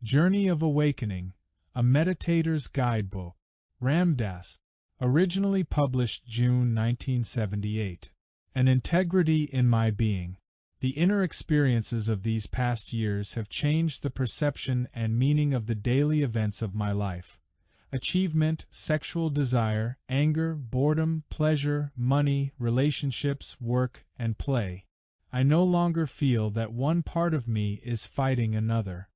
Journey of Awakening, a Meditator's Guidebook, DASS, originally published June 1978. An integrity in my being. The inner experiences of these past years have changed the perception and meaning of the daily events of my life. Achievement, sexual desire, anger, boredom, pleasure, money, relationships, work, and play. I no longer feel that one part of me is fighting another.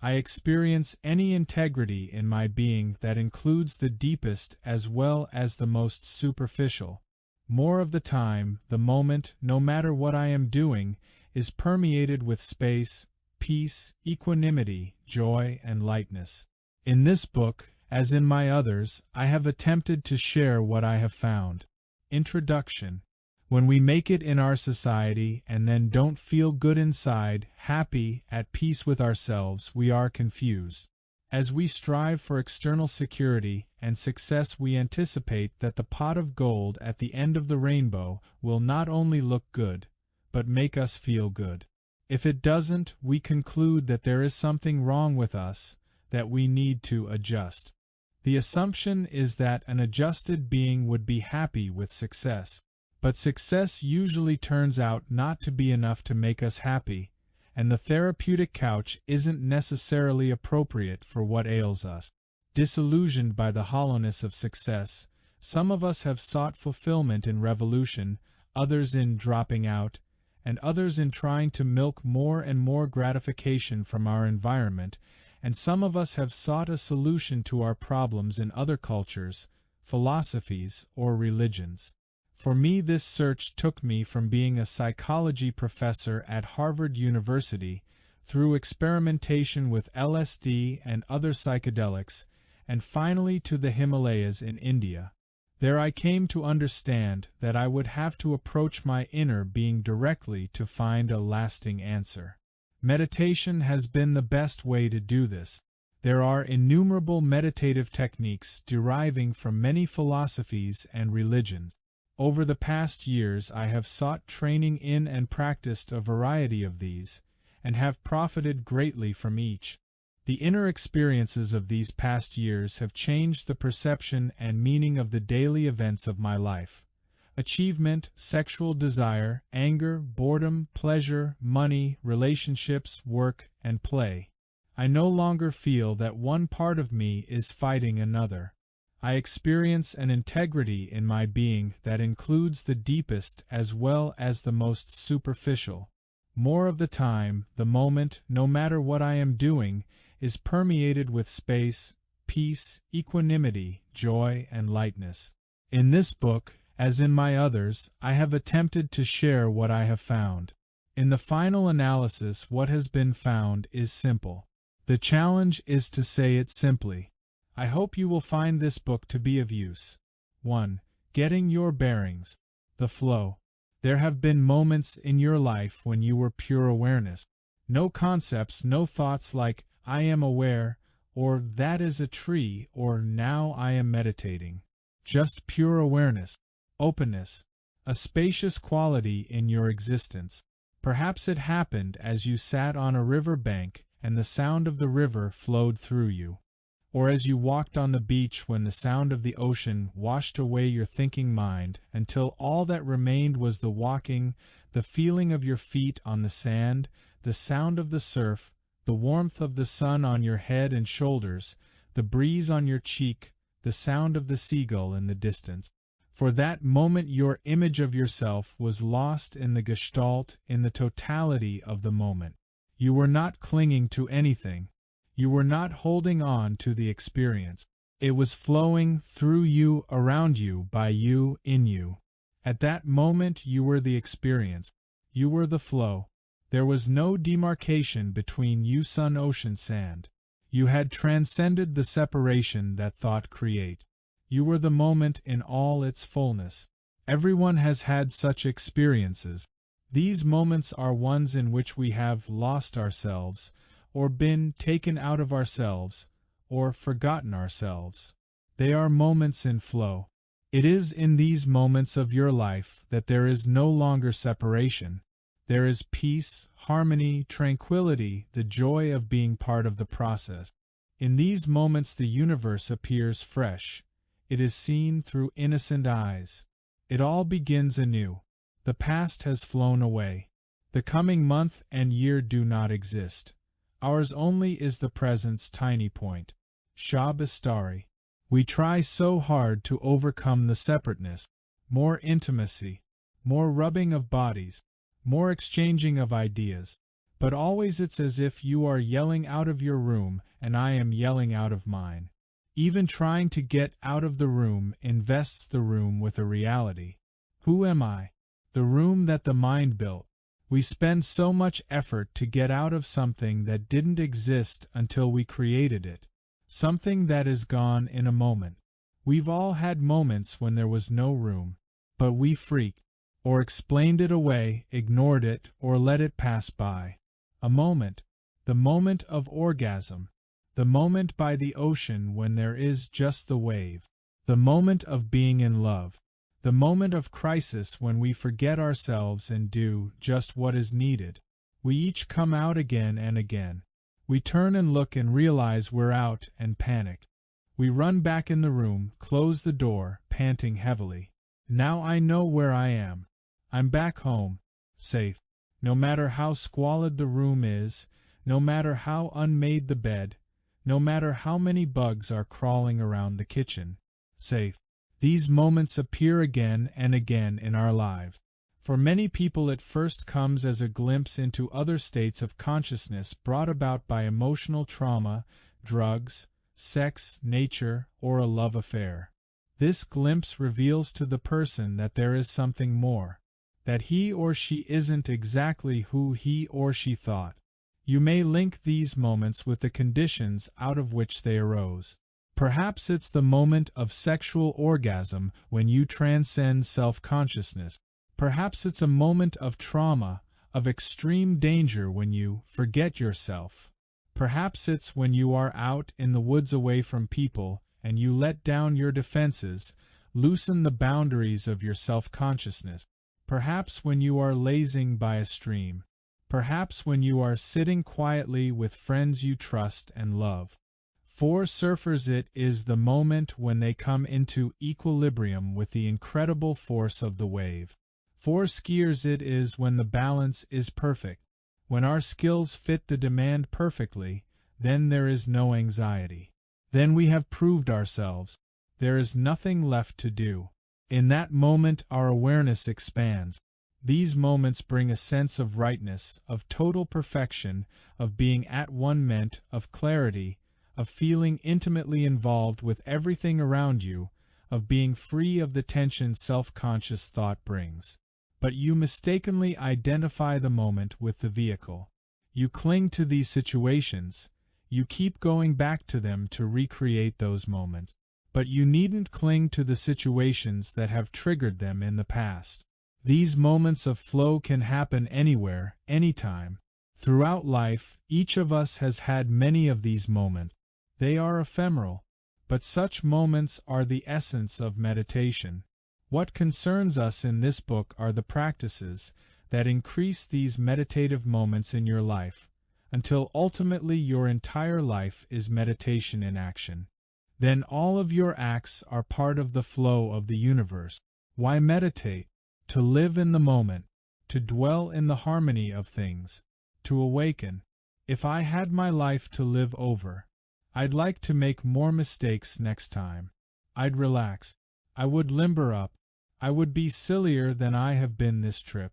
I experience any integrity in my being that includes the deepest as well as the most superficial. More of the time, the moment, no matter what I am doing, is permeated with space, peace, equanimity, joy, and lightness. In this book, as in my others, I have attempted to share what I have found. Introduction. When we make it in our society and then don't feel good inside, happy, at peace with ourselves, we are confused. As we strive for external security and success, we anticipate that the pot of gold at the end of the rainbow will not only look good, but make us feel good. If it doesn't, we conclude that there is something wrong with us, that we need to adjust. The assumption is that an adjusted being would be happy with success. But success usually turns out not to be enough to make us happy, and the therapeutic couch isn't necessarily appropriate for what ails us. Disillusioned by the hollowness of success, some of us have sought fulfillment in revolution, others in dropping out, and others in trying to milk more and more gratification from our environment, and some of us have sought a solution to our problems in other cultures, philosophies, or religions. For me, this search took me from being a psychology professor at Harvard University through experimentation with LSD and other psychedelics, and finally to the Himalayas in India. There I came to understand that I would have to approach my inner being directly to find a lasting answer. Meditation has been the best way to do this. There are innumerable meditative techniques deriving from many philosophies and religions. Over the past years, I have sought training in and practiced a variety of these, and have profited greatly from each. The inner experiences of these past years have changed the perception and meaning of the daily events of my life. Achievement, sexual desire, anger, boredom, pleasure, money, relationships, work, and play. I no longer feel that one part of me is fighting another. I experience an integrity in my being that includes the deepest as well as the most superficial. More of the time, the moment, no matter what I am doing, is permeated with space, peace, equanimity, joy, and lightness. In this book, as in my others, I have attempted to share what I have found. In the final analysis, what has been found is simple. The challenge is to say it simply. I hope you will find this book to be of use. 1. Getting your bearings. The flow. There have been moments in your life when you were pure awareness. No concepts, no thoughts like, I am aware, or that is a tree, or now I am meditating. Just pure awareness, openness, a spacious quality in your existence. Perhaps it happened as you sat on a river bank and the sound of the river flowed through you. Or as you walked on the beach when the sound of the ocean washed away your thinking mind until all that remained was the walking, the feeling of your feet on the sand, the sound of the surf, the warmth of the sun on your head and shoulders, the breeze on your cheek, the sound of the seagull in the distance. For that moment your image of yourself was lost in the gestalt, in the totality of the moment. You were not clinging to anything. You were not holding on to the experience. It was flowing through you, around you, by you, in you. At that moment you were the experience. You were the flow. There was no demarcation between you, sun, ocean, sand. You had transcended the separation that thought creates. You were the moment in all its fullness. Everyone has had such experiences. These moments are ones in which we have lost ourselves, or been taken out of ourselves, or forgotten ourselves. They are moments in flow. It is in these moments of your life that there is no longer separation. There is peace, harmony, tranquility, the joy of being part of the process. In these moments the universe appears fresh. It is seen through innocent eyes. It all begins anew. The past has flown away. The coming month and year do not exist. Ours only is the present's tiny point. Shah Bistari. We try so hard to overcome the separateness. More intimacy, more rubbing of bodies, more exchanging of ideas. But always it's as if you are yelling out of your room and I am yelling out of mine. Even trying to get out of the room invests the room with a reality. Who am I? The room that the mind built. We spend so much effort to get out of something that didn't exist until we created it. Something that is gone in a moment. We've all had moments when there was no room, but we freaked, or explained it away, ignored it, or let it pass by. A moment, the moment of orgasm, the moment by the ocean when there is just the wave, the moment of being in love, the moment of crisis when we forget ourselves and do just what is needed. We each come out again and again. We turn and look and realize we're out and panic. We run back in the room, close the door, panting heavily. Now I know where I am. I'm back home, safe. No matter how squalid the room is, no matter how unmade the bed, no matter how many bugs are crawling around the kitchen, safe. These moments appear again and again in our lives. For many people it first comes as a glimpse into other states of consciousness brought about by emotional trauma, drugs, sex, nature, or a love affair. This glimpse reveals to the person that there is something more, that he or she isn't exactly who he or she thought. You may link these moments with the conditions out of which they arose. Perhaps it's the moment of sexual orgasm when you transcend self-consciousness. Perhaps it's a moment of trauma, of extreme danger when you forget yourself. Perhaps it's when you are out in the woods away from people and you let down your defenses, loosen the boundaries of your self-consciousness. Perhaps when you are lazing by a stream. Perhaps when you are sitting quietly with friends you trust and love. For surfers it is the moment when they come into equilibrium with the incredible force of the wave. For skiers it is when the balance is perfect. When our skills fit the demand perfectly, then there is no anxiety. Then we have proved ourselves. There is nothing left to do. In that moment our awareness expands. These moments bring a sense of rightness, of total perfection, of being at one meant, of clarity, of feeling intimately involved with everything around you, of being free of the tension self-conscious thought brings. But you mistakenly identify the moment with the vehicle. You cling to these situations. You keep going back to them to recreate those moments. But you needn't cling to the situations that have triggered them in the past. These moments of flow can happen anywhere, anytime. Throughout life, each of us has had many of these moments. They are ephemeral, but such moments are the essence of meditation. What concerns us in this book are the practices that increase these meditative moments in your life, until ultimately your entire life is meditation in action. Then all of your acts are part of the flow of the universe. Why meditate? To live in the moment, to dwell in the harmony of things, to awaken. If I had my life to live over, I'd like to make more mistakes next time. I'd relax. I would limber up. I would be sillier than I have been this trip.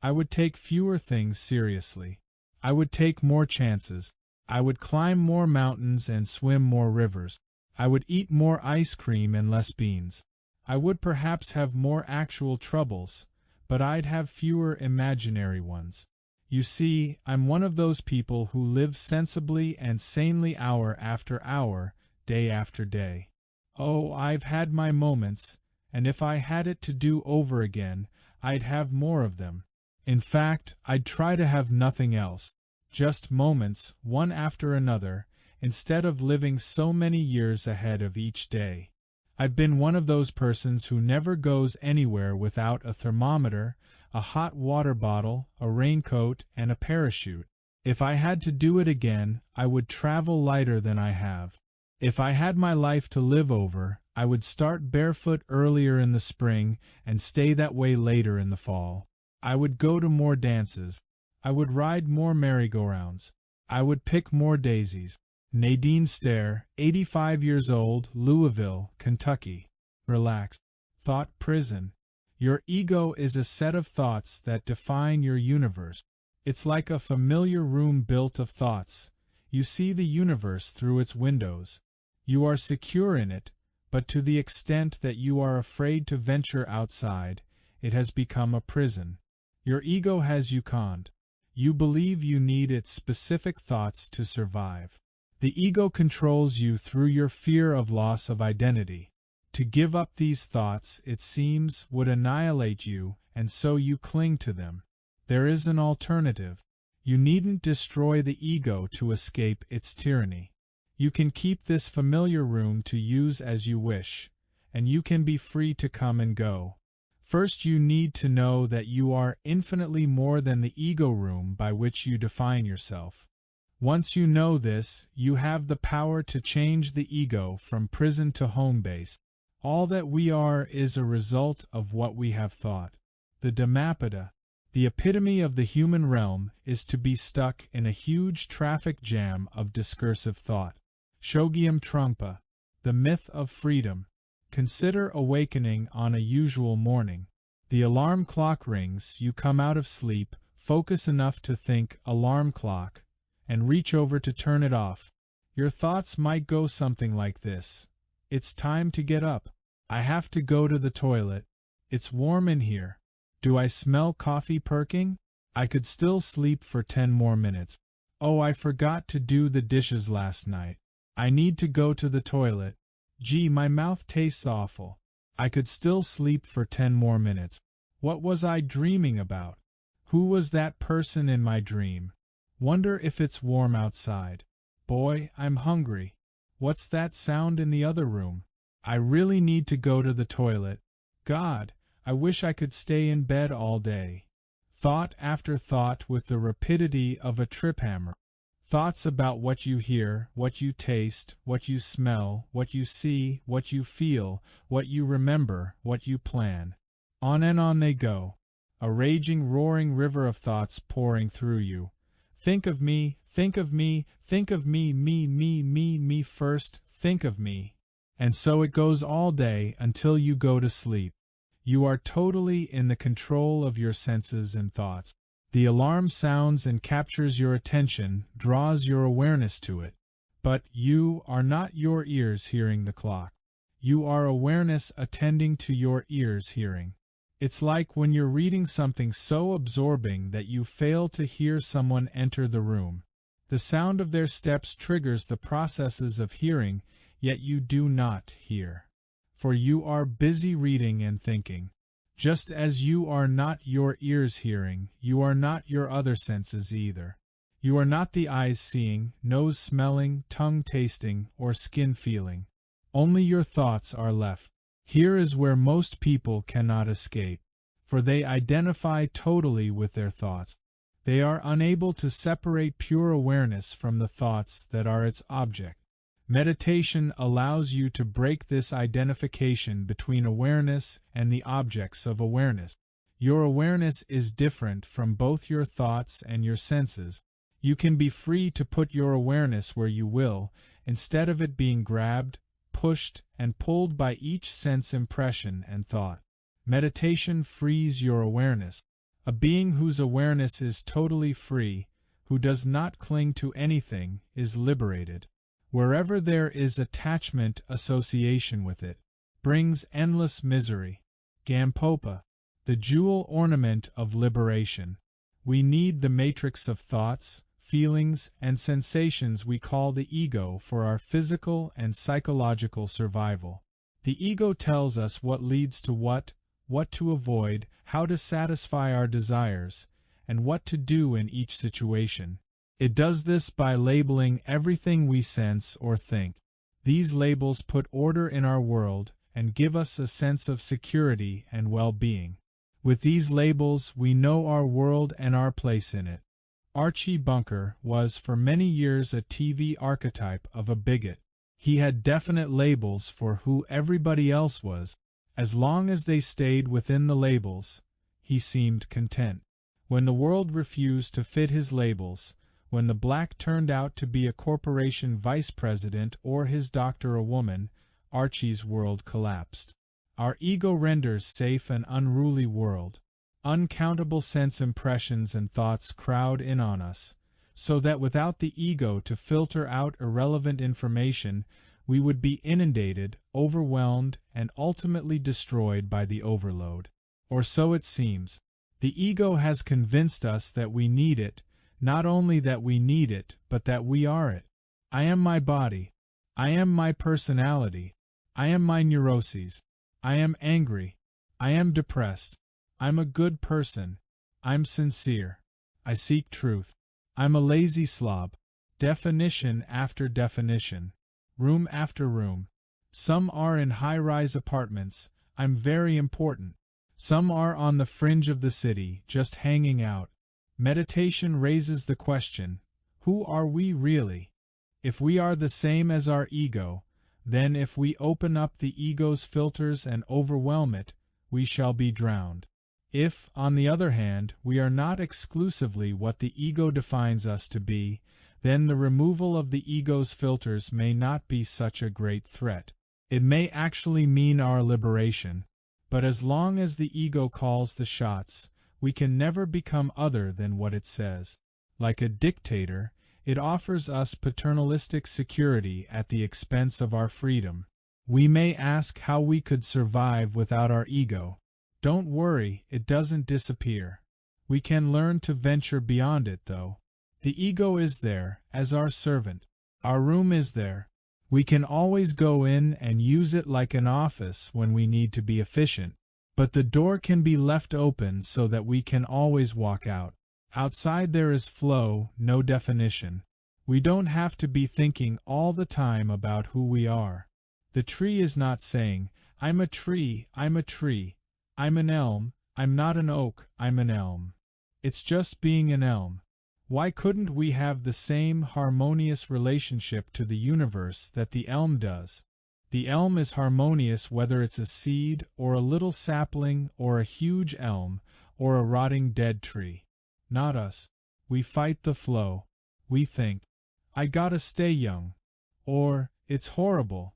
I would take fewer things seriously. I would take more chances. I would climb more mountains and swim more rivers. I would eat more ice cream and less beans. I would perhaps have more actual troubles, but I'd have fewer imaginary ones. You see, I'm one of those people who live sensibly and sanely hour after hour, day after day. Oh, I've had my moments, and if I had it to do over again, I'd have more of them. In fact, I'd try to have nothing else, just moments, one after another, instead of living so many years ahead of each day. I've been one of those persons who never goes anywhere without a thermometer, a hot water bottle, a raincoat, and a parachute. If I had to do it again, I would travel lighter than I have. If I had my life to live over, I would start barefoot earlier in the spring and stay that way later in the fall. I would go to more dances. I would ride more merry-go-rounds. I would pick more daisies. Nadine Stair, 85 years old, Louisville, Kentucky. Relax. Thought prison. Your ego is a set of thoughts that define your universe. It's like a familiar room built of thoughts. You see the universe through its windows. You are secure in it, but to the extent that you are afraid to venture outside, it has become a prison. Your ego has you conned. You believe you need its specific thoughts to survive. The ego controls you through your fear of loss of identity. To give up these thoughts, it seems, would annihilate you, and so you cling to them. There is an alternative. You needn't destroy the ego to escape its tyranny. You can keep this familiar room to use as you wish, and you can be free to come and go. First, you need to know that you are infinitely more than the ego room by which you define yourself. Once you know this, you have the power to change the ego from prison to home base. All that we are is a result of what we have thought. The Dhammapada, the epitome of the human realm, is to be stuck in a huge traffic jam of discursive thought. Chogyam Trungpa, the myth of freedom. Consider awakening on a usual morning. The alarm clock rings, you come out of sleep, focus enough to think alarm clock, and reach over to turn it off. Your thoughts might go something like this. It's time to get up. I have to go to the toilet. It's warm in here. Do I smell coffee perking? I could still sleep for 10 more minutes. Oh, I forgot to do the dishes last night. I need to go to the toilet. Gee, my mouth tastes awful. I could still sleep for 10 more minutes. What was I dreaming about? Who was that person in my dream? Wonder if it's warm outside. Boy, I'm hungry. What's that sound in the other room? I really need to go to the toilet. God, I wish I could stay in bed all day. Thought after thought with the rapidity of a trip hammer. Thoughts about what you hear, what you taste, what you smell, what you see, what you feel, what you remember, what you plan. On and on they go. A raging, roaring river of thoughts pouring through you. Think of me, think of me, think of me, me first, think of me. And so it goes all day until you go to sleep. You are totally in the control of your senses and thoughts. The alarm sounds and captures your attention, draws your awareness to it. But you are not your ears hearing the clock. You are awareness attending to your ears hearing. It's like when you're reading something so absorbing that you fail to hear someone enter the room. The sound of their steps triggers the processes of hearing, yet you do not hear. For you are busy reading and thinking. Just as you are not your ears hearing, you are not your other senses either. You are not the eyes seeing, nose smelling, tongue tasting, or skin feeling. Only your thoughts are left. Here is where most people cannot escape, for they identify totally with their thoughts. They are unable to separate pure awareness from the thoughts that are its object. Meditation allows you to break this identification between awareness and the objects of awareness. Your awareness is different from both your thoughts and your senses. You can be free to put your awareness where you will, instead of it being grabbed, pushed, and pulled by each sense impression and thought. Meditation frees your awareness. A being whose awareness is totally free, who does not cling to anything, is liberated. Wherever there is attachment association with it, brings endless misery. Gampopa, the jewel ornament of liberation. We need the matrix of thoughts, feelings, and sensations we call the ego for our physical and psychological survival. The ego tells us what leads to what to avoid, how to satisfy our desires, and what to do in each situation. It does this by labeling everything we sense or think. These labels put order in our world and give us a sense of security and well-being. With these labels, we know our world and our place in it. Archie Bunker was for many years a TV archetype of a bigot. He had definite labels for who everybody else was. As long as they stayed within the labels, he seemed content. When the world refused to fit his labels, when the black turned out to be a corporation vice president or his doctor a woman, Archie's world collapsed. Our ego renders safe an unruly world. Uncountable sense impressions and thoughts crowd in on us, so that without the ego to filter out irrelevant information, we would be inundated, overwhelmed, and ultimately destroyed by the overload. Or so it seems. The ego has convinced us that we need it, not only that we need it, but that we are it. I am my body. I am my personality. I am my neuroses. I am angry. I am depressed. I'm a good person. I'm sincere. I seek truth. I'm a lazy slob. Definition after definition. Room after room. Some are in high-rise apartments. I'm very important. Some are on the fringe of the city, just hanging out. Meditation raises the question, who are we really? If we are the same as our ego, then if we open up the ego's filters and overwhelm it, we shall be drowned. If, on the other hand, we are not exclusively what the ego defines us to be, then the removal of the ego's filters may not be such a great threat. It may actually mean our liberation. But as long as the ego calls the shots, we can never become other than what it says. Like a dictator, it offers us paternalistic security at the expense of our freedom. We may ask how we could survive without our ego. Don't worry, it doesn't disappear. We can learn to venture beyond it, though. The ego is there, as our servant. Our room is there. We can always go in and use it like an office when we need to be efficient. But the door can be left open so that we can always walk out. Outside there is flow, no definition. We don't have to be thinking all the time about who we are. The tree is not saying, I'm a tree, I'm a tree. I'm an elm, I'm not an oak, I'm an elm. It's just being an elm. Why couldn't we have the same harmonious relationship to the universe that the elm does? The elm is harmonious whether it's a seed, or a little sapling, or a huge elm, or a rotting dead tree. Not us. We fight the flow. We think, I gotta stay young. Or, it's horrible.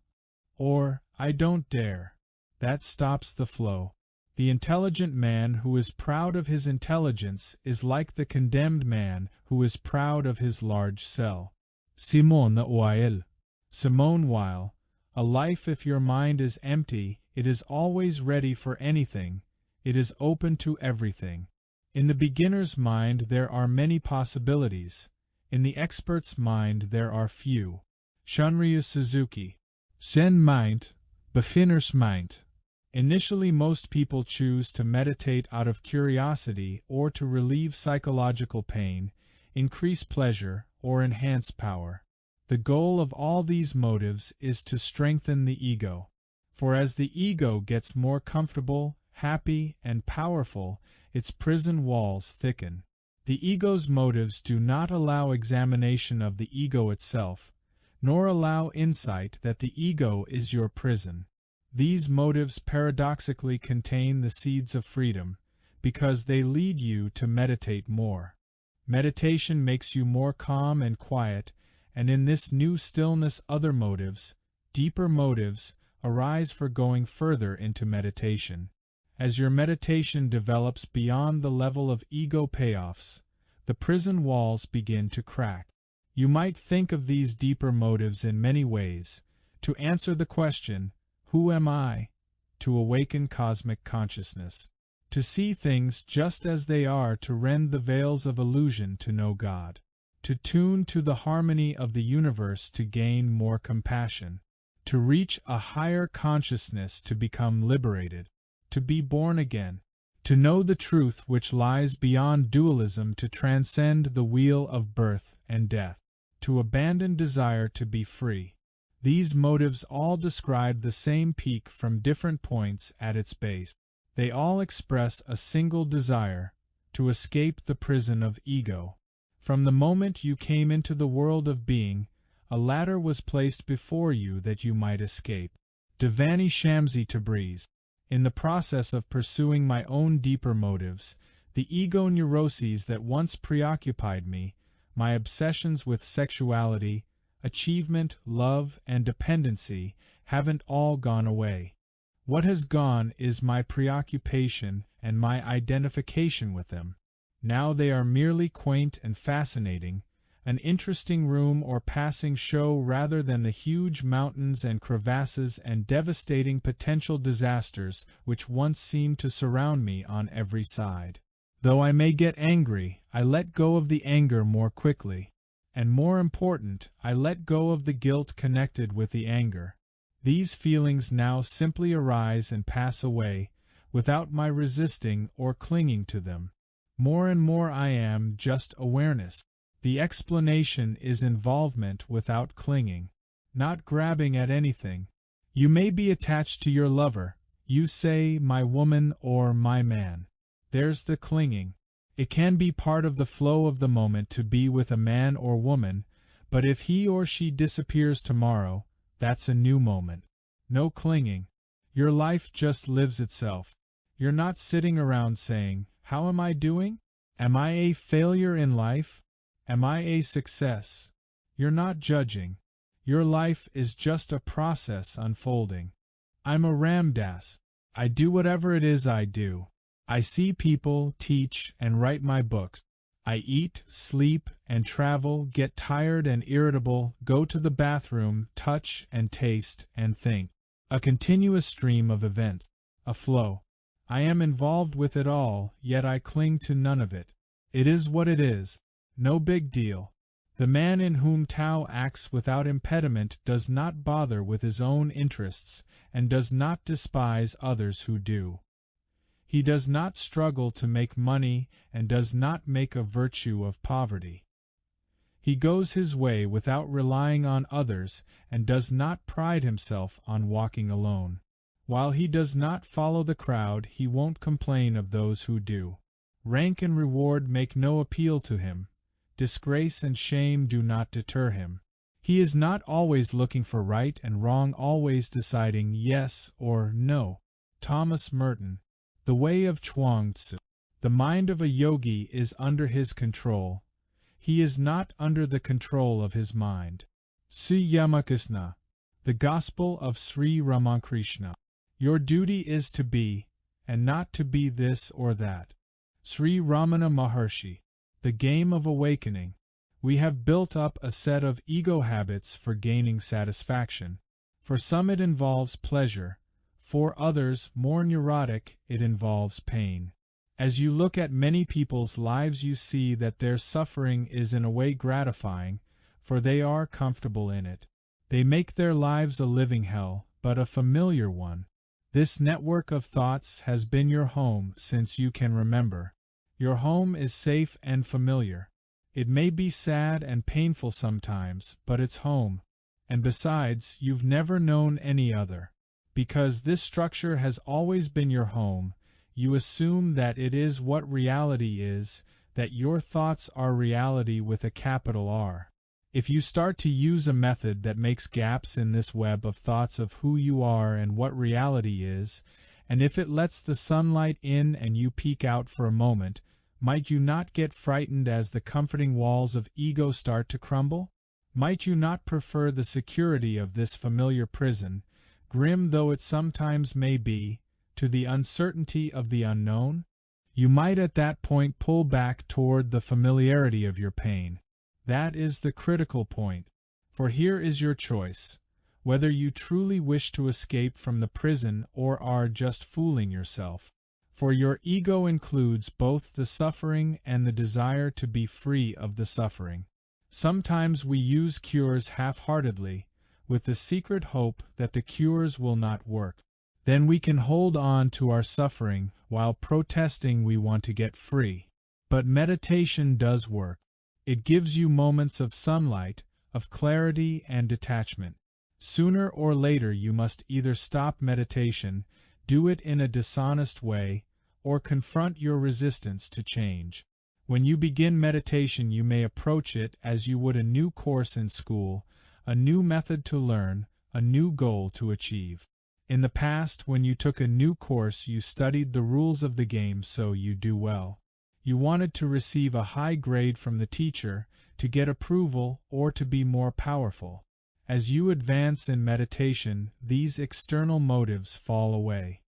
Or, I don't dare. That stops the flow. The intelligent man who is proud of his intelligence is like the condemned man who is proud of his large cell. Simone Weil. Simone Weil. A life if your mind is empty, it is always ready for anything, it is open to everything. In the beginner's mind there are many possibilities, in the expert's mind there are few. Shunryu Suzuki. Zen Mind, Beginner's Mind. Initially most people choose to meditate out of curiosity or to relieve psychological pain, increase pleasure, or enhance power. The goal of all these motives is to strengthen the ego. For as the ego gets more comfortable, happy, and powerful, its prison walls thicken. The ego's motives do not allow examination of the ego itself, nor allow insight that the ego is your prison. These motives paradoxically contain the seeds of freedom, because they lead you to meditate more. Meditation makes you more calm and quiet, and in this new stillness other motives, deeper motives, arise for going further into meditation. As your meditation develops beyond the level of ego payoffs, the prison walls begin to crack. You might think of these deeper motives in many ways. To answer the question, who am I? To awaken cosmic consciousness. To see things just as they are, to rend the veils of illusion to know God. To tune to the harmony of the universe to gain more compassion. To reach a higher consciousness to become liberated. To be born again. To know the truth which lies beyond dualism, to transcend the wheel of birth and death. To abandon desire to be free. These motives all describe the same peak from different points at its base. They all express a single desire, to escape the prison of ego. From the moment you came into the world of being, a ladder was placed before you that you might escape. Devani Shamsi Tabriz. In the process of pursuing my own deeper motives, the ego neuroses that once preoccupied me, my obsessions with sexuality, achievement, love, and dependency, haven't all gone away. What has gone is my preoccupation and my identification with them. Now they are merely quaint and fascinating, an interesting room or passing show rather than the huge mountains and crevasses and devastating potential disasters which once seemed to surround me on every side. Though I may get angry, I let go of the anger more quickly. And more important, I let go of the guilt connected with the anger. These feelings now simply arise and pass away, without my resisting or clinging to them. More and more I am just awareness. The explanation is involvement without clinging, not grabbing at anything. You may be attached to your lover, you say my woman or my man. There's the clinging. It can be part of the flow of the moment to be with a man or woman, but if he or she disappears tomorrow, that's a new moment. No clinging. Your life just lives itself. You're not sitting around saying, "How am I doing? Am I a failure in life? Am I a success?" You're not judging. Your life is just a process unfolding. I'm a Ram Dass. I do whatever it is I do. I see people, teach, and write my books. I eat, sleep, and travel, get tired and irritable, go to the bathroom, touch and taste and think. A continuous stream of events. A flow. I am involved with it all, yet I cling to none of it. It is what it is. No big deal. The man in whom Tao acts without impediment does not bother with his own interests, and does not despise others who do. He does not struggle to make money, and does not make a virtue of poverty. He goes his way without relying on others, and does not pride himself on walking alone. While he does not follow the crowd, he won't complain of those who do. Rank and reward make no appeal to him. Disgrace and shame do not deter him. He is not always looking for right and wrong, always deciding yes or no. Thomas Merton. The Way of Chuang Tzu. The mind of a yogi is under his control. He is not under the control of his mind. Sri Ramakrishna. The Gospel of Sri Ramakrishna. Your duty is to be, and not to be this or that. Sri Ramana Maharshi. The Game of Awakening. We have built up a set of ego habits for gaining satisfaction. For some it involves pleasure. For others, more neurotic, it involves pain. As you look at many people's lives, you see that their suffering is in a way gratifying, for they are comfortable in it. They make their lives a living hell, but a familiar one. This network of thoughts has been your home since you can remember. Your home is safe and familiar. It may be sad and painful sometimes, but it's home. And besides, you've never known any other. Because this structure has always been your home, you assume that it is what reality is, that your thoughts are reality with a capital R. If you start to use a method that makes gaps in this web of thoughts of who you are and what reality is, and if it lets the sunlight in and you peek out for a moment, might you not get frightened as the comforting walls of ego start to crumble? Might you not prefer the security of this familiar prison, grim though it sometimes may be, to the uncertainty of the unknown? You might at that point pull back toward the familiarity of your pain. That is the critical point. For here is your choice, whether you truly wish to escape from the prison or are just fooling yourself. For your ego includes both the suffering and the desire to be free of the suffering. Sometimes we use cures half-heartedly, with the secret hope that the cures will not work. Then we can hold on to our suffering while protesting we want to get free. But meditation does work. It gives you moments of sunlight, of clarity and detachment. Sooner or later you must either stop meditation, do it in a dishonest way, or confront your resistance to change. When you begin meditation, you may approach it as you would a new course in school, a new method to learn, a new goal to achieve. In the past, when you took a new course, you studied the rules of the game so you do well. You wanted to receive a high grade from the teacher, to get approval, or to be more powerful. As you advance in meditation, these external motives fall away.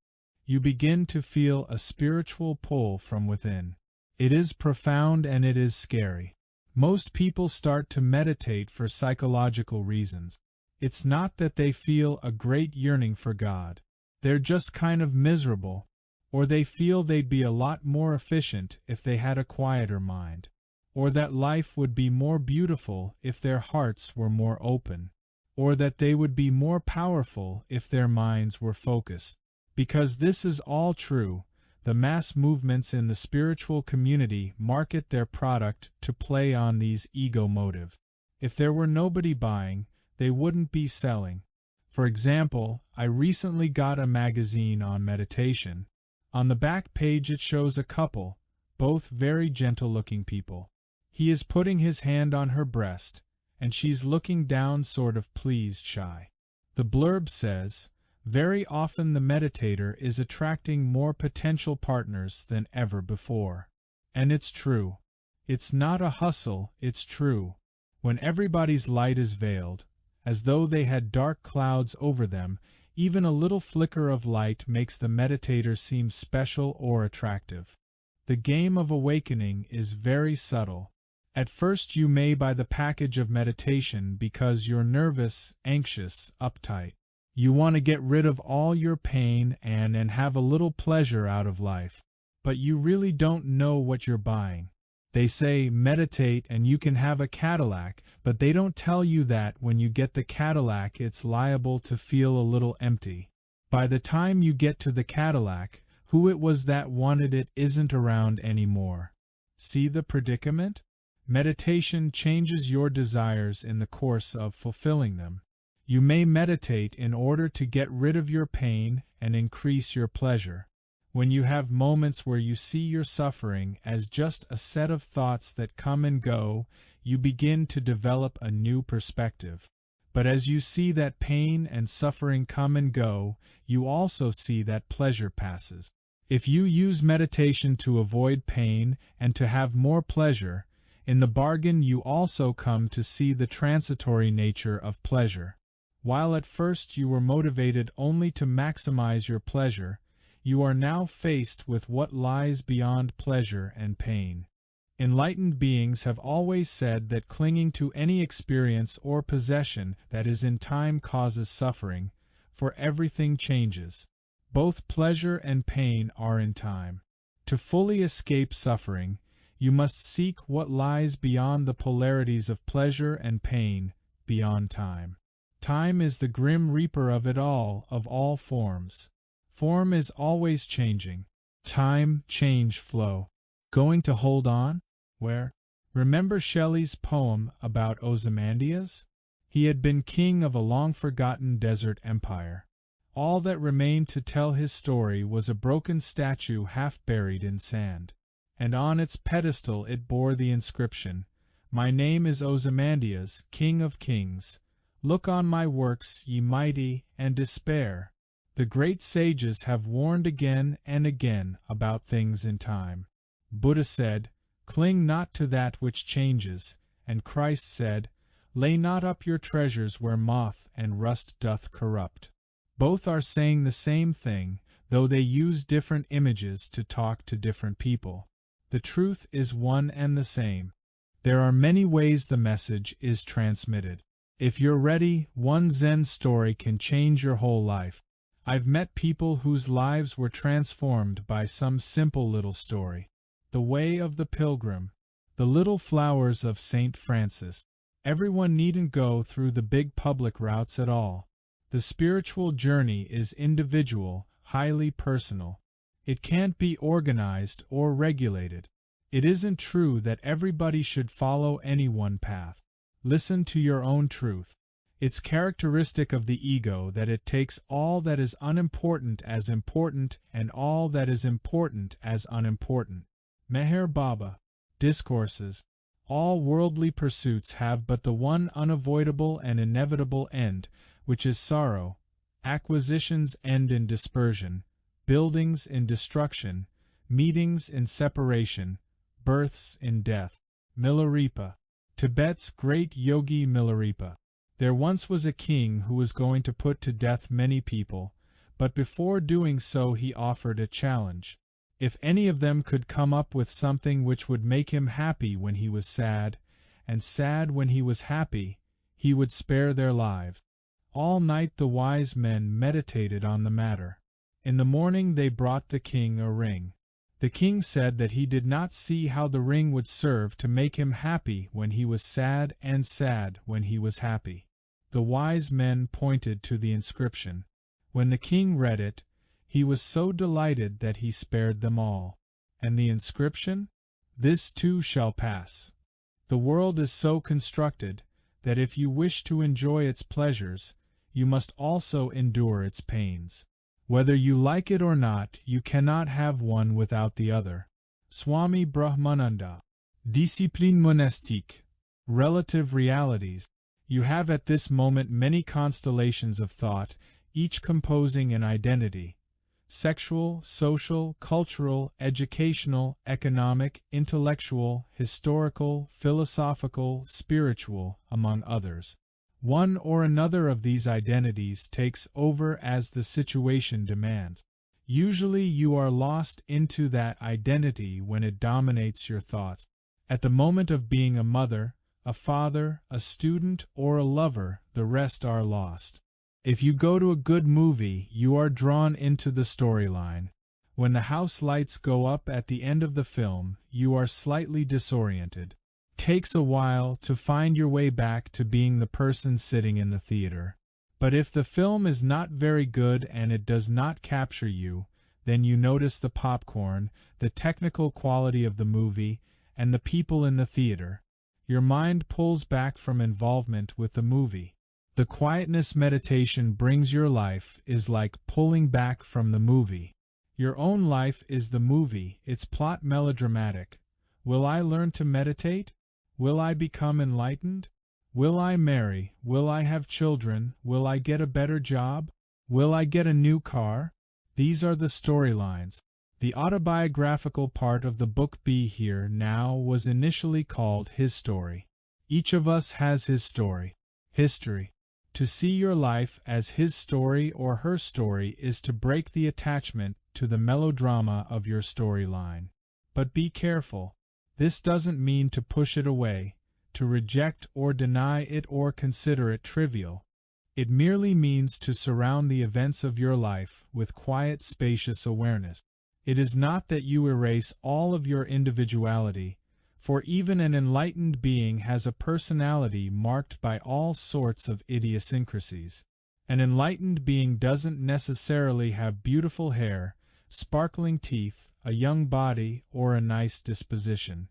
You begin to feel a spiritual pull from within. It is profound and it is scary. Most people start to meditate for psychological reasons. It's not that they feel a great yearning for God. They're just kind of miserable, or they feel they'd be a lot more efficient if they had a quieter mind, or that life would be more beautiful if their hearts were more open, or that they would be more powerful if their minds were focused. Because this is all true, the mass movements in the spiritual community market their product to play on these ego motives. If there were nobody buying, they wouldn't be selling. For example, I recently got a magazine on meditation. On the back page it shows a couple, both very gentle-looking people. He is putting his hand on her breast, and she's looking down sort of pleased, shy. The blurb says, "Very often the meditator is attracting more potential partners than ever before." And it's true. It's not a hustle, it's true. When everybody's light is veiled, as though they had dark clouds over them, even a little flicker of light makes the meditator seem special or attractive. The game of awakening is very subtle. At first you may buy the package of meditation because you're nervous, anxious, uptight. You want to get rid of all your pain and have a little pleasure out of life. But you really don't know what you're buying. They say meditate and you can have a Cadillac, but they don't tell you that when you get the Cadillac it's liable to feel a little empty. By the time you get to the Cadillac, who it was that wanted it isn't around anymore. See the predicament? Meditation changes your desires in the course of fulfilling them. You may meditate in order to get rid of your pain and increase your pleasure. When you have moments where you see your suffering as just a set of thoughts that come and go, you begin to develop a new perspective. But as you see that pain and suffering come and go, you also see that pleasure passes. If you use meditation to avoid pain and to have more pleasure, in the bargain you also come to see the transitory nature of pleasure. While at first you were motivated only to maximize your pleasure, you are now faced with what lies beyond pleasure and pain. Enlightened beings have always said that clinging to any experience or possession that is in time causes suffering, for everything changes. Both pleasure and pain are in time. To fully escape suffering, you must seek what lies beyond the polarities of pleasure and pain, beyond time. Time is the grim reaper of it all, of all forms. Form is always changing. Time, change, flow. Going to hold on? Where? Remember Shelley's poem about Ozymandias? He had been king of a long-forgotten desert empire. All that remained to tell his story was a broken statue half buried in sand. And on its pedestal it bore the inscription, "My name is Ozymandias, King of Kings. Look on my works, ye mighty, and despair." The great sages have warned again and again about things in time. Buddha said, "Cling not to that which changes," and Christ said, "Lay not up your treasures where moth and rust doth corrupt." Both are saying the same thing, though they use different images to talk to different people. The truth is one and the same. There are many ways the message is transmitted. If you're ready, one Zen story can change your whole life. I've met people whose lives were transformed by some simple little story. The Way of the Pilgrim, The Little Flowers of St. Francis. Everyone needn't go through the big public routes at all. The spiritual journey is individual, highly personal. It can't be organized or regulated. It isn't true that everybody should follow any one path. Listen to your own truth. It's characteristic of the ego that it takes all that is unimportant as important and all that is important as unimportant. Meher Baba. Discourses. All worldly pursuits have but the one unavoidable and inevitable end, which is sorrow. Acquisitions end in dispersion, buildings in destruction, meetings in separation, births in death. Milarepa. Tibet's great yogi Milarepa. There once was a king who was going to put to death many people, but before doing so he offered a challenge. If any of them could come up with something which would make him happy when he was sad, and sad when he was happy, he would spare their lives. All night the wise men meditated on the matter. In the morning they brought the king a ring. The king said that he did not see how the ring would serve to make him happy when he was sad and sad when he was happy. The wise men pointed to the inscription. When the king read it, he was so delighted that he spared them all. And the inscription? This too shall pass. The world is so constructed that if you wish to enjoy its pleasures, you must also endure its pains. Whether you like it or not, you cannot have one without the other. Swami Brahmananda. Discipline monastique. Relative realities. You have at this moment many constellations of thought, each composing an identity. Sexual, social, cultural, educational, economic, intellectual, historical, philosophical, spiritual, among others. One or another of these identities takes over as the situation demands. Usually you are lost into that identity when it dominates your thoughts. At the moment of being a mother, a father, a student, or a lover, the rest are lost. If you go to a good movie, you are drawn into the storyline. When the house lights go up at the end of the film, you are slightly disoriented. Takes a while to find your way back to being the person sitting in the theater. But if the film is not very good and it does not capture you, then you notice the popcorn, the technical quality of the movie, and the people in the theater. Your mind pulls back from involvement with the movie. The quietness meditation brings your life is like pulling back from the movie. Your own life is the movie, its plot melodramatic. Will I learn to meditate? Will I become enlightened? Will I marry? Will I have children? Will I get a better job? Will I get a new car? These are the storylines. The autobiographical part of the book Be Here Now was initially called His Story. Each of us has his story. History. To see your life as his story or her story is to break the attachment to the melodrama of your storyline. But be careful. This doesn't mean to push it away, to reject or deny it or consider it trivial. It merely means to surround the events of your life with quiet, spacious awareness. It is not that you erase all of your individuality, for even an enlightened being has a personality marked by all sorts of idiosyncrasies. An enlightened being doesn't necessarily have beautiful hair, sparkling teeth, a young body, or a nice disposition.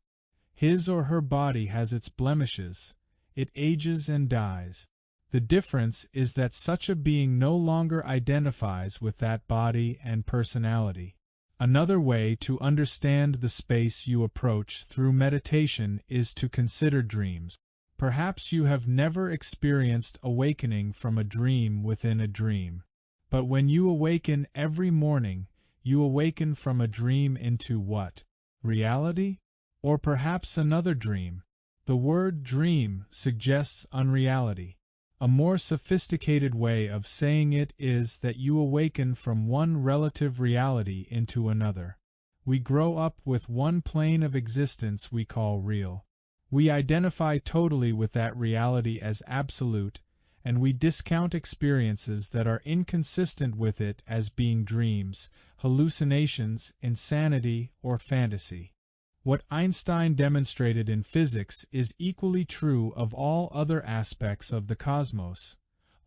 His or her body has its blemishes. It ages and dies. The difference is that such a being no longer identifies with that body and personality. Another way to understand the space you approach through meditation is to consider dreams. Perhaps you have never experienced awakening from a dream within a dream. But when you awaken every morning, you awaken from a dream into what? Reality? Or perhaps another dream? The word dream suggests unreality. A more sophisticated way of saying it is that you awaken from one relative reality into another. We grow up with one plane of existence we call real. We identify totally with that reality as absolute, and we discount experiences that are inconsistent with it as being dreams, hallucinations, insanity, or fantasy. What Einstein demonstrated in physics is equally true of all other aspects of the cosmos.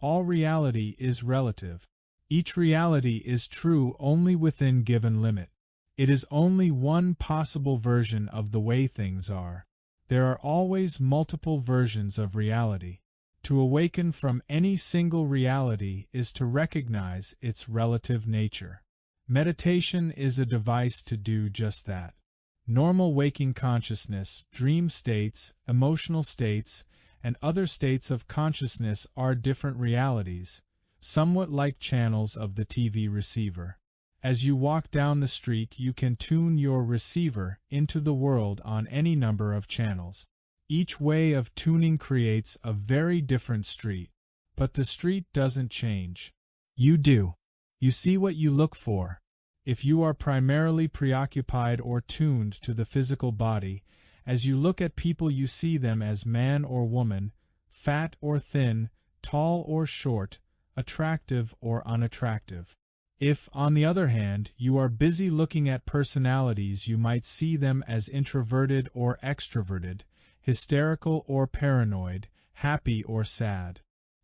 All reality is relative. Each reality is true only within given limit. It is only one possible version of the way things are. There are always multiple versions of reality. To awaken from any single reality is to recognize its relative nature. Meditation is a device to do just that. Normal waking consciousness, dream states, emotional states, and other states of consciousness are different realities, somewhat like channels of the TV receiver. As you walk down the street, you can tune your receiver into the world on any number of channels. Each way of tuning creates a very different street, but the street doesn't change. You do. You see what you look for. If you are primarily preoccupied or tuned to the physical body, as you look at people you see them as man or woman, fat or thin, tall or short, attractive or unattractive. If, on the other hand, you are busy looking at personalities, you might see them as introverted or extroverted, hysterical or paranoid, happy or sad.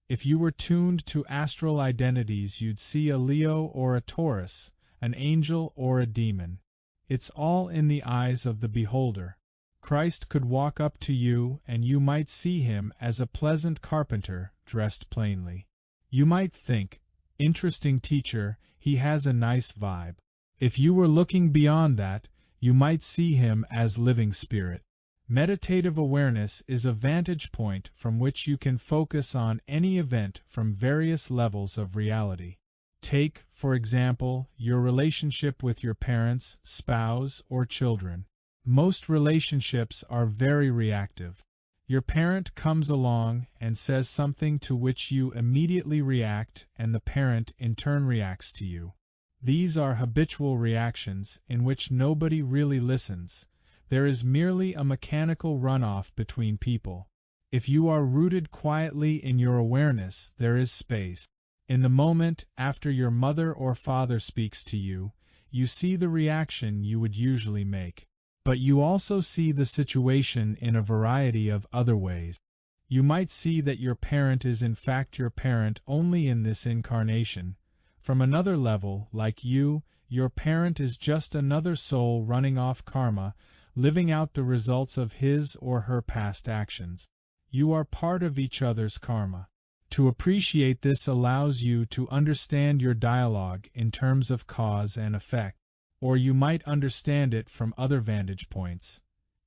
If you were tuned to astral identities, you'd see a Leo or a Taurus, an angel or a demon. It's all in the eyes of the beholder. Christ could walk up to you and you might see him as a pleasant carpenter dressed plainly. You might think, interesting teacher, he has a nice vibe. If you were looking beyond that, you might see him as living spirit. Meditative awareness is a vantage point from which you can focus on any event from various levels of reality. Take, for example, your relationship with your parents, spouse, or children. Most relationships are very reactive. Your parent comes along and says something to which you immediately react, and the parent in turn reacts to you. These are habitual reactions in which nobody really listens. There is merely a mechanical runoff between people. If you are rooted quietly in your awareness, there is space. In the moment after your mother or father speaks to you, you see the reaction you would usually make. But you also see the situation in a variety of other ways. You might see that your parent is in fact your parent only in this incarnation. From another level, like you, your parent is just another soul running off karma, living out the results of his or her past actions. You are part of each other's karma. To appreciate this allows you to understand your dialogue in terms of cause and effect. Or you might understand it from other vantage points,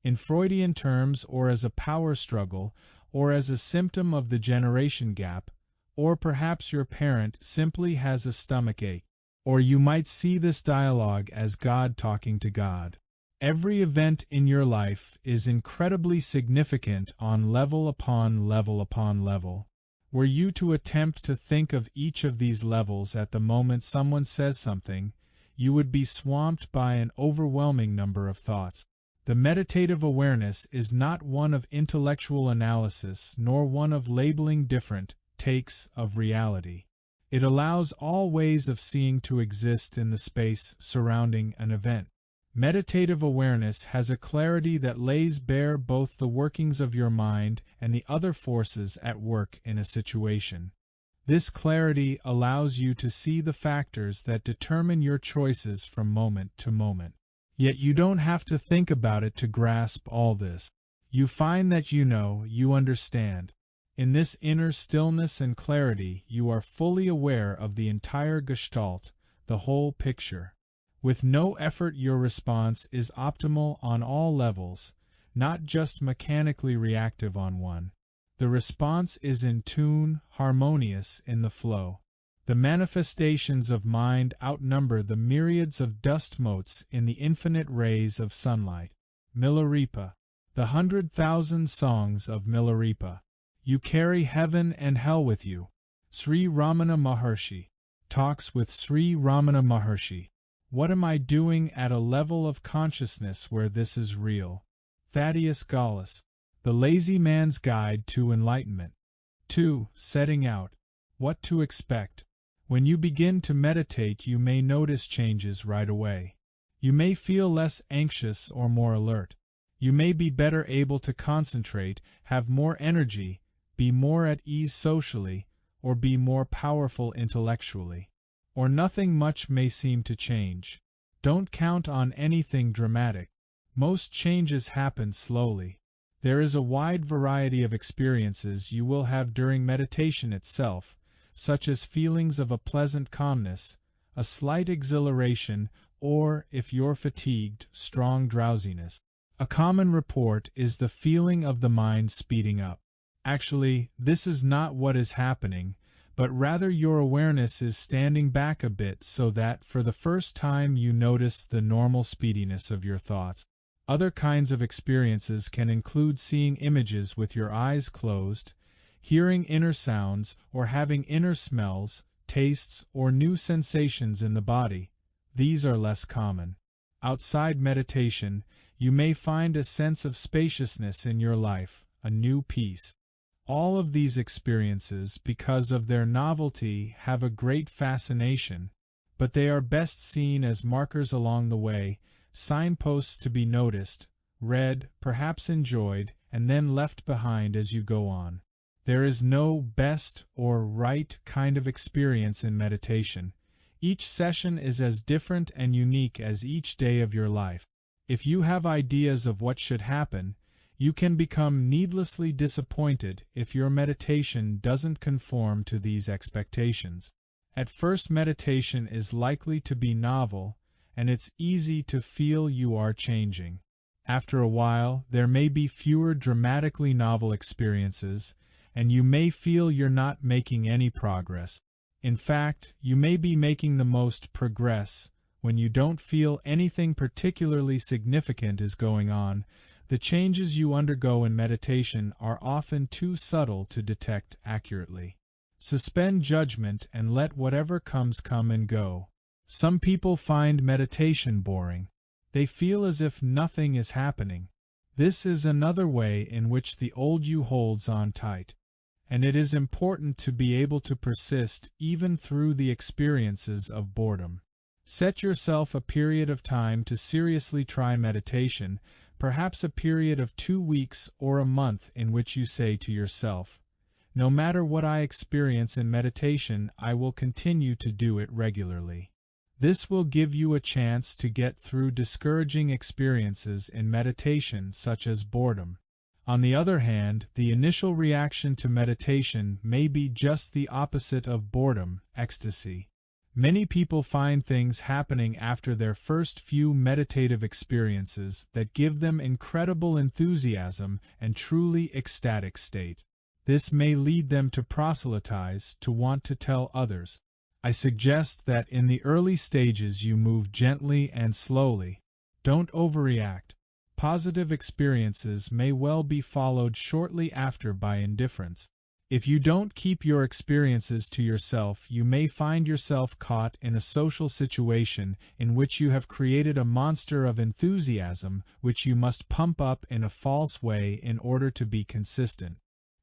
in Freudian terms, or as a power struggle, or as a symptom of the generation gap, or perhaps your parent simply has a stomach ache. Or you might see this dialogue as God talking to God. Every event in your life is incredibly significant on level upon level upon level. Were you to attempt to think of each of these levels at the moment someone says something, you would be swamped by an overwhelming number of thoughts. The meditative awareness is not one of intellectual analysis, nor one of labeling different takes of reality. It allows all ways of seeing to exist in the space surrounding an event. Meditative awareness has a clarity that lays bare both the workings of your mind and the other forces at work in a situation. This clarity allows you to see the factors that determine your choices from moment to moment. Yet you don't have to think about it to grasp all this. You find that you understand. In this inner stillness and clarity, you are fully aware of the entire gestalt, the whole picture. With no effort, your response is optimal on all levels, not just mechanically reactive on one. The response is in tune, harmonious in the flow. The manifestations of mind outnumber the myriads of dust motes in the infinite rays of sunlight. Milarepa. The 100,000 songs of Milarepa. You carry heaven and hell with you. Sri Ramana Maharshi. Talks with Sri Ramana Maharshi. What am I doing at a level of consciousness where this is real? Thaddeus Gallus. The Lazy Man's Guide to Enlightenment. 2. Setting out. What to expect. When you begin to meditate, you may notice changes right away. You may feel less anxious or more alert. You may be better able to concentrate, have more energy, be more at ease socially, or be more powerful intellectually. Or nothing much may seem to change. Don't count on anything dramatic. Most changes happen slowly. There is a wide variety of experiences you will have during meditation itself, such as feelings of a pleasant calmness, a slight exhilaration, or, if you're fatigued, strong drowsiness. A common report is the feeling of the mind speeding up. Actually, this is not what is happening, but rather your awareness is standing back a bit so that for the first time you notice the normal speediness of your thoughts. Other kinds of experiences can include seeing images with your eyes closed, hearing inner sounds, or having inner smells, tastes, or new sensations in the body. These are less common. Outside meditation, you may find a sense of spaciousness in your life, a new peace. All of these experiences, because of their novelty, have a great fascination, but they are best seen as markers along the way, signposts to be noticed, read, perhaps enjoyed, and then left behind as you go on. There is no best or right kind of experience in meditation. Each session is as different and unique as each day of your life. If you have ideas of what should happen, you can become needlessly disappointed if your meditation doesn't conform to these expectations. At first, meditation is likely to be novel, and it's easy to feel you are changing. After a while, there may be fewer dramatically novel experiences, and you may feel you're not making any progress. In fact, you may be making the most progress when you don't feel anything particularly significant is going on. The changes you undergo in meditation are often too subtle to detect accurately. Suspend judgment and let whatever comes come and go. Some people find meditation boring. They feel as if nothing is happening. This is another way in which the old you holds on tight. And it is important to be able to persist even through the experiences of boredom. Set yourself a period of time to seriously try meditation, perhaps a period of 2 weeks or a month in which you say to yourself, "No matter what I experience in meditation, I will continue to do it regularly." This will give you a chance to get through discouraging experiences in meditation such as boredom. On the other hand, the initial reaction to meditation may be just the opposite of boredom, ecstasy. Many people find things happening after their first few meditative experiences that give them incredible enthusiasm and truly ecstatic state. This may lead them to proselytize, to want to tell others. I suggest that in the early stages you move gently and slowly. Don't overreact. Positive experiences may well be followed shortly after by indifference. If you don't keep your experiences to yourself, you may find yourself caught in a social situation in which you have created a monster of enthusiasm which you must pump up in a false way in order to be consistent.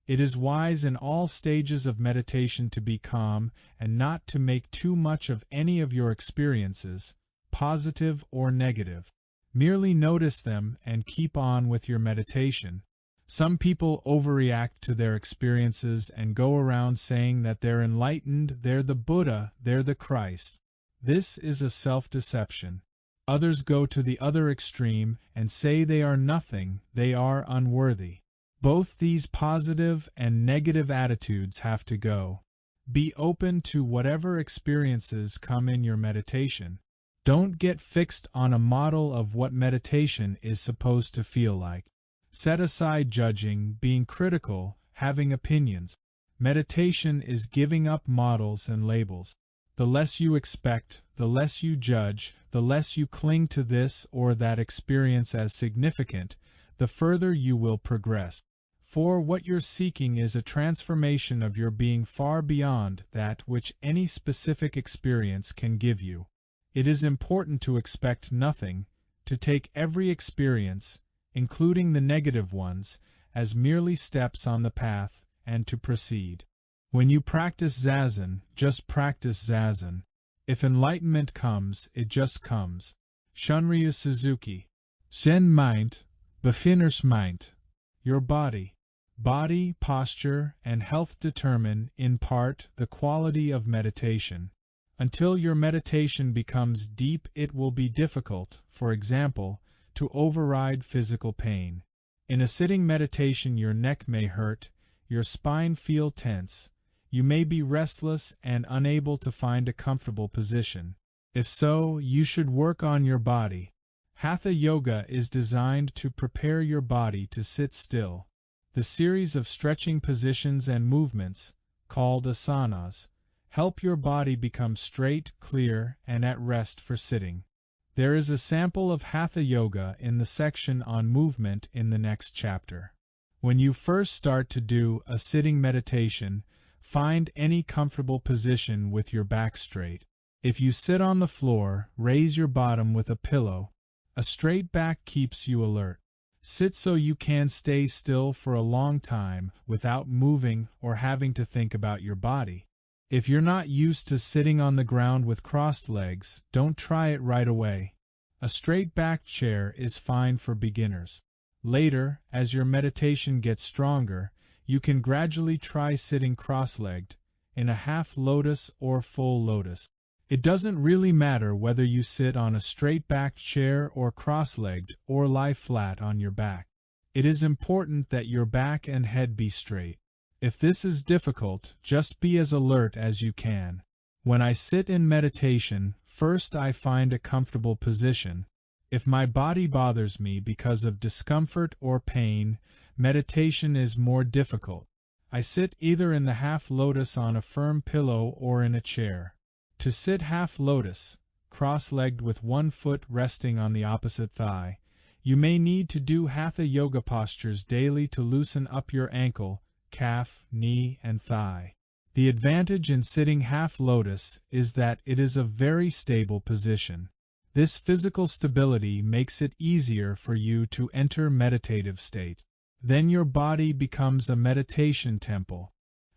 It is wise in all stages of meditation to be calm and not to make too much of any of your experiences, positive or negative. Merely notice them and keep on with your meditation. Some people overreact to their experiences and go around saying that they're enlightened, they're the Buddha, they're the Christ. This is a self-deception. Others go to the other extreme and say they are nothing, they are unworthy. Both these positive and negative attitudes have to go. Be open to whatever experiences come in your meditation. Don't get fixed on a model of what meditation is supposed to feel like. Set aside judging, being critical, having opinions. Meditation is giving up models and labels. The less you expect, the less you judge, the less you cling to this or that experience as significant, the further you will progress. For what you're seeking is a transformation of your being far beyond that which any specific experience can give you. It is important to expect nothing, to take every experience, including the negative ones, as merely steps on the path, and to proceed. When you practice Zazen, just practice Zazen. If enlightenment comes, it just comes. Shunryu Suzuki. Zen Mind, Beginners Mind. Your body, posture, and health determine, in part, the quality of meditation. Until your meditation becomes deep, it will be difficult, for example, to override physical pain. In a sitting meditation, your neck may hurt, your spine feel tense, you may be restless and unable to find a comfortable position. If so, you should work on your body. Hatha Yoga is designed to prepare your body to sit still. The series of stretching positions and movements, called asanas, help your body become straight, clear, and at rest for sitting. There is a sample of Hatha Yoga in the section on movement in the next chapter. When you first start to do a sitting meditation, find any comfortable position with your back straight. If you sit on the floor, raise your bottom with a pillow. A straight back keeps you alert. Sit so you can stay still for a long time without moving or having to think about your body. If you're not used to sitting on the ground with crossed legs, don't try it right away. A straight back chair is fine for beginners. Later, as your meditation gets stronger, you can gradually try sitting cross-legged, in a half lotus or full lotus. It doesn't really matter whether you sit on a straight-backed chair or cross-legged or lie flat on your back. It is important that your back and head be straight. If this is difficult, just be as alert as you can. When I sit in meditation, first I find a comfortable position. If my body bothers me because of discomfort or pain, meditation is more difficult. I sit either in the half lotus on a firm pillow or in a chair. To sit half lotus, cross-legged with one foot resting on the opposite thigh, you may need to do Hatha Yoga postures daily to loosen up your ankle, calf, knee, and thigh. The advantage in sitting half lotus is that it is a very stable position. This physical stability makes it easier for you to enter meditative state. Then your body becomes a meditation temple.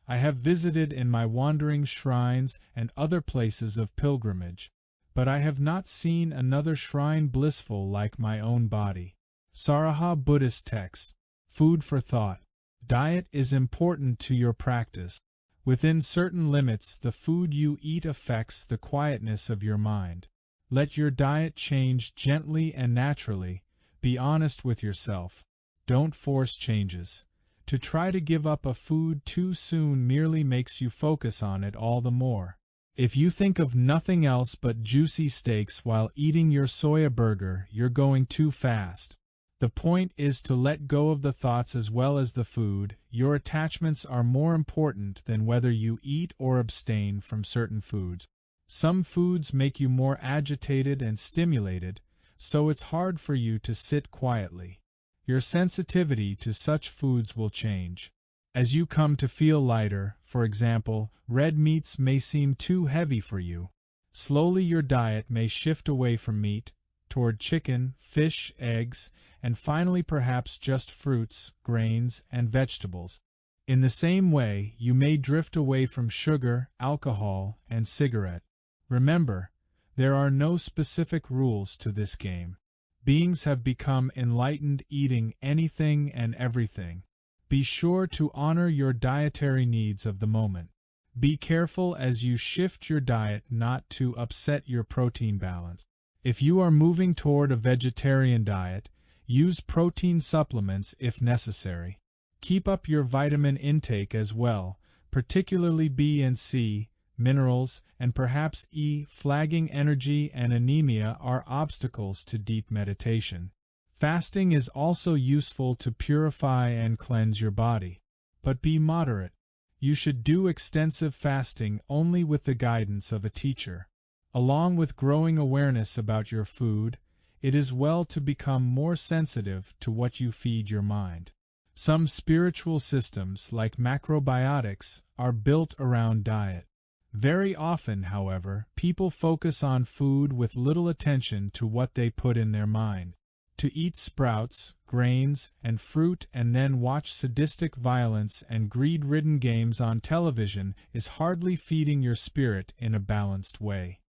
I have visited in my wandering shrines and other places of pilgrimage, but I have not seen another shrine blissful like my own body. Saraha Buddhist text. Food for thought. Diet is important to your practice. Within certain limits, the food you eat affects the quietness of your mind. Let your diet change gently and naturally. Be honest with yourself. Don't force changes. To try to give up a food too soon merely makes you focus on it all the more. If you think of nothing else but juicy steaks while eating your soya burger, you're going too fast. The point is to let go of the thoughts as well as the food. Your attachments are more important than whether you eat or abstain from certain foods. Some foods make you more agitated and stimulated, so it's hard for you to sit quietly. Your sensitivity to such foods will change. As you come to feel lighter, for example, red meats may seem too heavy for you. Slowly your diet may shift away from meat, toward chicken, fish, eggs, and finally perhaps just fruits, grains, and vegetables. In the same way, you may drift away from sugar, alcohol, and cigarette. Remember, there are no specific rules to this game. Beings have become enlightened eating anything and everything. Be sure to honor your dietary needs of the moment. Be careful as you shift your diet not to upset your protein balance. If you are moving toward a vegetarian diet, use protein supplements if necessary. Keep up your vitamin intake as well, particularly B and C, minerals, and perhaps E. Flagging energy and anemia are obstacles to deep meditation. Fasting is also useful to purify and cleanse your body. But be moderate. You should do extensive fasting only with the guidance of a teacher. Along with growing awareness about your food, it is well to become more sensitive to what you feed your mind. Some spiritual systems, like macrobiotics, are built around diet. Very often, however, people focus on food with little attention to what they put in their mind. To eat sprouts, grains, and fruit and then watch sadistic violence and greed-ridden games on television is hardly feeding your spirit in a balanced way.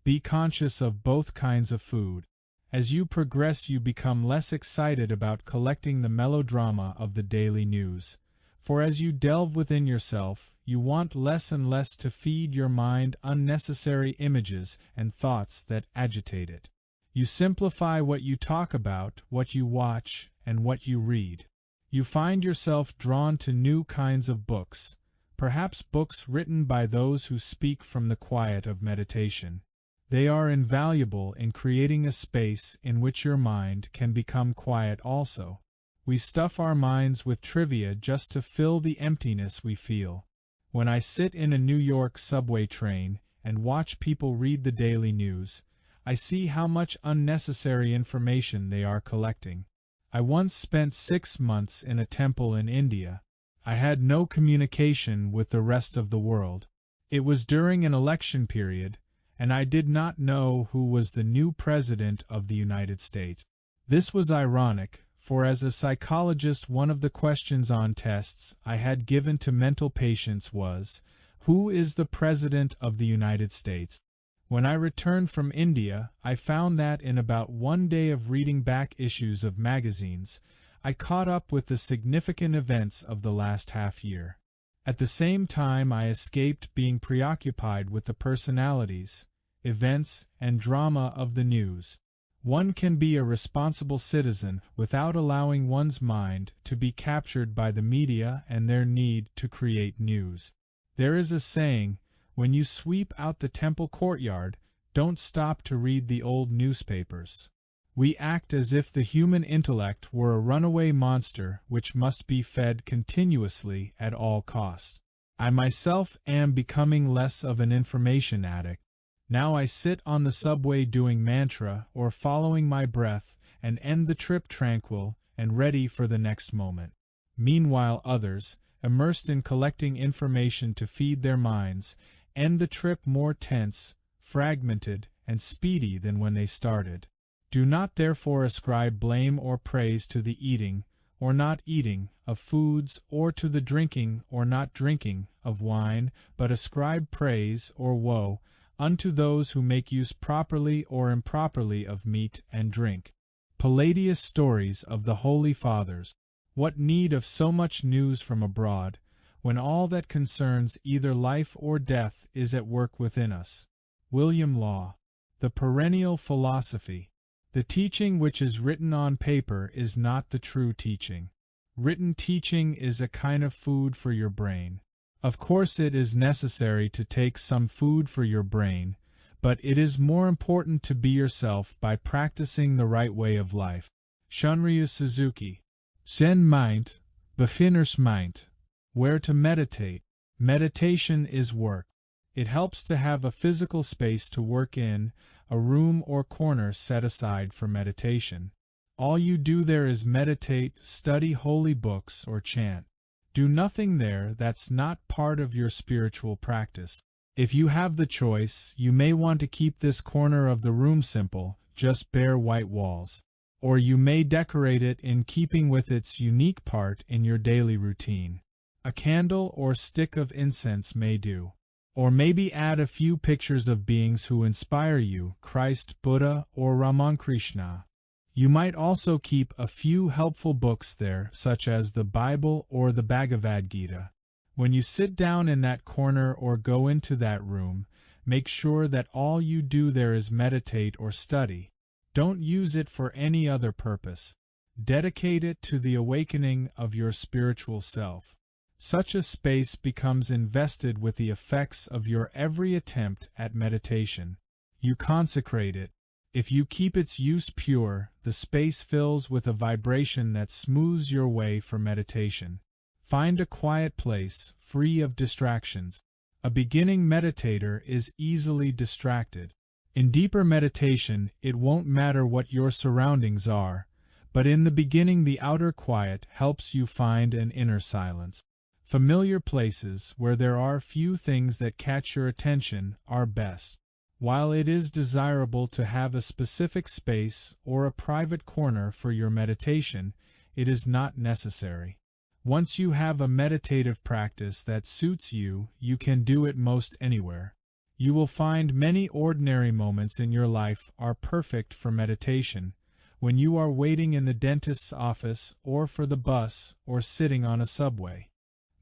Be conscious of both kinds of food. As you progress, you become less excited about collecting the melodrama of the daily news. For as you delve within yourself, you want less and less to feed your mind unnecessary images and thoughts that agitate it. You simplify what you talk about, what you watch, and what you read. You find yourself drawn to new kinds of books, perhaps books written by those who speak from the quiet of meditation. They are invaluable in creating a space in which your mind can become quiet also. We stuff our minds with trivia just to fill the emptiness we feel. When I sit in a New York subway train and watch people read the daily news, I see how much unnecessary information they are collecting. I once spent 6 months in a temple in India. I had no communication with the rest of the world. It was during an election period, and I did not know who was the new president of the United States. This was ironic, for as a psychologist, one of the questions on tests I had given to mental patients was, "Who is the President of the United States?" When I returned from India, I found that in about 1 day of reading back issues of magazines, I caught up with the significant events of the last half year. At the same time, I escaped being preoccupied with the personalities, events, and drama of the news. One can be a responsible citizen without allowing one's mind to be captured by the media and their need to create news. There is a saying, when you sweep out the temple courtyard, don't stop to read the old newspapers. We act as if the human intellect were a runaway monster which must be fed continuously at all costs. I myself am becoming less of an information addict. Now I sit on the subway doing mantra or following my breath and end the trip tranquil and ready for the next moment. Meanwhile others, immersed in collecting information to feed their minds, end the trip more tense, fragmented, and speedy than when they started. Do not therefore ascribe blame or praise to the eating or not eating of foods or to the drinking or not drinking of wine, but ascribe praise or woe unto those who make use properly or improperly of meat and drink. Palladius' stories of the Holy Fathers. What need of so much news from abroad, when all that concerns either life or death is at work within us? William Law. The perennial philosophy. The teaching which is written on paper is not the true teaching. Written teaching is a kind of food for your brain. Of course it is necessary to take some food for your brain, but it is more important to be yourself by practicing the right way of life. Shunryu Suzuki. Zen Mind, Beginners Mind. Where to meditate. Meditation is work. It helps to have a physical space to work in, a room or corner set aside for meditation. All you do there is meditate, study holy books, or chant. Do nothing there that's not part of your spiritual practice. If you have the choice, you may want to keep this corner of the room simple, just bare white walls. Or you may decorate it in keeping with its unique part in your daily routine. A candle or stick of incense may do. Or maybe add a few pictures of beings who inspire you, Christ, Buddha, or Ramakrishna. You might also keep a few helpful books there, such as the Bible or the Bhagavad Gita. When you sit down in that corner or go into that room, make sure that all you do there is meditate or study. Don't use it for any other purpose. Dedicate it to the awakening of your spiritual self. Such a space becomes invested with the effects of your every attempt at meditation. You consecrate it. If you keep its use pure, the space fills with a vibration that smooths your way for meditation. Find a quiet place, free of distractions. A beginning meditator is easily distracted. In deeper meditation, it won't matter what your surroundings are, but in the beginning the outer quiet helps you find an inner silence. Familiar places, where there are few things that catch your attention, are best. While it is desirable to have a specific space or a private corner for your meditation, it is not necessary. Once you have a meditative practice that suits you, you can do it most anywhere. You will find many ordinary moments in your life are perfect for meditation, when you are waiting in the dentist's office or for the bus or sitting on a subway.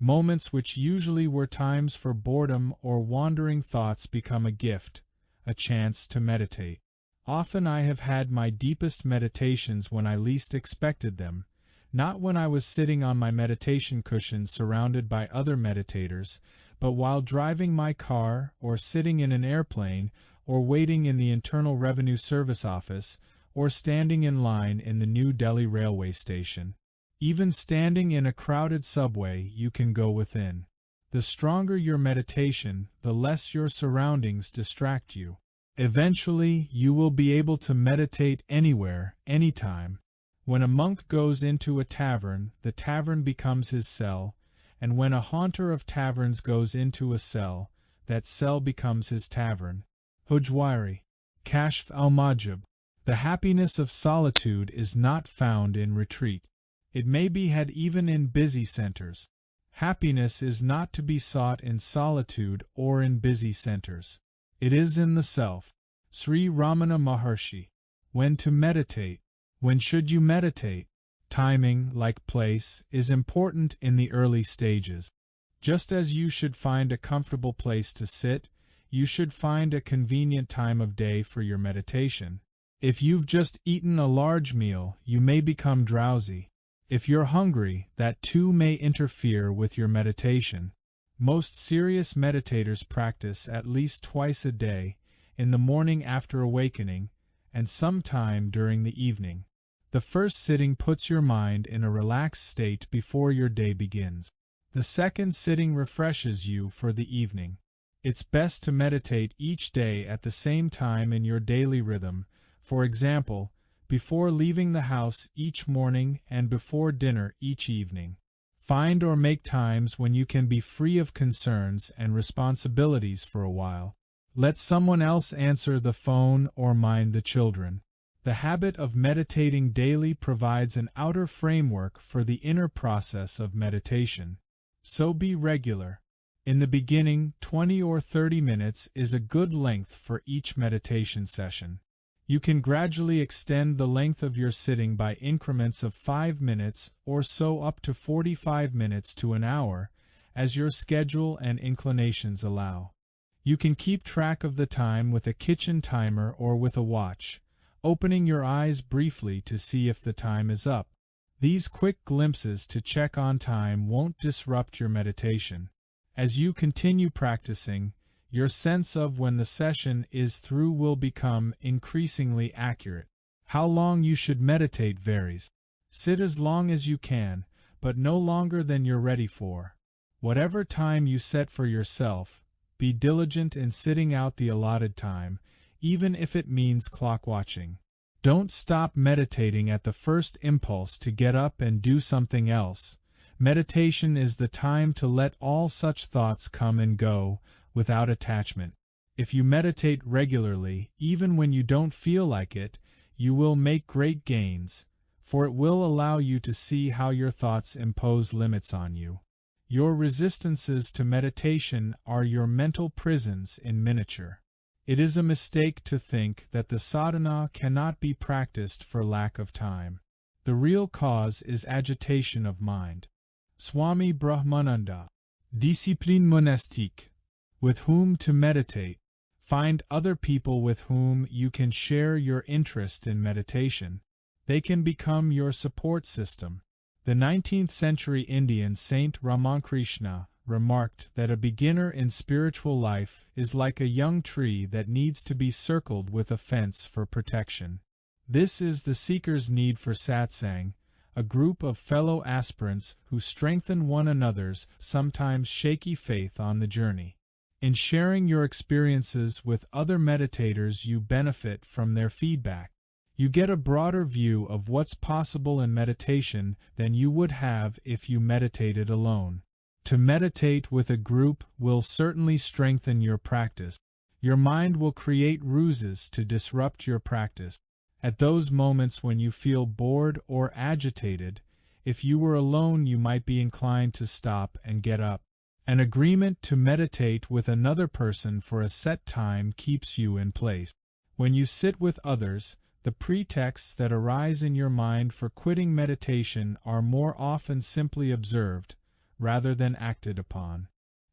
Moments which usually were times for boredom or wandering thoughts become a gift, a chance to meditate. Often I have had my deepest meditations when I least expected them, not when I was sitting on my meditation cushion surrounded by other meditators, but while driving my car, or sitting in an airplane, or waiting in the Internal Revenue Service office, or standing in line in the New Delhi railway station. Even standing in a crowded subway, you can go within. The stronger your meditation, the less your surroundings distract you. Eventually, you will be able to meditate anywhere, anytime. When a monk goes into a tavern, the tavern becomes his cell, and when a haunter of taverns goes into a cell, that cell becomes his tavern. Hujwari. Kashf al-Majub. The happiness of solitude is not found in retreat. It may be had even in busy centers. Happiness is not to be sought in solitude or in busy centers. It is in the self. Sri Ramana Maharshi. When to meditate. When should you meditate? Timing, like place, is important in the early stages. Just as you should find a comfortable place to sit, you should find a convenient time of day for your meditation. If you've just eaten a large meal, you may become drowsy. If you're hungry, that too may interfere with your meditation. Most serious meditators practice at least twice a day, in the morning after awakening, and sometime during the evening. The first sitting puts your mind in a relaxed state before your day begins. The second sitting refreshes you for the evening. It's best to meditate each day at the same time in your daily rhythm, for example, before leaving the house each morning and before dinner each evening. Find or make times when you can be free of concerns and responsibilities for a while. Let someone else answer the phone or mind the children. The habit of meditating daily provides an outer framework for the inner process of meditation. So be regular. In the beginning, 20 or 30 minutes is a good length for each meditation session. You can gradually extend the length of your sitting by increments of 5 minutes or so up to 45 minutes to an hour, as your schedule and inclinations allow. You can keep track of the time with a kitchen timer or with a watch, opening your eyes briefly to see if the time is up. These quick glimpses to check on time won't disrupt your meditation. As you continue practicing, your sense of when the session is through will become increasingly accurate. How long you should meditate varies. Sit as long as you can, but no longer than you're ready for. Whatever time you set for yourself, be diligent in sitting out the allotted time, even if it means clock watching. Don't stop meditating at the first impulse to get up and do something else. Meditation is the time to let all such thoughts come and go, without attachment. If you meditate regularly, even when you don't feel like it, you will make great gains, for it will allow you to see how your thoughts impose limits on you. Your resistances to meditation are your mental prisons in miniature. It is a mistake to think that the sadhana cannot be practiced for lack of time. The real cause is agitation of mind. Swami Brahmananda. Discipline monastique. With whom to meditate. Find other people with whom you can share your interest in meditation. They can become your support system. The 19th century Indian Saint Ramakrishna remarked that a beginner in spiritual life is like a young tree that needs to be circled with a fence for protection. This is the seeker's need for satsang, a group of fellow aspirants who strengthen one another's sometimes shaky faith on the journey. In sharing your experiences with other meditators, you benefit from their feedback. You get a broader view of what's possible in meditation than you would have if you meditated alone. To meditate with a group will certainly strengthen your practice. Your mind will create ruses to disrupt your practice. At those moments when you feel bored or agitated, if you were alone you might be inclined to stop and get up. An agreement to meditate with another person for a set time keeps you in place. When you sit with others, the pretexts that arise in your mind for quitting meditation are more often simply observed, rather than acted upon.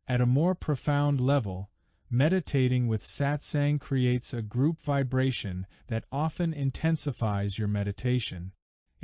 At a more profound level, meditating with satsang creates a group vibration that often intensifies your meditation.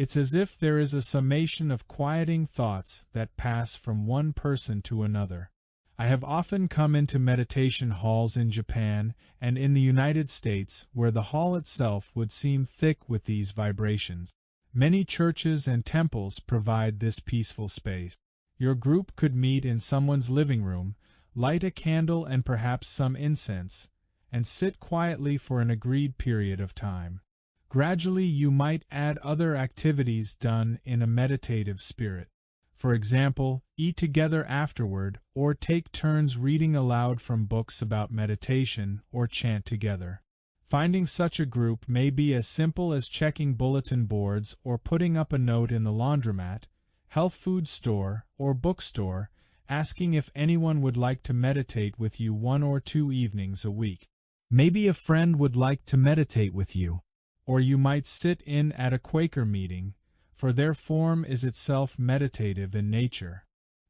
It's as if there is a summation of quieting thoughts that pass from one person to another. I have often come into meditation halls in Japan and in the United States where the hall itself would seem thick with these vibrations. Many churches and temples provide this peaceful space. Your group could meet in someone's living room, light a candle and perhaps some incense, and sit quietly for an agreed period of time. Gradually you might add other activities done in a meditative spirit. For example, eat together afterward, or take turns reading aloud from books about meditation, or chant together. Finding such a group may be as simple as checking bulletin boards or putting up a note in the laundromat, health food store, or bookstore, asking if anyone would like to meditate with you 1 or 2 evenings a week. Maybe a friend would like to meditate with you. Or you might sit in at a Quaker meeting, for their form is itself meditative in nature.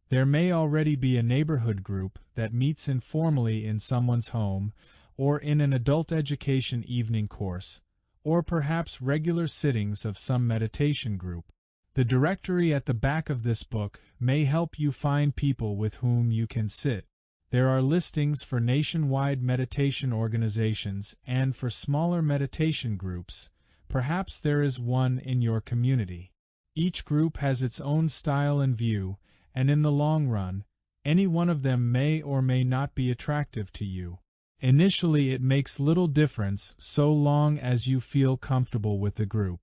There may already be a neighborhood group that meets informally in someone's home, or in an adult education evening course, or perhaps regular sittings of some meditation group. The directory at the back of this book may help you find people with whom you can sit. There are listings for nationwide meditation organizations and for smaller meditation groups. Perhaps there is one in your community. Each group has its own style and view, and in the long run, any one of them may or may not be attractive to you. Initially, it makes little difference so long as you feel comfortable with the group.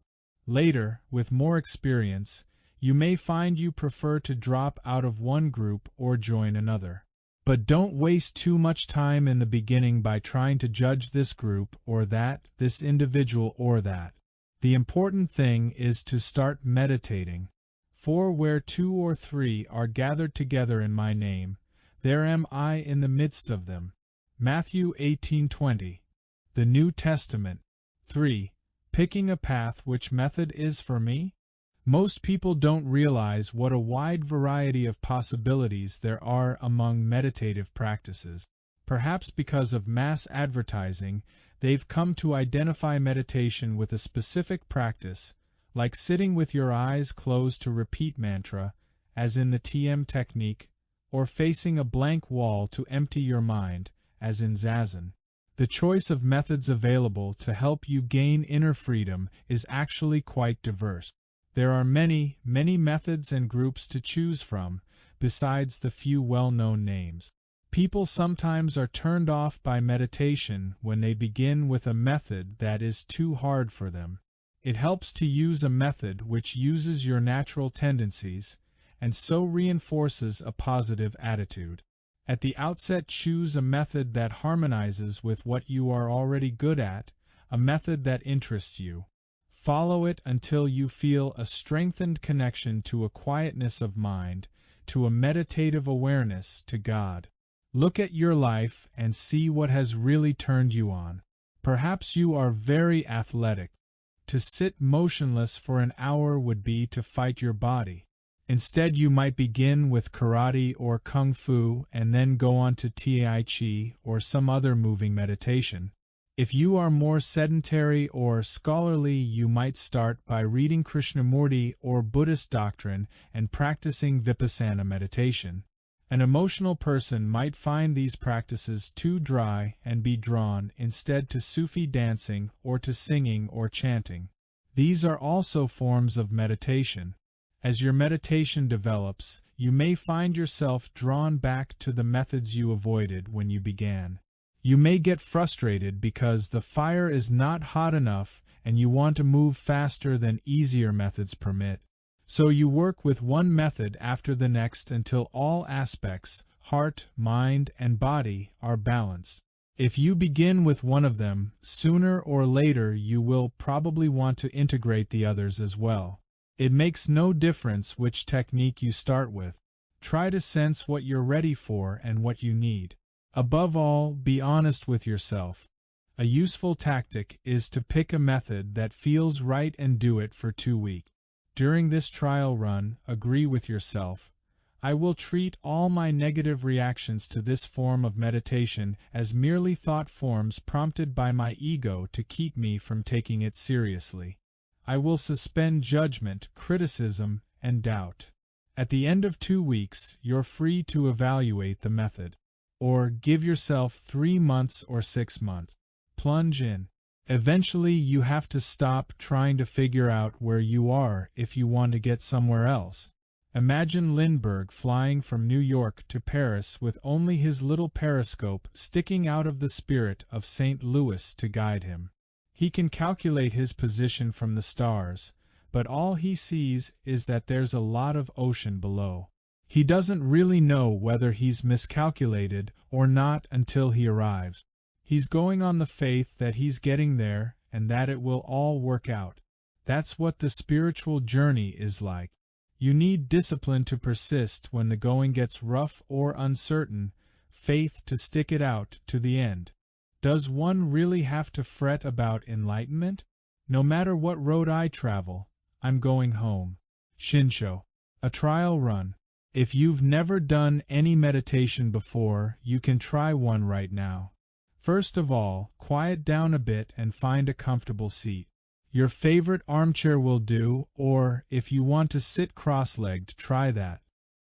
Later, with more experience, you may find you prefer to drop out of one group or join another. But don't waste too much time in the beginning by trying to judge this group or that, this individual or that. The important thing is to start meditating. For where 2 or 3 are gathered together in my name, there am I in the midst of them. Matthew 18:20. The New Testament. 3. Picking a path. Which method is for me? Most people don't realize what a wide variety of possibilities there are among meditative practices. Perhaps because of mass advertising, they've come to identify meditation with a specific practice, like sitting with your eyes closed to repeat mantra, as in the TM technique, or facing a blank wall to empty your mind, as in Zazen. The choice of methods available to help you gain inner freedom is actually quite diverse. There are many methods and groups to choose from, besides the few well-known names. People sometimes are turned off by meditation when they begin with a method that is too hard for them. It helps to use a method which uses your natural tendencies, and so reinforces a positive attitude. At the outset, choose a method that harmonizes with what you are already good at, a method that interests you. Follow it until you feel a strengthened connection to a quietness of mind, to a meditative awareness to God. Look at your life and see what has really turned you on. Perhaps you are very athletic. To sit motionless for an hour would be to fight your body. Instead, you might begin with karate or kung fu and then go on to Tai Chi or some other moving meditation. If you are more sedentary or scholarly, you might start by reading Krishnamurti or Buddhist doctrine and practicing Vipassana meditation. An emotional person might find these practices too dry and be drawn instead to Sufi dancing or to singing or chanting. These are also forms of meditation. As your meditation develops, you may find yourself drawn back to the methods you avoided when you began. You may get frustrated because the fire is not hot enough and you want to move faster than easier methods permit. So you work with one method after the next until all aspects, heart, mind, and body, are balanced. If you begin with one of them, sooner or later you will probably want to integrate the others as well. It makes no difference which technique you start with. Try to sense what you're ready for and what you need. Above all, be honest with yourself. A useful tactic is to pick a method that feels right and do it for 2 weeks. During this trial run, agree with yourself. I will treat all my negative reactions to this form of meditation as merely thought forms prompted by my ego to keep me from taking it seriously. I will suspend judgment, criticism, and doubt. At the end of 2 weeks, you're free to evaluate the method. Or give yourself 3 months or 6 months. Plunge in. Eventually, you have to stop trying to figure out where you are if you want to get somewhere else. Imagine Lindbergh flying from New York to Paris with only his little periscope sticking out of the Spirit of St. Louis to guide him. He can calculate his position from the stars, but all he sees is that there's a lot of ocean below. He doesn't really know whether he's miscalculated or not until he arrives. He's going on the faith that he's getting there and that it will all work out. That's what the spiritual journey is like. You need discipline to persist when the going gets rough or uncertain, faith to stick it out to the end. Does one really have to fret about enlightenment? No matter what road I travel, I'm going home. Shinsho. A trial run. If you've never done any meditation before, you can try one right now. First of all, quiet down a bit and find a comfortable seat. Your favorite armchair will do, or, if you want to sit cross-legged, try that.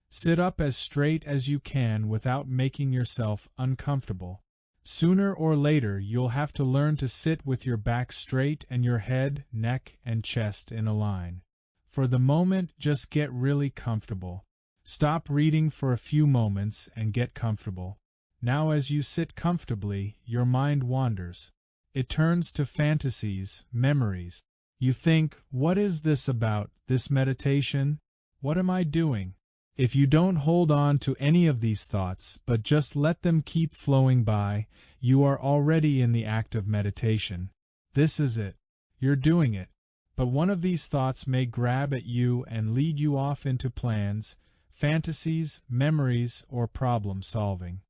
Sit up as straight as you can without making yourself uncomfortable. Sooner or later, you'll have to learn to sit with your back straight and your head, neck, and chest in a line. For the moment, just get really comfortable. Stop reading for a few moments and get comfortable. Now as you sit comfortably, your mind wanders. It turns to fantasies, memories. You think, what is this about, this meditation? What am I doing? If you don't hold on to any of these thoughts, but just let them keep flowing by, you are already in the act of meditation. This is it. You're doing it. But one of these thoughts may grab at you and lead you off into plans, fantasies, memories, or problem solving.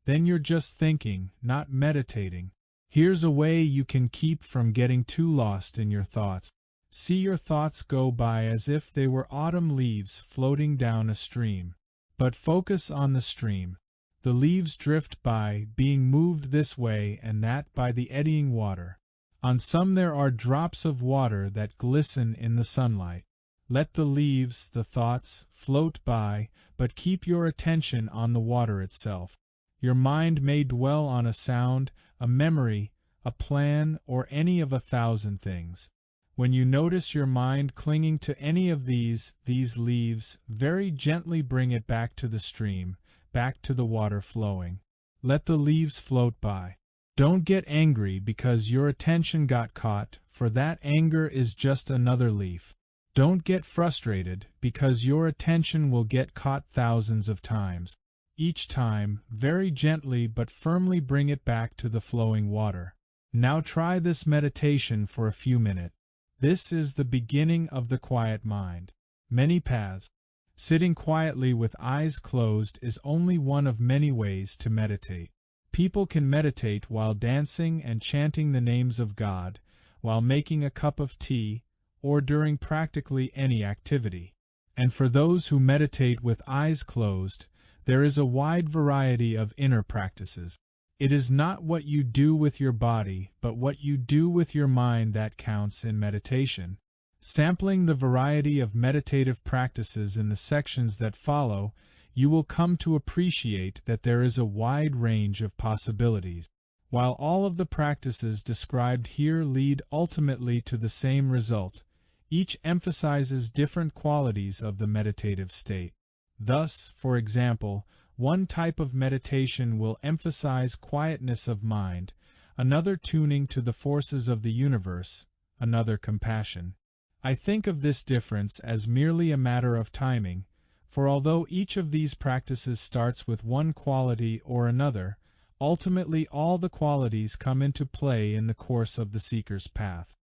Then you're just thinking, not meditating. Here's a way you can keep from getting too lost in your thoughts. See your thoughts go by as if they were autumn leaves floating down a stream. But focus on the stream. The leaves drift by, being moved this way and that by the eddying water. On some there are drops of water that glisten in the sunlight. Let the leaves, the thoughts, float by, but keep your attention on the water itself. Your mind may dwell on a sound, a memory, a plan, or any of 1,000 things. When you notice your mind clinging to any of these leaves, very gently bring it back to the stream, back to the water flowing. Let the leaves float by. Don't get angry because your attention got caught, for that anger is just another leaf. Don't get frustrated because your attention will get caught thousands of times. Each time, very gently but firmly bring it back to the flowing water. Now try this meditation for a few minutes. This is the beginning of the quiet mind. Many paths. Sitting quietly with eyes closed is only one of many ways to meditate. People can meditate while dancing and chanting the names of God, while making a cup of tea, or during practically any activity. And for those who meditate with eyes closed, there is a wide variety of inner practices. It is not what you do with your body, but what you do with your mind that counts in meditation. Sampling the variety of meditative practices in the sections that follow, you will come to appreciate that there is a wide range of possibilities. While all of the practices described here lead ultimately to the same result, each emphasizes different qualities of the meditative state. Thus, for example, one type of meditation will emphasize quietness of mind, another tuning to the forces of the universe, another compassion. I think of this difference as merely a matter of timing, for although each of these practices starts with one quality or another, ultimately all the qualities come into play in the course of the seeker's path.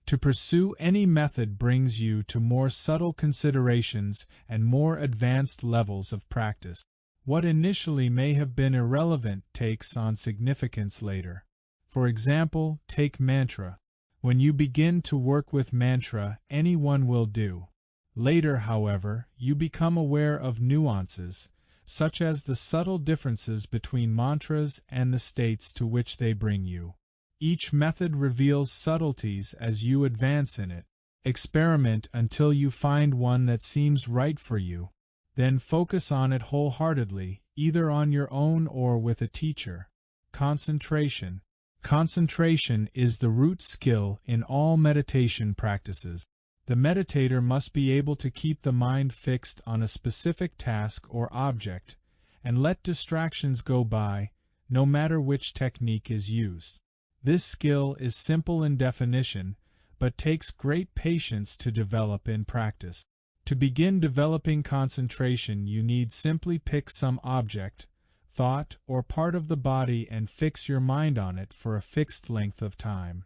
To pursue any method brings you to more subtle considerations and more advanced levels of practice. What initially may have been irrelevant takes on significance later. For example, take mantra. When you begin to work with mantra, anyone will do. Later, however, you become aware of nuances, such as the subtle differences between mantras and the states to which they bring you. Each method reveals subtleties as you advance in it. Experiment until you find one that seems right for you. Then focus on it wholeheartedly, either on your own or with a teacher. Concentration. Concentration is the root skill in all meditation practices. The meditator must be able to keep the mind fixed on a specific task or object, and let distractions go by, no matter which technique is used. This skill is simple in definition, but takes great patience to develop in practice. To begin developing concentration, you need simply pick some object, thought, or part of the body and fix your mind on it for a fixed length of time.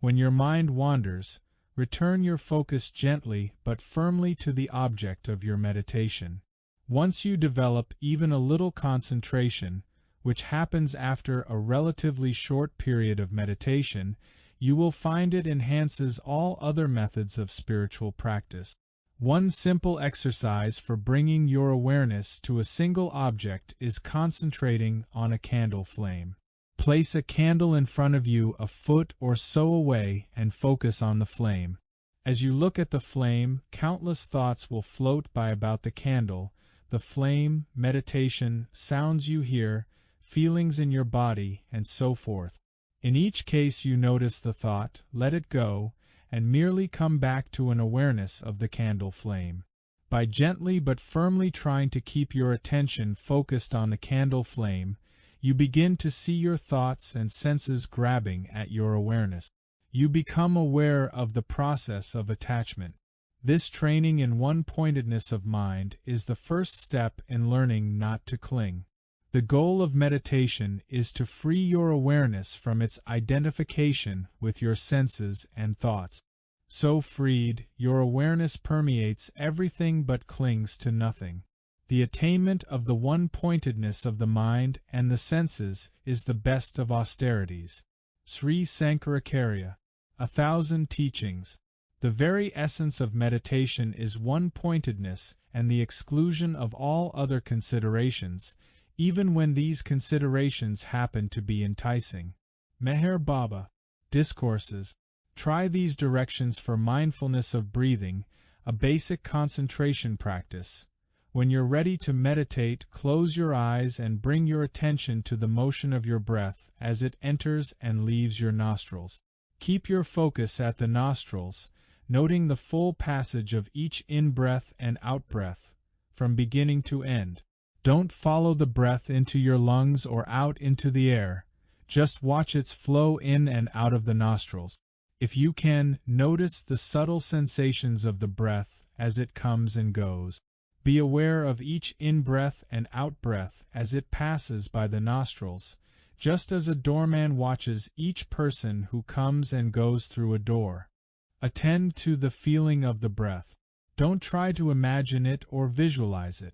When your mind wanders, return your focus gently but firmly to the object of your meditation. Once you develop even a little concentration, which happens after a relatively short period of meditation, you will find it enhances all other methods of spiritual practice. One simple exercise for bringing your awareness to a single object is concentrating on a candle flame. Place a candle in front of you a foot or so away and focus on the flame. As you look at the flame, countless thoughts will float by about the candle, the flame, meditation, sounds you hear, feelings in your body, and so forth. In each case you notice the thought, let it go, and merely come back to an awareness of the candle flame. By gently but firmly trying to keep your attention focused on the candle flame, you begin to see your thoughts and senses grabbing at your awareness. You become aware of the process of attachment. This training in one-pointedness of mind is the first step in learning not to cling. The goal of meditation is to free your awareness from its identification with your senses and thoughts. So freed, your awareness permeates everything but clings to nothing. The attainment of the one-pointedness of the mind and the senses is the best of austerities. Sri Sankaracharya, 1,000 Teachings. The very essence of meditation is one-pointedness and the exclusion of all other considerations, even when these considerations happen to be enticing. Meher Baba, Discourses. Try these directions for mindfulness of breathing, a basic concentration practice. When you're ready to meditate, close your eyes and bring your attention to the motion of your breath as it enters and leaves your nostrils. Keep your focus at the nostrils, noting the full passage of each in-breath and out-breath, from beginning to end. Don't follow the breath into your lungs or out into the air. Just watch its flow in and out of the nostrils. If you can, notice the subtle sensations of the breath as it comes and goes. Be aware of each in-breath and out-breath as it passes by the nostrils, just as a doorman watches each person who comes and goes through a door. Attend to the feeling of the breath. Don't try to imagine it or visualize it.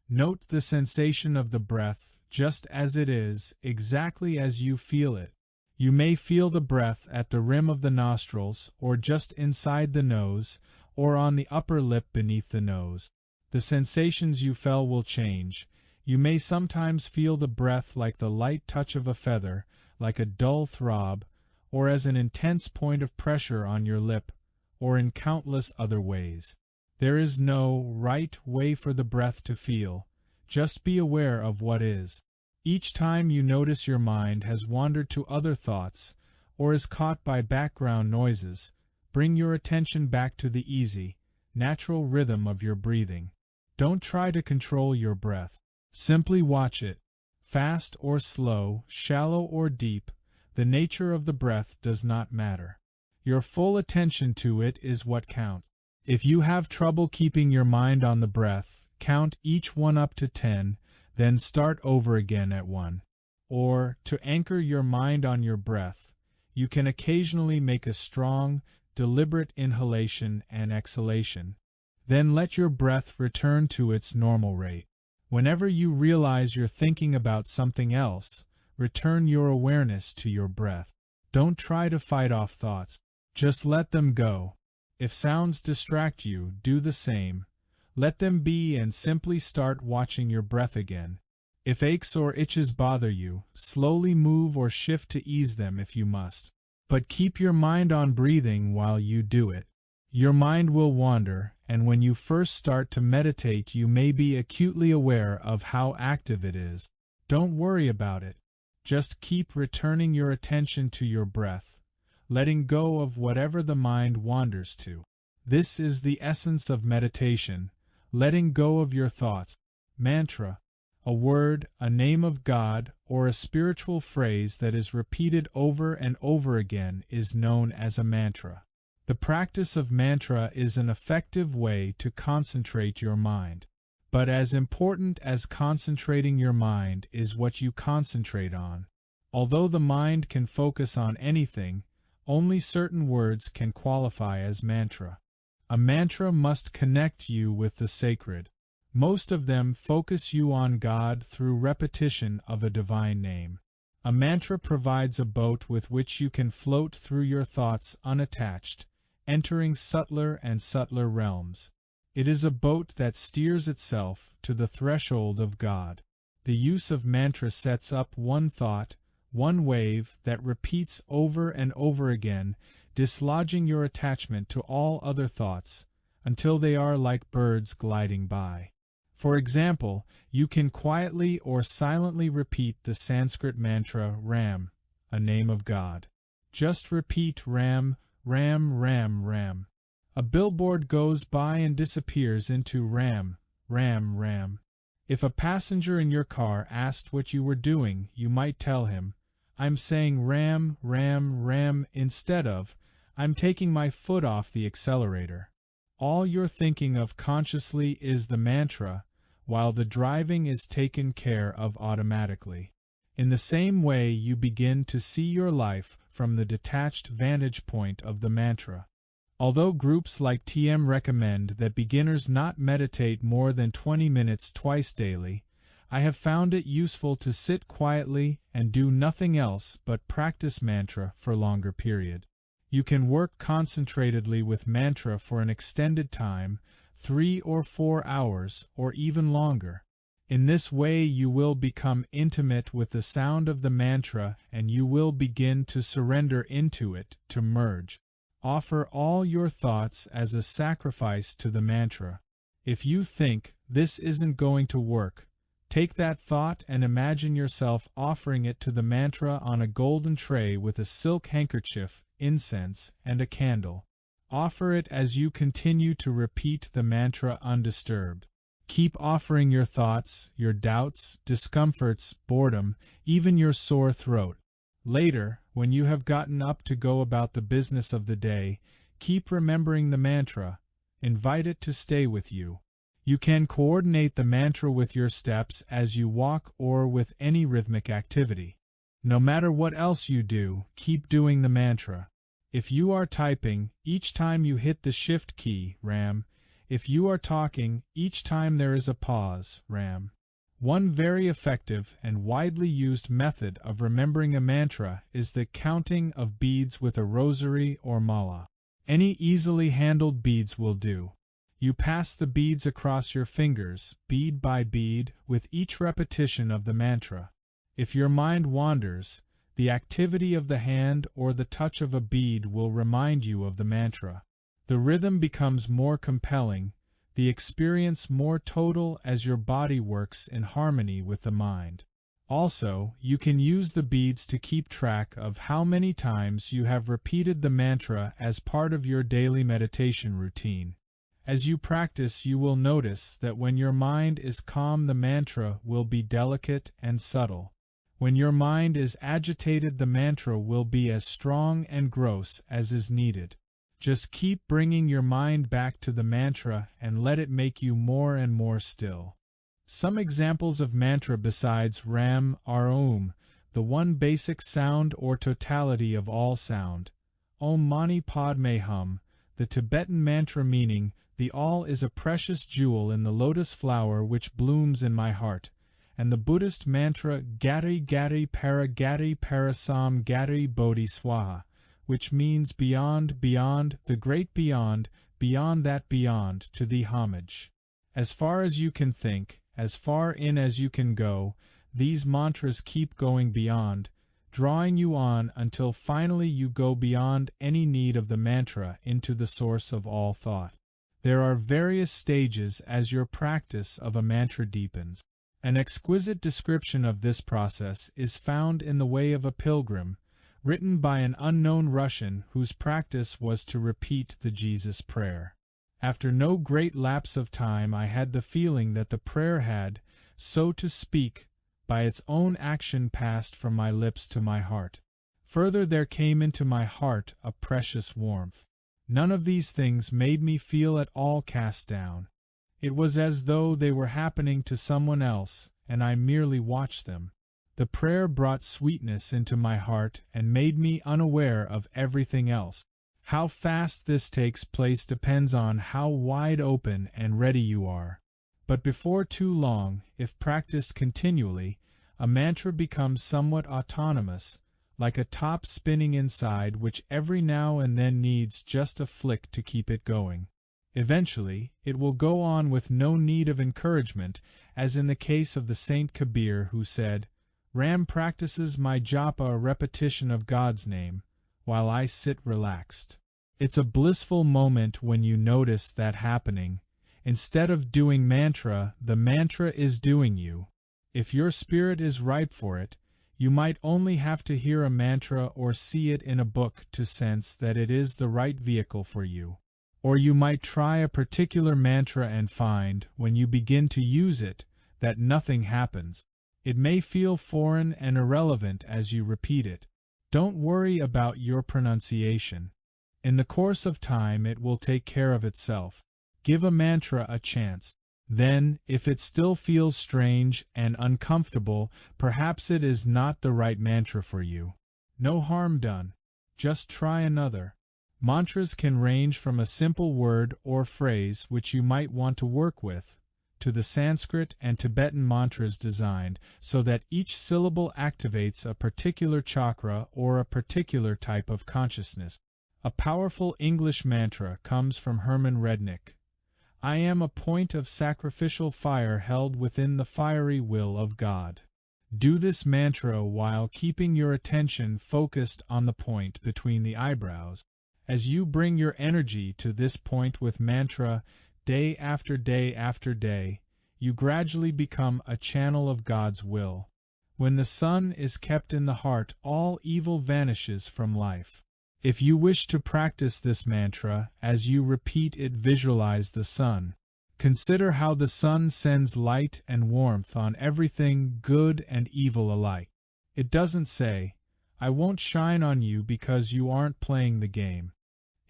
Note the sensation of the breath just as it is, exactly as you feel it. You may feel the breath at the rim of the nostrils, or just inside the nose, or on the upper lip beneath the nose. The sensations you feel will change. You may sometimes feel the breath like the light touch of a feather, like a dull throb, or as an intense point of pressure on your lip, or in countless other ways. There is no right way for the breath to feel. Just be aware of what is. Each time you notice your mind has wandered to other thoughts, or is caught by background noises, bring your attention back to the easy, natural rhythm of your breathing. Don't try to control your breath. Simply watch it. Fast or slow, shallow or deep, the nature of the breath does not matter. Your full attention to it is what counts. If you have trouble keeping your mind on the breath, count each one up to 10, then start over again at 1. Or, to anchor your mind on your breath, you can occasionally make a strong, deliberate inhalation and exhalation. Then let your breath return to its normal rate. Whenever you realize you're thinking about something else, return your awareness to your breath. Don't try to fight off thoughts. Just let them go. If sounds distract you, do the same. Let them be and simply start watching your breath again. If aches or itches bother you, slowly move or shift to ease them if you must. But keep your mind on breathing while you do it. Your mind will wander, and when you first start to meditate, you may be acutely aware of how active it is. Don't worry about it. Just keep returning your attention to your breath, letting go of whatever the mind wanders to. This is the essence of meditation, letting go of your thoughts. Mantra, a word, a name of God, or a spiritual phrase that is repeated over and over again, is known as a mantra. The practice of mantra is an effective way to concentrate your mind. But as important as concentrating your mind is what you concentrate on. Although the mind can focus on anything, only certain words can qualify as mantra. A mantra must connect you with the sacred. Most of them focus you on God through repetition of a divine name. A mantra provides a boat with which you can float through your thoughts unattached, entering subtler and subtler realms. It is a boat that steers itself to the threshold of God. The use of mantra sets up one thought, one wave that repeats over and over again, dislodging your attachment to all other thoughts, until they are like birds gliding by. For example, you can quietly or silently repeat the Sanskrit mantra Ram, a name of God. Just repeat Ram, Ram, Ram, Ram. A billboard goes by and disappears into Ram, Ram, Ram. If a passenger in your car asked what you were doing, you might tell him, I'm saying Ram, Ram, Ram instead of, I'm taking my foot off the accelerator. All you're thinking of consciously is the mantra, while the driving is taken care of automatically. In the same way, you begin to see your life from the detached vantage point of the mantra. Although groups like TM recommend that beginners not meditate more than 20 minutes twice daily, I have found it useful to sit quietly and do nothing else but practice mantra for longer period. You can work concentratedly with mantra for an extended time, 3 or 4 hours, or even longer. In this way you will become intimate with the sound of the mantra and you will begin to surrender into it, to merge. Offer all your thoughts as a sacrifice to the mantra. If you think, this isn't going to work, take that thought and imagine yourself offering it to the mantra on a golden tray with a silk handkerchief, incense, and a candle. Offer it as you continue to repeat the mantra undisturbed. Keep offering your thoughts, your doubts, discomforts, boredom, even your sore throat. Later, when you have gotten up to go about the business of the day, keep remembering the mantra. Invite it to stay with you. You can coordinate the mantra with your steps as you walk or with any rhythmic activity. No matter what else you do, keep doing the mantra. If you are typing, each time you hit the shift key, Ram. If you are talking, each time there is a pause, Ram. One very effective and widely used method of remembering a mantra is the counting of beads with a rosary or mala. Any easily handled beads will do. You pass the beads across your fingers, bead by bead, with each repetition of the mantra. If your mind wanders, the activity of the hand or the touch of a bead will remind you of the mantra. The rhythm becomes more compelling, the experience more total as your body works in harmony with the mind. Also, you can use the beads to keep track of how many times you have repeated the mantra as part of your daily meditation routine. As you practice, you will notice that when your mind is calm, the mantra will be delicate and subtle. When your mind is agitated, the mantra will be as strong and gross as is needed. Just keep bringing your mind back to the mantra and let it make you more and more still. Some examples of mantra besides Ram are Om, the one basic sound or totality of all sound. Om Mani Padme Hum, the Tibetan mantra meaning, the all is a precious jewel in the lotus flower which blooms in my heart, and the Buddhist mantra Gari Gari Para Gari Parasam Gari Bodhi Swaha, which means beyond, beyond, the great beyond, beyond that beyond, to thee homage. As far as you can think, as far in as you can go, these mantras keep going beyond, drawing you on until finally you go beyond any need of the mantra into the source of all thought. There are various stages as your practice of a mantra deepens. An exquisite description of this process is found in The Way of a Pilgrim, written by an unknown Russian whose practice was to repeat the Jesus prayer. After no great lapse of time, I had the feeling that the prayer had, so to speak, by its own action passed from my lips to my heart. Further, there came into my heart a precious warmth. None of these things made me feel at all cast down. It was as though they were happening to someone else, and I merely watched them. The prayer brought sweetness into my heart and made me unaware of everything else. How fast this takes place depends on how wide open and ready you are. But before too long, if practiced continually, a mantra becomes somewhat autonomous, like a top spinning inside which every now and then needs just a flick to keep it going. Eventually, it will go on with no need of encouragement, as in the case of the Saint Kabir who said, "Ram practices my japa, a repetition of God's name, while I sit relaxed." It's a blissful moment when you notice that happening. Instead of doing mantra, the mantra is doing you. If your spirit is ripe for it, you might only have to hear a mantra or see it in a book to sense that it is the right vehicle for you. Or you might try a particular mantra and find, when you begin to use it, that nothing happens. It may feel foreign and irrelevant as you repeat it. Don't worry about your pronunciation. In the course of time it will take care of itself. Give a mantra a chance. Then, if it still feels strange and uncomfortable, perhaps it is not the right mantra for you. No harm done. Just try another. Mantras can range from a simple word or phrase which you might want to work with, to the Sanskrit and Tibetan mantras designed so that each syllable activates a particular chakra or a particular type of consciousness. A powerful English mantra comes from Herman Rednick. I am a point of sacrificial fire held within the fiery will of God. Do this mantra while keeping your attention focused on the point between the eyebrows. As you bring your energy to this point with mantra, day after day after day, you gradually become a channel of God's will. When the sun is kept in the heart, all evil vanishes from life. If you wish to practice this mantra, as you repeat it, visualize the sun. Consider how the sun sends light and warmth on everything, good and evil alike. It doesn't say, "I won't shine on you because you aren't playing the game."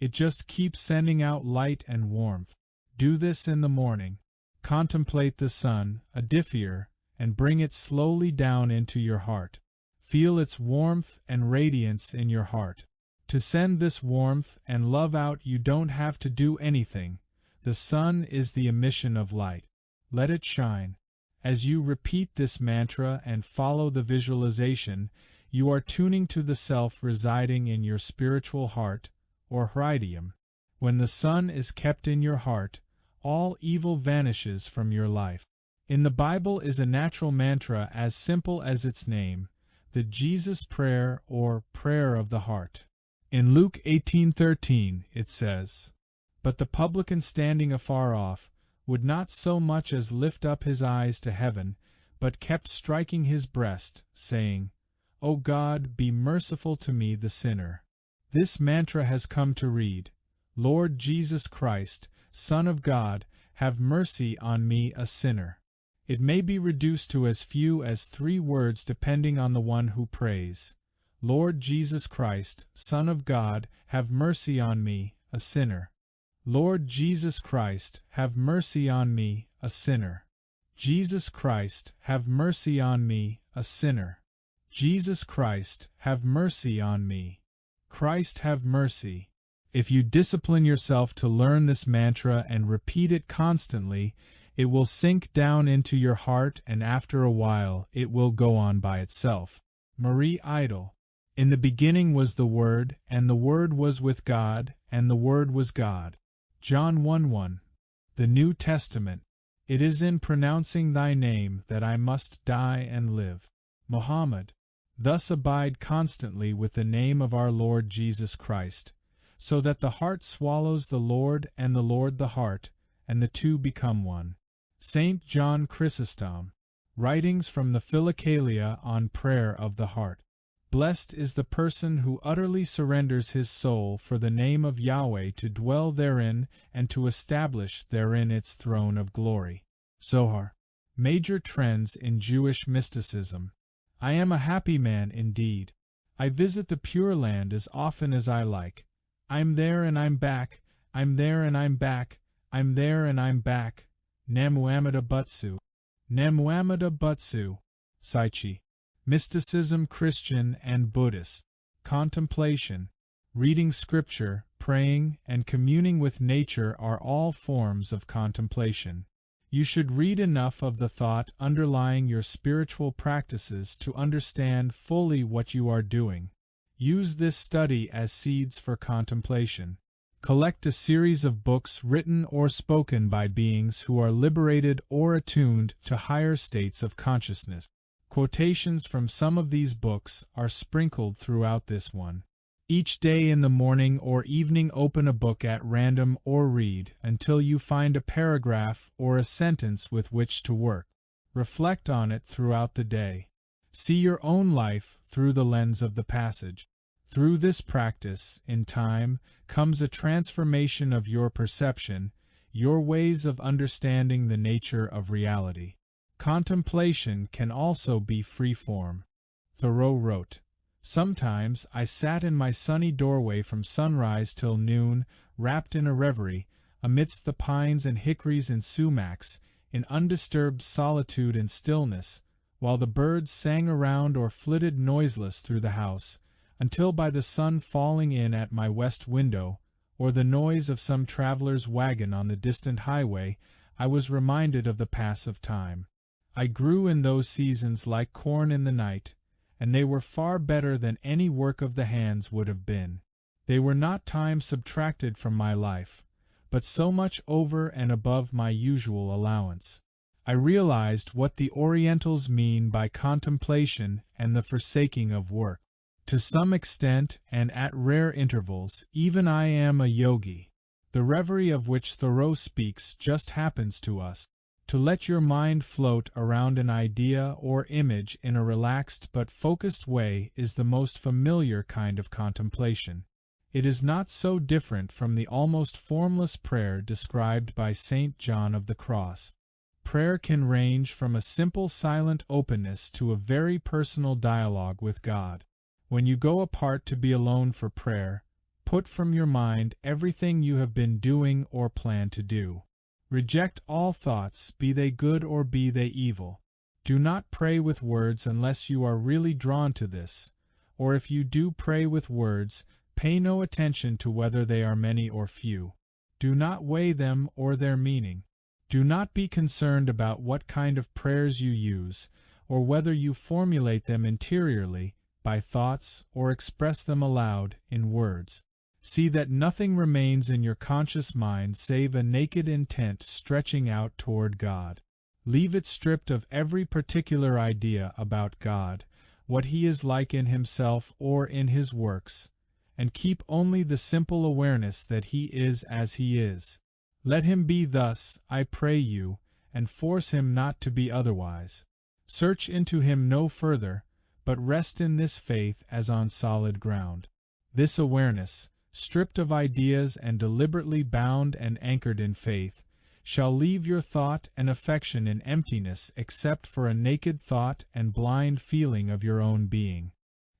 It just keeps sending out light and warmth. Do this in the morning. Contemplate the sun, a differ, and bring it slowly down into your heart. Feel its warmth and radiance in your heart. To send this warmth and love out, you don't have to do anything. The sun is the emission of light. Let it shine. As you repeat this mantra and follow the visualization, you are tuning to the self residing in your spiritual heart, or hridayam. When the sun is kept in your heart, all evil vanishes from your life. In the Bible is a natural mantra as simple as its name, the Jesus Prayer or Prayer of the Heart. In Luke 18:13 it says, "But the publican standing afar off would not so much as lift up his eyes to heaven, but kept striking his breast, saying, O God, be merciful to me the sinner." This mantra has come to read, Lord Jesus Christ, Son of God, have mercy on me a sinner. It may be reduced to as few as 3 words depending on the one who prays. Lord Jesus Christ, Son of God, have mercy on me, a sinner. Lord Jesus Christ, have mercy on me, a sinner. Jesus Christ, have mercy on me, a sinner. Jesus Christ, have mercy on me. Christ have mercy. If you discipline yourself to learn this mantra and repeat it constantly, it will sink down into your heart, and after a while it will go on by itself. Marie Idle. In the beginning was the Word, and the Word was with God, and the Word was God. John 1:1. The New Testament. It is in pronouncing thy name that I must die and live. Muhammad. Thus abide constantly with the name of our Lord Jesus Christ, so that the heart swallows the Lord and the Lord the heart, and the two become one. St. John Chrysostom. Writings from the Philokalia on Prayer of the Heart. Blessed is the person who utterly surrenders his soul for the name of Yahweh to dwell therein and to establish therein its throne of glory. Zohar. Major trends in Jewish mysticism. I am a happy man indeed. I visit the Pure Land as often as I like. I'm there and I'm back, I'm there and I'm back, I'm there and I'm back. Namuamida Butsu. Namuamida Butsu. Saichi. Mysticism, Christian and Buddhist. Contemplation. Reading scripture, praying, and communing with nature are all forms of contemplation. You should read enough of the thought underlying your spiritual practices to understand fully what you are doing. Use this study as seeds for contemplation. Collect a series of books written or spoken by beings who are liberated or attuned to higher states of consciousness. Quotations from some of these books are sprinkled throughout this one. Each day in the morning or evening open a book at random or read until you find a paragraph or a sentence with which to work. Reflect on it throughout the day. See your own life through the lens of the passage. Through this practice, in time, comes a transformation of your perception, your ways of understanding the nature of reality. Contemplation can also be free-form. Thoreau wrote, "Sometimes I sat in my sunny doorway from sunrise till noon, wrapped in a reverie, amidst the pines and hickories and sumacs, in undisturbed solitude and stillness, while the birds sang around or flitted noiseless through the house, until by the sun falling in at my west window, or the noise of some traveler's wagon on the distant highway, I was reminded of the pass of time. I grew in those seasons like corn in the night, and they were far better than any work of the hands would have been. They were not time subtracted from my life, but so much over and above my usual allowance. I realized what the Orientals mean by contemplation and the forsaking of work. To some extent, and at rare intervals, even I am a yogi. The reverie of which Thoreau speaks just happens to us. To let your mind float around an idea or image in a relaxed but focused way is the most familiar kind of contemplation. It is not so different from the almost formless prayer described by St. John of the Cross. Prayer can range from a simple silent openness to a very personal dialogue with God. When you go apart to be alone for prayer, put from your mind everything you have been doing or plan to do. Reject all thoughts, be they good or be they evil. Do not pray with words unless you are really drawn to this, or if you do pray with words, pay no attention to whether they are many or few. Do not weigh them or their meaning. Do not be concerned about what kind of prayers you use, or whether you formulate them interiorly, by thoughts, or express them aloud, in words. See that nothing remains in your conscious mind save a naked intent stretching out toward God. Leave it stripped of every particular idea about God, what He is like in Himself or in His works, and keep only the simple awareness that He is as He is. Let Him be thus, I pray you, and force Him not to be otherwise. Search into Him no further, but rest in this faith as on solid ground. This awareness, stripped of ideas and deliberately bound and anchored in faith, shall leave your thought and affection in emptiness except for a naked thought and blind feeling of your own being.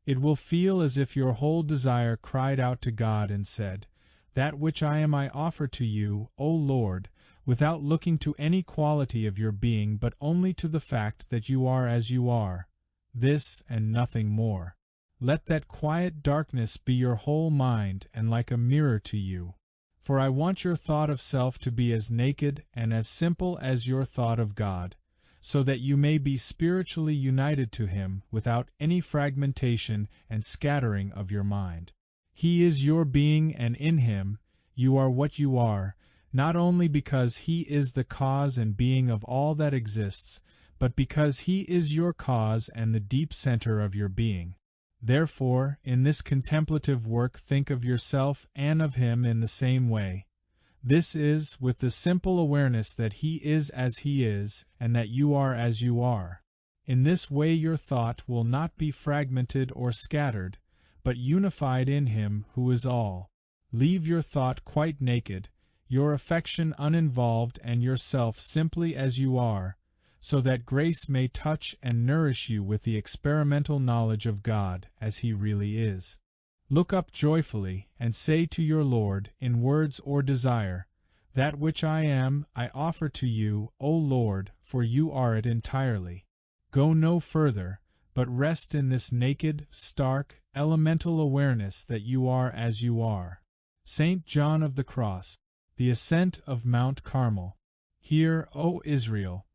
It will feel as if your whole desire cried out to God and said, "That which I am I offer to you, O Lord," without looking to any quality of your being but only to the fact that you are as you are, this and nothing more. Let that quiet darkness be your whole mind and like a mirror to you. For I want your thought of self to be as naked and as simple as your thought of God, so that you may be spiritually united to Him without any fragmentation and scattering of your mind. He is your being, and in Him you are what you are, not only because He is the cause and being of all that exists, but because he is your cause and the deep center of your being. Therefore, in this contemplative work think of yourself and of him in the same way. This is, with the simple awareness that he is as he is, and that you are as you are. In this way your thought will not be fragmented or scattered, but unified in him who is all. Leave your thought quite naked, your affection uninvolved, and yourself simply as you are, so that grace may touch and nourish you with the experimental knowledge of God as he really is. Look up joyfully, and say to your Lord, in words or desire, "That which I am, I offer to you, O Lord, for you are it entirely." Go no further, but rest in this naked, stark, elemental awareness that you are as you are. St. John of the Cross, the ascent of Mount Carmel. Hear, O Israel,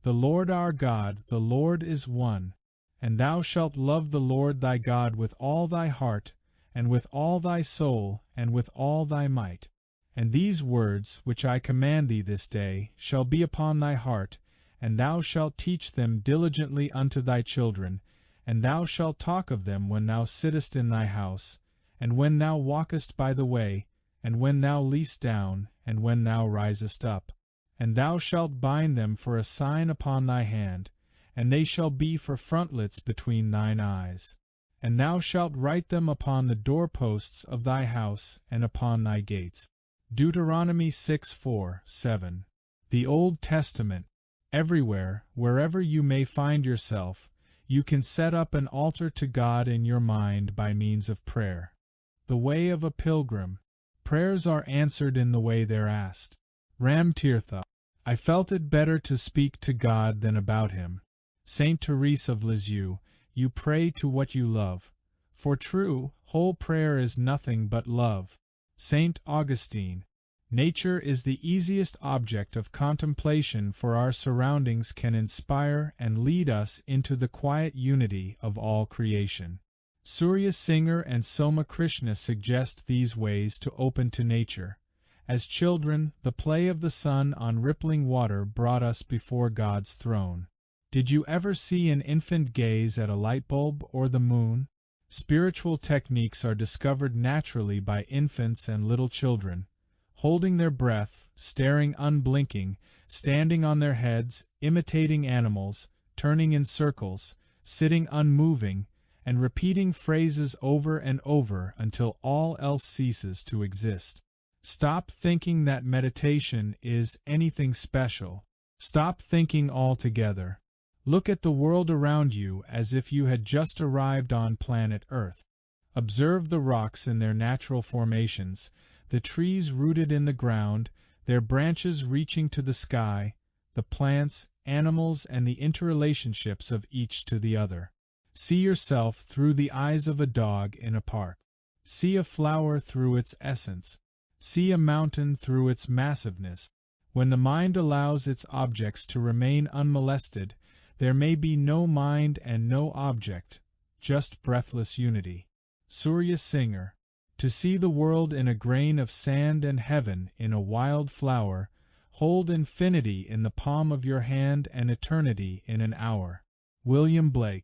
the Lord our God, the Lord is one, and thou shalt love the Lord thy God with all thy heart, and with all thy soul, and with all thy might. And these words, which I command thee this day, shall be upon thy heart, and thou shalt teach them diligently unto thy children, and thou shalt talk of them when thou sittest in thy house, and when thou walkest by the way, and when thou liest down, and when thou risest up. And thou shalt bind them for a sign upon thy hand, and they shall be for frontlets between thine eyes. And thou shalt write them upon the doorposts of thy house and upon thy gates. Deuteronomy 6:4-7. The Old Testament. Everywhere, wherever you may find yourself, you can set up an altar to God in your mind by means of prayer. The way of a pilgrim. Prayers are answered in the way they're asked. Ram Tirtha. I felt it better to speak to God than about him. Saint Therese of Lisieux. You pray to what you love. For true, whole prayer is nothing but love. Saint Augustine. Nature is the easiest object of contemplation, for our surroundings can inspire and lead us into the quiet unity of all creation. Surya Singer and Soma Krishna suggest these ways to open to nature. As children, the play of the sun on rippling water brought us before God's throne. Did you ever see an infant gaze at a light bulb or the moon? Spiritual techniques are discovered naturally by infants and little children, holding their breath, staring unblinking, standing on their heads, imitating animals, turning in circles, sitting unmoving, and repeating phrases over and over until all else ceases to exist. Stop thinking that meditation is anything special. Stop thinking altogether. Look at the world around you as if you had just arrived on planet Earth. Observe the rocks in their natural formations, the trees rooted in the ground, their branches reaching to the sky, the plants, animals, and the interrelationships of each to the other. See yourself through the eyes of a dog in a park. See a flower through its essence. See a mountain through its massiveness. When the mind allows its objects to remain unmolested, there may be no mind and no object, just breathless unity. Surya Singer. To see the world in a grain of sand and heaven in a wild flower, hold infinity in the palm of your hand and eternity in an hour. William Blake.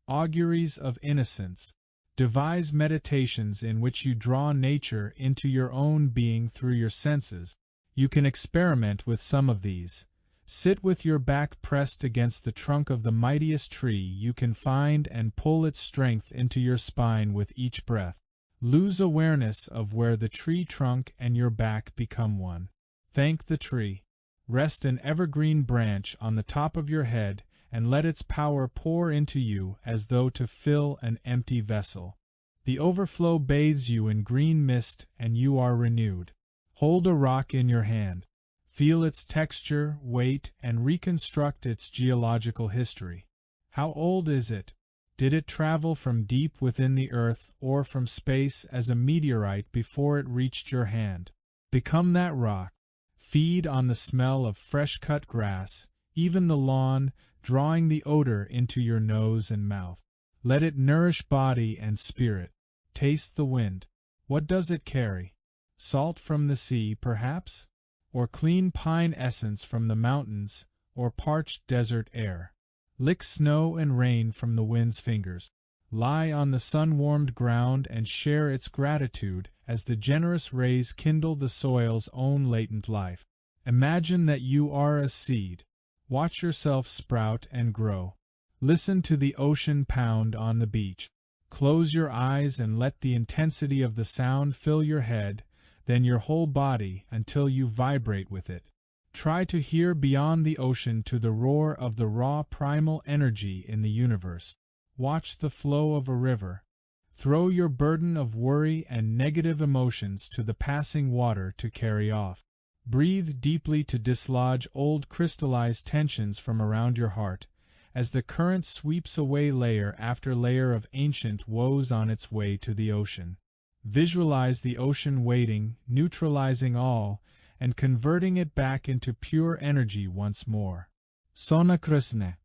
Auguries of Innocence. Devise meditations in which you draw nature into your own being through your senses. You can experiment with some of these. Sit with your back pressed against the trunk of the mightiest tree you can find and pull its strength into your spine with each breath. Lose awareness of where the tree trunk and your back become one. Thank the tree. Rest an evergreen branch on the top of your head and let its power pour into you as though to fill an empty vessel. The overflow bathes you in green mist and you are renewed. Hold a rock in your hand. Feel its texture, weight, and reconstruct its geological history. How old is it? Did it travel from deep within the earth or from space as a meteorite before it reached your hand? Become that rock. Feed on the smell of fresh-cut grass, even the lawn, drawing the odor into your nose and mouth. Let it nourish body and spirit. Taste the wind. What does it carry? Salt from the sea, perhaps? Or clean pine essence from the mountains, or parched desert air? Lick snow and rain from the wind's fingers. Lie on the sun-warmed ground and share its gratitude as the generous rays kindle the soil's own latent life. Imagine that you are a seed. Watch yourself sprout and grow. Listen to the ocean pound on the beach. Close your eyes and let the intensity of the sound fill your head, then your whole body until you vibrate with it. Try to hear beyond the ocean to the roar of the raw primal energy in the universe. Watch the flow of a river. Throw your burden of worry and negative emotions to the passing water to carry off. Breathe deeply to dislodge old crystallized tensions from around your heart, as the current sweeps away layer after layer of ancient woes on its way to the ocean. Visualize the ocean waiting, neutralizing all, and converting it back into pure energy once more. Sona Krishna.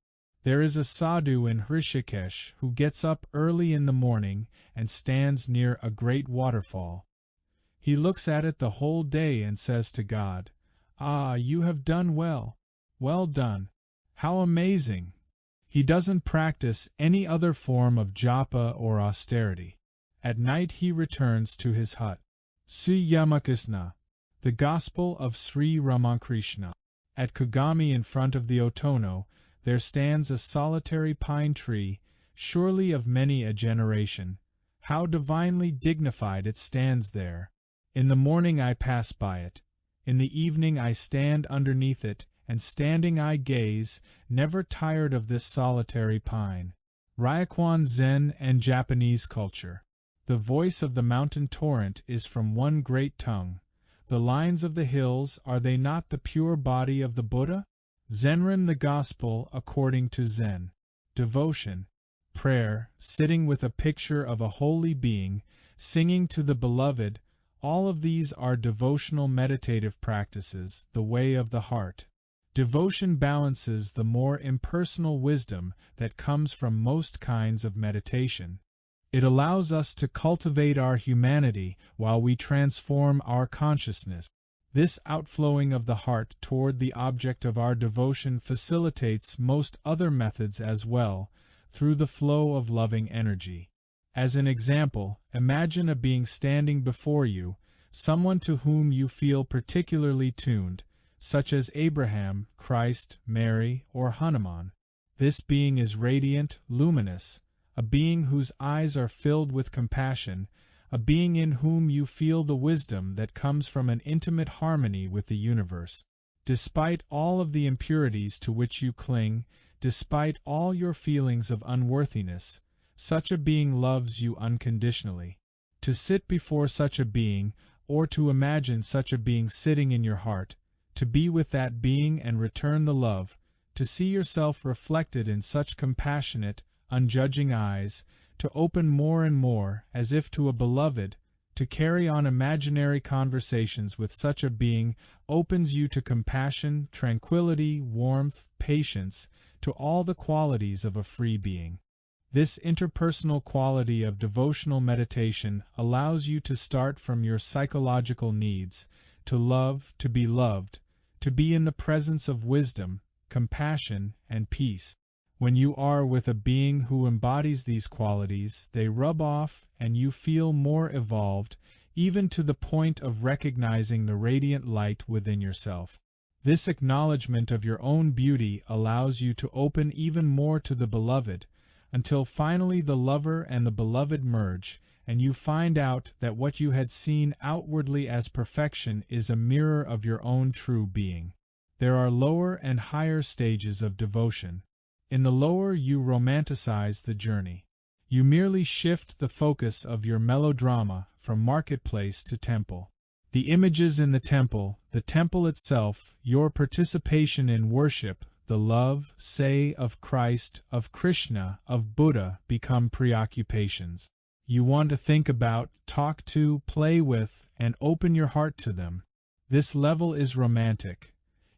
There is a sadhu in Hrishikesh who gets up early in the morning and stands near a great waterfall. He looks at it the whole day and says to God, "Ah, you have done well. Well done. How amazing!" He doesn't practice any other form of japa or austerity. At night he returns to his hut. Sri Ramakrishna. The Gospel of Sri Ramakrishna. At Kagami in front of the Otono, there stands a solitary pine tree, surely of many a generation. How divinely dignified it stands there. In the morning I pass by it. In the evening I stand underneath it, and standing I gaze, never tired of this solitary pine. Ryokan Zen and Japanese culture. The voice of the mountain torrent is from one great tongue. The lines of the hills, are they not the pure body of the Buddha? Zenran, the Gospel according to Zen. Devotion, prayer, sitting with a picture of a holy being, singing to the beloved, all of these are devotional meditative practices, the way of the heart. Devotion balances the more impersonal wisdom that comes from most kinds of meditation. It allows us to cultivate our humanity while we transform our consciousness. This outflowing of the heart toward the object of our devotion facilitates most other methods as well, through the flow of loving energy. As an example, imagine a being standing before you, someone to whom you feel particularly tuned, such as Abraham, Christ, Mary, or Hanuman. This being is radiant, luminous, a being whose eyes are filled with compassion, a being in whom you feel the wisdom that comes from an intimate harmony with the universe. Despite all of the impurities to which you cling, despite all your feelings of unworthiness, such a being loves you unconditionally. To sit before such a being, or to imagine such a being sitting in your heart, to be with that being and return the love, to see yourself reflected in such compassionate, unjudging eyes, to open more and more, as if to a beloved, to carry on imaginary conversations with such a being opens you to compassion, tranquility, warmth, patience, to all the qualities of a free being. This interpersonal quality of devotional meditation allows you to start from your psychological needs, to love, to be loved, to be in the presence of wisdom, compassion, and peace. When you are with a being who embodies these qualities, they rub off and you feel more evolved, even to the point of recognizing the radiant light within yourself. This acknowledgement of your own beauty allows you to open even more to the beloved, until finally the lover and the beloved merge, and you find out that what you had seen outwardly as perfection is a mirror of your own true being. There are lower and higher stages of devotion. In the lower, you romanticize the journey. You merely shift the focus of your melodrama from marketplace to temple. The images in the temple itself, your participation in worship, the love, say, of Christ, of Krishna, of Buddha, become preoccupations. You want to think about, talk to, play with, and open your heart to them. This level is romantic.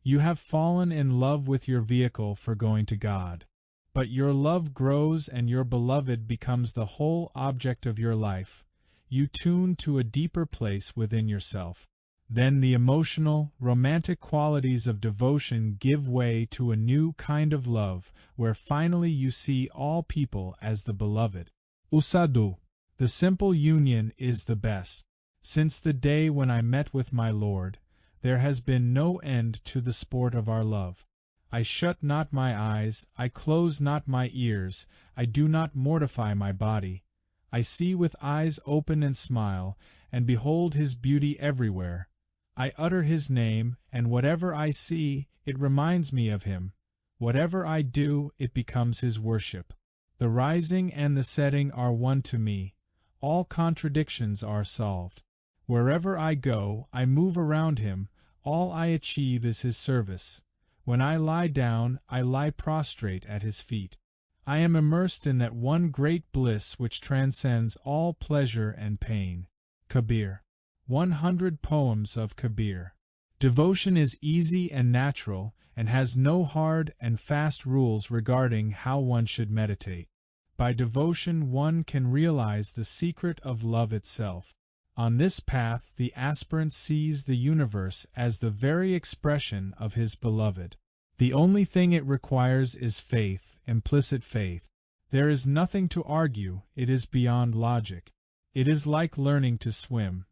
You have fallen in love with your vehicle for going to God. But your love grows and your beloved becomes the whole object of your life. You tune to a deeper place within yourself. Then the emotional, romantic qualities of devotion give way to a new kind of love, where finally you see all people as the beloved. Usadu. The simple union is the best. Since the day when I met with my Lord, there has been no end to the sport of our love. I shut not my eyes, I close not my ears, I do not mortify my body. I see with eyes open and smile, and behold his beauty everywhere. I utter his name, and whatever I see, it reminds me of him. Whatever I do, it becomes his worship. The rising and the setting are one to me. All contradictions are solved. Wherever I go, I move around him. All I achieve is his service. When I lie down, I lie prostrate at his feet. I am immersed in that one great bliss which transcends all pleasure and pain. Kabir. 100 Poems of Kabir. Devotion is easy and natural, and has no hard and fast rules regarding how one should meditate. By devotion one can realize the secret of love itself. On this path the aspirant sees the universe as the very expression of his beloved. The only thing it requires is faith, implicit faith. There is nothing to argue, it is beyond logic. It is like learning to swim.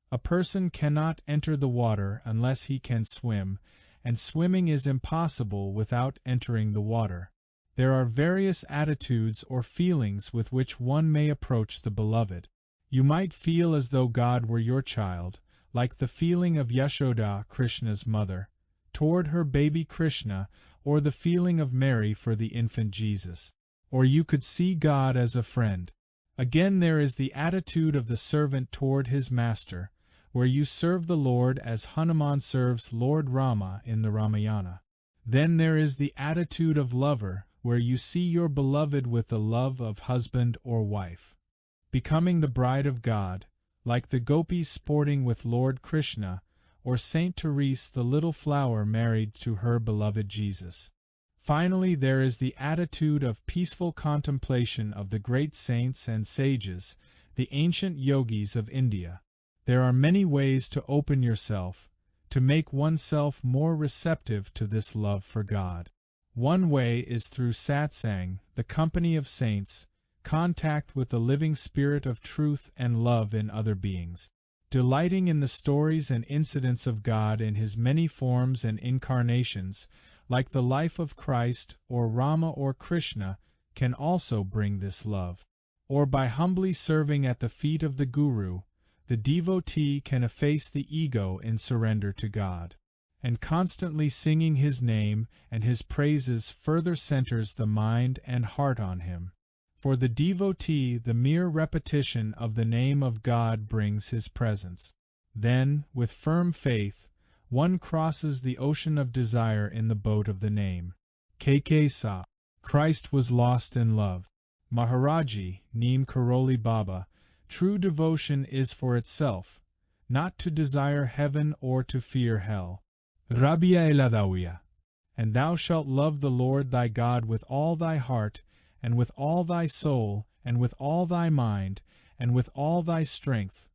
A person cannot enter the water unless he can swim, and swimming is impossible without entering the water. There are various attitudes or feelings with which one may approach the beloved. You might feel as though God were your child, like the feeling of Yashoda, Krishna's mother, toward her baby Krishna, or the feeling of Mary for the infant Jesus. Or you could see God as a friend. Again there is the attitude of the servant toward his master, where you serve the Lord as Hanuman serves Lord Rama in the Ramayana. Then there is the attitude of lover, where you see your beloved with the love of husband or wife. Becoming the bride of God, like the gopis sporting with Lord Krishna, or Saint Therese the little flower married to her beloved Jesus. Finally there is the attitude of peaceful contemplation of the great saints and sages, the ancient yogis of India. There are many ways to open yourself, to make oneself more receptive to this love for God. One way is through satsang, the company of saints, contact with the living spirit of truth and love in other beings. Delighting in the stories and incidents of God in his many forms and incarnations, like the life of Christ or Rama or Krishna, can also bring this love. Or by humbly serving at the feet of the Guru, the devotee can efface the ego in surrender to God. And constantly singing his name and his praises further centers the mind and heart on him. For the devotee, the mere repetition of the name of God brings his presence. Then, with firm faith, one crosses the ocean of desire in the boat of the name. Sa. Christ was lost in love. Maharaji, Neem Karoli Baba. True devotion is for itself, not to desire heaven or to fear hell. Rabia Eladawiya. And thou shalt love the Lord thy God with all thy heart, and with all thy soul, and with all thy mind, and with all thy strength.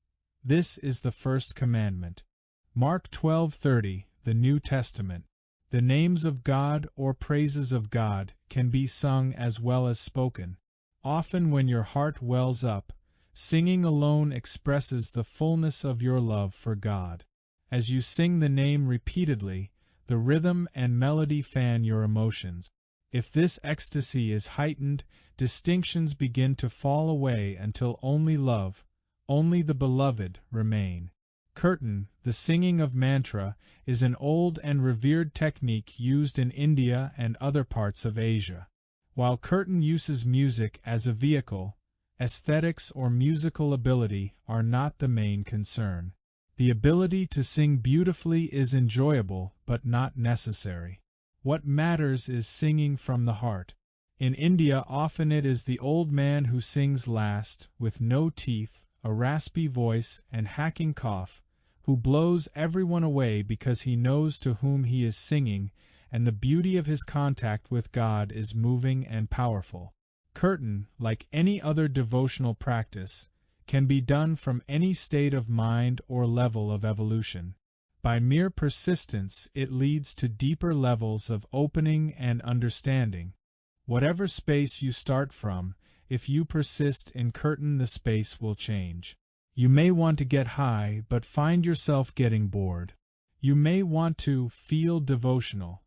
This is the first commandment. Mark 12:30, the New Testament. The names of God or praises of God can be sung as well as spoken. Often when your heart wells up, singing alone expresses the fullness of your love for God. As you sing the name repeatedly, the rhythm and melody fan your emotions. If this ecstasy is heightened, distinctions begin to fall away until only love, only the beloved, remain. Kirtan, the singing of mantra, is an old and revered technique used in India and other parts of Asia. While Kirtan uses music as a vehicle, aesthetics or musical ability are not the main concern. The ability to sing beautifully is enjoyable, but not necessary. What matters is singing from the heart. In India often it is the old man who sings last, with no teeth, a raspy voice, and hacking cough, who blows everyone away because he knows to whom he is singing, and the beauty of his contact with God is moving and powerful. Kirtan, like any other devotional practice, can be done from any state of mind or level of evolution. By mere persistence, it leads to deeper levels of opening and understanding. Whatever space you start from, if you persist in curtain, the space will change. You may want to get high, but find yourself getting bored. You may want to feel devotional.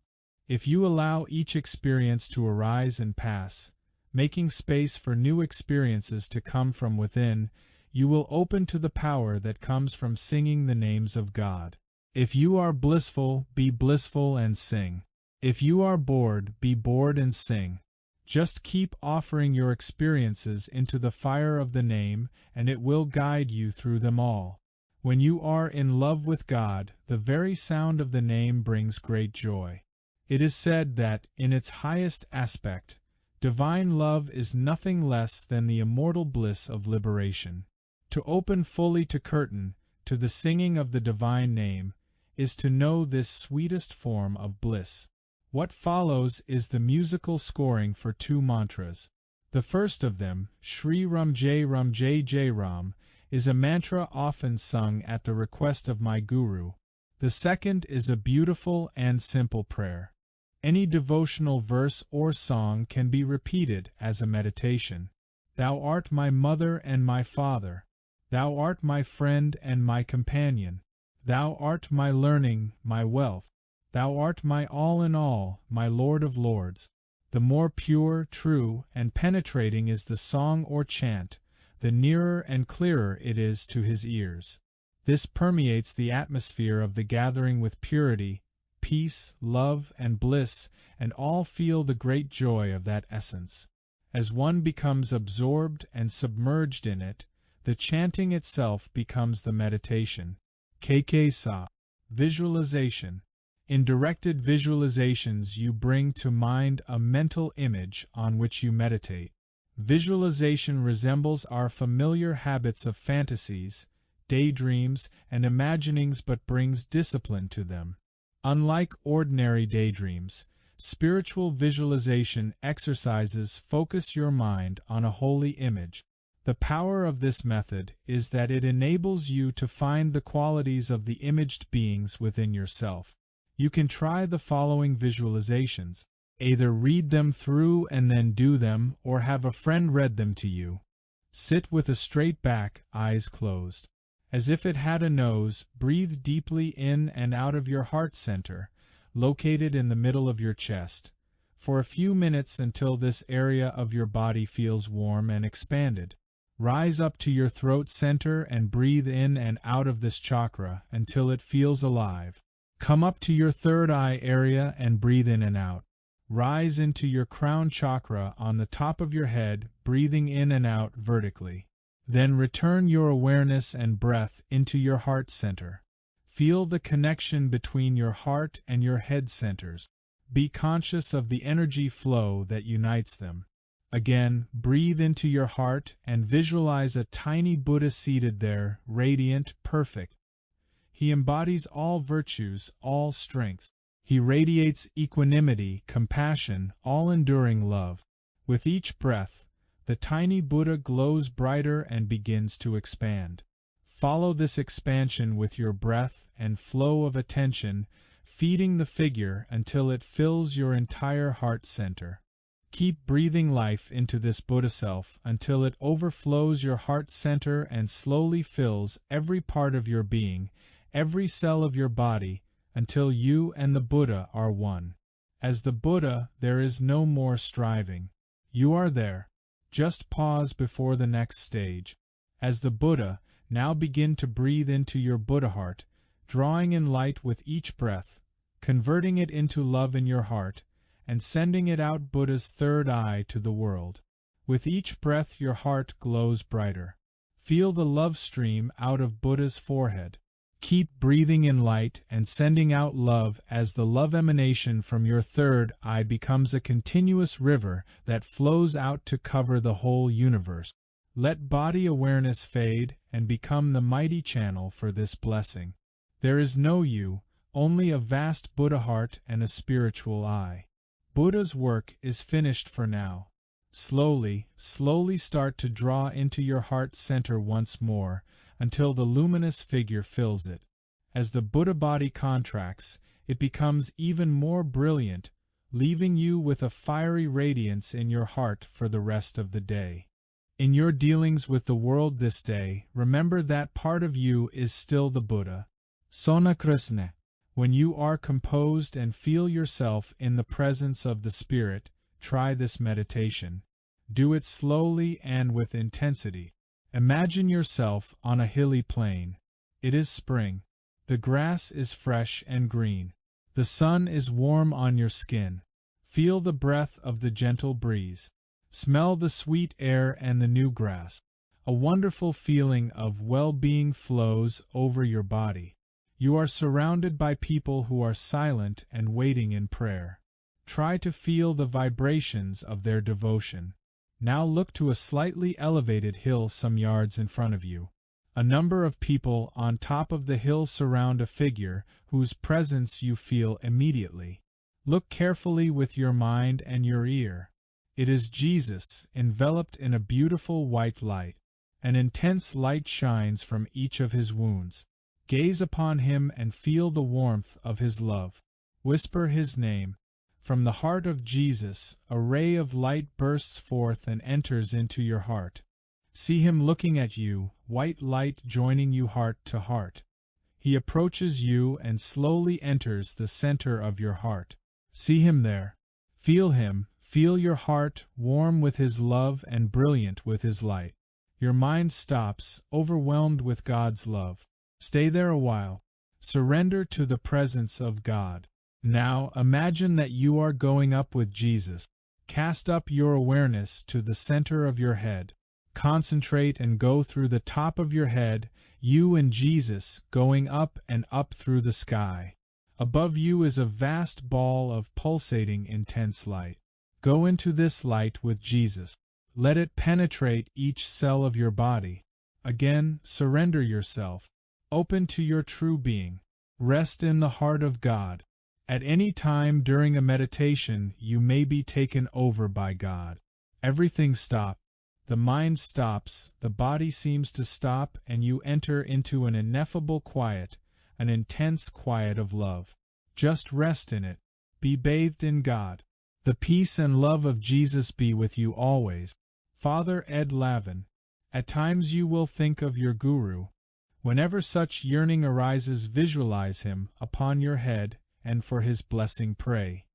If you allow each experience to arise and pass, making space for new experiences to come from within, you will open to the power that comes from singing the names of God. If you are blissful, be blissful and sing. If you are bored, be bored and sing. Just keep offering your experiences into the fire of the name, and it will guide you through them all. When you are in love with God, the very sound of the name brings great joy. It is said that, in its highest aspect, divine love is nothing less than the immortal bliss of liberation. To open fully to curtain, to the singing of the divine name, is to know this sweetest form of bliss. What follows is the musical scoring for 2 mantras. The first of them, Shri Ram Jai Jai Ram, is a mantra often sung at the request of my Guru. The second is a beautiful and simple prayer. Any devotional verse or song can be repeated as a meditation. Thou art my mother and my father. Thou art my friend and my companion. Thou art my learning, my wealth. Thou art my all in all, my Lord of Lords. The more pure, true, and penetrating is the song or chant, the nearer and clearer it is to his ears. This permeates the atmosphere of the gathering with purity, peace, love, and bliss, and all feel the great joy of that essence. As one becomes absorbed and submerged in it, the chanting itself becomes the meditation. Sa. Visualization. In directed visualizations you bring to mind a mental image on which you meditate. Visualization resembles our familiar habits of fantasies, daydreams, and imaginings, but brings discipline to them. Unlike ordinary daydreams, spiritual visualization exercises focus your mind on a holy image. The power of this method is that it enables you to find the qualities of the imaged beings within yourself. You can try the following visualizations. Either read them through and then do them, or have a friend read them to you. Sit with a straight back, eyes closed. As if it had a nose, breathe deeply in and out of your heart center, located in the middle of your chest, for a few minutes until this area of your body feels warm and expanded. Rise up to your throat center and breathe in and out of this chakra until it feels alive. Come up to your third eye area and breathe in and out. Rise into your crown chakra on the top of your head, breathing in and out vertically. Then return your awareness and breath into your heart center. Feel the connection between your heart and your head centers. Be conscious of the energy flow that unites them. Again, breathe into your heart and visualize a tiny Buddha seated there, radiant, perfect. He embodies all virtues, all strength. He radiates equanimity, compassion, all-enduring love. With each breath, the tiny Buddha glows brighter and begins to expand. Follow this expansion with your breath and flow of attention, feeding the figure until it fills your entire heart center. Keep breathing life into this Buddha self until it overflows your heart center and slowly fills every part of your being, every cell of your body, until you and the Buddha are one. As the Buddha, there is no more striving. You are there. Just pause before the next stage. As the Buddha, now begin to breathe into your Buddha heart, drawing in light with each breath, converting it into love in your heart, and sending it out Buddha's third eye to the world. With each breath your heart glows brighter. Feel the love stream out of Buddha's forehead. Keep breathing in light and sending out love as the love emanation from your third eye becomes a continuous river that flows out to cover the whole universe. Let body awareness fade and become the mighty channel for this blessing. There is no you, only a vast Buddha heart and a spiritual eye. Buddha's work is finished for now. Slowly, slowly start to draw into your heart center once more, until the luminous figure fills it. As the Buddha body contracts, it becomes even more brilliant, leaving you with a fiery radiance in your heart for the rest of the day. In your dealings with the world this day, remember that part of you is still the Buddha. Sona Krishna. When you are composed and feel yourself in the presence of the Spirit, try this meditation. Do it slowly and with intensity. Imagine yourself on a hilly plain. It is spring. The grass is fresh and green. The sun is warm on your skin. Feel the breath of the gentle breeze. Smell the sweet air and the new grass. A wonderful feeling of well-being flows over your body. You are surrounded by people who are silent and waiting in prayer. Try to feel the vibrations of their devotion. Now look to a slightly elevated hill some yards in front of you. A number of people on top of the hill surround a figure whose presence you feel immediately. Look carefully with your mind and your ear. It is Jesus, enveloped in a beautiful white light. An intense light shines from each of his wounds. Gaze upon him and feel the warmth of his love. Whisper his name. From the heart of Jesus, a ray of light bursts forth and enters into your heart. See him looking at you, white light joining you heart to heart. He approaches you and slowly enters the center of your heart. See him there. Feel him. Feel your heart warm with his love and brilliant with his light. Your mind stops, overwhelmed with God's love. Stay there a while. Surrender to the presence of God. Now imagine that you are going up with Jesus. Cast up your awareness to the center of your head. Concentrate and go through the top of your head, you and Jesus going up and up through the sky. Above you is a vast ball of pulsating intense light. Go into this light with Jesus. Let it penetrate each cell of your body. Again, surrender yourself. Open to your true being. Rest in the heart of God. At any time during a meditation, you may be taken over by God. Everything stops. The mind stops, the body seems to stop, and you enter into an ineffable quiet, an intense quiet of love. Just rest in it. Be bathed in God. The peace and love of Jesus be with you always. Father Ed Lavin. At times you will think of your Guru. Whenever such yearning arises, visualize him upon your head and for his blessing pray.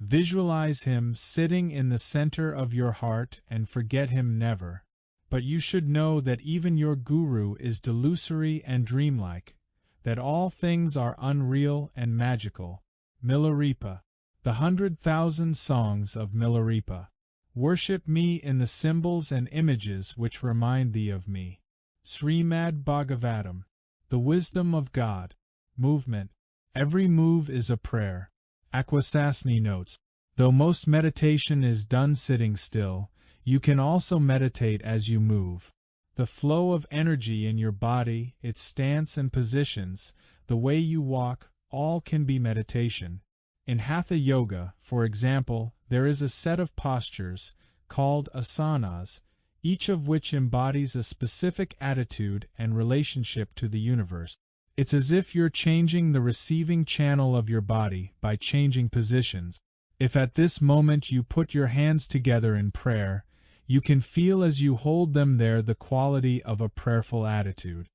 Visualize him sitting in the center of your heart and forget him never. But you should know that even your Guru is delusory and dreamlike, that all things are unreal and magical. Milarepa. The 100,000 Songs of Milarepa. Worship me in the symbols and images which remind thee of me. Srimad Bhagavatam. The wisdom of God. Movement. Every move is a prayer. Akwesasne notes. Though most meditation is done sitting still, you can also meditate as you move. The flow of energy in your body, its stance and positions, the way you walk, all can be meditation. In Hatha Yoga, for example, there is a set of postures, called asanas, each of which embodies a specific attitude and relationship to the universe. It's as if you're changing the receiving channel of your body by changing positions. If at this moment you put your hands together in prayer, you can feel as you hold them there the quality of a prayerful attitude.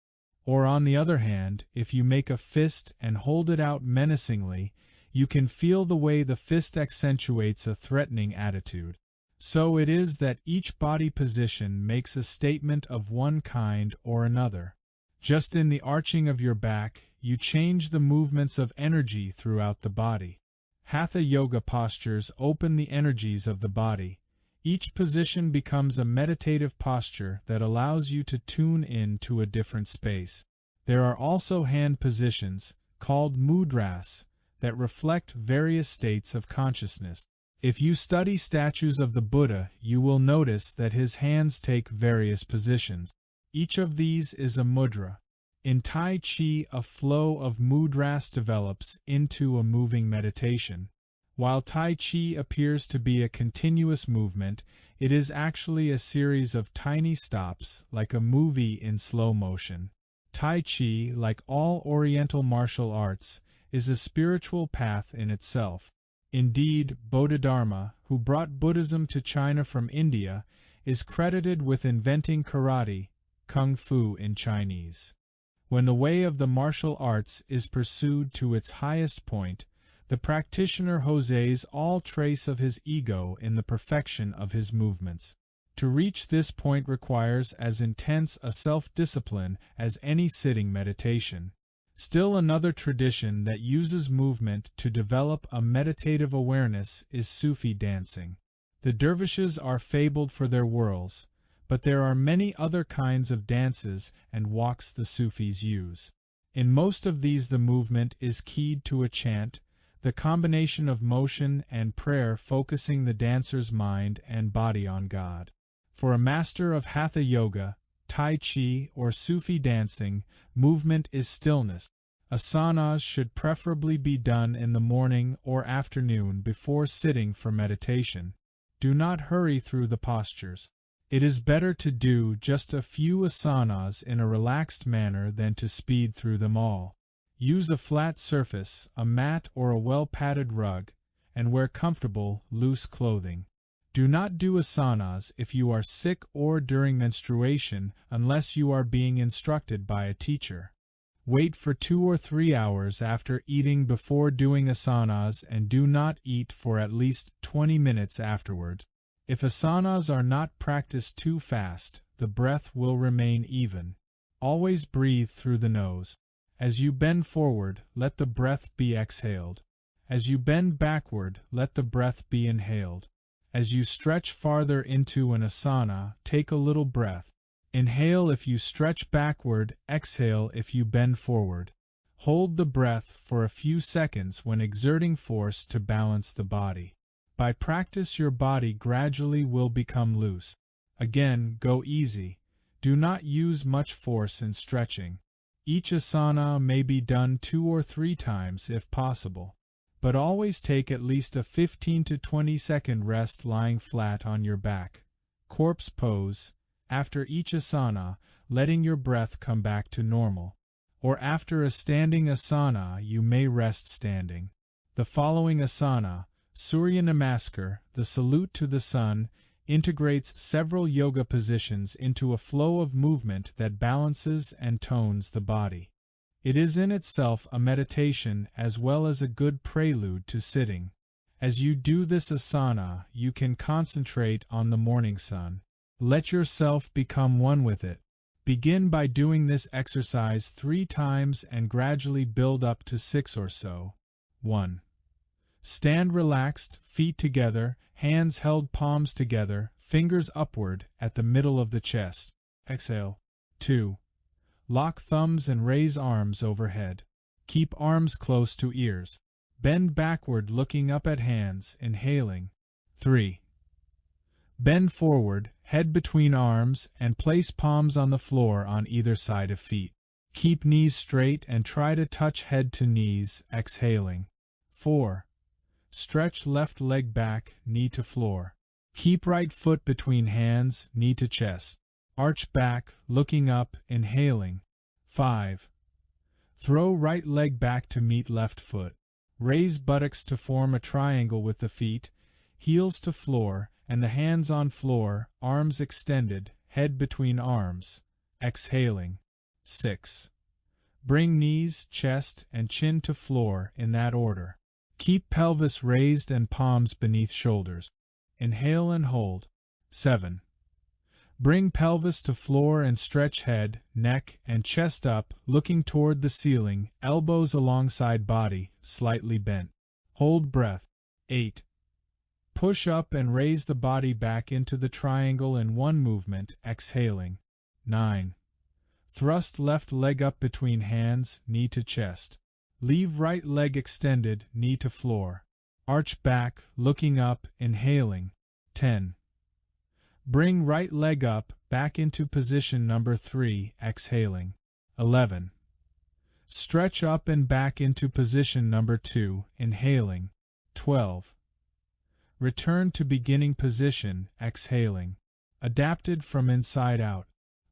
Or on the other hand, if you make a fist and hold it out menacingly, you can feel the way the fist accentuates a threatening attitude. So it is that each body position makes a statement of one kind or another. Just in the arching of your back, you change the movements of energy throughout the body. Hatha Yoga postures open the energies of the body. Each position becomes a meditative posture that allows you to tune in to a different space. There are also hand positions, called mudras, that reflect various states of consciousness. If you study statues of the Buddha, you will notice that his hands take various positions. Each of these is a mudra. In Tai Chi, a flow of mudras develops into a moving meditation. While Tai Chi appears to be a continuous movement, it is actually a series of tiny stops, like a movie in slow motion. Tai Chi, like all Oriental martial arts, is a spiritual path in itself. Indeed, Bodhidharma, who brought Buddhism to China from India, is credited with inventing karate, kung fu in Chinese. When the way of the martial arts is pursued to its highest point, the practitioner hosets all trace of his ego in the perfection of his movements. To reach this point requires as intense a self-discipline as any sitting meditation. Still another tradition that uses movement to develop a meditative awareness is Sufi dancing. The dervishes are fabled for their whirls, but there are many other kinds of dances and walks the Sufis use. In most of these the movement is keyed to a chant, the combination of motion and prayer focusing the dancer's mind and body on God. For a master of Hatha Yoga, Tai Chi, or Sufi dancing, movement is stillness. Asanas should preferably be done in the morning or afternoon before sitting for meditation. Do not hurry through the postures. It is better to do just a few asanas in a relaxed manner than to speed through them all. Use a flat surface, a mat or a well-padded rug, and wear comfortable, loose clothing. Do not do asanas if you are sick or during menstruation unless you are being instructed by a teacher. Wait for 2 or 3 hours after eating before doing asanas and do not eat for at least 20 minutes afterward. If asanas are not practiced too fast, the breath will remain even. Always breathe through the nose. As you bend forward, let the breath be exhaled. As you bend backward, let the breath be inhaled. As you stretch farther into an asana, take a little breath. Inhale if you stretch backward, exhale if you bend forward. Hold the breath for a few seconds when exerting force to balance the body. By practice your body gradually will become loose. Again, go easy. Do not use much force in stretching. Each asana may be done 2 or 3 times if possible, but always take at least a 15 to 20 second rest lying flat on your back. Corpse pose, after each asana, letting your breath come back to normal. Or after a standing asana, you may rest standing. The following asana, Surya Namaskar, the salute to the sun, integrates several yoga positions into a flow of movement that balances and tones the body. It is in itself a meditation as well as a good prelude to sitting. As you do this asana, you can concentrate on the morning sun. Let yourself become one with it. Begin by doing this exercise 3 times and gradually build up to 6 or so. 1. Stand relaxed, feet together, hands held palms together, fingers upward at the middle of the chest. Exhale. 2. Lock thumbs and raise arms overhead. Keep arms close to ears. Bend backward looking up at hands, inhaling. 3. Bend forward, head between arms, and place palms on the floor on either side of feet. Keep knees straight and try to touch head to knees, exhaling. 4. Stretch left leg back, knee to floor. Keep right foot between hands, knee to chest. Arch back, looking up, inhaling. 5. Throw right leg back to meet left foot. Raise buttocks to form a triangle with the feet, heels to floor, and the hands on floor, arms extended, head between arms. Exhaling. 6. Bring knees, chest, and chin to floor in that order. Keep pelvis raised and palms beneath shoulders. Inhale and hold. 7. Bring pelvis to floor and stretch head, neck, and chest up, looking toward the ceiling, elbows alongside body, slightly bent. Hold breath. 8. Push up and raise the body back into the triangle in one movement, exhaling. 9. Thrust left leg up between hands, knee to chest. Leave right leg extended, knee to floor. Arch back, looking up, inhaling. 10. Bring right leg up, back into position number 3, exhaling. 11. Stretch up and back into position number 2, inhaling. 12. Return to beginning position, exhaling. Adapted from inside out.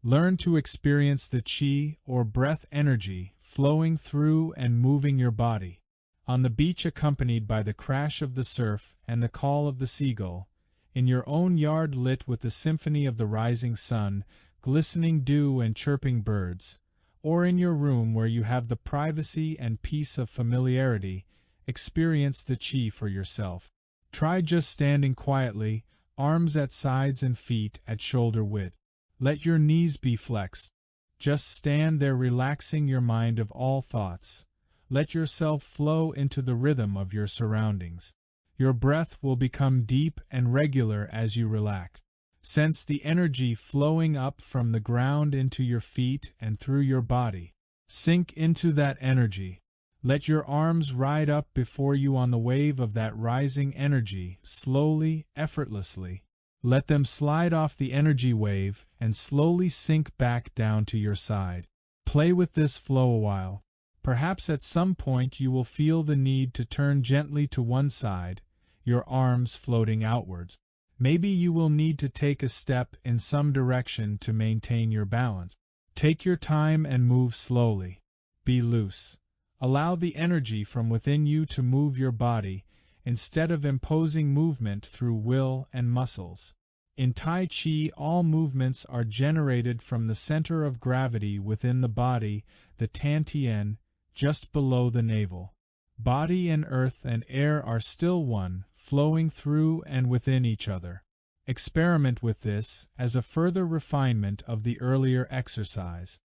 Learn to experience the qi or breath energy flowing through and moving your body. On the beach, accompanied by the crash of the surf and the call of the seagull, in your own yard lit with the symphony of the rising sun, glistening dew and chirping birds, or in your room where you have the privacy and peace of familiarity, experience the qi for yourself. Try just standing quietly, arms at sides and feet at shoulder width. Let your knees be flexed. Just stand there, relaxing your mind of all thoughts. Let yourself flow into the rhythm of your surroundings. Your breath will become deep and regular as you relax. Sense the energy flowing up from the ground into your feet and through your body. Sink into that energy. Let your arms ride up before you on the wave of that rising energy, slowly, effortlessly. Let them slide off the energy wave and slowly sink back down to your side. Play with this flow a while. Perhaps at some point you will feel the need to turn gently to one side, your arms floating outwards. Maybe you will need to take a step in some direction to maintain your balance. Take your time and move slowly. Be loose. Allow the energy from within you to move your body, instead of imposing movement through will and muscles. In Tai Chi, all movements are generated from the center of gravity within the body, the Tian, just below the navel. Body and earth and air are still one, flowing through and within each other. Experiment with this as a further refinement of the earlier exercise.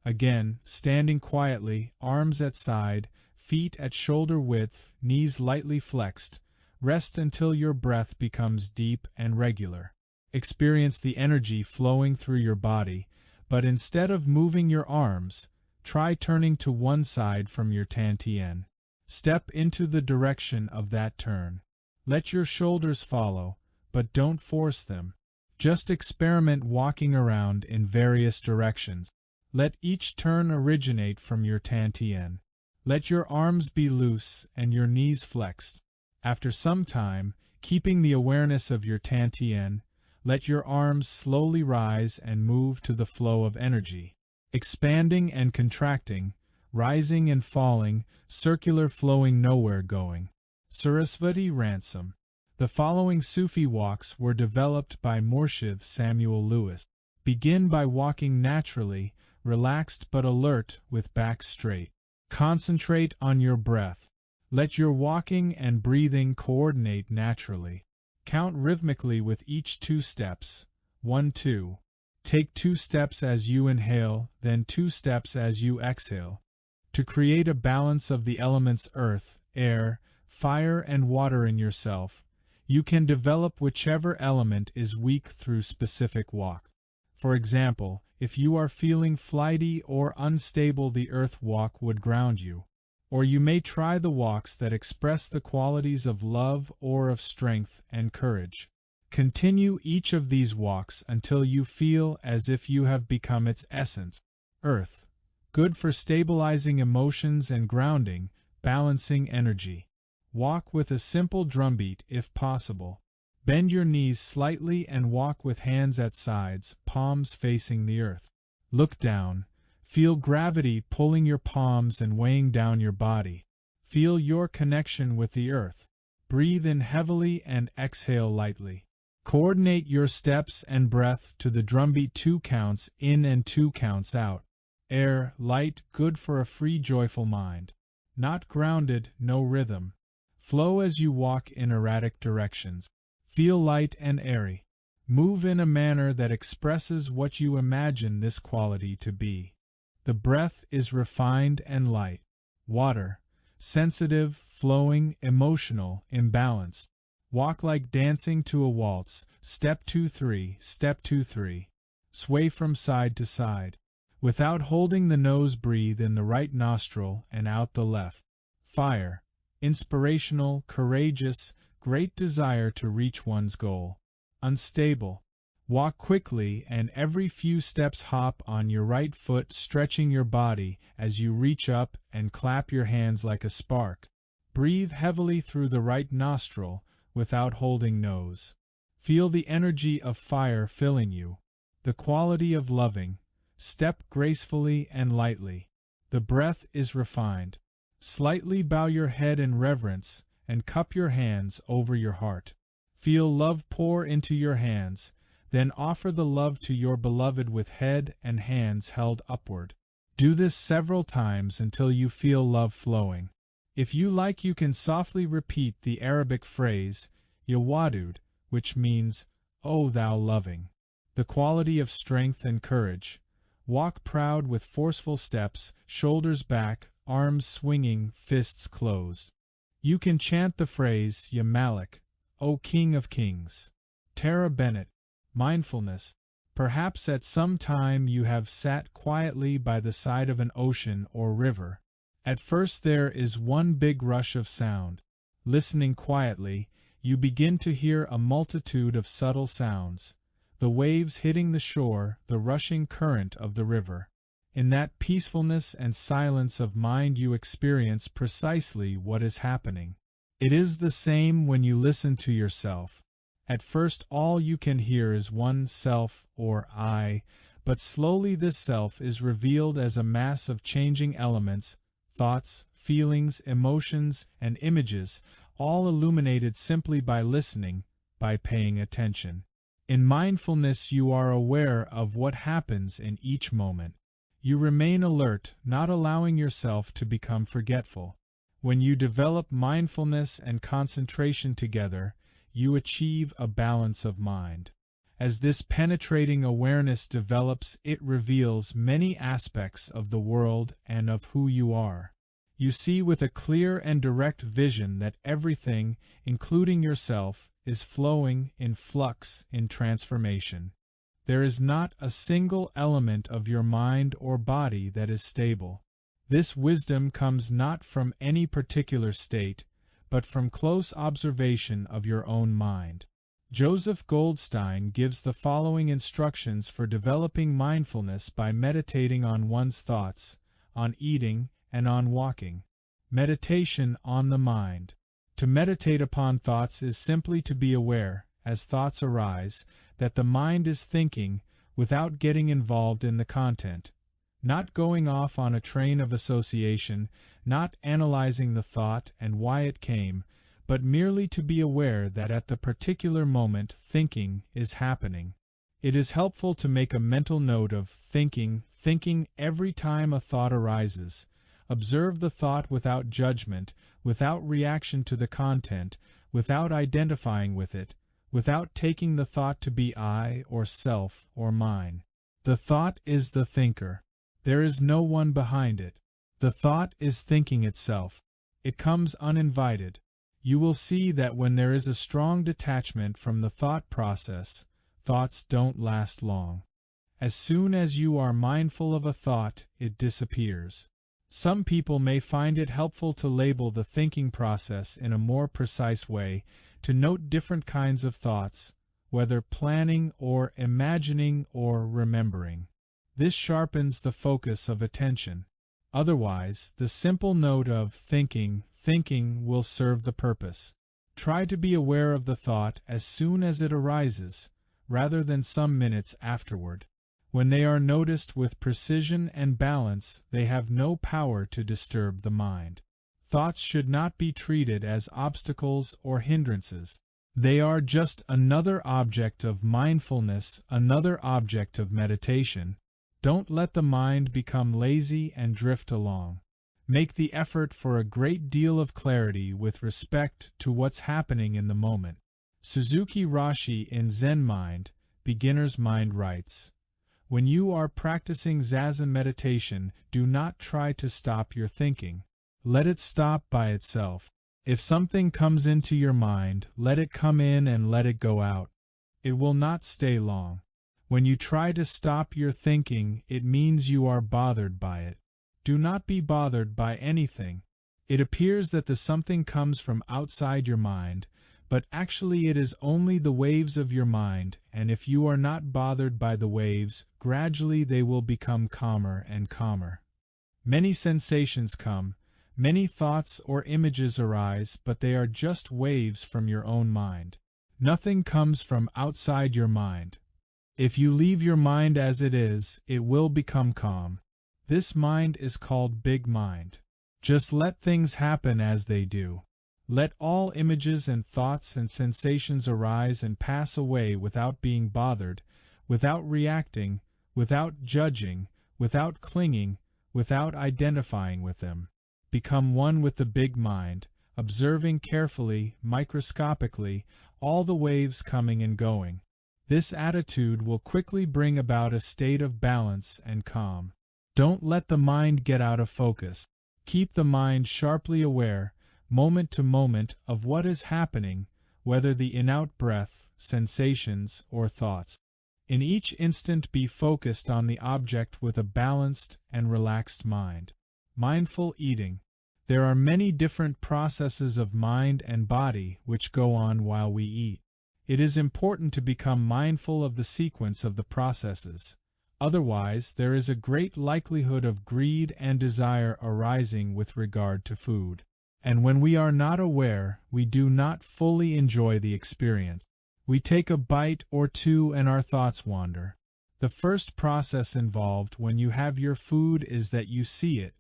Again, standing quietly, arms at side, feet at shoulder width, knees lightly flexed, rest until your breath becomes deep and regular. Experience the energy flowing through your body, but instead of moving your arms, try turning to one side from your Tian. Step into the direction of that turn. Let your shoulders follow, but don't force them. Just experiment walking around in various directions. Let each turn originate from your Tian. Let your arms be loose and your knees flexed. After some time, keeping the awareness of your Tian, let your arms slowly rise and move to the flow of energy. Expanding and contracting, rising and falling, circular, flowing, nowhere going. Sarasvati Ransom. The following Sufi walks were developed by Murshid Samuel Lewis. Begin by walking naturally, relaxed but alert with back straight. Concentrate on your breath. Let your walking and breathing coordinate naturally. Count rhythmically with each 2 steps. 1, 2. Take 2 steps as you inhale, then 2 steps as you exhale. To create a balance of the elements earth, air, fire and water in yourself, you can develop whichever element is weak through specific walk. For example, if you are feeling flighty or unstable, the earth walk would ground you. Or you may try the walks that express the qualities of love or of strength and courage. Continue each of these walks until you feel as if you have become its essence. Earth. Good for stabilizing emotions and grounding, balancing energy. Walk with a simple drumbeat if possible. Bend your knees slightly and walk with hands at sides, palms facing the earth. Look down. Feel gravity pulling your palms and weighing down your body. Feel your connection with the earth. Breathe in heavily and exhale lightly. Coordinate your steps and breath to the drumbeat, 2 counts in and 2 counts out. Air, light, good for a free, joyful mind. Not grounded, no rhythm. Flow as you walk in erratic directions. Feel light and airy. Move in a manner that expresses what you imagine this quality to be. The breath is refined and light. Water. Sensitive, flowing, emotional, imbalanced. Walk like dancing to a waltz. Step 2, 3, step 2, 3. Sway from side to side. Without holding the nose, breathe in the right nostril and out the left. Fire. Inspirational, courageous, great desire to reach one's goal. Unstable. Walk quickly and every few steps hop on your right foot, stretching your body as you reach up and clap your hands like a spark. Breathe heavily through the right nostril without holding nose. Feel the energy of fire filling you. The quality of loving, Step gracefully and lightly. The breath is refined. Slightly bow your head in reverence and cup your hands over your heart. Feel love pour into your hands, then offer the love to your beloved with head and hands held upward. Do this several times until you feel love flowing. If you like, you can softly repeat the Arabic phrase, Ya Wadud, which means, O thou loving. The quality of strength and courage. Walk proud with forceful steps, shoulders back, arms swinging, fists closed. You can chant the phrase, Ya Malik, O King of Kings. Tara Bennett. Mindfulness. Perhaps at some time you have sat quietly by the side of an ocean or river. At first there is one big rush of sound. Listening quietly, you begin to hear a multitude of subtle sounds, the waves hitting the shore, the rushing current of the river. In that peacefulness and silence of mind you experience precisely what is happening. It is the same when you listen to yourself. At first all you can hear is one self or I, but slowly this self is revealed as a mass of changing elements, thoughts, feelings, emotions, and images, all illuminated simply by listening, by paying attention. In mindfulness you are aware of what happens in each moment. You remain alert, not allowing yourself to become forgetful. When you develop mindfulness and concentration together, you achieve a balance of mind. As this penetrating awareness develops, it reveals many aspects of the world and of who you are. You see with a clear and direct vision that everything, including yourself, is flowing in flux, in transformation. There is not a single element of your mind or body that is stable. This wisdom comes not from any particular state, but from close observation of your own mind. Joseph Goldstein gives the following instructions for developing mindfulness by meditating on one's thoughts, on eating, and on walking. Meditation on the mind. To meditate upon thoughts is simply to be aware, as thoughts arise, that the mind is thinking without getting involved in the content, not going off on a train of association, not analyzing the thought and why it came, but merely to be aware that at the particular moment thinking is happening. It is helpful to make a mental note of thinking every time a thought arises. Observe the thought without judgment, without reaction to the content, without identifying with it, without taking the thought to be I or self or mine. The thought is the thinker. There is no one behind it. The thought is thinking itself. It comes uninvited. You will see that when there is a strong detachment from the thought process, thoughts don't last long. As soon as you are mindful of a thought, it disappears. Some people may find it helpful to label the thinking process in a more precise way, to note different kinds of thoughts, whether planning or imagining or remembering. This sharpens the focus of attention. Otherwise, the simple note of thinking will serve the purpose. Try to be aware of the thought as soon as it arises, rather than some minutes afterward. When they are noticed with precision and balance, they have no power to disturb the mind. Thoughts should not be treated as obstacles or hindrances. They are just another object of mindfulness, another object of meditation. Don't let the mind become lazy and drift along. Make the effort for a great deal of clarity with respect to what's happening in the moment. Suzuki Roshi in Zen Mind, Beginner's Mind writes, "When you are practicing Zazen meditation, do not try to stop your thinking. Let it stop by itself. If something comes into your mind, let it come in and let it go out. It will not stay long. When you try to stop your thinking, it means you are bothered by it. Do not be bothered by anything. It appears that the something comes from outside your mind, but actually it is only the waves of your mind, and if you are not bothered by the waves, gradually they will become calmer and calmer. Many sensations come, many thoughts or images arise, but they are just waves from your own mind. Nothing comes from outside your mind. If you leave your mind as it is, it will become calm. This mind is called big mind. Just let things happen as they do. Let all images and thoughts and sensations arise and pass away without being bothered, without reacting, without judging, without clinging, without identifying with them. Become one with the big mind, observing carefully, microscopically, all the waves coming and going. This attitude will quickly bring about a state of balance and calm. Don't let the mind get out of focus. Keep the mind sharply aware, moment to moment, of what is happening, whether the in-out breath, sensations, or thoughts. In each instant be focused on the object with a balanced and relaxed mind. Mindful eating. There are many different processes of mind and body which go on while we eat. It is important to become mindful of the sequence of the processes. Otherwise, there is a great likelihood of greed and desire arising with regard to food. And when we are not aware, we do not fully enjoy the experience. We take a bite or two and our thoughts wander. The first process involved when you have your food is that you see it.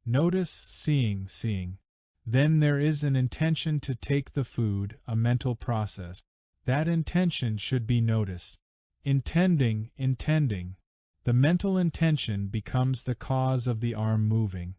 Notice, seeing. Then there is an intention to take the food, a mental process. That intention should be noticed. Intending. The mental intention becomes the cause of the arm moving.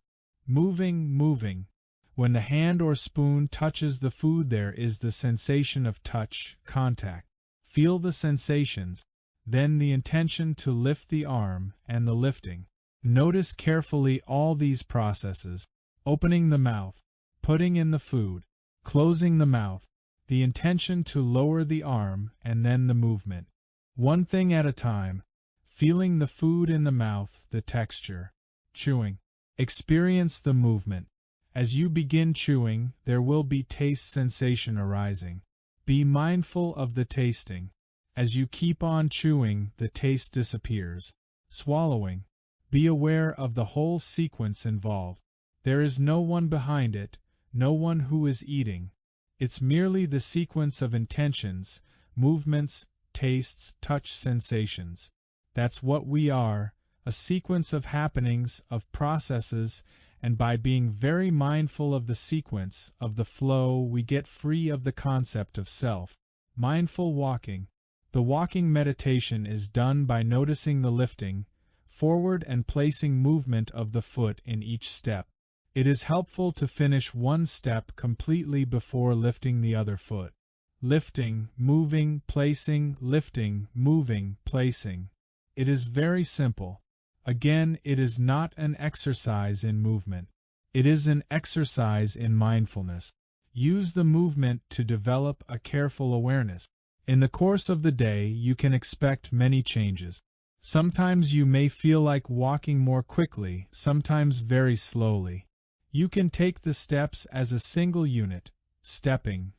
Moving. When the hand or spoon touches the food, there is the sensation of touch, contact. Feel the sensations, then the intention to lift the arm and the lifting. Notice carefully all these processes: opening the mouth, putting in the food, closing the mouth, the intention to lower the arm, and then the movement. One thing at a time. Feeling the food in the mouth, the texture. Chewing. Experience the movement. As you begin chewing, there will be taste sensation arising. Be mindful of the tasting. As you keep on chewing, the taste disappears. Swallowing. Be aware of the whole sequence involved. There is no one behind it, no one who is eating. It's merely the sequence of intentions, movements, tastes, touch sensations. That's what we are, a sequence of happenings, of processes, and by being very mindful of the sequence, of the flow, we get free of the concept of self. Mindful walking. The walking meditation is done by noticing the lifting, forward and placing movement of the foot in each step. It is helpful to finish one step completely before lifting the other foot. Lifting, moving, placing, lifting, moving, placing. It is very simple. Again, it is not an exercise in movement. It is an exercise in mindfulness. Use the movement to develop a careful awareness. In the course of the day, you can expect many changes. Sometimes you may feel like walking more quickly, sometimes very slowly. You can take the steps as a single unit, stepping.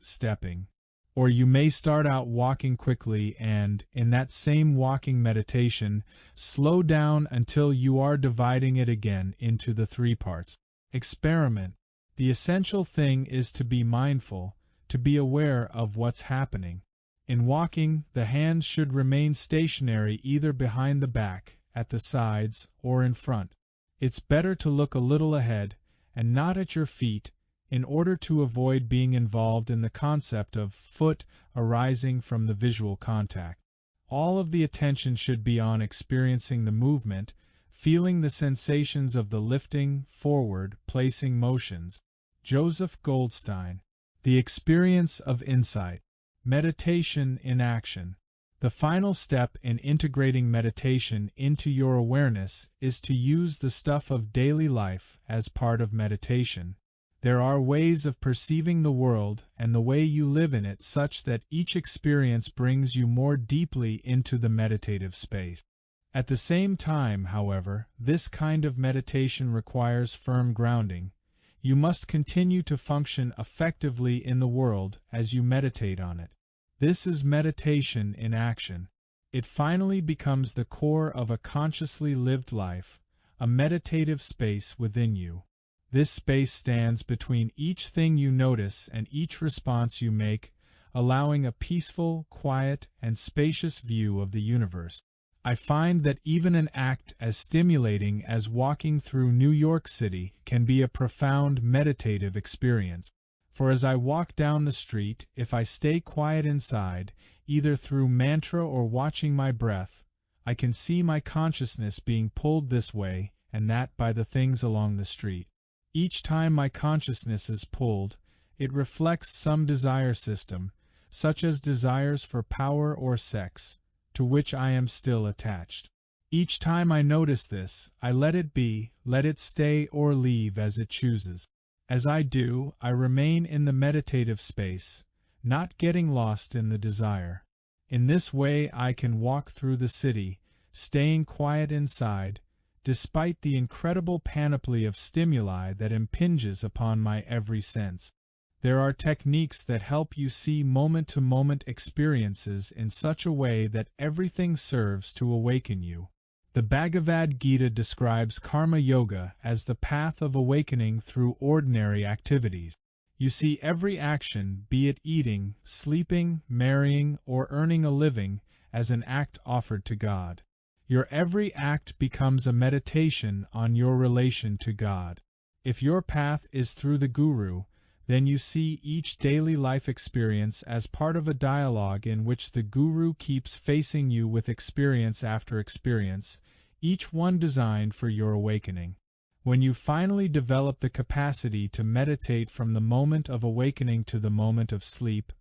Or you may start out walking quickly and, in that same walking meditation, slow down until you are dividing it again into the 3 parts. Experiment. The essential thing is to be mindful, to be aware of what's happening. In walking, the hands should remain stationary either behind the back, at the sides, or in front. It's better to look a little ahead, and not at your feet, in order to avoid being involved in the concept of foot arising from the visual contact. All of the attention should be on experiencing the movement, feeling the sensations of the lifting, forward, placing motions. Joseph Goldstein. The experience of insight. Meditation in action. The final step in integrating meditation into your awareness is to use the stuff of daily life as part of meditation. There are ways of perceiving the world and the way you live in it such that each experience brings you more deeply into the meditative space. At the same time, however, this kind of meditation requires firm grounding. You must continue to function effectively in the world as you meditate on it. This is meditation in action. It finally becomes the core of a consciously lived life, a meditative space within you. This space stands between each thing you notice and each response you make, allowing a peaceful, quiet, and spacious view of the universe. I find that even an act as stimulating as walking through New York City can be a profound meditative experience. For as I walk down the street, if I stay quiet inside, either through mantra or watching my breath, I can see my consciousness being pulled this way and that by the things along the street. Each time my consciousness is pulled, it reflects some desire system, such as desires for power or sex, to which I am still attached. Each time I notice this, I let it be, let it stay or leave as it chooses. As I do, I remain in the meditative space, not getting lost in the desire. In this way I can walk through the city, staying quiet inside, despite the incredible panoply of stimuli that impinges upon my every sense. There are techniques that help you see moment-to-moment experiences in such a way that everything serves to awaken you. The Bhagavad Gita describes karma yoga as the path of awakening through ordinary activities. You see every action, be it eating, sleeping, marrying, or earning a living, as an act offered to God. Your every act becomes a meditation on your relation to God. If your path is through the Guru, then you see each daily life experience as part of a dialogue in which the Guru keeps facing you with experience after experience, each one designed for your awakening. When you finally develop the capacity to meditate from the moment of awakening to the moment of sleep,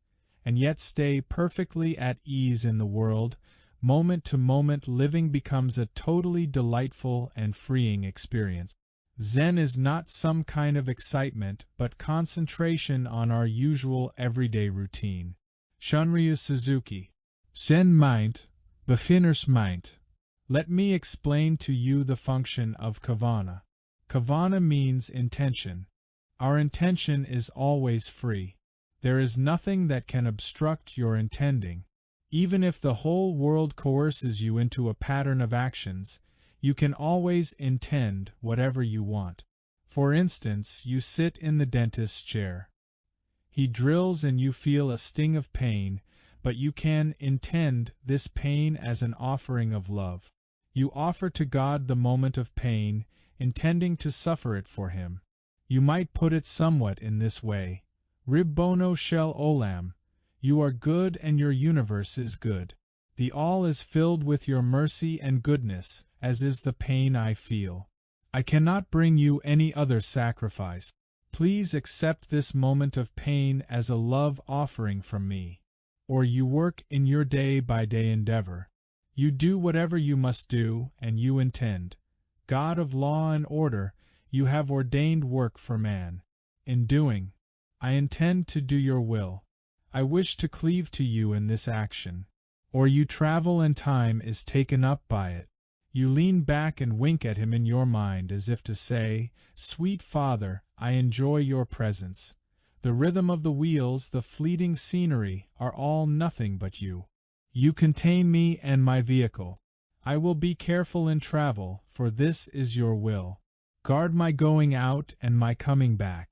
and yet stay perfectly at ease in the world, moment-to-moment living becomes a totally delightful and freeing experience. Zen is not some kind of excitement, but concentration on our usual everyday routine. Shunryu Suzuki. Zen meint, beginners meint. Let me explain to you the function of kavana. Kavana means intention. Our intention is always free. There is nothing that can obstruct your intending. Even if the whole world coerces you into a pattern of actions, you can always intend whatever you want. For instance, you sit in the dentist's chair. He drills and you feel a sting of pain, but you can intend this pain as an offering of love. You offer to God the moment of pain, intending to suffer it for Him. You might put it somewhat in this way: Ribbono shel olam, you are good and your universe is good. The all is filled with your mercy and goodness, as is the pain I feel. I cannot bring you any other sacrifice. Please accept this moment of pain as a love offering from me. Or you work in your day-by-day endeavor. You do whatever you must do, and you intend. God of law and order, you have ordained work for man. In doing, I intend to do your will. I wish to cleave to you in this action. Or you travel and time is taken up by it. You lean back and wink at him in your mind as if to say, "Sweet Father, I enjoy your presence. The rhythm of the wheels, the fleeting scenery, are all nothing but you. You contain me and my vehicle. I will be careful in travel, for this is your will. Guard my going out and my coming back.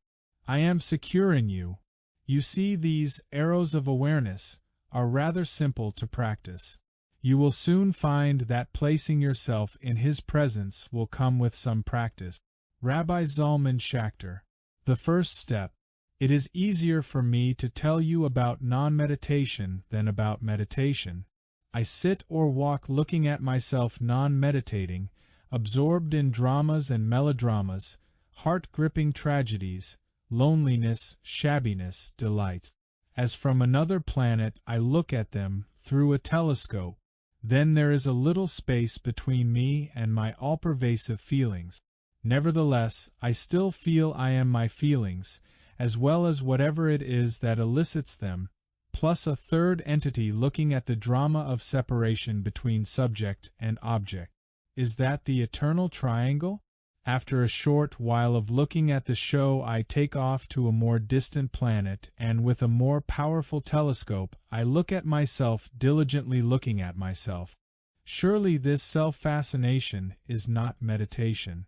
I am secure in you." You see, these arrows of awareness are rather simple to practice. You will soon find that placing yourself in His presence will come with some practice. Rabbi Zalman Schachter. The first step. It is easier for me to tell you about non-meditation than about meditation. I sit or walk looking at myself non-meditating, absorbed in dramas and melodramas, heart-gripping tragedies, loneliness, shabbiness, delight. As from another planet I look at them through a telescope. Then there is a little space between me and my all-pervasive feelings. Nevertheless, I still feel I am my feelings, as well as whatever it is that elicits them, plus a third entity looking at the drama of separation between subject and object. Is that the eternal triangle? After a short while of looking at the show, I take off to a more distant planet, and with a more powerful telescope, I look at myself diligently looking at myself. Surely this self-fascination is not meditation.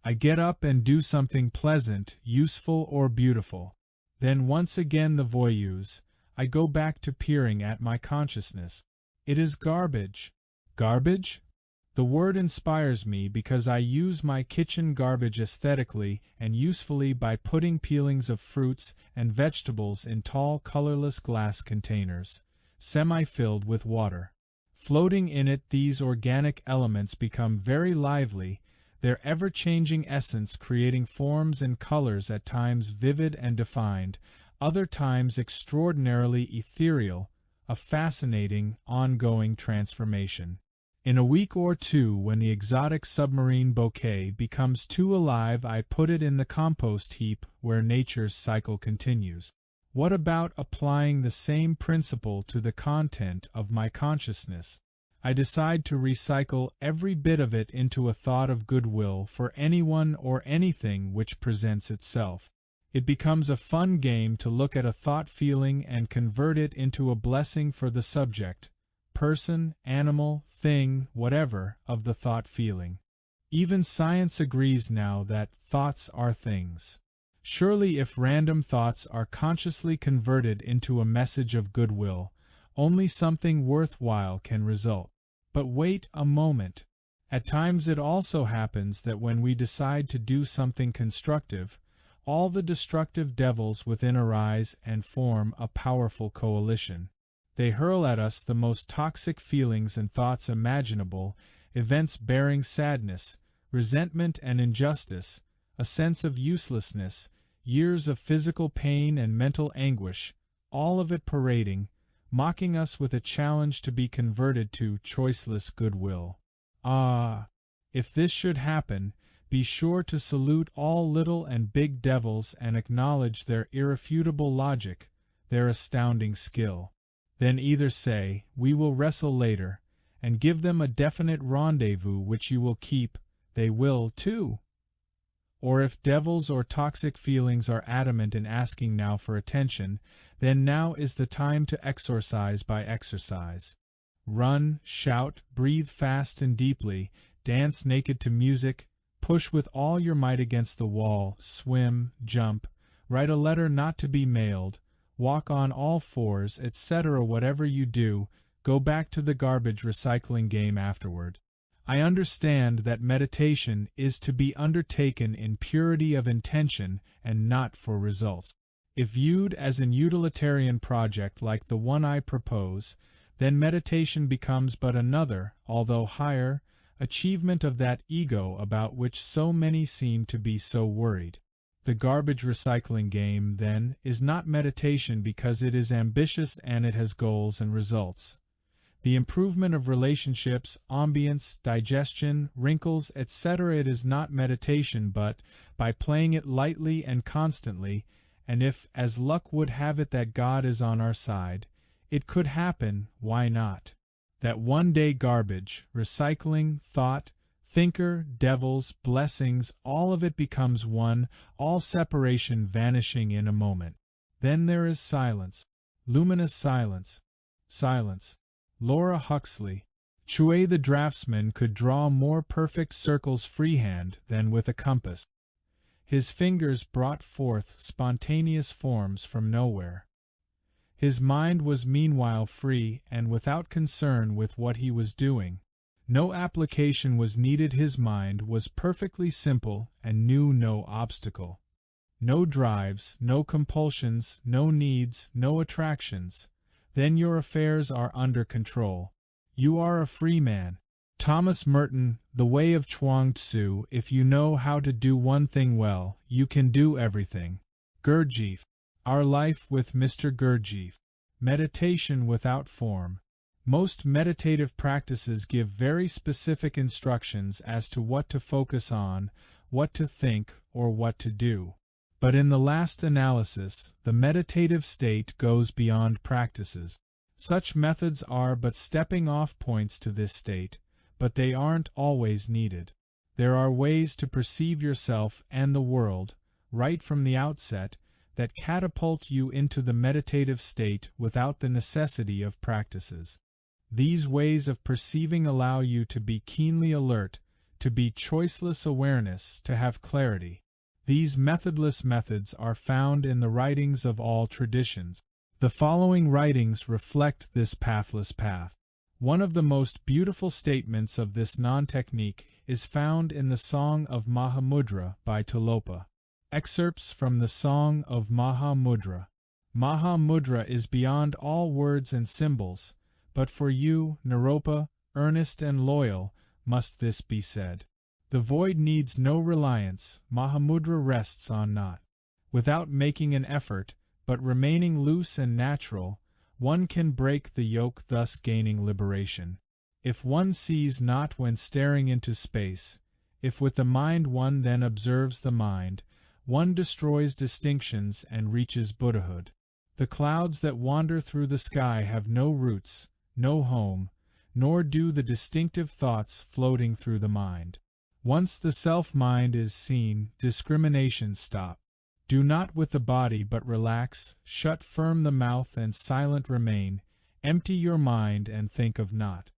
I get up and do something pleasant, useful, or beautiful. Then once again the voyous, I go back to peering at my consciousness. It is garbage. Garbage? The word inspires me because I use my kitchen garbage aesthetically and usefully by putting peelings of fruits and vegetables in tall, colorless glass containers, semi-filled with water. Floating in it, these organic elements become very lively, their ever-changing essence creating forms and colors at times vivid and defined, other times extraordinarily ethereal, a fascinating, ongoing transformation. In a week or two, when the exotic submarine bouquet becomes too alive, I put it in the compost heap where nature's cycle continues. What about applying the same principle to the content of my consciousness? I decide to recycle every bit of it into a thought of goodwill for anyone or anything which presents itself. It becomes a fun game to look at a thought feeling and convert it into a blessing for the subject, person, animal, thing, whatever, of the thought feeling. Even science agrees now that thoughts are things. Surely if random thoughts are consciously converted into a message of goodwill, only something worthwhile can result. But wait a moment. At times it also happens that when we decide to do something constructive, all the destructive devils within arise and form a powerful coalition. They hurl at us the most toxic feelings and thoughts imaginable, events bearing sadness, resentment and injustice, a sense of uselessness, years of physical pain and mental anguish, all of it parading, mocking us with a challenge to be converted to choiceless goodwill. Ah, if this should happen, be sure to salute all little and big devils and acknowledge their irrefutable logic, their astounding skill. Then either say, "We will wrestle later," and give them a definite rendezvous which you will keep, they will, too. Or if devils or toxic feelings are adamant in asking now for attention, then now is the time to exorcise by exercise. Run, shout, breathe fast and deeply, dance naked to music, push with all your might against the wall, swim, jump, write a letter not to be mailed, walk on all fours, etc. Whatever you do, go back to the garbage recycling game afterward. I understand that meditation is to be undertaken in purity of intention and not for results. If viewed as an utilitarian project like the one I propose, then meditation becomes but another, although higher, achievement of that ego about which so many seem to be so worried. The garbage recycling game, then, is not meditation because it is ambitious and it has goals and results. The improvement of relationships, ambience, digestion, wrinkles, etc. It is not meditation, but, by playing it lightly and constantly, and if, as luck would have it that God is on our side, it could happen, why not? That one day garbage, recycling, thought, thinker, devils, blessings, all of it becomes one, all separation vanishing in a moment. Then there is silence, luminous silence, silence. Laura Huxley. Chue the draftsman could draw more perfect circles freehand than with a compass. His fingers brought forth spontaneous forms from nowhere. His mind was meanwhile free and without concern with what he was doing. No application was needed. His mind was perfectly simple and knew no obstacle. No drives, no compulsions, no needs, no attractions. Then your affairs are under control. You are a free man. Thomas Merton, The Way of Chuang Tzu. If you know how to do one thing well, you can do everything. Gurdjieff. Our Life with Mr. Gurdjieff. Meditation without form. Most meditative practices give very specific instructions as to what to focus on, what to think, or what to do. But in the last analysis, the meditative state goes beyond practices. Such methods are but stepping-off points to this state, but they aren't always needed. There are ways to perceive yourself and the world, right from the outset, that catapult you into the meditative state without the necessity of practices. These ways of perceiving allow you to be keenly alert, to be choiceless awareness, to have clarity. These methodless methods are found in the writings of all traditions. The following writings reflect this pathless path. One of the most beautiful statements of this non-technique is found in the Song of Mahamudra by Tilopa. Excerpts from the Song of Mahamudra. Mahamudra is beyond all words and symbols, but for you, Naropa, earnest and loyal, must this be said. The void needs no reliance, Mahamudra rests on naught. Without making an effort, but remaining loose and natural, one can break the yoke, thus gaining liberation. If one sees not when staring into space, if with the mind one then observes the mind, one destroys distinctions and reaches Buddhahood. The clouds that wander through the sky have no roots, no home, nor do the distinctive thoughts floating through the mind. Once the self-mind is seen, discriminations stop. Do not with the body but relax, shut firm the mouth and silent remain, empty your mind and think of naught.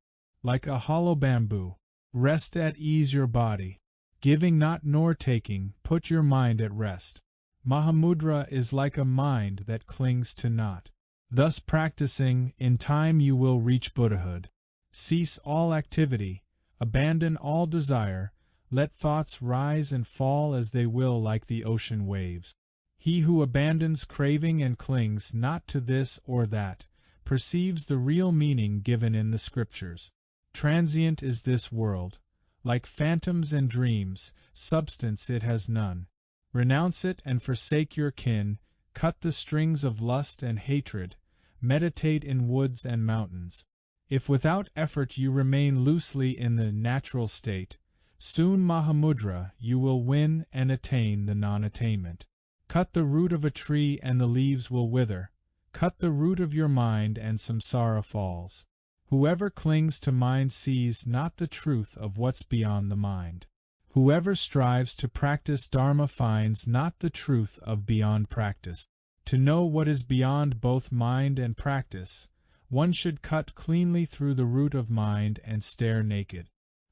Like a hollow bamboo, rest at ease your body. Giving not nor taking, put your mind at rest. Mahamudra is like a mind that clings to naught. Thus practicing, in time you will reach Buddhahood. Cease all activity, abandon all desire, let thoughts rise and fall as they will like the ocean waves. He who abandons craving and clings not to this or that, perceives the real meaning given in the scriptures. Transient is this world. Like phantoms and dreams, substance it has none. Renounce it and forsake your kin, cut the strings of lust and hatred, meditate in woods and mountains. If without effort you remain loosely in the natural state, soon Mahamudra you will win and attain the non-attainment. Cut the root of a tree and the leaves will wither. Cut the root of your mind and samsara falls. Whoever clings to mind sees not the truth of what's beyond the mind. Whoever strives to practice Dharma finds not the truth of beyond practice. To know what is beyond both mind and practice, one should cut cleanly through the root of mind and stare naked.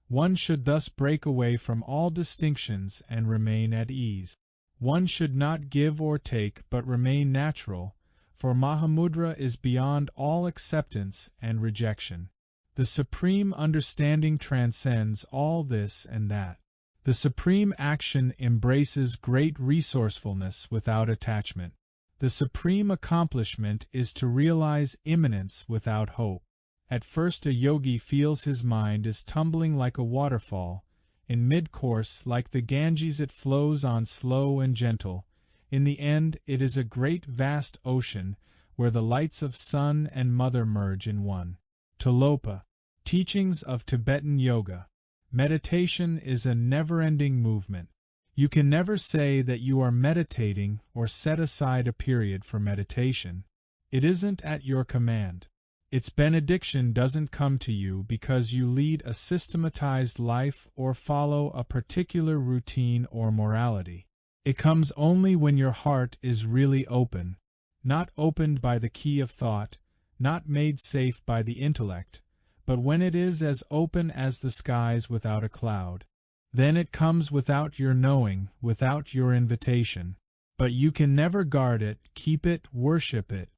One should thus break away from all distinctions and remain at ease. One should not give or take but remain natural, for Mahamudra is beyond all acceptance and rejection. The supreme understanding transcends all this and that. The supreme action embraces great resourcefulness without attachment. The supreme accomplishment is to realize immanence without hope. At first a yogi feels his mind is tumbling like a waterfall. In mid-course, like the Ganges, it flows on slow and gentle. In the end, it is a great vast ocean, where the lights of sun and mother merge in one. Tilopa. Teachings of Tibetan Yoga. Meditation is a never-ending movement. You can never say that you are meditating or set aside a period for meditation. It isn't at your command. Its benediction doesn't come to you because you lead a systematized life or follow a particular routine or morality. It comes only when your heart is really open, not opened by the key of thought, not made safe by the intellect, but when it is as open as the skies without a cloud. Then it comes without your knowing, without your invitation. But you can never guard it, keep it, worship it.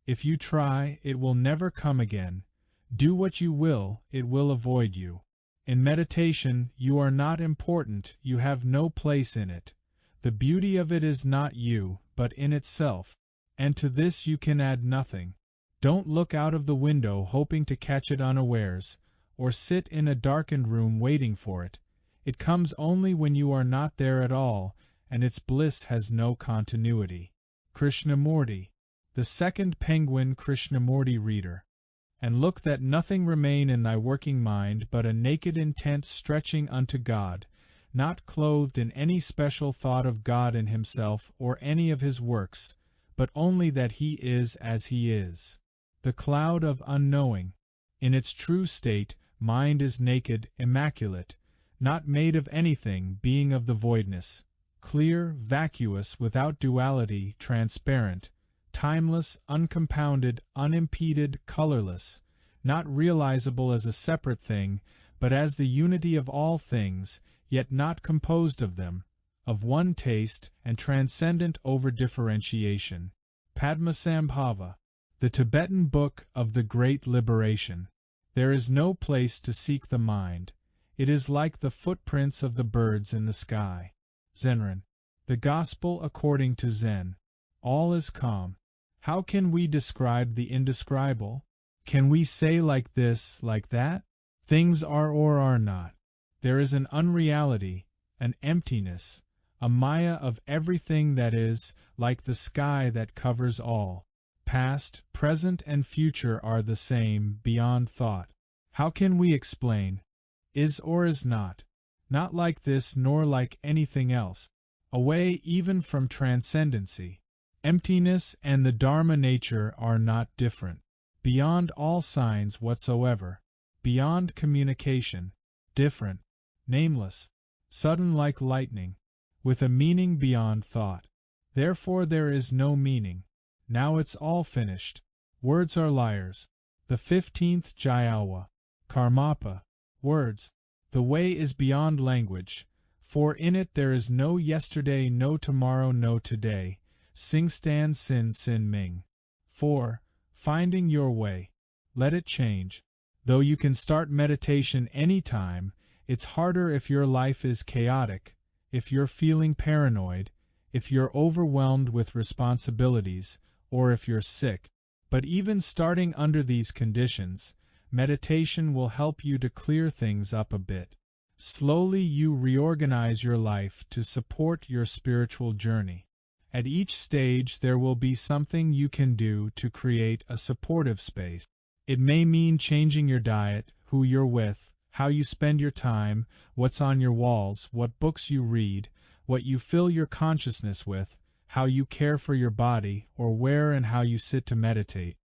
If you try, it will never come again. Do what you will, it will avoid you. In meditation, you are not important, you have no place in it. The beauty of it is not you, but in itself, and to this you can add nothing. Don't look out of the window hoping to catch it unawares, or sit in a darkened room waiting for it. It comes only when you are not there at all, and its bliss has no continuity. Krishnamurti. The second penguin Krishnamurti reader. And look that nothing remain in thy working mind but a naked intent stretching unto God, not clothed in any special thought of God in himself or any of his works, but only that he is as he is. The cloud of unknowing. In its true state, mind is naked, immaculate, not made of anything, being of the voidness, clear, vacuous, without duality, transparent, timeless, uncompounded, unimpeded, colorless, not realizable as a separate thing, but as the unity of all things, yet not composed of them, of one taste, and transcendent over differentiation. Padmasambhava. The Tibetan Book of the Great Liberation. There is no place to seek the mind. It is like the footprints of the birds in the sky. Zenran. The Gospel according to Zen. All is calm. How can we describe the indescribable? Can we say like this, like that? Things are or are not. There is an unreality, an emptiness, a maya of everything that is, like the sky that covers all. Past, present, and future are the same, beyond thought. How can we explain? Is or is not. Not like this nor like anything else. Away even from transcendency. Emptiness and the Dharma nature are not different. Beyond all signs whatsoever. Beyond communication. Different. Nameless. Sudden like lightning. With a meaning beyond thought. Therefore there is no meaning. Now it's all finished. Words are liars. The 15th Jayalwa. Karmapa. Words. The way is beyond language, for in it there is no yesterday, no tomorrow, no today. Sing Stan Sin Sin Ming. 4. Finding your way. Let it change. Though you can start meditation any time, it's harder if your life is chaotic, if you're feeling paranoid, if you're overwhelmed with responsibilities, or if you're sick. But even starting under these conditions, meditation will help you to clear things up a bit. Slowly you reorganize your life to support your spiritual journey. At each stage there will be something you can do to create a supportive space. It may mean changing your diet, who you're with, how you spend your time, what's on your walls, what books you read, what you fill your consciousness with, how you care for your body, or where and how you sit to meditate.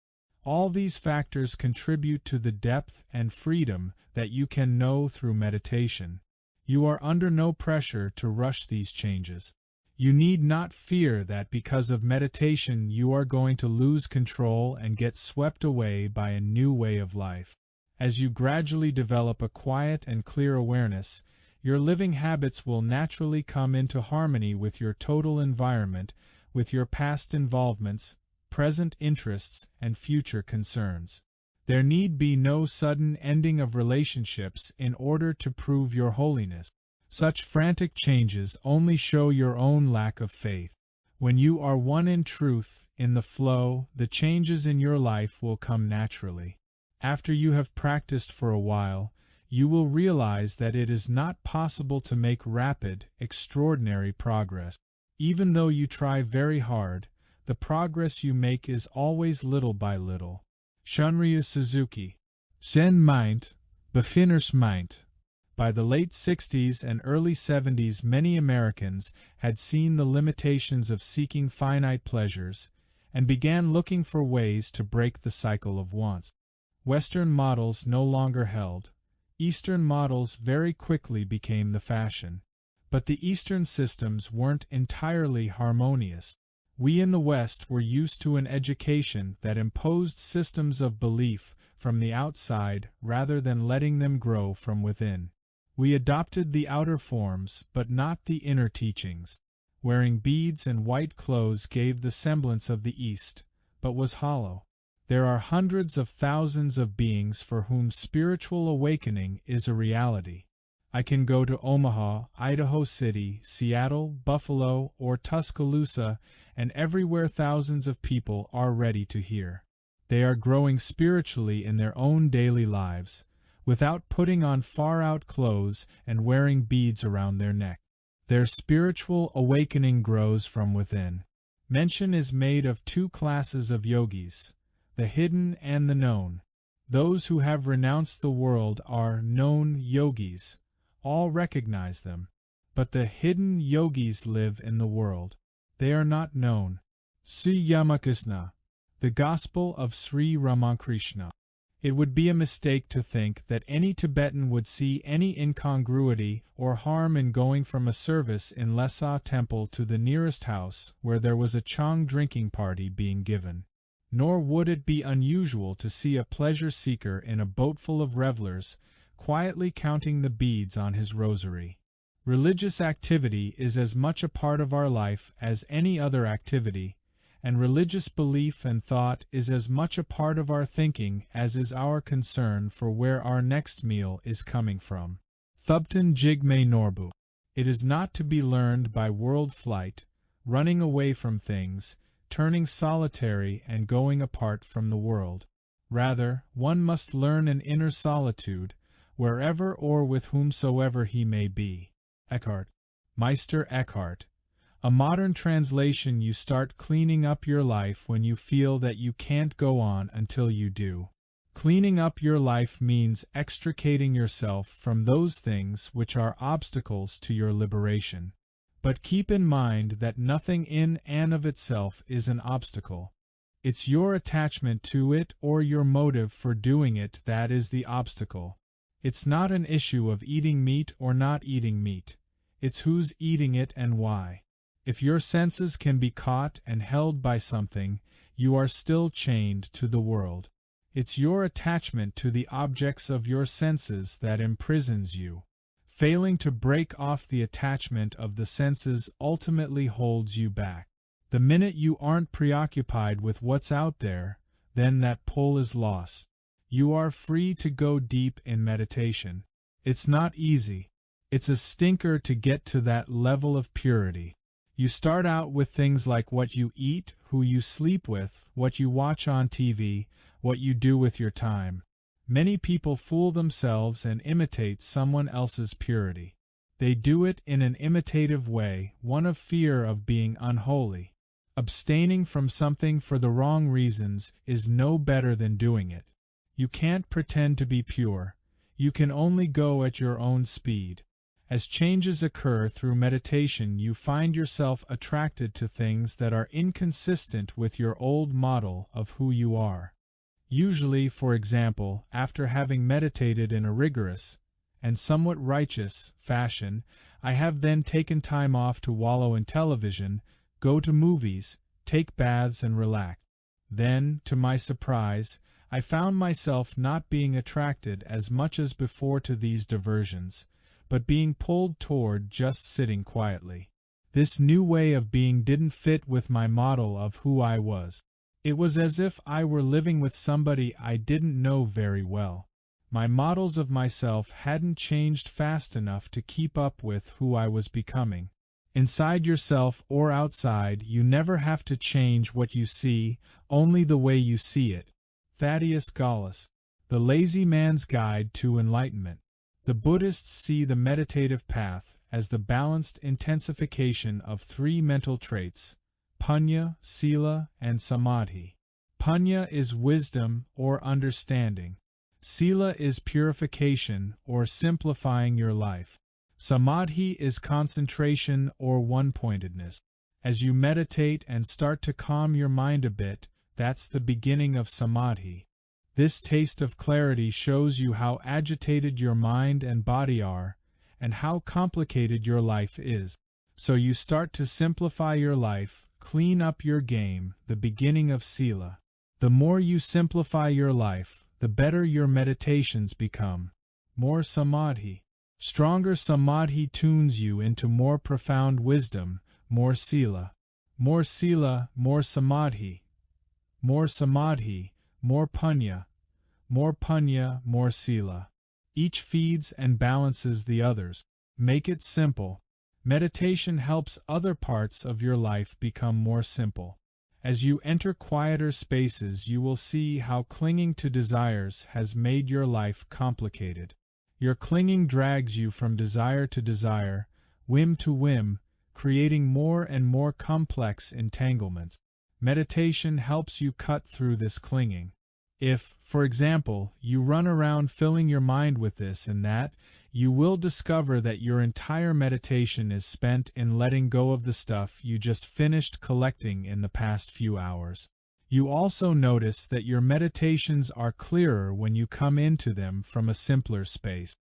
All these factors contribute to the depth and freedom that you can know through meditation. You are under no pressure to rush these changes. You need not fear that because of meditation you are going to lose control and get swept away by a new way of life. As you gradually develop a quiet and clear awareness, your living habits will naturally come into harmony with your total environment, with your past involvements, present interests, and future concerns. There need be no sudden ending of relationships in order to prove your holiness. Such frantic changes only show your own lack of faith. When you are one in truth, in the flow, the changes in your life will come naturally. After you have practiced for a while, you will realize that it is not possible to make rapid, extraordinary progress. Even though you try very hard, the progress you make is always little by little. Shunryu Suzuki. Zen Mind, Beginners Mind. By the late 60s and early 70s, many Americans had seen the limitations of seeking finite pleasures and began looking for ways to break the cycle of wants. Western models no longer held. Eastern models very quickly became the fashion. But the Eastern systems weren't entirely harmonious. We in the West were used to an education that imposed systems of belief from the outside rather than letting them grow from within. We adopted the outer forms, but not the inner teachings. Wearing beads and white clothes gave the semblance of the East, but was hollow. There are hundreds of thousands of beings for whom spiritual awakening is a reality. I can go to Omaha, Idaho City, Seattle, Buffalo, or Tuscaloosa, and everywhere thousands of people are ready to hear. They are growing spiritually in their own daily lives, without putting on far-out clothes and wearing beads around their neck. Their spiritual awakening grows from within. Mention is made of two classes of yogis, the hidden and the known. Those who have renounced the world are known yogis. All recognize them. But the hidden yogis live in the world. They are not known. Sri Ramakrishna. The Gospel of Sri Ramakrishna. It would be a mistake to think that any Tibetan would see any incongruity or harm in going from a service in Lhasa temple to the nearest house where there was a Chang drinking party being given. Nor would it be unusual to see a pleasure seeker in a boat full of revelers, quietly counting the beads on his rosary. Religious activity is as much a part of our life as any other activity, and religious belief and thought is as much a part of our thinking as is our concern for where our next meal is coming from. Thubten Jigme Norbu. It is not to be learned by world flight, running away from things, turning solitary and going apart from the world. Rather, one must learn in inner solitude, wherever or with whomsoever he may be. Eckhart. Meister Eckhart. A modern translation: you start cleaning up your life when you feel that you can't go on until you do. Cleaning up your life means extricating yourself from those things which are obstacles to your liberation. But keep in mind that nothing in and of itself is an obstacle. It's your attachment to it or your motive for doing it that is the obstacle. It's not an issue of eating meat or not eating meat. It's who's eating it and why. If your senses can be caught and held by something, you are still chained to the world. It's your attachment to the objects of your senses that imprisons you. Failing to break off the attachment of the senses ultimately holds you back. The minute you aren't preoccupied with what's out there, then that pull is lost. You are free to go deep in meditation. It's not easy. It's a stinker to get to that level of purity. You start out with things like what you eat, who you sleep with, what you watch on TV, what you do with your time. Many people fool themselves and imitate someone else's purity. They do it in an imitative way, one of fear of being unholy. Abstaining from something for the wrong reasons is no better than doing it. You can't pretend to be pure. You can only go at your own speed. As changes occur through meditation, you find yourself attracted to things that are inconsistent with your old model of who you are. Usually, for example, after having meditated in a rigorous and somewhat righteous fashion, I have then taken time off to wallow in television, go to movies, take baths and relax. Then, to my surprise, I found myself not being attracted as much as before to these diversions, but being pulled toward just sitting quietly. This new way of being didn't fit with my model of who I was. It was as if I were living with somebody I didn't know very well. My models of myself hadn't changed fast enough to keep up with who I was becoming. Inside yourself or outside, you never have to change what you see, only the way you see it. Thaddeus Gallus. The Lazy Man's Guide to Enlightenment. The Buddhists see the meditative path as the balanced intensification of three mental traits: Punya, Sila, and Samadhi. Punya is wisdom or understanding. Sila is purification or simplifying your life. Samadhi is concentration or one-pointedness. As you meditate and start to calm your mind a bit, that's the beginning of Samadhi. This taste of clarity shows you how agitated your mind and body are, and how complicated your life is. So you start to simplify your life, clean up your game, the beginning of Sila. The more you simplify your life, the better your meditations become. More Samadhi. Stronger Samadhi tunes you into more profound wisdom, more Sila. More Sila, more Samadhi. More Samadhi, more Punya. More Punya, more Sila. Each feeds and balances the others. Make it simple. Meditation helps other parts of your life become more simple. As you enter quieter spaces, you will see how clinging to desires has made your life complicated. Your clinging drags you from desire to desire, whim to whim, creating more and more complex entanglements. Meditation helps you cut through this clinging. If, for example, you run around filling your mind with this and that, you will discover that your entire meditation is spent in letting go of the stuff you just finished collecting in the past few hours. You also notice that your meditations are clearer when you come into them from a simpler space.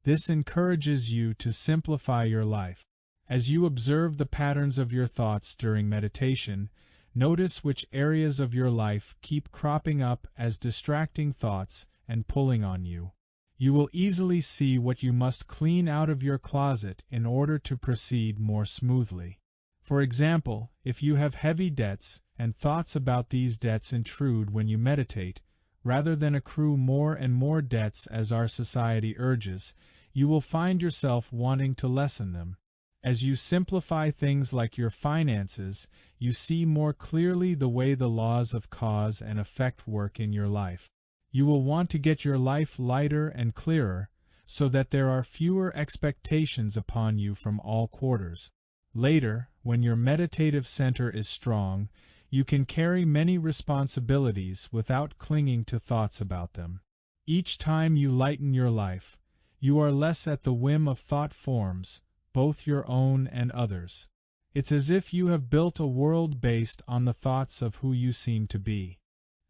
This encourages you to simplify your life. As you observe the patterns of your thoughts during meditation, notice which areas of your life keep cropping up as distracting thoughts and pulling on you. You will easily see what you must clean out of your closet in order to proceed more smoothly. For example, if you have heavy debts and thoughts about these debts intrude when you meditate, rather than accrue more and more debts as our society urges, you will find yourself wanting to lessen them. As you simplify things like your finances, you see more clearly the way the laws of cause and effect work in your life. You will want to get your life lighter and clearer, so that there are fewer expectations upon you from all quarters. Later, when your meditative center is strong, you can carry many responsibilities without clinging to thoughts about them. Each time you lighten your life, you are less at the whim of thought forms, both your own and others. It's as if you have built a world based on the thoughts of who you seem to be.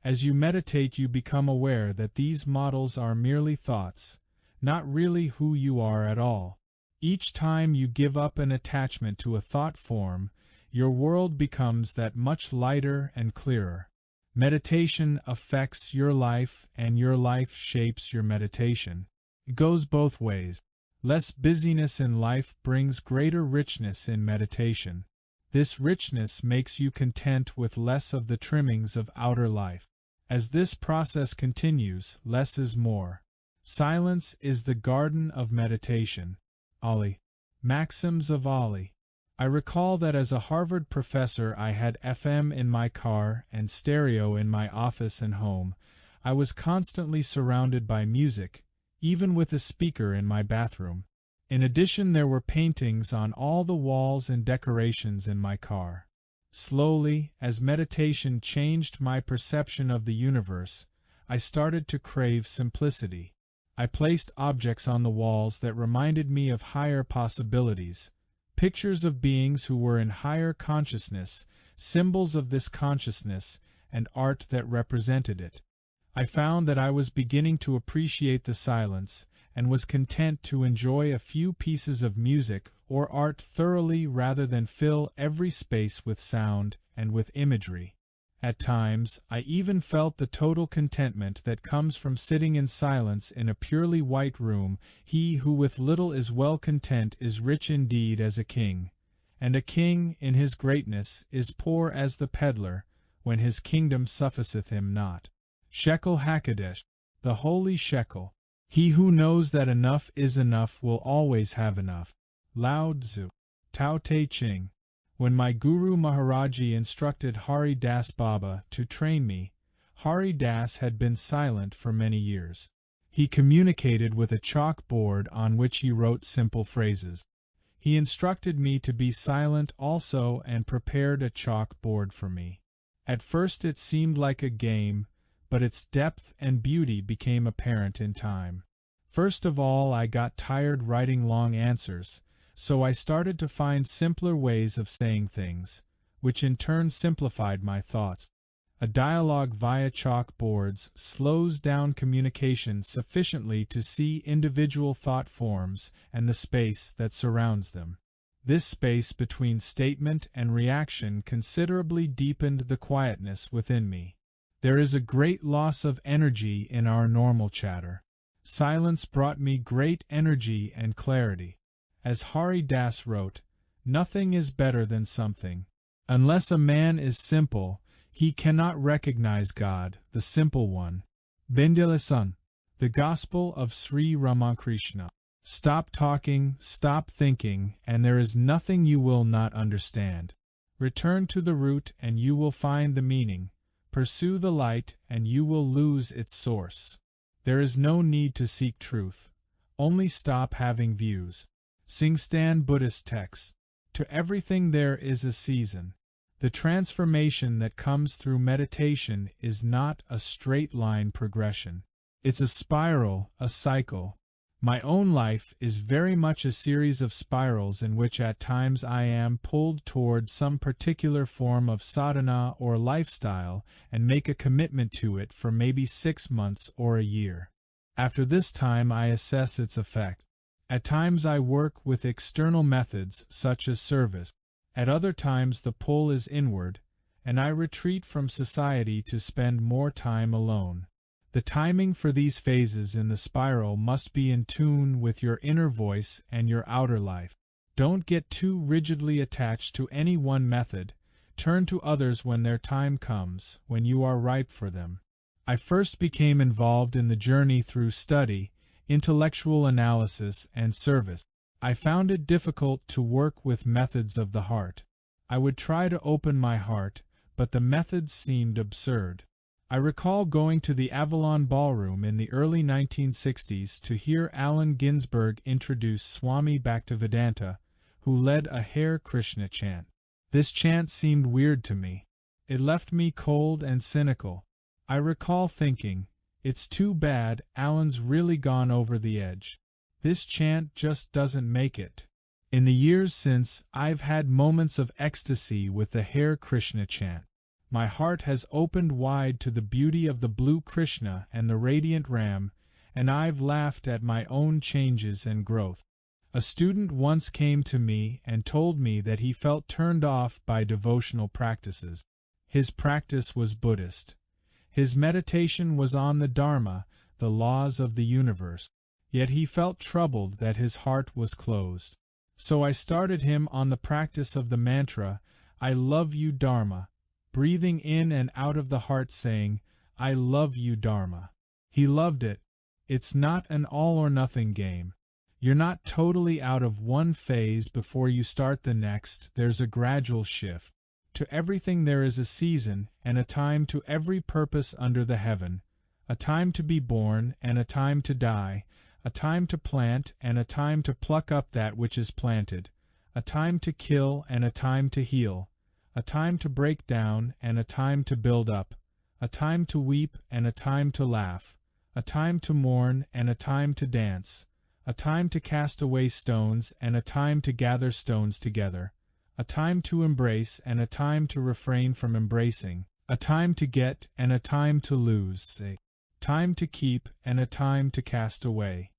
As you meditate, you become aware that these models are merely thoughts, not really who you are at all. Each time you give up an attachment to a thought form, your world becomes that much lighter and clearer. Meditation affects your life, and your life shapes your meditation. It goes both ways. Less busyness in life brings greater richness in meditation. This richness makes you content with less of the trimmings of outer life. As this process continues, less is more. Silence is the garden of meditation. Ali. Maxims of Ali. I recall that as a Harvard professor I had FM in my car and stereo in my office and home. I was constantly surrounded by music, even with a speaker in my bathroom. In addition, there were paintings on all the walls and decorations in my car. Slowly, as meditation changed my perception of the universe, I started to crave simplicity. I placed objects on the walls that reminded me of higher possibilities, pictures of beings who were in higher consciousness, symbols of this consciousness, and art that represented it. I found that I was beginning to appreciate the silence and was content to enjoy a few pieces of music or art thoroughly rather than fill every space with sound and with imagery. At times, I even felt the total contentment that comes from sitting in silence in a purely white room. He who with little is well content is rich indeed as a king, and a king in his greatness is poor as the peddler, when his kingdom sufficeth him not. Shekel Hakadesh, the holy shekel. He who knows that enough is enough will always have enough. Lao Tzu. Tao Te Ching. When my Guru Maharaji instructed Hari Das Baba to train me, Hari Das had been silent for many years. He communicated with a chalkboard on which he wrote simple phrases. He instructed me to be silent also and prepared a chalkboard for me. At first it seemed like a game, but its depth and beauty became apparent in time. First of all, I got tired writing long answers, so I started to find simpler ways of saying things, which in turn simplified my thoughts. A dialogue via chalkboards slows down communication sufficiently to see individual thought forms and the space that surrounds them. This space between statement and reaction considerably deepened the quietness within me. There is a great loss of energy in our normal chatter. Silence brought me great energy and clarity. As Hari Das wrote, nothing is better than something. Unless a man is simple, he cannot recognize God, the simple one. Bendelesan, the Gospel of Sri Ramakrishna. Stop talking, stop thinking, and there is nothing you will not understand. Return to the root and you will find the meaning. Pursue the light and you will lose its source. There is no need to seek truth. Only stop having views. Singstan Buddhist text. To everything there is a season. The transformation that comes through meditation is not a straight line progression. It's a spiral, a cycle. My own life is very much a series of spirals in which at times I am pulled toward some particular form of sadhana or lifestyle and make a commitment to it for maybe 6 months or a year. After this time I assess its effect. At times I work with external methods such as service. At other times the pull is inward, and I retreat from society to spend more time alone. The timing for these phases in the spiral must be in tune with your inner voice and your outer life. Don't get too rigidly attached to any one method. Turn to others when their time comes, when you are ripe for them. I first became involved in the journey through study, intellectual analysis, and service. I found it difficult to work with methods of the heart. I would try to open my heart, but the methods seemed absurd. I recall going to the Avalon Ballroom in the early 1960s to hear Allen Ginsberg introduce Swami Bhaktivedanta, who led a Hare Krishna chant. This chant seemed weird to me. It left me cold and cynical. I recall thinking, it's too bad Allen's really gone over the edge. This chant just doesn't make it. In the years since, I've had moments of ecstasy with the Hare Krishna chant. My heart has opened wide to the beauty of the blue Krishna and the radiant Ram, and I've laughed at my own changes and growth. A student once came to me and told me that he felt turned off by devotional practices. His practice was Buddhist. His meditation was on the Dharma, the laws of the universe. Yet he felt troubled that his heart was closed. So I started him on the practice of the mantra, I love you Dharma, breathing in and out of the heart saying, I love you Dharma. He loved it. It's not an all-or-nothing game. You're not totally out of one phase before you start the next. There's a gradual shift. To everything there is a season, and a time to every purpose under the heaven, a time to be born and a time to die, a time to plant and a time to pluck up that which is planted, a time to kill and a time to heal, a time to break down and a time to build up, a time to weep and a time to laugh, a time to mourn and a time to dance, a time to cast away stones and a time to gather stones together, a time to embrace and a time to refrain from embracing, a time to get and a time to lose, a time to keep and a time to cast away,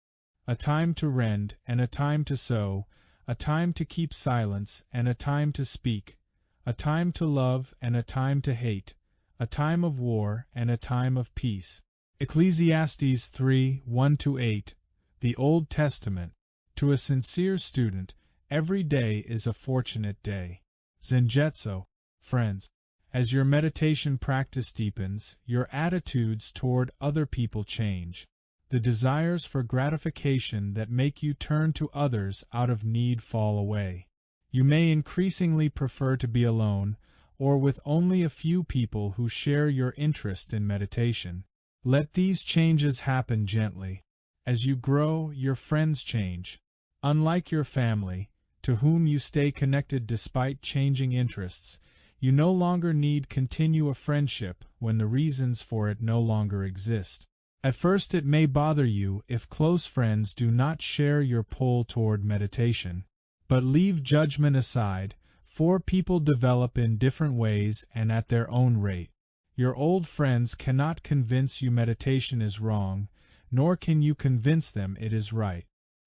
a time to rend and a time to sow, a time to keep silence and a time to speak, a time to love and a time to hate, a time of war and a time of peace. Ecclesiastes 3:1-8, the Old Testament. To a sincere student, every day is a fortunate day. Zenjutsu, friends. As your meditation practice deepens, your attitudes toward other people change. The desires for gratification that make you turn to others out of need fall away. You may increasingly prefer to be alone, or with only a few people who share your interest in meditation. Let these changes happen gently. As you grow, your friends change. Unlike your family, to whom you stay connected despite changing interests, you no longer need continue a friendship when the reasons for it no longer exist. At first it may bother you if close friends do not share your pull toward meditation. But leave judgment aside, for people develop in different ways and at their own rate. Your old friends cannot convince you meditation is wrong, nor can you convince them it is right.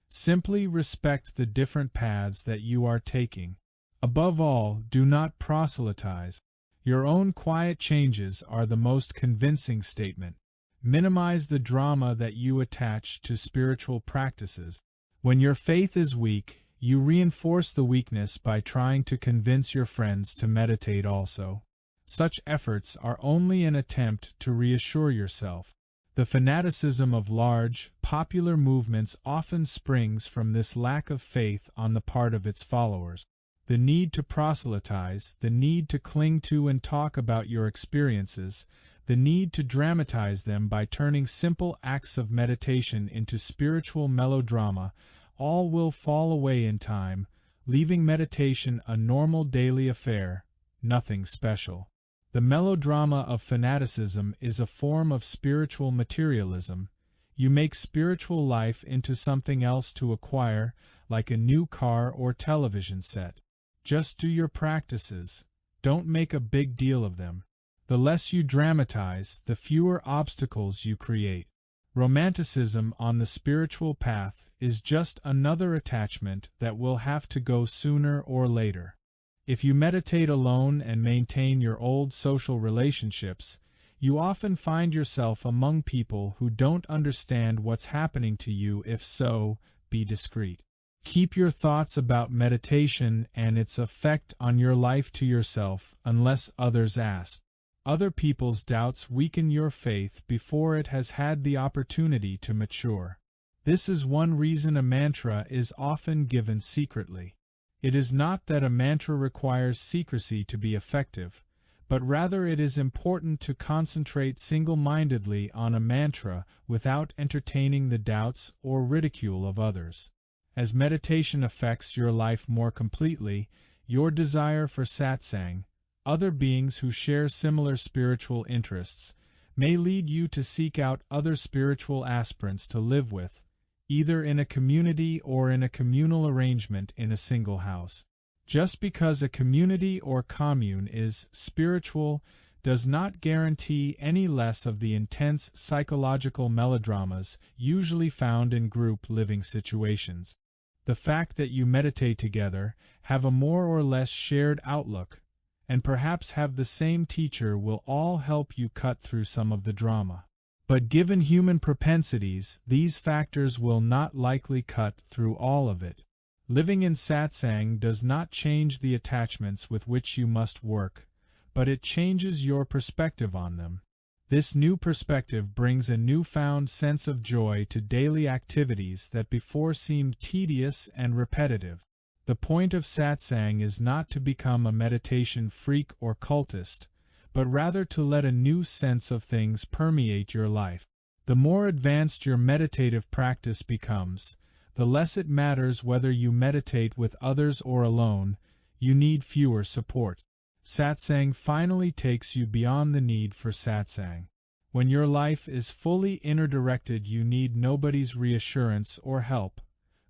Simply respect the different paths that you are taking. Above all, do not proselytize. Your own quiet changes are the most convincing statement. Minimize the drama that you attach to spiritual practices. When your faith is weak, you reinforce the weakness by trying to convince your friends to meditate also. Such efforts are only an attempt to reassure yourself. The fanaticism of large, popular movements often springs from this lack of faith on the part of its followers. The need to proselytize, the need to cling to and talk about your experiences, the need to dramatize them by turning simple acts of meditation into spiritual melodrama, all will fall away in time, leaving meditation a normal daily affair, nothing special. The melodrama of fanaticism is a form of spiritual materialism. You make spiritual life into something else to acquire, like a new car or television set. Just do your practices. Don't make a big deal of them. The less you dramatize, the fewer obstacles you create. Romanticism on the spiritual path is just another attachment that will have to go sooner or later. If you meditate alone and maintain your old social relationships, you often find yourself among people who don't understand what's happening to you. If so, be discreet. Keep your thoughts about meditation and its effect on your life to yourself unless others ask. Other people's doubts weaken your faith before it has had the opportunity to mature. This is one reason a mantra is often given secretly. It is not that a mantra requires secrecy to be effective, but rather it is important to concentrate single-mindedly on a mantra without entertaining the doubts or ridicule of others. As meditation affects your life more completely, your desire for satsang, other beings who share similar spiritual interests, may lead you to seek out other spiritual aspirants to live with, either in a community or in a communal arrangement in a single house. Just because a community or commune is spiritual does not guarantee any less of the intense psychological melodramas usually found in group living situations. The fact that you meditate together, have a more or less shared outlook, and perhaps have the same teacher will all help you cut through some of the drama. But given human propensities, these factors will not likely cut through all of it. Living in satsang does not change the attachments with which you must work, but it changes your perspective on them. This new perspective brings a newfound sense of joy to daily activities that before seemed tedious and repetitive. The point of satsang is not to become a meditation freak or cultist, but rather to let a new sense of things permeate your life. The more advanced your meditative practice becomes, the less it matters whether you meditate with others or alone, you need fewer support. Satsang finally takes you beyond the need for satsang. When your life is fully inner-directed, you need nobody's reassurance or help.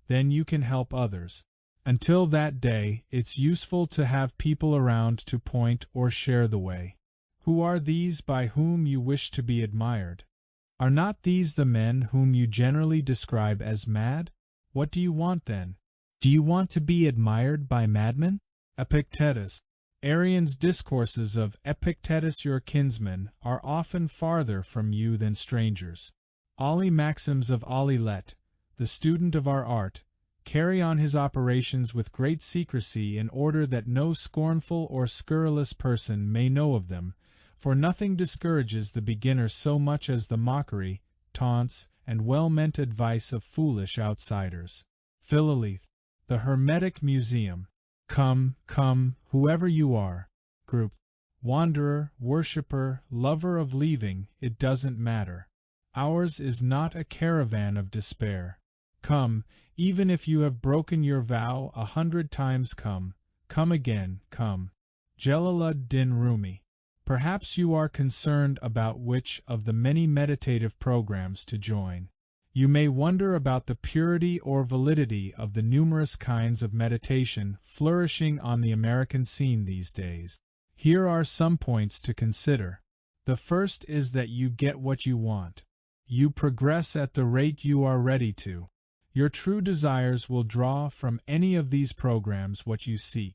Then you can help others. Until that day, it's useful to have people around to point or share the way. Who are these by whom you wish to be admired? Are not these the men whom you generally describe as mad? What do you want then? Do you want to be admired by madmen? Epictetus. Arrian's discourses of Epictetus your kinsman are often farther from you than strangers. Ali maxims of Ali Let, the student of our art, carry on his operations with great secrecy in order that no scornful or scurrilous person may know of them, for nothing discourages the beginner so much as the mockery, taunts, and well-meant advice of foolish outsiders. Philolith. The Hermetic Museum. Come, come, whoever you are. Group. Wanderer, worshipper, lover of leaving, it doesn't matter. Ours is not a caravan of despair. Come, even if you have broken your vow 100 times, come again, come. Jalaluddin Rumi. Perhaps you are concerned about which of the many meditative programs to join. You may wonder about the purity or validity of the numerous kinds of meditation flourishing on the American scene these days. Here are some points to consider. The first is that you get what you want. You progress at the rate you are ready to. Your true desires will draw from any of these programs what you seek.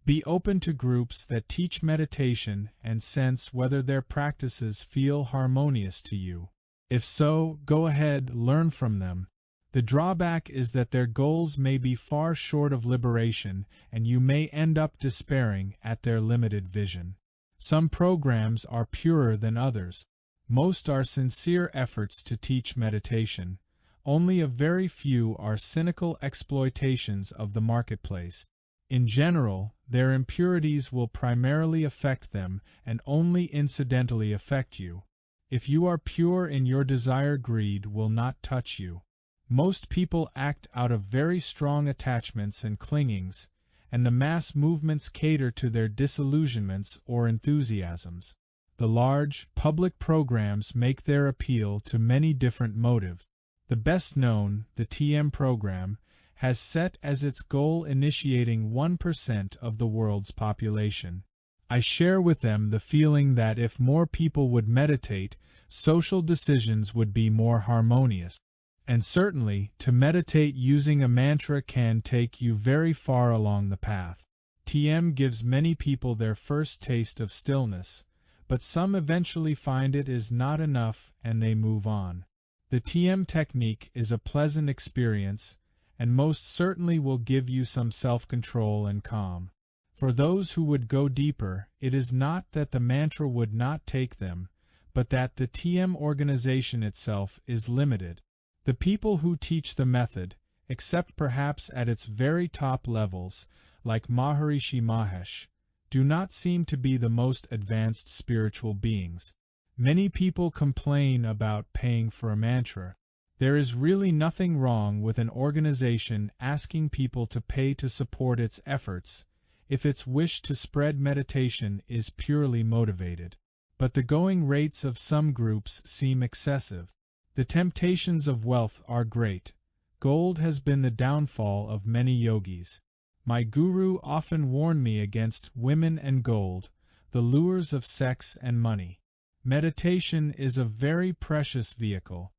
Be open to groups that teach meditation and sense whether their practices feel harmonious to you. If so, go ahead, learn from them. The drawback is that their goals may be far short of liberation, and you may end up despairing at their limited vision. Some programs are purer than others. Most are sincere efforts to teach meditation. Only a very few are cynical exploitations of the marketplace. In general, their impurities will primarily affect them and only incidentally affect you. If you are pure in your desire, greed will not touch you. Most people act out of very strong attachments and clingings, and the mass movements cater to their disillusionments or enthusiasms. The large, public programs make their appeal to many different motives. The best known, the TM program, has set as its goal initiating 1% of the world's population. I share with them the feeling that if more people would meditate, social decisions would be more harmonious. And certainly, to meditate using a mantra can take you very far along the path. TM gives many people their first taste of stillness, but some eventually find it is not enough and they move on. The TM technique is a pleasant experience, and most certainly will give you some self-control and calm. For those who would go deeper, it is not that the mantra would not take them, but that the TM organization itself is limited. The people who teach the method, except perhaps at its very top levels, like Maharishi Mahesh, do not seem to be the most advanced spiritual beings. Many people complain about paying for a mantra. There is really nothing wrong with an organization asking people to pay to support its efforts, if its wish to spread meditation is purely motivated. But the going rates of some groups seem excessive. The temptations of wealth are great. Gold has been the downfall of many yogis. My guru often warned me against women and gold, the lures of sex and money. Meditation is a very precious vehicle.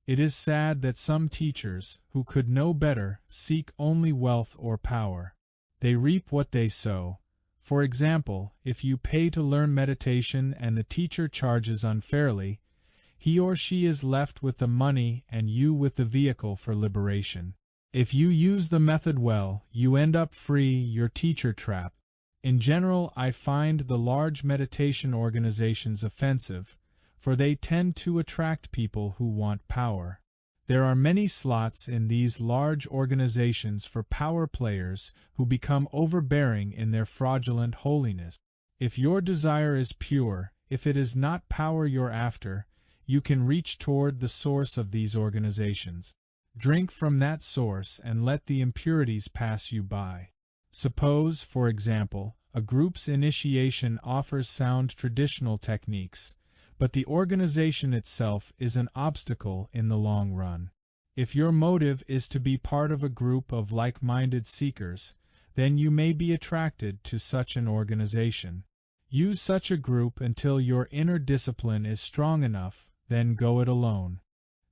It is sad that some teachers, who could know better, seek only wealth or power. They reap what they sow. For example, if you pay to learn meditation and the teacher charges unfairly, he or she is left with the money and you with the vehicle for liberation. If you use the method well, you end up free your teacher trap. In general, I find the large meditation organizations offensive, for they tend to attract people who want power. There are many slots in these large organizations for power players who become overbearing in their fraudulent holiness. If your desire is pure, if it is not power you're after, you can reach toward the source of these organizations. Drink from that source and let the impurities pass you by. Suppose, for example, a group's initiation offers sound traditional techniques, but the organization itself is an obstacle in the long run. If your motive is to be part of a group of like-minded seekers, then you may be attracted to such an organization. Use such a group until your inner discipline is strong enough, then go it alone.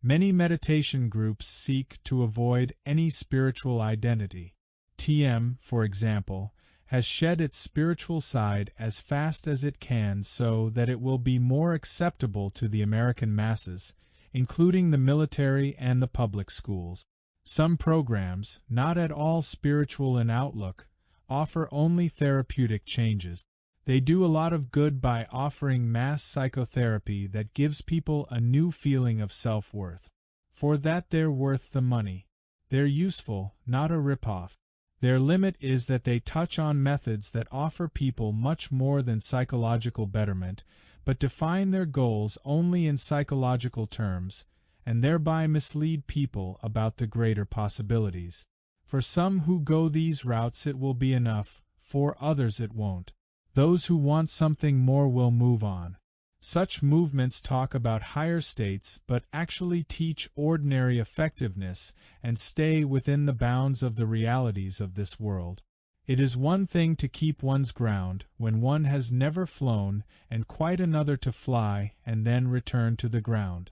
Many meditation groups seek to avoid any spiritual identity. TM, for example, has shed its spiritual side as fast as it can so that it will be more acceptable to the American masses, including the military and the public schools. Some programs, not at all spiritual in outlook, offer only therapeutic changes. They do a lot of good by offering mass psychotherapy that gives people a new feeling of self-worth. For that they're worth the money. They're useful, not a rip-off. Their limit is that they touch on methods that offer people much more than psychological betterment, but define their goals only in psychological terms, and thereby mislead people about the greater possibilities. For some who go these routes it will be enough, for others it won't. Those who want something more will move on. Such movements talk about higher states but actually teach ordinary effectiveness and stay within the bounds of the realities of this world. It is one thing to keep one's ground when one has never flown, and quite another to fly and then return to the ground.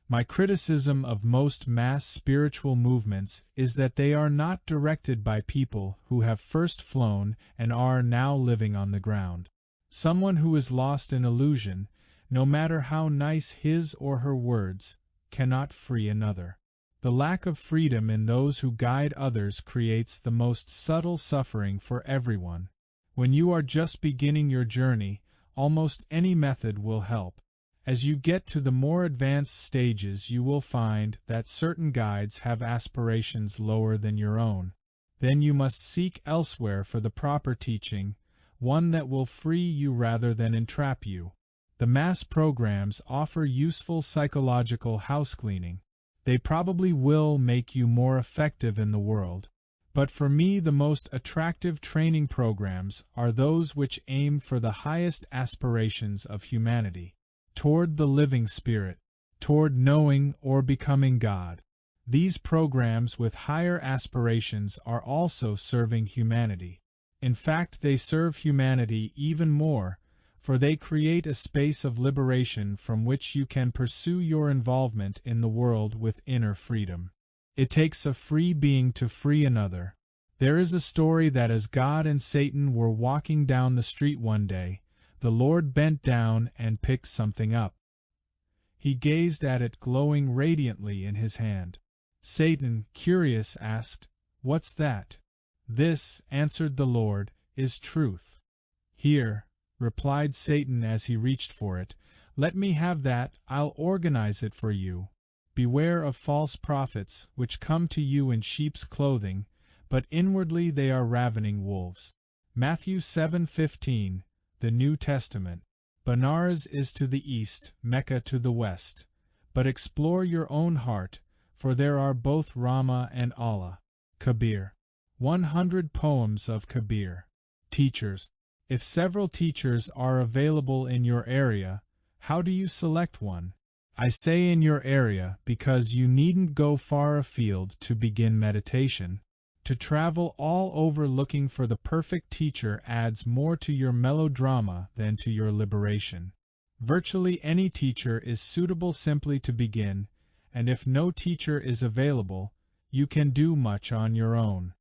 My criticism of most mass spiritual movements is that they are not directed by people who have first flown and are now living on the ground. Someone who is lost in illusion, no matter how nice his or her words, cannot free another. The lack of freedom in those who guide others creates the most subtle suffering for everyone. When you are just beginning your journey, almost any method will help. As you get to the more advanced stages, you will find that certain guides have aspirations lower than your own. Then you must seek elsewhere for the proper teaching, one that will free you rather than entrap you. The mass programs offer useful psychological housecleaning. They probably will make you more effective in the world. But for me, the most attractive training programs are those which aim for the highest aspirations of humanity. Toward the living spirit, toward knowing or becoming God. These programs with higher aspirations are also serving humanity. In fact, they serve humanity even more, for they create a space of liberation from which you can pursue your involvement in the world with inner freedom. It takes a free being to free another. There is a story that as God and Satan were walking down the street one day, the Lord bent down and picked something up. He gazed at it glowing radiantly in his hand. Satan, curious, asked, What's that? This, answered the Lord, is truth. Here, replied Satan as he reached for it, let me have that, I'll organize it for you. Beware of false prophets, which come to you in sheep's clothing, but inwardly they are ravening wolves. Matthew 7:15, the New Testament. Benares is to the east, Mecca to the west. But explore your own heart, for there are both Rama and Allah. Kabir. 100 Poems of Kabir. Teachers. If several teachers are available in your area, how do you select one? I say in your area because you needn't go far afield to begin meditation. To travel all over looking for the perfect teacher adds more to your melodrama than to your liberation. Virtually any teacher is suitable simply to begin, and if no teacher is available, you can do much on your own.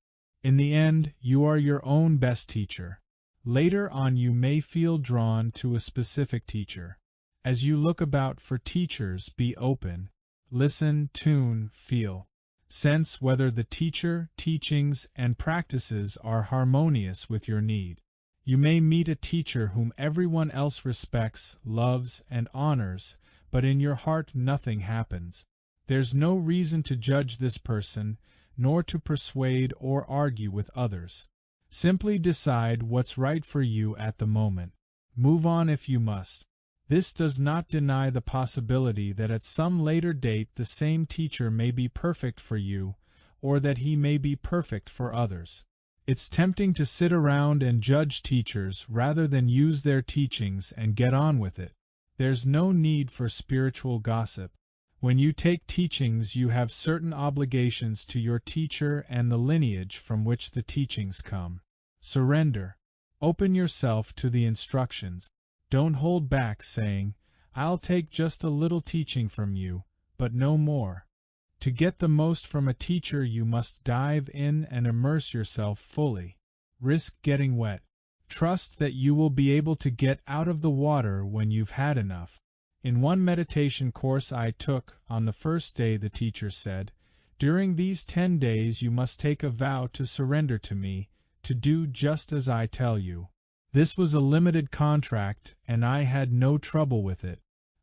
In the end, you are your own best teacher. Later on you may feel drawn to a specific teacher. As you look about for teachers, be open. Listen, tune, feel. Sense whether the teacher, teachings, and practices are harmonious with your need. You may meet a teacher whom everyone else respects, loves, and honors, but in your heart nothing happens. There's no reason to judge this person, nor to persuade or argue with others. Simply decide what's right for you at the moment. Move on if you must. This does not deny the possibility that at some later date the same teacher may be perfect for you, or that he may be perfect for others. It's tempting to sit around and judge teachers rather than use their teachings and get on with it. There's no need for spiritual gossip. When you take teachings, you have certain obligations to your teacher and the lineage from which the teachings come. Surrender. Open yourself to the instructions. Don't hold back, saying, I'll take just a little teaching from you, but no more. To get the most from a teacher, you must dive in and immerse yourself fully. Risk getting wet. Trust that you will be able to get out of the water when you've had enough. In one meditation course I took, on the first day the teacher said, during these 10 days you must take a vow to surrender to me, to do just as I tell you. This was a limited contract, and I had no trouble with it.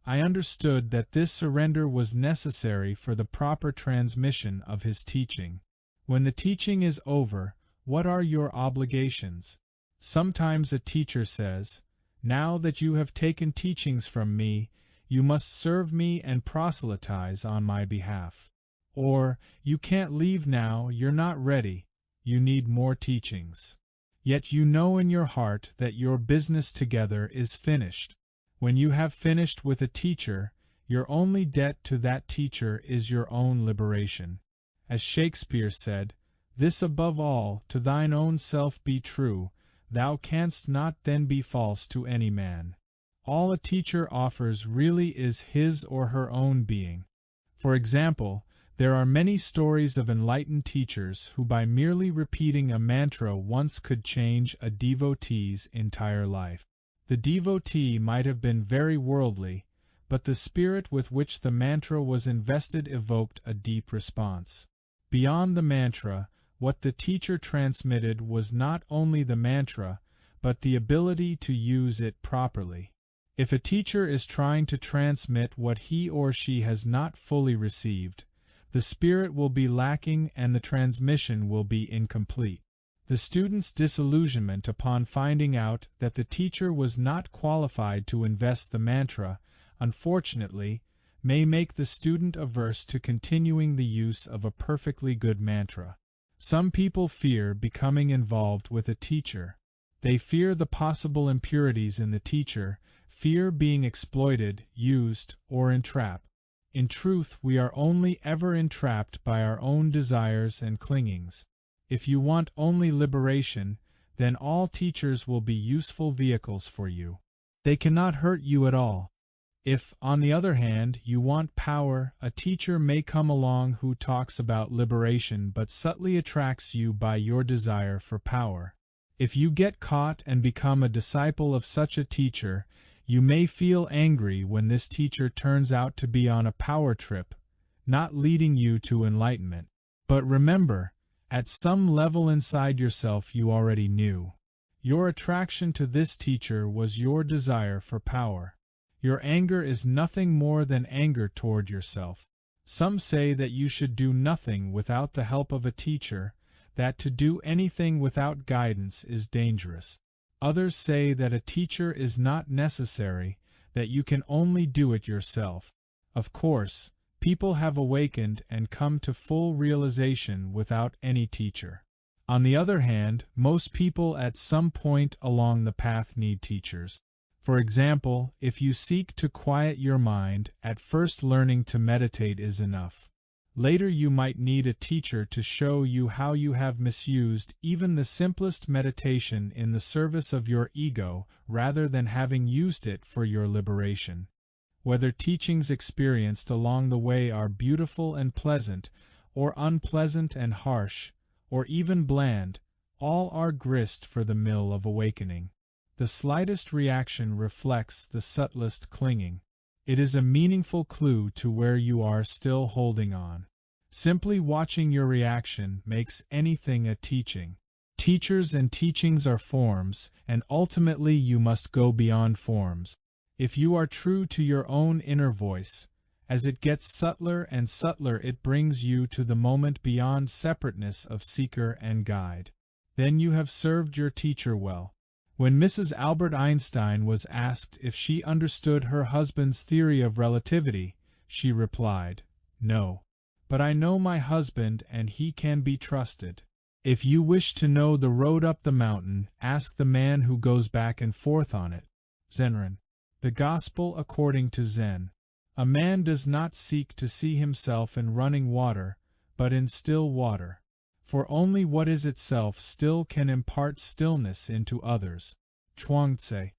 I understood that this surrender was necessary for the proper transmission of his teaching. When the teaching is over, what are your obligations? Sometimes a teacher says, now that you have taken teachings from me, you must serve me and proselytize on my behalf. Or, you can't leave now, you're not ready, you need more teachings. Yet you know in your heart that your business together is finished. When you have finished with a teacher, your only debt to that teacher is your own liberation. As Shakespeare said, this above all, to thine own self be true, thou canst not then be false to any man. All a teacher offers really is his or her own being. For example, there are many stories of enlightened teachers who by merely repeating a mantra once could change a devotee's entire life. The devotee might have been very worldly, but the spirit with which the mantra was invested evoked a deep response. Beyond the mantra, what the teacher transmitted was not only the mantra, but the ability to use it properly. If a teacher is trying to transmit what he or she has not fully received, the spirit will be lacking and the transmission will be incomplete. The student's disillusionment upon finding out that the teacher was not qualified to invest the mantra, unfortunately, may make the student averse to continuing the use of a perfectly good mantra. Some people fear becoming involved with a teacher. They fear the possible impurities in the teacher, fear being exploited, used, or entrapped. In truth, we are only ever entrapped by our own desires and clingings. If you want only liberation, then all teachers will be useful vehicles for you. They cannot hurt you at all. If, on the other hand, you want power, a teacher may come along who talks about liberation but subtly attracts you by your desire for power. If you get caught and become a disciple of such a teacher, you may feel angry when this teacher turns out to be on a power trip, not leading you to enlightenment. But remember, At some level inside yourself you already knew. Your attraction to this teacher was your desire for power. Your anger is nothing more than anger toward yourself. Some say that you should do nothing without the help of a teacher, that to do anything without guidance is dangerous. Others say that a teacher is not necessary, that you can only do it yourself. Of course, people have awakened and come to full realization without any teacher. On the other hand, most people at some point along the path need teachers. For example, if you seek to quiet your mind, at first learning to meditate is enough. Later you might need a teacher to show you how you have misused even the simplest meditation in the service of your ego rather than having used it for your liberation. Whether teachings experienced along the way are beautiful and pleasant, or unpleasant and harsh, or even bland, all are grist for the mill of awakening. The slightest reaction reflects the subtlest clinging. It is a meaningful clue to where you are still holding on. Simply watching your reaction makes anything a teaching. Teachers and teachings are forms, and ultimately you must go beyond forms. If you are true to your own inner voice, as it gets subtler and subtler it brings you to the moment beyond separateness of seeker and guide. Then you have served your teacher well. When Mrs. Albert Einstein was asked if she understood her husband's theory of relativity, she replied, "No. But I know my husband and he can be trusted. If you wish to know the road up the mountain, ask the man who goes back and forth on it." Zenran. The Gospel according to Zen. A man does not seek to see himself in running water, but in still water. For only what is itself still can impart stillness into others. Chuangtse.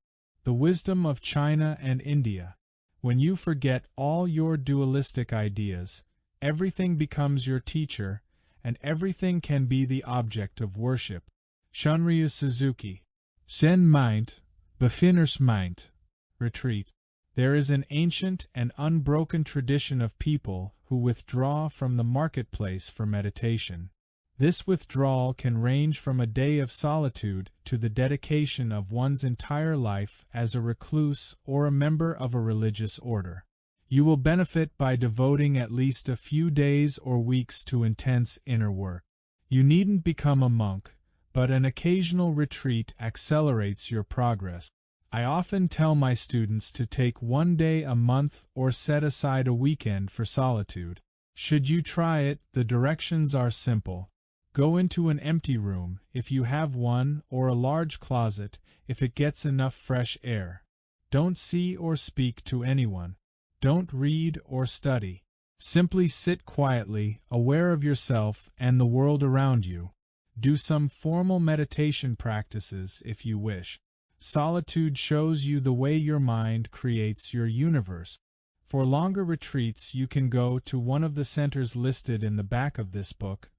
The wisdom of China and India. When you forget all your dualistic ideas, everything becomes your teacher, and everything can be the object of worship. Shunryu Suzuki. Zen meint, beginners meint. Retreat. There is an ancient and unbroken tradition of people who withdraw from the marketplace for meditation. This withdrawal can range from a day of solitude to the dedication of one's entire life as a recluse or a member of a religious order. You will benefit by devoting at least a few days or weeks to intense inner work. You needn't become a monk, but an occasional retreat accelerates your progress. I often tell my students to take one day a month or set aside a weekend for solitude. Should you try it, the directions are simple. Go into an empty room, if you have one, or a large closet, if it gets enough fresh air. Don't see or speak to anyone. Don't read or study. Simply sit quietly, aware of yourself and the world around you. Do some formal meditation practices if you wish. Solitude shows you the way your mind creates your universe. For longer retreats, you can go to one of the centers listed in the back of this book,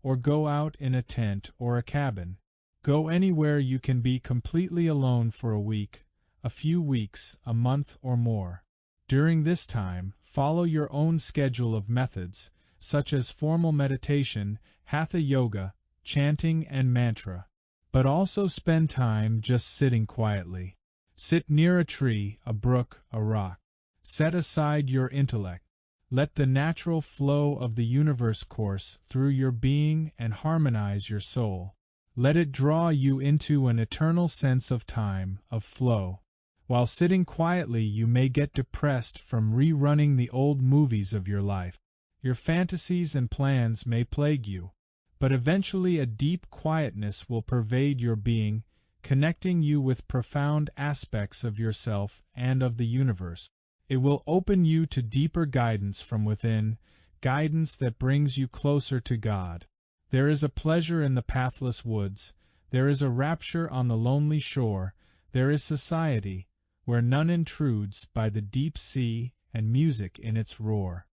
or go out in a tent or a cabin. Go anywhere you can be completely alone for a week, a few weeks, a month or more. During this time, follow your own schedule of methods, such as formal meditation, hatha yoga, chanting and mantra. But also spend time just sitting quietly. Sit near a tree, a brook, a rock. Set aside your intellect. Let the natural flow of the universe course through your being and harmonize your soul. Let it draw you into an eternal sense of time, of flow. While sitting quietly, you may get depressed from rerunning the old movies of your life. Your fantasies and plans may plague you, but eventually a deep quietness will pervade your being, connecting you with profound aspects of yourself and of the universe. It will open you to deeper guidance from within, guidance that brings you closer to God. There is a pleasure in the pathless woods, there is a rapture on the lonely shore, there is society, where none intrudes, by the deep sea and music in its roar.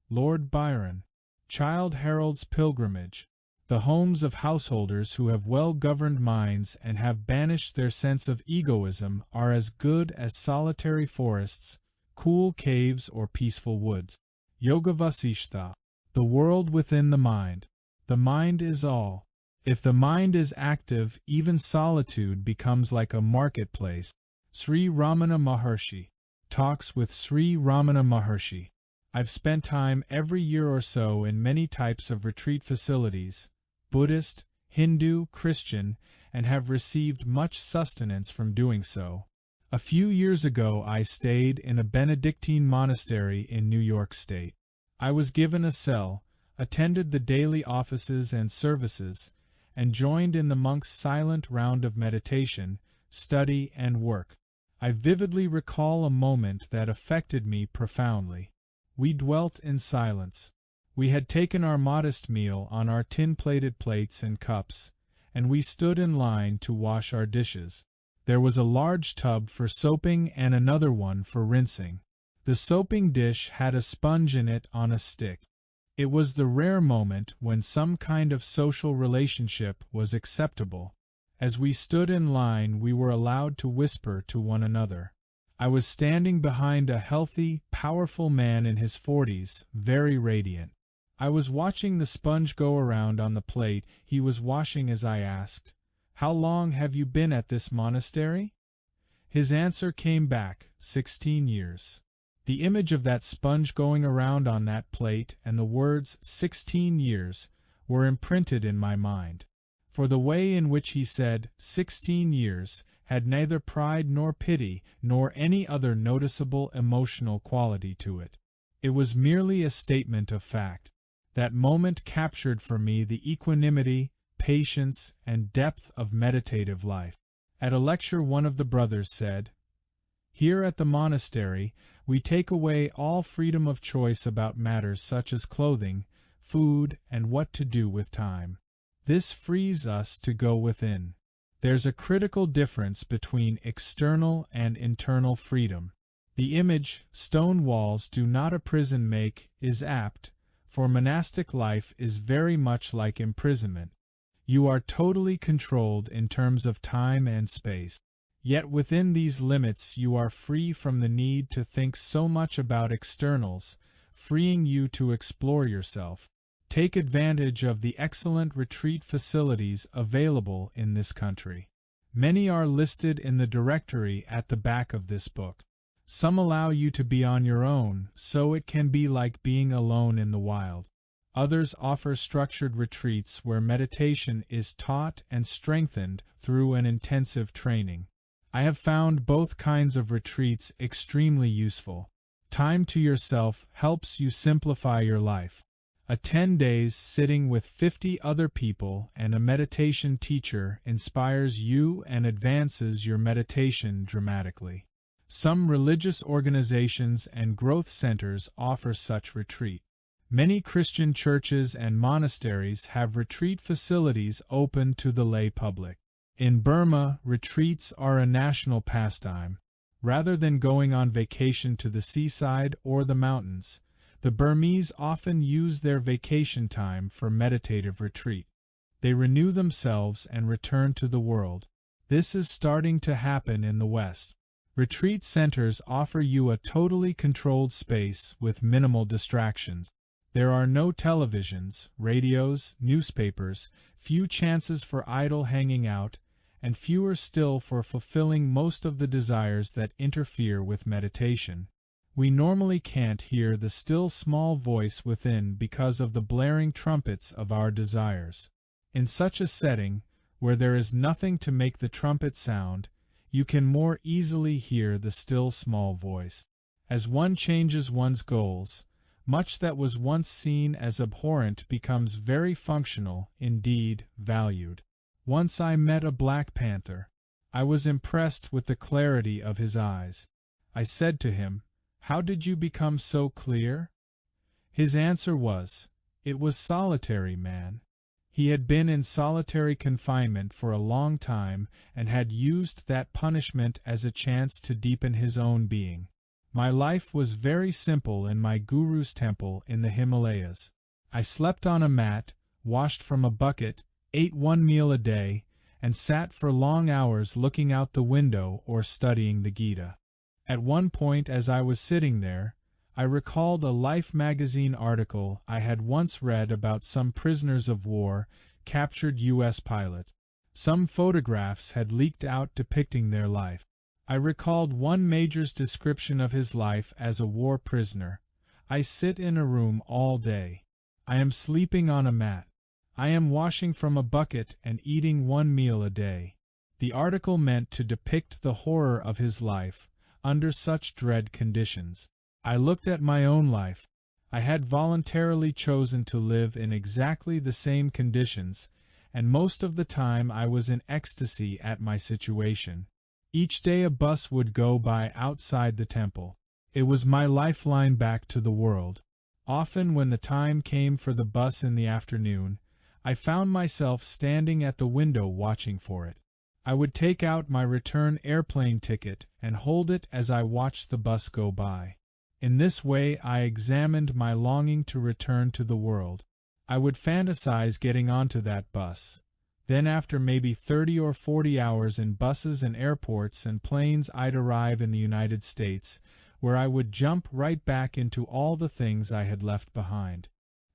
Lord Byron. Childe Harold's Pilgrimage. The homes of householders who have well-governed minds and have banished their sense of egoism are as good as solitary forests, cool caves or peaceful woods. Yoga Vasishtha. The world within the mind. The mind is all. If the mind is active, even solitude becomes like a marketplace. Sri Ramana Maharshi. Talks with Sri Ramana Maharshi. I've spent time every year or so in many types of retreat facilities, Buddhist, Hindu, Christian, and have received much sustenance from doing so. A few years ago I stayed in a Benedictine monastery in New York State. I was given a cell, attended the daily offices and services, and joined in the monks' silent round of meditation, study, and work. I vividly recall a moment that affected me profoundly. We dwelt in silence. We had taken our modest meal on our tin-plated plates and cups, and we stood in line to wash our dishes. There was a large tub for soaping and another one for rinsing. The soaping dish had a sponge in it on a stick. It was the rare moment when some kind of social relationship was acceptable. As we stood in line, we were allowed to whisper to one another. I was standing behind a healthy, powerful man in his 40s, very radiant. I was watching the sponge go around on the plate he was washing as I asked, "How long have you been at this monastery?" His answer came back, 16 years. The image of that sponge going around on that plate and the words 16 years were imprinted in my mind. For the way in which he said 16 years had neither pride nor pity nor any other noticeable emotional quality to it. It was merely a statement of fact. That moment captured for me the equanimity, patience, and depth of meditative life. At a lecture one of the brothers said, "Here at the monastery, we take away all freedom of choice about matters such as clothing, food, and what to do with time. This frees us to go within. There's a critical difference between external and internal freedom. The image, 'stone walls do not a prison make,' is apt, for monastic life is very much like imprisonment. You are totally controlled in terms of time and space. Yet within these limits you are free from the need to think so much about externals, freeing you to explore yourself. Take advantage of the excellent retreat facilities available in this country. Many are listed in the directory at the back of this book. Some allow you to be on your own, so it can be like being alone in the wild. Others offer structured retreats where meditation is taught and strengthened through an intensive training. I have found both kinds of retreats extremely useful. Time to yourself helps you simplify your life. A 10 days sitting with 50 other people and a meditation teacher inspires you and advances your meditation dramatically. Some religious organizations and growth centers offer such retreat. Many Christian churches and monasteries have retreat facilities open to the lay public. In Burma, retreats are a national pastime. Rather than going on vacation to the seaside or the mountains, the Burmese often use their vacation time for meditative retreat. They renew themselves and return to the world. This is starting to happen in the West. Retreat centers offer you a totally controlled space with minimal distractions. There are no televisions, radios, newspapers, few chances for idle hanging out, and fewer still for fulfilling most of the desires that interfere with meditation. We normally can't hear the still small voice within because of the blaring trumpets of our desires. In such a setting, where there is nothing to make the trumpet sound, you can more easily hear the still small voice. As one changes one's goals, much that was once seen as abhorrent becomes very functional, indeed, valued. Once I met a black panther. I was impressed with the clarity of his eyes. I said to him, "How did you become so clear?" His answer was, "It was solitary, man." He had been in solitary confinement for a long time and had used that punishment as a chance to deepen his own being. My life was very simple in my guru's temple in the Himalayas. I slept on a mat, washed from a bucket, ate one meal a day, and sat for long hours looking out the window or studying the Gita. At one point as I was sitting there, I recalled a Life magazine article I had once read about some prisoners of war captured U.S. pilots. Some photographs had leaked out depicting their life. I recalled one major's description of his life as a war prisoner. I sit in a room all day. I am sleeping on a mat. I am washing from a bucket and eating one meal a day. The article meant to depict the horror of his life under such dread conditions. I looked at my own life. I had voluntarily chosen to live in exactly the same conditions, and most of the time I was in ecstasy at my situation. Each day a bus would go by outside the temple. It was my lifeline back to the world. Often when the time came for the bus in the afternoon, I found myself standing at the window watching for it. I would take out my return airplane ticket and hold it as I watched the bus go by. In this way I examined my longing to return to the world. I would fantasize getting onto that bus. Then after maybe 30 or 40 hours in buses and airports and planes, I'd arrive in the United States, where I would jump right back into all the things I had left behind.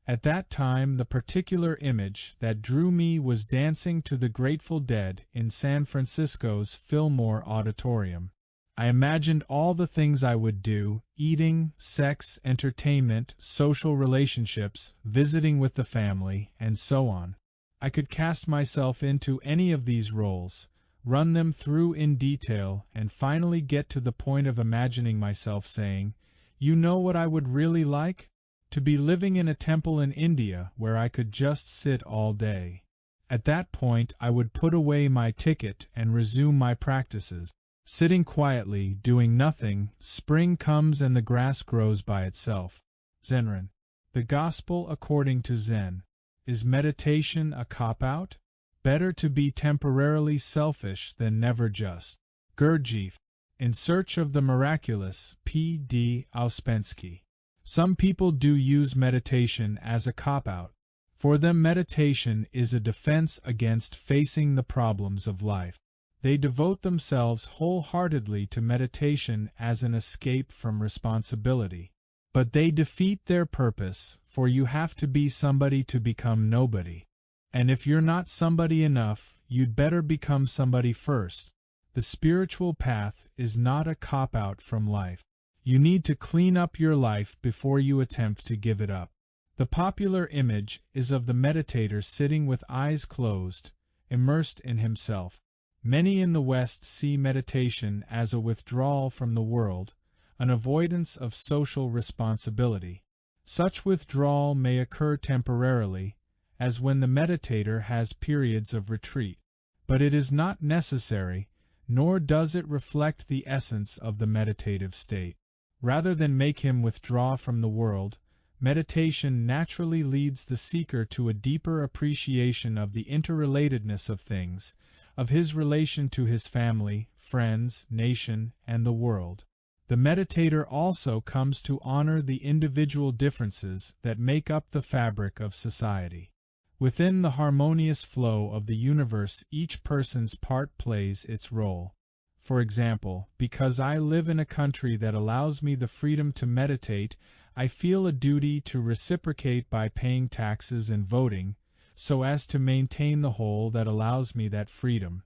At that time, the particular image that drew me was dancing to the Grateful Dead in San Francisco's Fillmore Auditorium. I imagined all the things I would do: eating, sex, entertainment, social relationships, visiting with the family, and so on. I could cast myself into any of these roles, run them through in detail, and finally get to the point of imagining myself saying, "You know what I would really like? To be living in a temple in India where I could just sit all day." At that point I would put away my ticket and resume my practices. Sitting quietly, doing nothing, spring comes and the grass grows by itself. Zenran. The Gospel according to Zen. Is meditation a cop-out? Better to be temporarily selfish than never just. Gurdjieff. In Search of the Miraculous, P. D. Ouspensky. Some people do use meditation as a cop-out. For them, meditation is a defense against facing the problems of life. They devote themselves wholeheartedly to meditation as an escape from responsibility. But they defeat their purpose, for you have to be somebody to become nobody. And if you're not somebody enough, you'd better become somebody first. The spiritual path is not a cop-out from life. You need to clean up your life before you attempt to give it up. The popular image is of the meditator sitting with eyes closed, immersed in himself. Many in the West see meditation as a withdrawal from the world, an avoidance of social responsibility. Such withdrawal may occur temporarily, as when the meditator has periods of retreat. But it is not necessary, nor does it reflect the essence of the meditative state. Rather than make him withdraw from the world, meditation naturally leads the seeker to a deeper appreciation of the interrelatedness of things, of his relation to his family, friends, nation, and the world. The meditator also comes to honor the individual differences that make up the fabric of society. Within the harmonious flow of the universe, each person's part plays its role. For example, because I live in a country that allows me the freedom to meditate, I feel a duty to reciprocate by paying taxes and voting, so as to maintain the whole that allows me that freedom.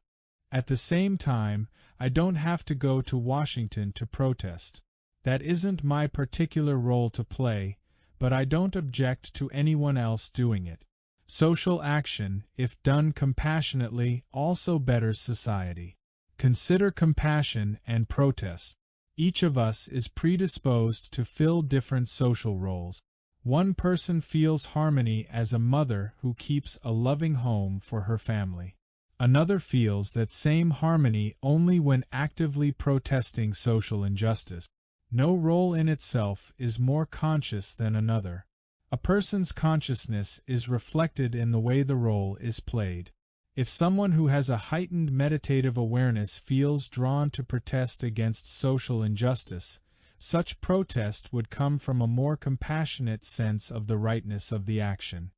At the same time, I don't have to go to Washington to protest. That isn't my particular role to play, but I don't object to anyone else doing it. Social action, if done compassionately, also betters society. Consider compassion and protest. Each of us is predisposed to fill different social roles. One person feels harmony as a mother who keeps a loving home for her family. Another feels that same harmony only when actively protesting social injustice. No role in itself is more conscious than another. A person's consciousness is reflected in the way the role is played. If someone who has a heightened meditative awareness feels drawn to protest against social injustice, such protest would come from a more compassionate sense of the rightness of the action.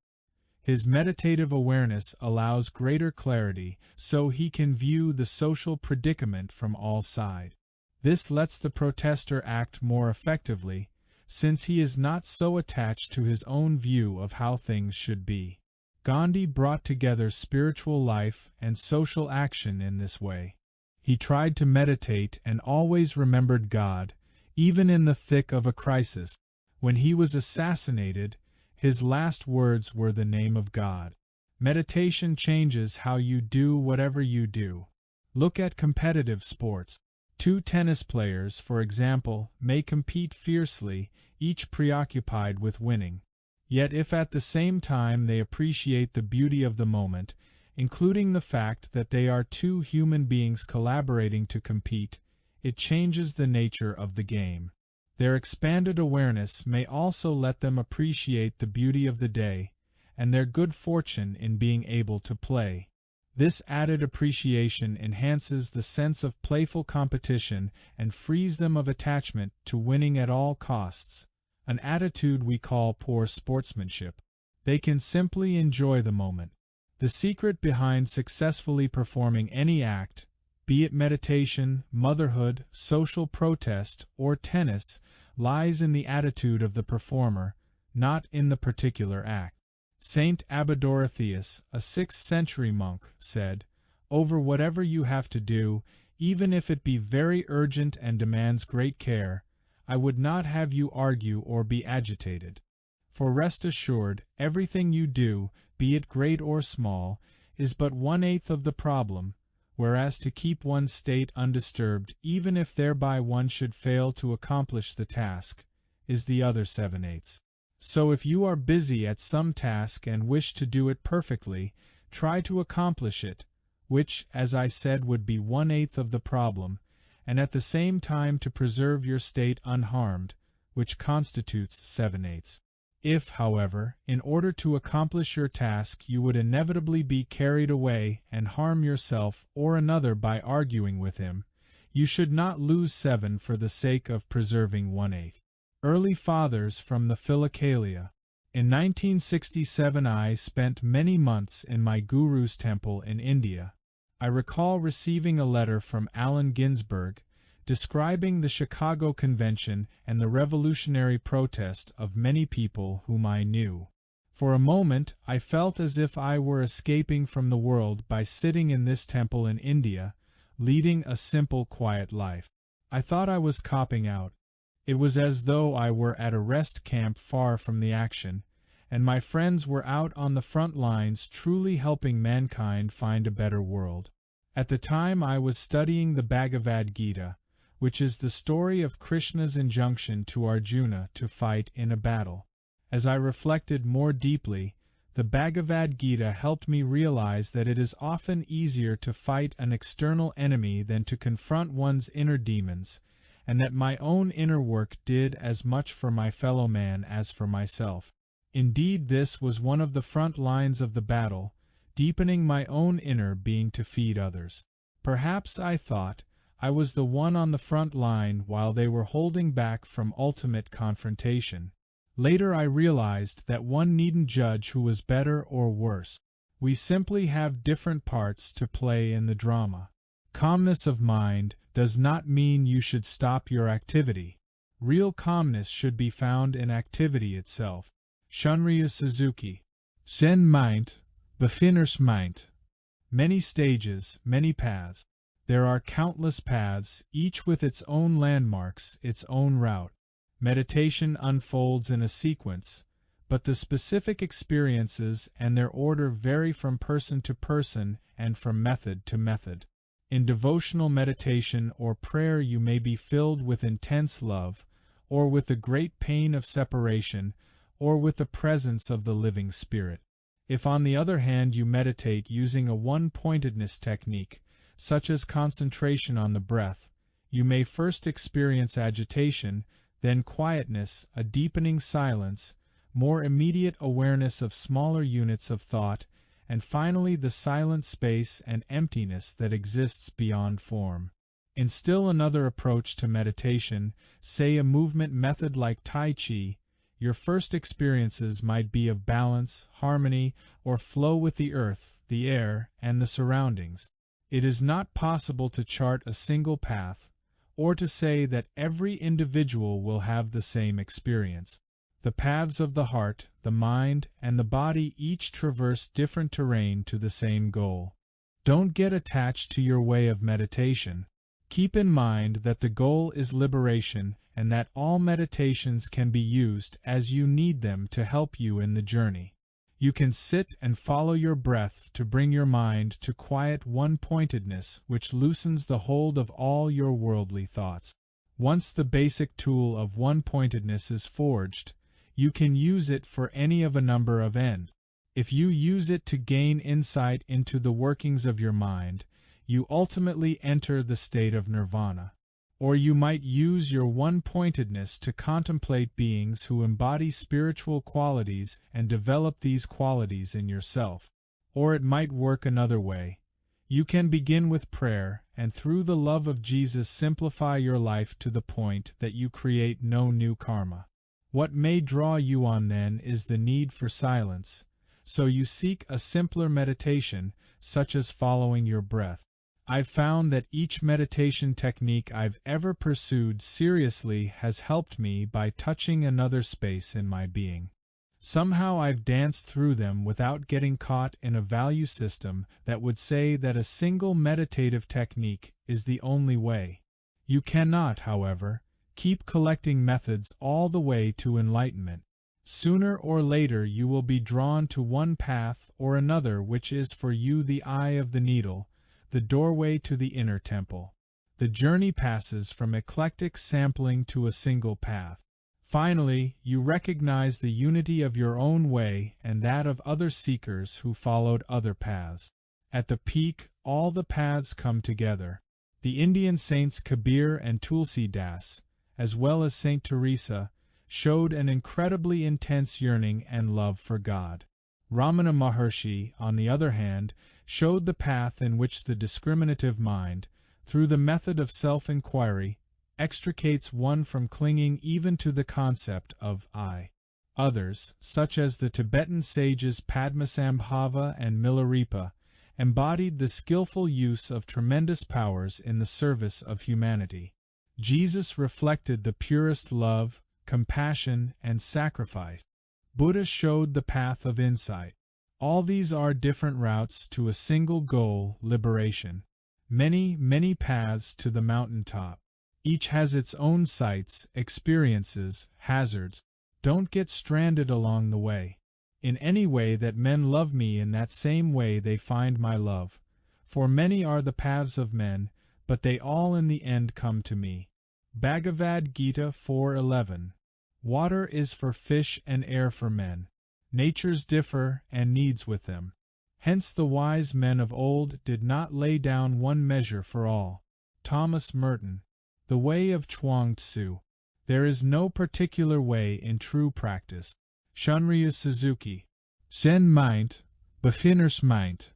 His meditative awareness allows greater clarity, so he can view the social predicament from all sides. This lets the protester act more effectively, since he is not so attached to his own view of how things should be. Gandhi brought together spiritual life and social action in this way. He tried to meditate and always remembered God, even in the thick of a crisis. When he was assassinated, his last words were the name of God. Meditation changes how you do whatever you do. Look at competitive sports. Two tennis players, for example, may compete fiercely, each preoccupied with winning. Yet if at the same time they appreciate the beauty of the moment, including the fact that they are two human beings collaborating to compete, it changes the nature of the game. Their expanded awareness may also let them appreciate the beauty of the day and their good fortune in being able to play. This added appreciation enhances the sense of playful competition and frees them of attachment to winning at all costs, an attitude we call poor sportsmanship. They can simply enjoy the moment. The secret behind successfully performing any act, be it meditation, motherhood, social protest, or tennis, lies in the attitude of the performer, not in the particular act. Saint Abdorotheus, a 6th-century monk, said, "Over whatever you have to do, even if it be very urgent and demands great care, I would not have you argue or be agitated. For rest assured, everything you do, be it great or small, is but 1/8 of the problem, whereas to keep one's state undisturbed, even if thereby one should fail to accomplish the task, is the other 7/8. So if you are busy at some task and wish to do it perfectly, try to accomplish it, which, as I said, would be 1/8 of the problem, and at the same time to preserve your state unharmed, which constitutes 7/8. If, however, in order to accomplish your task you would inevitably be carried away and harm yourself or another by arguing with him, you should not lose 7 for the sake of preserving 1/8. Early Fathers from the Philokalia. In 1967 I spent many months in my guru's temple in India. I recall receiving a letter from Allen Ginsberg describing the Chicago Convention and the revolutionary protest of many people whom I knew. For a moment I felt as if I were escaping from the world by sitting in this temple in India, leading a simple, quiet life. I thought I was copping out. It was as though I were at a rest camp far from the action, and my friends were out on the front lines truly helping mankind find a better world. At the time I was studying the Bhagavad Gita, which is the story of Krishna's injunction to Arjuna to fight in a battle. As I reflected more deeply, the Bhagavad Gita helped me realize that it is often easier to fight an external enemy than to confront one's inner demons, and that my own inner work did as much for my fellow man as for myself. Indeed, this was one of the front lines of the battle, deepening my own inner being to feed others. Perhaps, I thought, I was the one on the front line while they were holding back from ultimate confrontation. Later I realized that one needn't judge who was better or worse. We simply have different parts to play in the drama. Calmness of mind does not mean you should stop your activity. Real calmness should be found in activity itself. Shunryu Suzuki. Zen mind, beginner's mind. Many stages, many paths. There are countless paths, each with its own landmarks, its own route. Meditation unfolds in a sequence, but the specific experiences and their order vary from person to person and from method to method. In devotional meditation or prayer you may be filled with intense love, or with the great pain of separation, or with the presence of the living Spirit. If on the other hand you meditate using a one-pointedness technique, such as concentration on the breath, you may first experience agitation, then quietness, a deepening silence, more immediate awareness of smaller units of thought, and finally the silent space and emptiness that exists beyond form. In still another approach to meditation, say a movement method like Tai Chi, your first experiences might be of balance, harmony, or flow with the earth, the air, and the surroundings. It is not possible to chart a single path. or to say that every individual will have the same experience. The paths of the heart, the mind, and the body each traverse different terrain to the same goal. Don't get attached to your way of meditation. Keep in mind that the goal is liberation and that all meditations can be used as you need them to help you in the journey. You can sit and follow your breath to bring your mind to quiet one-pointedness, which loosens the hold of all your worldly thoughts. Once the basic tool of one-pointedness is forged, you can use it for any of a number of ends. If you use it to gain insight into the workings of your mind, you ultimately enter the state of nirvana. Or you might use your one-pointedness to contemplate beings who embody spiritual qualities and develop these qualities in yourself. Or it might work another way. You can begin with prayer, and through the love of Jesus simplify your life to the point that you create no new karma. What may draw you on then is the need for silence, so you seek a simpler meditation, such as following your breath. I've found that each meditation technique I've ever pursued seriously has helped me by touching another space in my being. Somehow I've danced through them without getting caught in a value system that would say that a single meditative technique is the only way. You cannot, however, keep collecting methods all the way to enlightenment. Sooner or later you will be drawn to one path or another which is for you the eye of the needle, the doorway to the inner temple. The journey passes from eclectic sampling to a single path. Finally, you recognize the unity of your own way and that of other seekers who followed other paths. At the peak, all the paths come together. The Indian saints Kabir and Tulsi Das, as well as Saint Teresa, showed an incredibly intense yearning and love for God. Ramana Maharshi, on the other hand, showed the path in which the discriminative mind, through the method of self-inquiry, extricates one from clinging even to the concept of I. Others, such as the Tibetan sages Padmasambhava and Milarepa, embodied the skillful use of tremendous powers in the service of humanity. Jesus reflected the purest love, compassion, and sacrifice. Buddha showed the path of insight. All these are different routes to a single goal, liberation. Many, many paths to the mountaintop. Each has its own sights, experiences, hazards. Don't get stranded along the way. In any way that men love me, in that same way they find my love. For many are the paths of men, but they all in the end come to me. Bhagavad Gita 4:11. Water is for fish and air for men. Natures differ and needs with them. Hence the wise men of old did not lay down one measure for all. Thomas Merton. The Way of Chuang Tzu. There is no particular way in true practice. Shunryu Suzuki. Zen meint, beginners meint.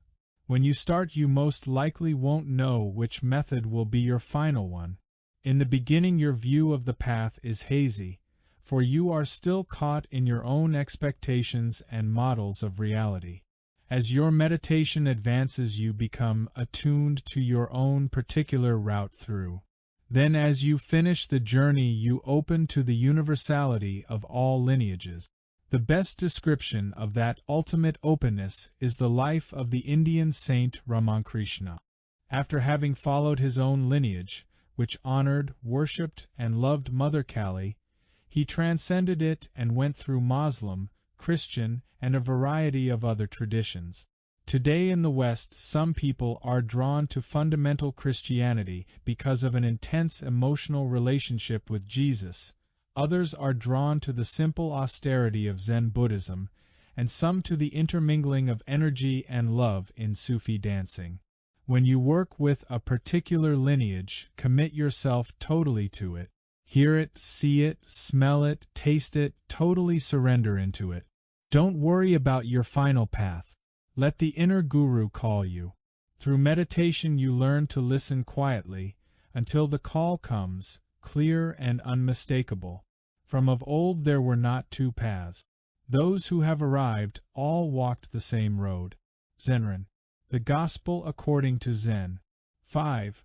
When you start you most likely won't know which method will be your final one. In the beginning your view of the path is hazy, for you are still caught in your own expectations and models of reality. As your meditation advances you become attuned to your own particular route through. Then as you finish the journey you open to the universality of all lineages. The best description of that ultimate openness is the life of the Indian saint Ramakrishna. After having followed his own lineage, which honored, worshipped, and loved Mother Kali, he transcended it and went through Muslim, Christian, and a variety of other traditions. Today in the West, some people are drawn to fundamental Christianity because of an intense emotional relationship with Jesus. Others are drawn to the simple austerity of Zen Buddhism, and some to the intermingling of energy and love in Sufi dancing. When you work with a particular lineage, commit yourself totally to it. Hear it, see it, smell it, taste it, totally surrender into it. Don't worry about your final path. Let the inner guru call you. Through meditation you learn to listen quietly until the call comes, clear and unmistakable. From of old there were not two paths. Those who have arrived all walked the same road. Zenran. The Gospel according to Zen. 5.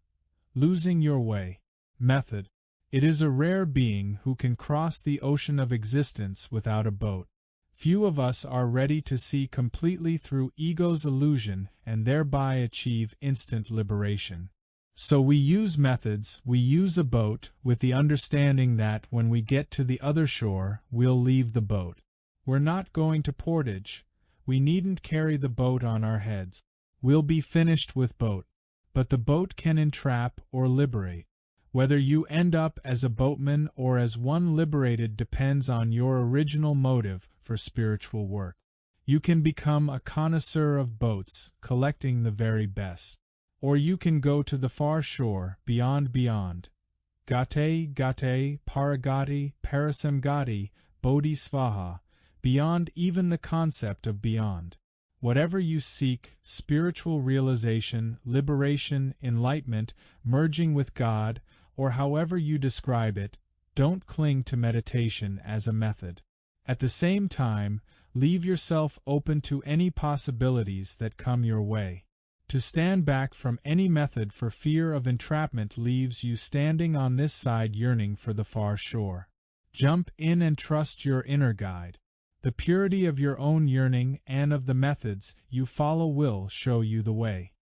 Losing your way. Method. It is a rare being who can cross the ocean of existence without a boat. Few of us are ready to see completely through ego's illusion and thereby achieve instant liberation. So we use methods, we use a boat, with the understanding that when we get to the other shore, we'll leave the boat. We're not going to portage. We needn't carry the boat on our heads. We'll be finished with boat. But the boat can entrap or liberate. Whether you end up as a boatman or as one liberated depends on your original motive for spiritual work. You can become a connoisseur of boats, collecting the very best. Or you can go to the far shore, beyond. Gate, paragati, parasamgati, bodhisvaha, beyond even the concept of beyond. Whatever you seek, spiritual realization, liberation, enlightenment, merging with God, or however you describe it, don't cling to meditation as a method. At the same time, leave yourself open to any possibilities that come your way. To stand back from any method for fear of entrapment leaves you standing on this side yearning for the far shore. Jump in and trust your inner guide. The purity of your own yearning and of the methods you follow will show you the way.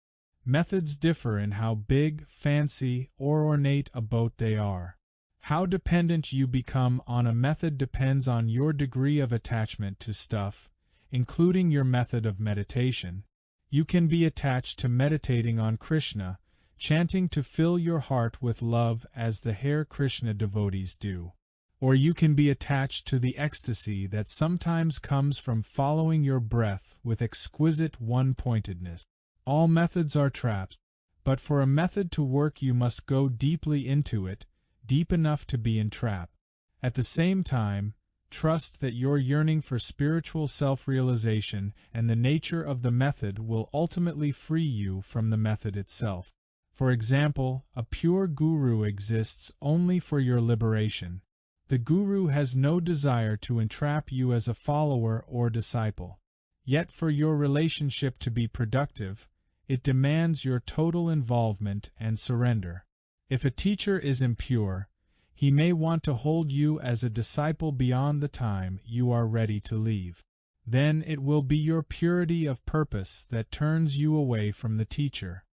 Methods differ in how big, fancy, or ornate a boat they are. How dependent you become on a method depends on your degree of attachment to stuff, including your method of meditation. You can be attached to meditating on Krishna, chanting to fill your heart with love as the Hare Krishna devotees do. Or you can be attached to the ecstasy that sometimes comes from following your breath with exquisite one-pointedness. All methods are traps, but for a method to work you must go deeply into it, deep enough to be entrapped. At the same time, trust that your yearning for spiritual self-realization and the nature of the method will ultimately free you from the method itself. For example, a pure guru exists only for your liberation. The guru has no desire to entrap you as a follower or disciple. Yet for your relationship to be productive, it demands your total involvement and surrender. If a teacher is impure, he may want to hold you as a disciple beyond the time you are ready to leave. Then it will be your purity of purpose that turns you away from the teacher.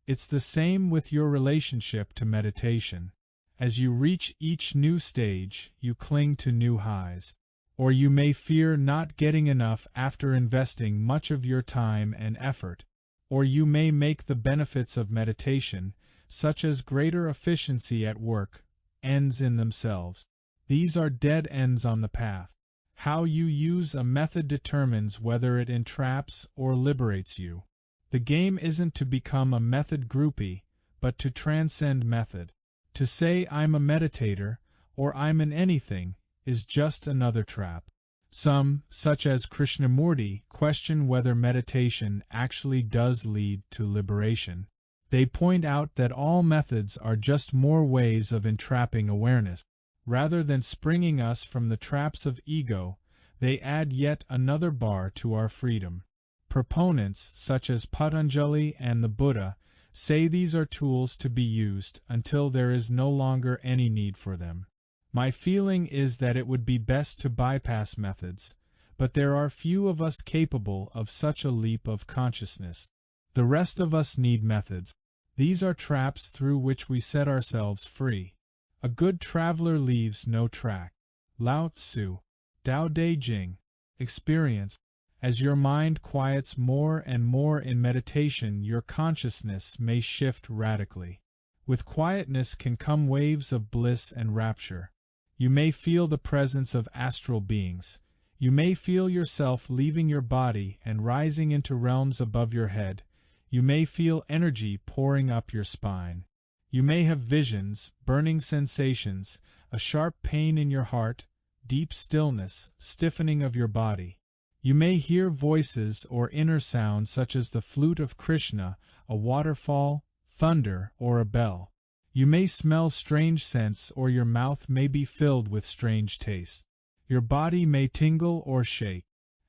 It's the same with your relationship to meditation. As you reach each new stage, you cling to new highs. Or you may fear not getting enough after investing much of your time and effort. Or you may make the benefits of meditation, such as greater efficiency at work, ends in themselves. These are dead ends on the path. How you use a method determines whether it entraps or liberates you. The game isn't to become a method groupie, but to transcend method. To say I'm a meditator, or I'm an anything, is just another trap. Some, such as Krishnamurti, question whether meditation actually does lead to liberation. They point out that all methods are just more ways of entrapping awareness. Rather than springing us from the traps of ego, they add yet another bar to our freedom. Proponents, such as Patanjali and the Buddha, say these are tools to be used until there is no longer any need for them. My feeling is that it would be best to bypass methods, but there are few of us capable of such a leap of consciousness. The rest of us need methods. These are traps through which we set ourselves free. A good traveler leaves no track. Lao Tzu, Tao Te Ching. Experience. As your mind quiets more and more in meditation, your consciousness may shift radically. With quietness can come waves of bliss and rapture. You may feel the presence of astral beings. You may feel yourself leaving your body and rising into realms above your head. You may feel energy pouring up your spine. You may have visions, burning sensations, a sharp pain in your heart, deep stillness, stiffening of your body. You may hear voices or inner sounds such as the flute of Krishna, a waterfall, thunder, or a bell. You may smell strange scents, or your mouth may be filled with strange taste. Your body may tingle or shake.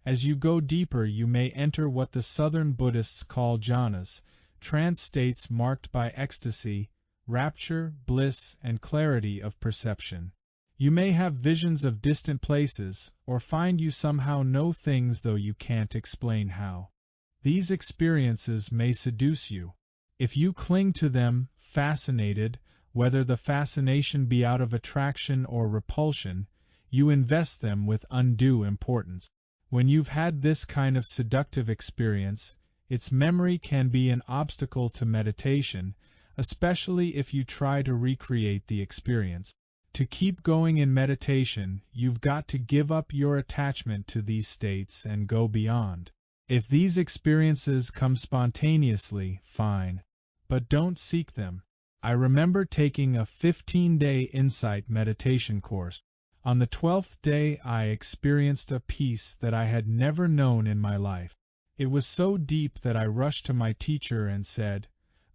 As you go deeper, you may enter what the southern Buddhists call jhanas, trance states marked by ecstasy, rapture, bliss, and clarity of perception. You may have visions of distant places, or find you somehow know things though you can't explain how. These experiences may seduce you. If you cling to them, fascinated, whether the fascination be out of attraction or repulsion, you invest them with undue importance. When you've had this kind of seductive experience, its memory can be an obstacle to meditation, especially if you try to recreate the experience. To keep going in meditation, you've got to give up your attachment to these states and go beyond. If these experiences come spontaneously, fine. But don't seek them. I remember taking a 15-day insight meditation course. On the 12th day I experienced a peace that I had never known in my life. It was so deep that I rushed to my teacher and said,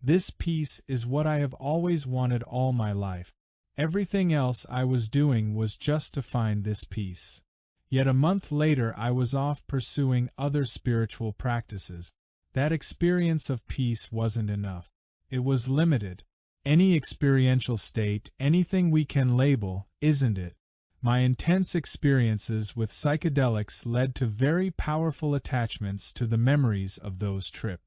"This peace is what I have always wanted all my life. Everything else I was doing was just to find this peace." Yet a month later I was off pursuing other spiritual practices. That experience of peace wasn't enough. It was limited. Any experiential state, anything we can label, isn't it? My intense experiences with psychedelics led to very powerful attachments to the memories of those trips.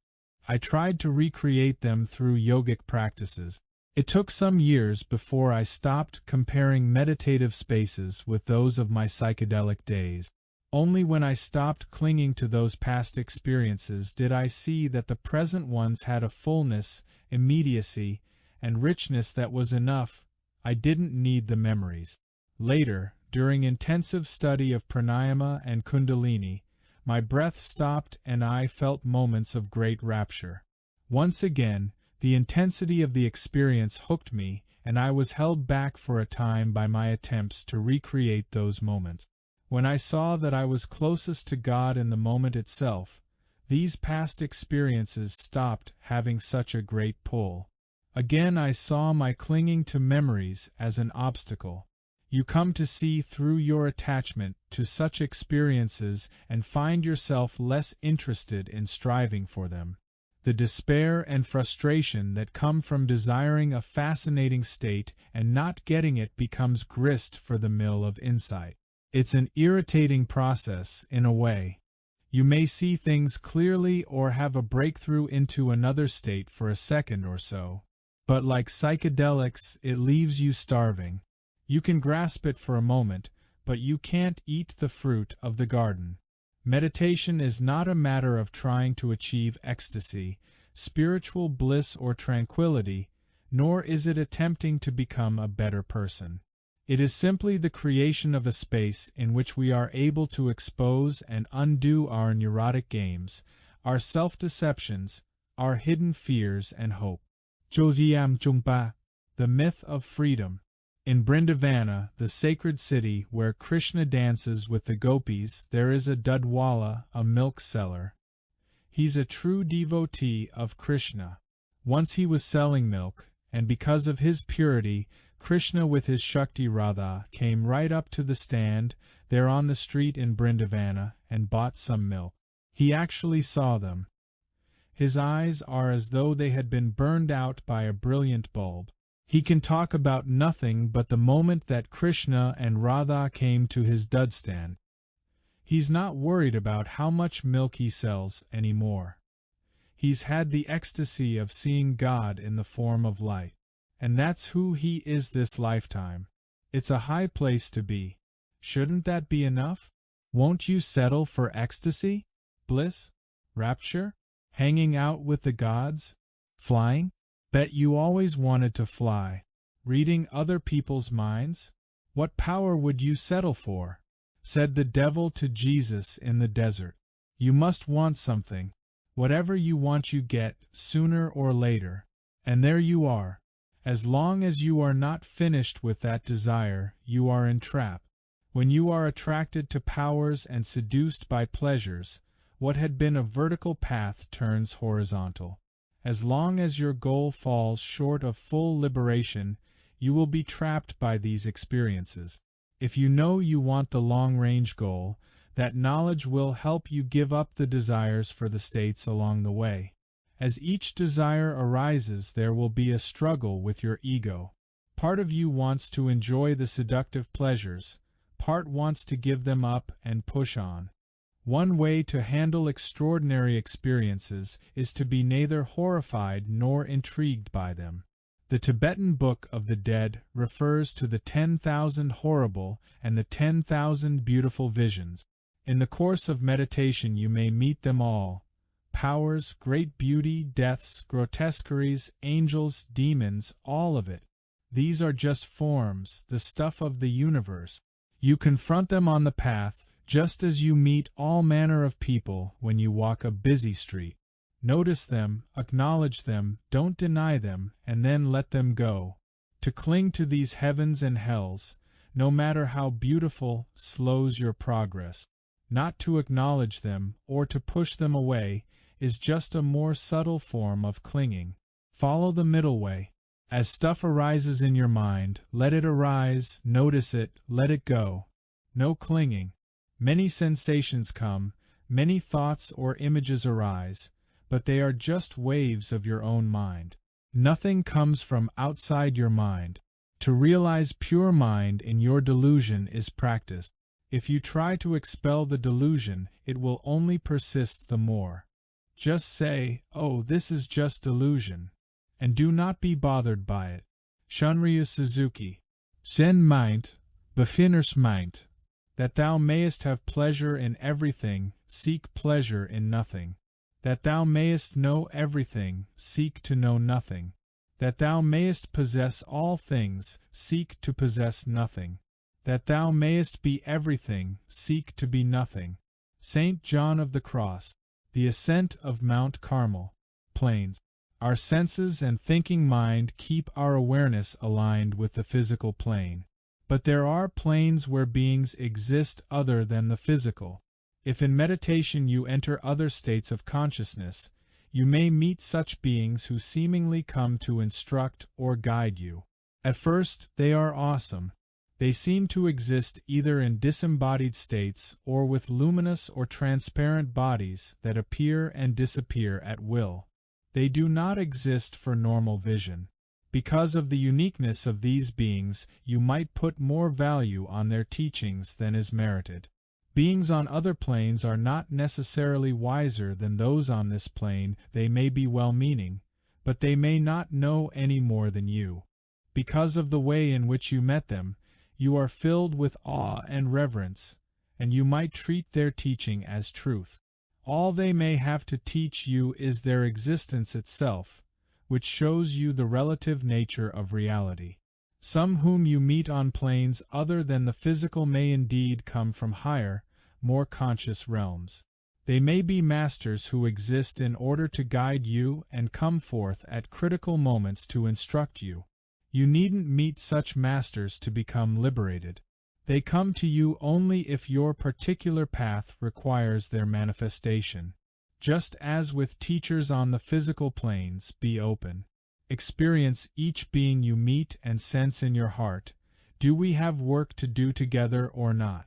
I tried to recreate them through yogic practices. It took some years before I stopped comparing meditative spaces with those of my psychedelic days. Only when I stopped clinging to those past experiences did I see that the present ones had a fullness, immediacy, and richness that was enough. I didn't need the memories. Later, during intensive study of pranayama and kundalini, my breath stopped and I felt moments of great rapture. Once again, the intensity of the experience hooked me, and I was held back for a time by my attempts to recreate those moments. When I saw that I was closest to God in the moment itself, these past experiences stopped having such a great pull. Again I saw my clinging to memories as an obstacle. You come to see through your attachment to such experiences and find yourself less interested in striving for them. The despair and frustration that come from desiring a fascinating state and not getting it becomes grist for the mill of insight. It's an irritating process, in a way. You may see things clearly or have a breakthrough into another state for a second or so. But like psychedelics, it leaves you starving. You can grasp it for a moment, but you can't eat the fruit of the garden. Meditation is not a matter of trying to achieve ecstasy, spiritual bliss or tranquility, nor is it attempting to become a better person. It is simply the creation of a space in which we are able to expose and undo our neurotic games, our self-deceptions, our hidden fears and hope. Jovyam Jungpa, the myth of freedom. In Brindavana, the sacred city where Krishna dances with the gopis, there is a dudwala, a milk seller. He's a true devotee of Krishna. Once he was selling milk, and because of his purity, Krishna with his Shakti Radha came right up to the stand there on the street in Brindavana and bought some milk. He actually saw them. His eyes are as though they had been burned out by a brilliant bulb. He can talk about nothing but the moment that Krishna and Radha came to his dud stand. He's not worried about how much milk he sells anymore. He's had the ecstasy of seeing God in the form of light. And that's who he is this lifetime. It's a high place to be. Shouldn't that be enough? Won't you settle for ecstasy, bliss, rapture, hanging out with the gods, flying? Bet you always wanted to fly. Reading other people's minds? What power would you settle for? Said the devil to Jesus in the desert. You must want something. Whatever you want you get, sooner or later. And there you are. As long as you are not finished with that desire, you are entrapped. When you are attracted to powers and seduced by pleasures, what had been a vertical path turns horizontal. As long as your goal falls short of full liberation, you will be trapped by these experiences. If you know you want the long-range goal, that knowledge will help you give up the desires for the states along the way. As each desire arises, there will be a struggle with your ego. Part of you wants to enjoy the seductive pleasures, part wants to give them up and push on. One way to handle extraordinary experiences is to be neither horrified nor intrigued by them. The Tibetan Book of the Dead refers to the 10,000 horrible and the 10,000 beautiful visions. In the course of meditation you may meet them all: powers, great beauty, deaths, grotesqueries, angels, demons, all of it. These are just forms, the stuff of the universe. You confront them on the path, just as you meet all manner of people when you walk a busy street. Notice them, acknowledge them, don't deny them, and then let them go. To cling to these heavens and hells, no matter how beautiful, slows your progress. Not to acknowledge them, or to push them away, is just a more subtle form of clinging. Follow the middle way. As stuff arises in your mind, let it arise, notice it, let it go. No clinging. Many sensations come, many thoughts or images arise, but they are just waves of your own mind. Nothing comes from outside your mind. To realize pure mind in your delusion is practice. If you try to expel the delusion, it will only persist the more. Just say, "Oh, this is just delusion," and do not be bothered by it. Shunryu Suzuki. Sen meint, befinners meint. That thou mayest have pleasure in everything, seek pleasure in nothing. That thou mayest know everything, seek to know nothing. That thou mayest possess all things, seek to possess nothing. That thou mayest be everything, seek to be nothing. St. John of the Cross. The Ascent of Mount Carmel. Plains. Our senses and thinking mind keep our awareness aligned with the physical plane. But there are planes where beings exist other than the physical. If in meditation you enter other states of consciousness, you may meet such beings who seemingly come to instruct or guide you. At first, they are awesome. They seem to exist either in disembodied states or with luminous or transparent bodies that appear and disappear at will. They do not exist for normal vision. Because of the uniqueness of these beings, you might put more value on their teachings than is merited. Beings on other planes are not necessarily wiser than those on this plane. They may be well-meaning, but they may not know any more than you. Because of the way in which you met them, you are filled with awe and reverence, and you might treat their teaching as truth. All they may have to teach you is their existence itself, which shows you the relative nature of reality. Some whom you meet on planes other than the physical may indeed come from higher, more conscious realms. They may be masters who exist in order to guide you and come forth at critical moments to instruct you. You needn't meet such masters to become liberated. They come to you only if your particular path requires their manifestation. Just as with teachers on the physical planes, be open. Experience each being you meet and sense in your heart. Do we have work to do together or not?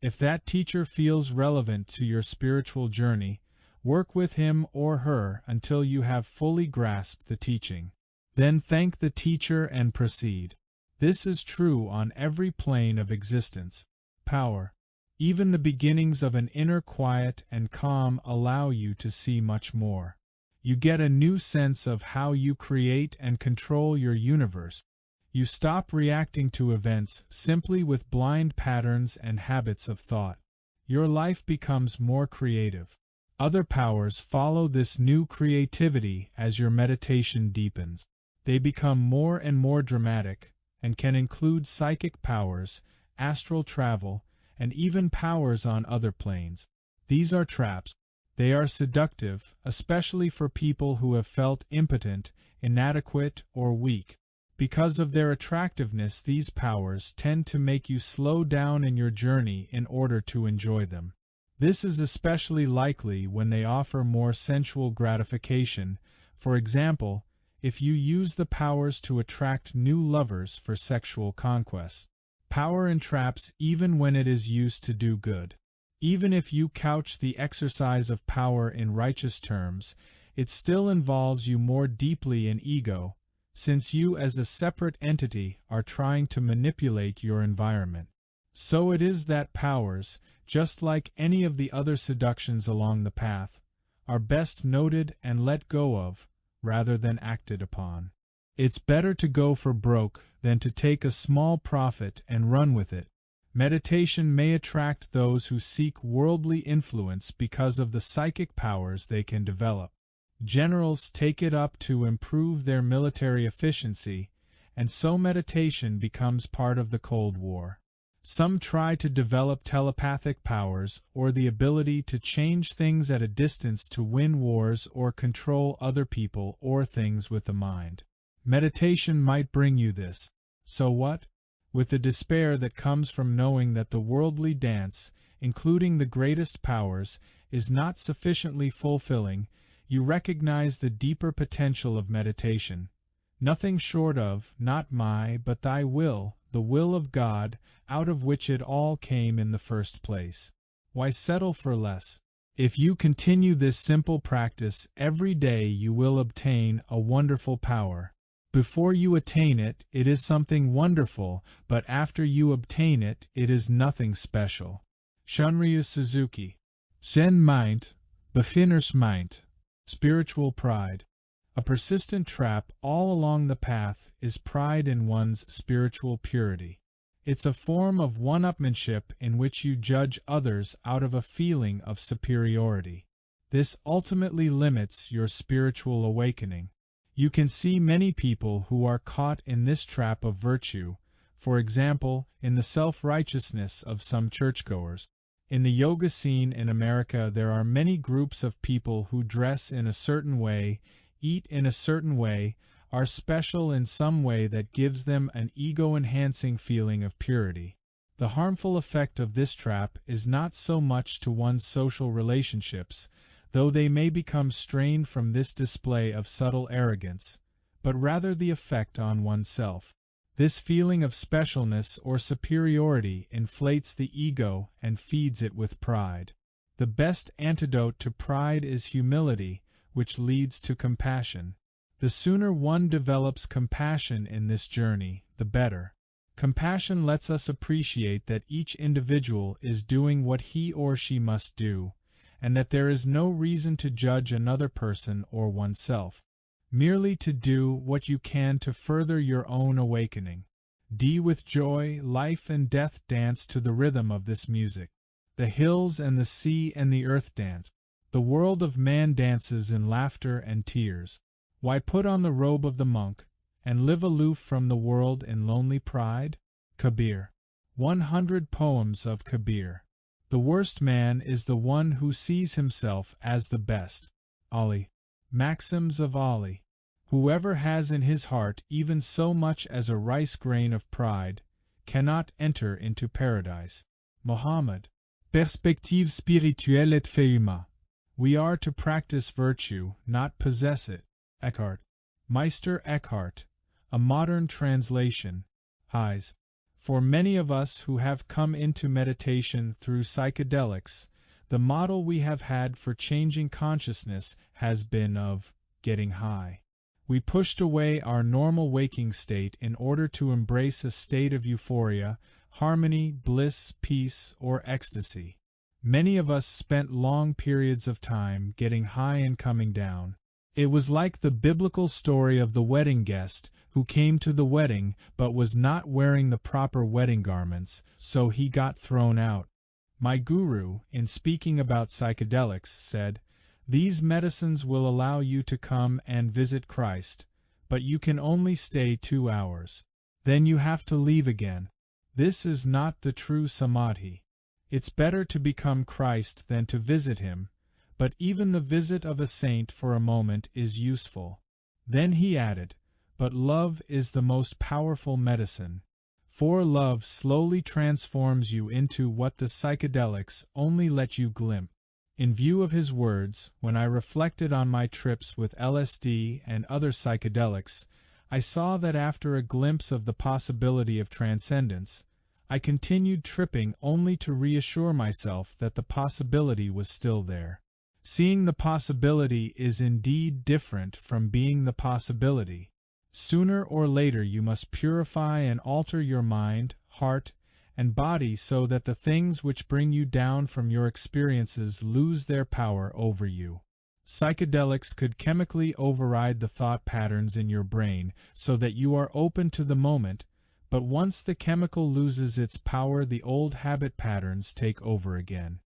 If that teacher feels relevant to your spiritual journey, work with him or her until you have fully grasped the teaching. Then thank the teacher and proceed. This is true on every plane of existence. Power. Even the beginnings of an inner quiet and calm allow you to see much more. You get a new sense of how you create and control your universe. You stop reacting to events simply with blind patterns and habits of thought. Your life becomes more creative. Other powers follow this new creativity as your meditation deepens. They become more and more dramatic and can include psychic powers, astral travel, and even powers on other planes. These are traps. They are seductive, especially for people who have felt impotent, inadequate, or weak. Because of their attractiveness, these powers tend to make you slow down in your journey in order to enjoy them. This is especially likely when they offer more sensual gratification. For example, if you use the powers to attract new lovers for sexual conquest. Power entraps even when it is used to do good. Even if you couch the exercise of power in righteous terms, it still involves you more deeply in ego, since you as a separate entity are trying to manipulate your environment. So it is that powers, just like any of the other seductions along the path, are best noted and let go of, rather than acted upon. It's better to go for broke than to take a small profit and run with it. Meditation may attract those who seek worldly influence because of the psychic powers they can develop. Generals take it up to improve their military efficiency, and so meditation becomes part of the Cold War. Some try to develop telepathic powers or the ability to change things at a distance to win wars or control other people or things with the mind. Meditation might bring you this. So what? With the despair that comes from knowing that the worldly dance, including the greatest powers, is not sufficiently fulfilling, you recognize the deeper potential of meditation. Nothing short of, not my, but thy will, the will of God, out of which it all came in the first place. Why settle for less? If you continue this simple practice every day, you will obtain a wonderful power. Before you attain it, it is something wonderful, but after you obtain it, it is nothing special. Shunryu Suzuki. Zen meint, beginners meint. Spiritual pride. A persistent trap all along the path is pride in one's spiritual purity. It's a form of one-upmanship in which you judge others out of a feeling of superiority. This ultimately limits your spiritual awakening. You can see many people who are caught in this trap of virtue, for example, in the self-righteousness of some churchgoers. In the yoga scene in America, there are many groups of people who dress in a certain way, eat in a certain way, are special in some way that gives them an ego-enhancing feeling of purity. The harmful effect of this trap is not so much to one's social relationships, though they may become strained from this display of subtle arrogance, but rather the effect on oneself. This feeling of specialness or superiority inflates the ego and feeds it with pride. The best antidote to pride is humility, which leads to compassion. The sooner one develops compassion in this journey, the better. Compassion lets us appreciate that each individual is doing what he or she must do, and that there is no reason to judge another person or oneself. Merely to do what you can to further your own awakening. With joy, life and death dance to the rhythm of this music. The hills and the sea and the earth dance. The world of man dances in laughter and tears. Why put on the robe of the monk, and live aloof from the world in lonely pride? Kabir. 100 Poems of Kabir. The worst man is the one who sees himself as the best. Ali. Maxims of Ali. Whoever has in his heart even so much as a rice grain of pride cannot enter into paradise. Muhammad. Perspective spirituelle et fait humain. We are to practice virtue, not possess it. Eckhart. Meister Eckhart. A modern translation. Eyes. For many of us who have come into meditation through psychedelics, the model we have had for changing consciousness has been of getting high. We pushed away our normal waking state in order to embrace a state of euphoria, harmony, bliss, peace, or ecstasy. Many of us spent long periods of time getting high and coming down. It was like the biblical story of the wedding guest who came to the wedding but was not wearing the proper wedding garments, so he got thrown out. My guru, in speaking about psychedelics, said, "These medicines will allow you to come and visit Christ, but you can only stay 2 hours. Then you have to leave again. This is not the true samadhi. It's better to become Christ than to visit him, but even the visit of a saint for a moment is useful." Then he added, "But love is the most powerful medicine. For love slowly transforms you into what the psychedelics only let you glimpse." In view of his words, when I reflected on my trips with LSD and other psychedelics, I saw that after a glimpse of the possibility of transcendence, I continued tripping only to reassure myself that the possibility was still there. Seeing the possibility is indeed different from being the possibility. Sooner or later you must purify and alter your mind, heart, and body so that the things which bring you down from your experiences lose their power over you. Psychedelics could chemically override the thought patterns in your brain so that you are open to the moment, but once the chemical loses its power, the old habit patterns take over again.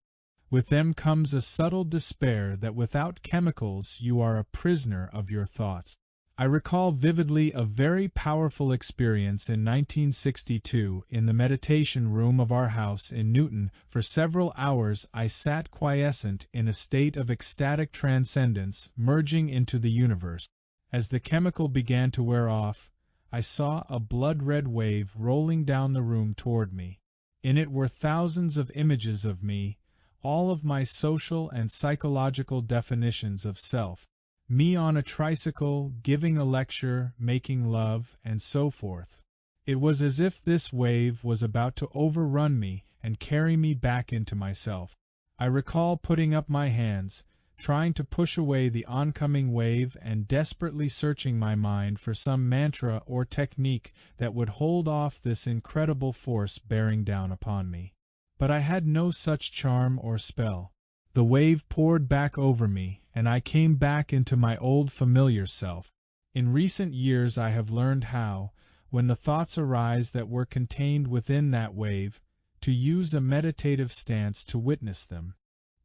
With them comes a subtle despair that without chemicals you are a prisoner of your thoughts. I recall vividly a very powerful experience in 1962 in the meditation room of our house in Newton. For several hours I sat quiescent in a state of ecstatic transcendence, merging into the universe. As the chemical began to wear off, I saw a blood-red wave rolling down the room toward me. In it were thousands of images of me, all of my social and psychological definitions of self. Me on a tricycle, giving a lecture, making love, and so forth. It was as if this wave was about to overrun me and carry me back into myself. I recall putting up my hands, trying to push away the oncoming wave and desperately searching my mind for some mantra or technique that would hold off this incredible force bearing down upon me. But I had no such charm or spell. The wave poured back over me, and I came back into my old familiar self. In recent years I have learned how, when the thoughts arise that were contained within that wave, to use a meditative stance to witness them.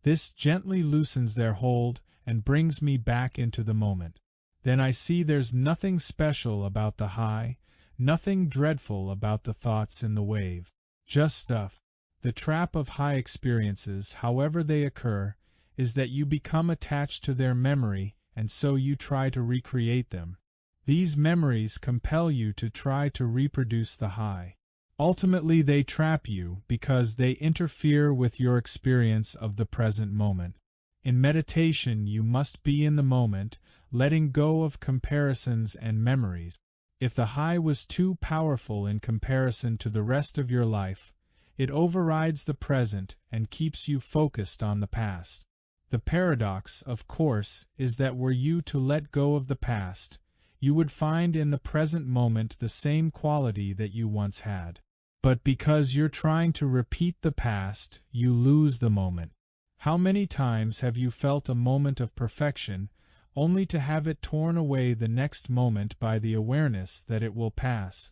This gently loosens their hold and brings me back into the moment. Then I see there's nothing special about the high, nothing dreadful about the thoughts in the wave. Just stuff. The trap of high experiences, however they occur, is that you become attached to their memory, and so you try to recreate them. These memories compel you to try to reproduce the high. Ultimately, they trap you because they interfere with your experience of the present moment. In meditation, you must be in the moment, letting go of comparisons and memories. If the high was too powerful in comparison to the rest of your life, it overrides the present and keeps you focused on the past. The paradox, of course, is that were you to let go of the past, you would find in the present moment the same quality that you once had. But because you're trying to repeat the past, you lose the moment. How many times have you felt a moment of perfection, only to have it torn away the next moment by the awareness that it will pass?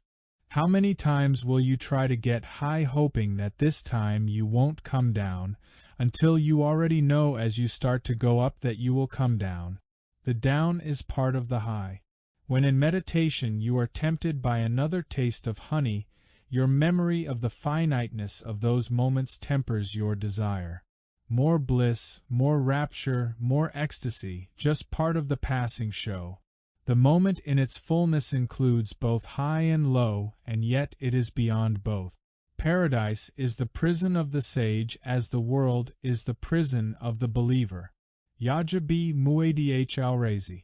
How many times will you try to get high hoping that this time you won't come down, until you already know as you start to go up that you will come down? The down is part of the high. When in meditation you are tempted by another taste of honey, your memory of the finiteness of those moments tempers your desire. More bliss, more rapture, more ecstasy, just part of the passing show. The moment in its fullness includes both high and low, and yet it is beyond both. Paradise is the prison of the sage as the world is the prison of the believer. Yajabi Muedi Chaurezi.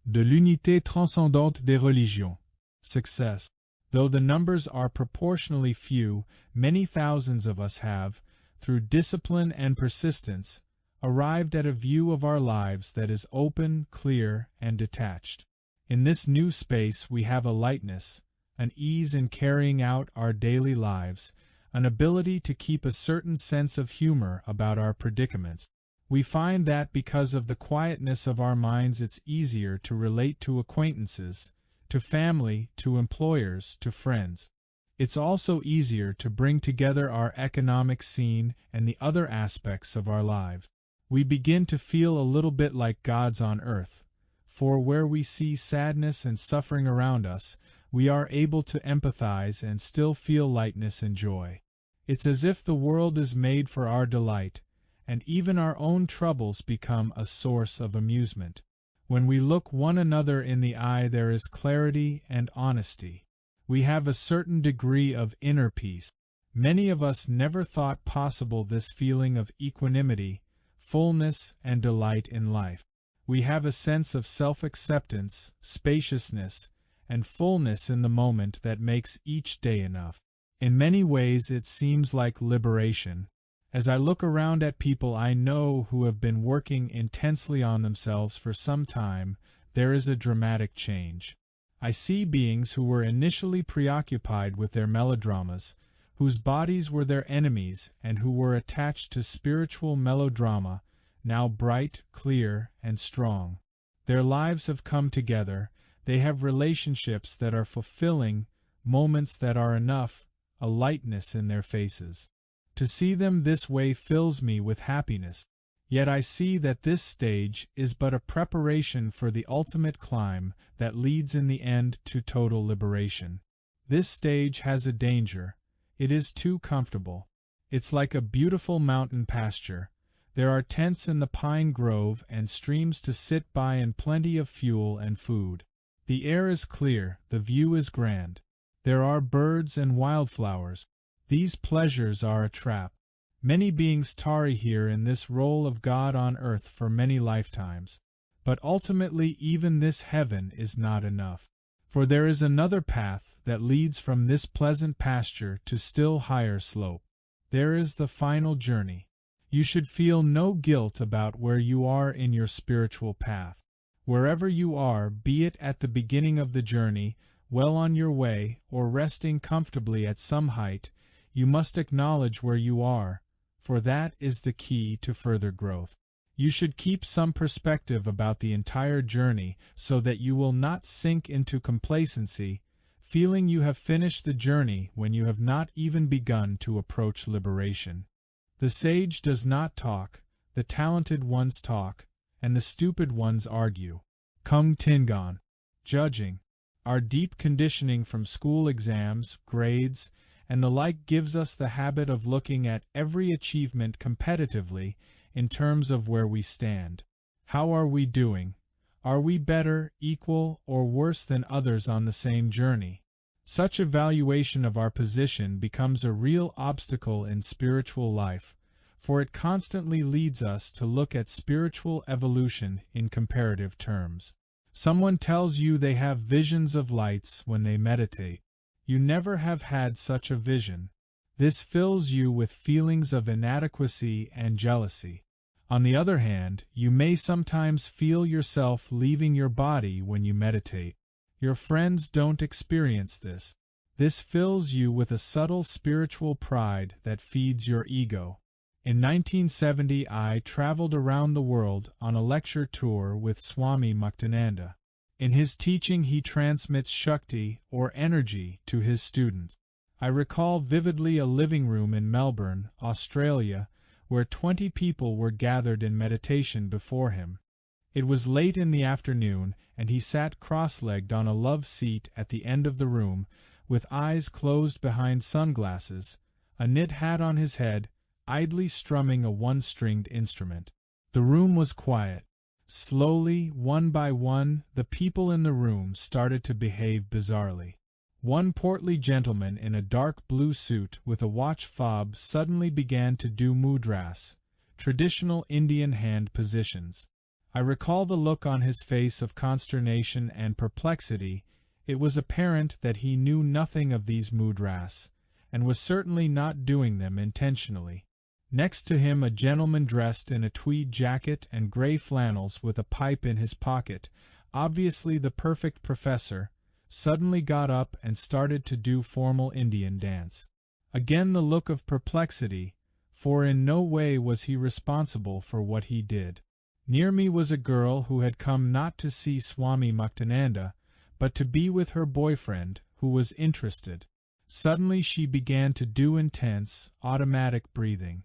De l'unité transcendante des religions. Success. Though the numbers are proportionally few, many thousands of us have, through discipline and persistence, arrived at a view of our lives that is open, clear, and detached. In this new space we have a lightness, an ease in carrying out our daily lives, an ability to keep a certain sense of humor about our predicaments. We find that because of the quietness of our minds it's easier to relate to acquaintances, to family, to employers, to friends. It's also easier to bring together our economic scene and the other aspects of our lives. We begin to feel a little bit like gods on earth. For where we see sadness and suffering around us, we are able to empathize and still feel lightness and joy. It's as if the world is made for our delight, and even our own troubles become a source of amusement. When we look one another in the eye, there is clarity and honesty. We have a certain degree of inner peace. Many of us never thought possible this feeling of equanimity, fullness, and delight in life. We have a sense of self-acceptance, spaciousness, and fullness in the moment that makes each day enough. In many ways it seems like liberation. As I look around at people I know who have been working intensely on themselves for some time, there is a dramatic change. I see beings who were initially preoccupied with their melodramas, whose bodies were their enemies and who were attached to spiritual melodrama, now bright, clear, and strong. Their lives have come together, they have relationships that are fulfilling, moments that are enough, a lightness in their faces. To see them this way fills me with happiness, yet I see that this stage is but a preparation for the ultimate climb that leads in the end to total liberation. This stage has a danger. It is too comfortable. It's like a beautiful mountain pasture. There are tents in the pine grove and streams to sit by and plenty of fuel and food. The air is clear, the view is grand. There are birds and wildflowers. These pleasures are a trap. Many beings tarry here in this role of God on earth for many lifetimes. But ultimately even this heaven is not enough. For there is another path that leads from this pleasant pasture to still higher slope. There is the final journey. You should feel no guilt about where you are in your spiritual path. Wherever you are, be it at the beginning of the journey, well on your way, or resting comfortably at some height, you must acknowledge where you are, for that is the key to further growth. You should keep some perspective about the entire journey so that you will not sink into complacency, feeling you have finished the journey when you have not even begun to approach liberation. The sage does not talk, the talented ones talk, and the stupid ones argue. Kung Tingon. Judging. Our deep conditioning from school exams, grades, and the like gives us the habit of looking at every achievement competitively in terms of where we stand. How are we doing? Are we better, equal, or worse than others on the same journey? Such evaluation of our position becomes a real obstacle in spiritual life, for it constantly leads us to look at spiritual evolution in comparative terms. Someone tells you they have visions of lights when they meditate. You never have had such a vision. This fills you with feelings of inadequacy and jealousy. On the other hand, you may sometimes feel yourself leaving your body when you meditate. Your friends don't experience this. This fills you with a subtle spiritual pride that feeds your ego. In 1970, I traveled around the world on a lecture tour with Swami Muktananda. In his teaching, he transmits Shakti, or energy, to his students. I recall vividly a living room in Melbourne, Australia, where 20 people were gathered in meditation before him. It was late in the afternoon, and he sat cross-legged on a love seat at the end of the room, with eyes closed behind sunglasses, a knit hat on his head, idly strumming a one-stringed instrument. The room was quiet. Slowly, one by one, the people in the room started to behave bizarrely. One portly gentleman in a dark blue suit with a watch fob suddenly began to do mudras, traditional Indian hand positions. I recall the look on his face of consternation and perplexity. It was apparent that he knew nothing of these mudras, and was certainly not doing them intentionally. Next to him, a gentleman dressed in a tweed jacket and gray flannels with a pipe in his pocket, obviously the perfect professor, suddenly got up and started to do formal Indian dance. Again the look of perplexity, for in no way was he responsible for what he did. Near me was a girl who had come not to see Swami Muktananda, but to be with her boyfriend, who was interested. Suddenly she began to do intense, automatic breathing.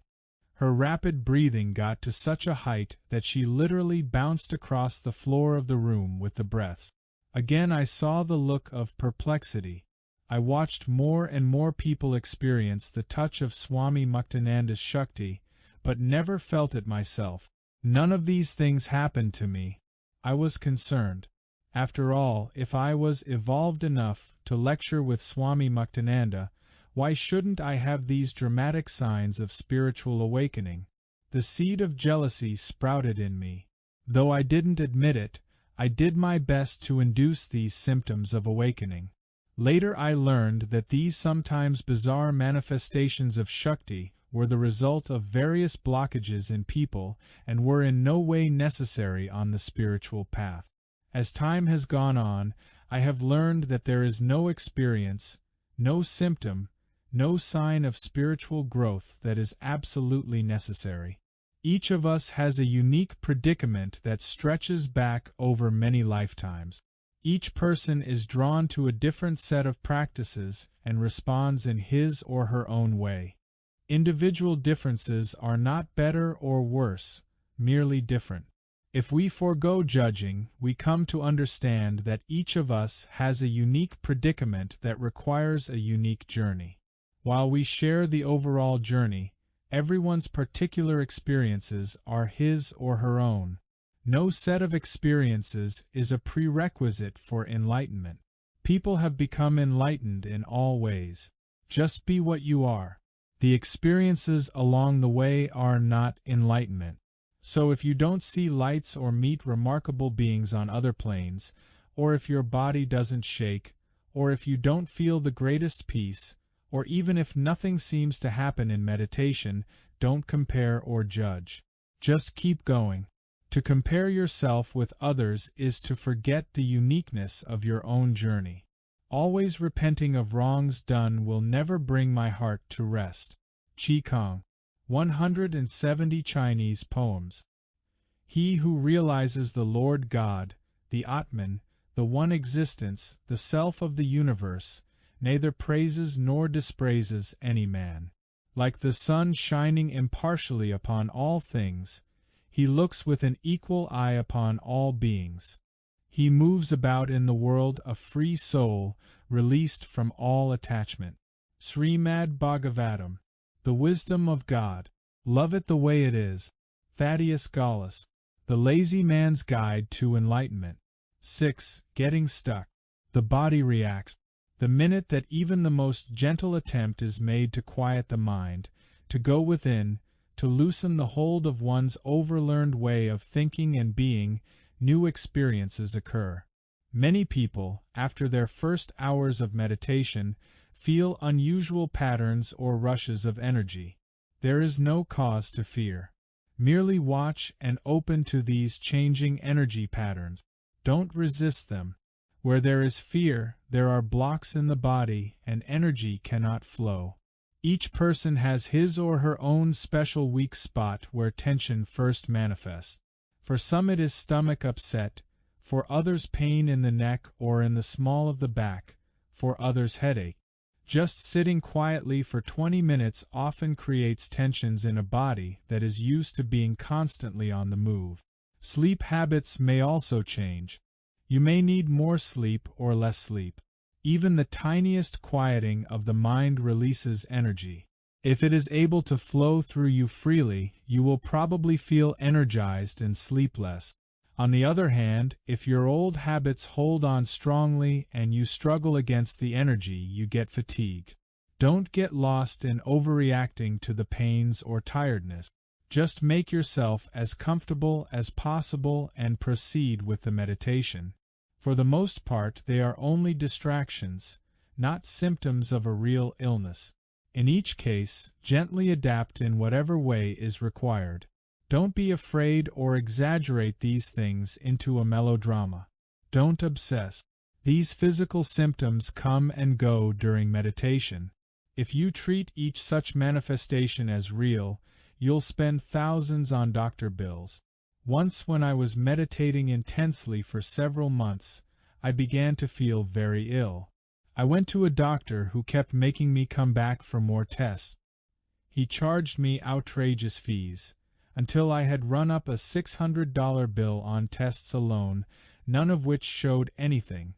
Her rapid breathing got to such a height that she literally bounced across the floor of the room with the breaths. Again I saw the look of perplexity. I watched more and more people experience the touch of Swami Muktananda's Shakti, but never felt it myself. None of these things happened to me. I was concerned. After all, if I was evolved enough to lecture with Swami Muktananda, why shouldn't I have these dramatic signs of spiritual awakening? The seed of jealousy sprouted in me. Though I didn't admit it, I did my best to induce these symptoms of awakening. Later I learned that these sometimes bizarre manifestations of Shakti were the result of various blockages in people and were in no way necessary on the spiritual path. As time has gone on, I have learned that there is no experience, no symptom, no sign of spiritual growth that is absolutely necessary. Each of us has a unique predicament that stretches back over many lifetimes. Each person is drawn to a different set of practices and responds in his or her own way. Individual differences are not better or worse, merely different. If we forego judging, we come to understand that each of us has a unique predicament that requires a unique journey. While we share the overall journey, everyone's particular experiences are his or her own. No set of experiences is a prerequisite for enlightenment. People have become enlightened in all ways. Just be what you are. The experiences along the way are not enlightenment. So if you don't see lights or meet remarkable beings on other planes, or if your body doesn't shake, or if you don't feel the greatest peace, or even if nothing seems to happen in meditation, don't compare or judge. Just keep going. To compare yourself with others is to forget the uniqueness of your own journey. Always repenting of wrongs done will never bring my heart to rest. Qi Kong. 170 Chinese poems. He who realizes the Lord God, the Atman, the one existence, the self of the universe, neither praises nor dispraises any man. Like the sun shining impartially upon all things, he looks with an equal eye upon all beings. He moves about in the world a free soul, released from all attachment. Srimad Bhagavatam. The Wisdom of God. Love it the way it is. Thaddeus Gallus. The Lazy Man's Guide to Enlightenment. 6. Getting stuck. The body reacts. The minute that even the most gentle attempt is made to quiet the mind, to go within, to loosen the hold of one's overlearned way of thinking and being, new experiences occur. Many people, after their first hours of meditation, feel unusual patterns or rushes of energy. There is no cause to fear. Merely watch and open to these changing energy patterns. Don't resist them. Where there is fear, there are blocks in the body and energy cannot flow. Each person has his or her own special weak spot where tension first manifests. For some it is stomach upset, for others pain in the neck or in the small of the back, for others headache. Just sitting quietly for 20 minutes often creates tensions in a body that is used to being constantly on the move. Sleep habits may also change. You may need more sleep or less sleep. Even the tiniest quieting of the mind releases energy. If it is able to flow through you freely, you will probably feel energized and sleep less. On the other hand, if your old habits hold on strongly and you struggle against the energy, you get fatigued. Don't get lost in overreacting to the pains or tiredness. Just make yourself as comfortable as possible and proceed with the meditation. For the most part, they are only distractions, not symptoms of a real illness. In each case, gently adapt in whatever way is required. Don't be afraid or exaggerate these things into a melodrama. Don't obsess. These physical symptoms come and go during meditation. If you treat each such manifestation as real, you'll spend thousands on doctor bills. Once when I was meditating intensely for several months, I began to feel very ill. I went to a doctor who kept making me come back for more tests. He charged me outrageous fees, until I had run up a $600 bill on tests alone, none of which showed anything.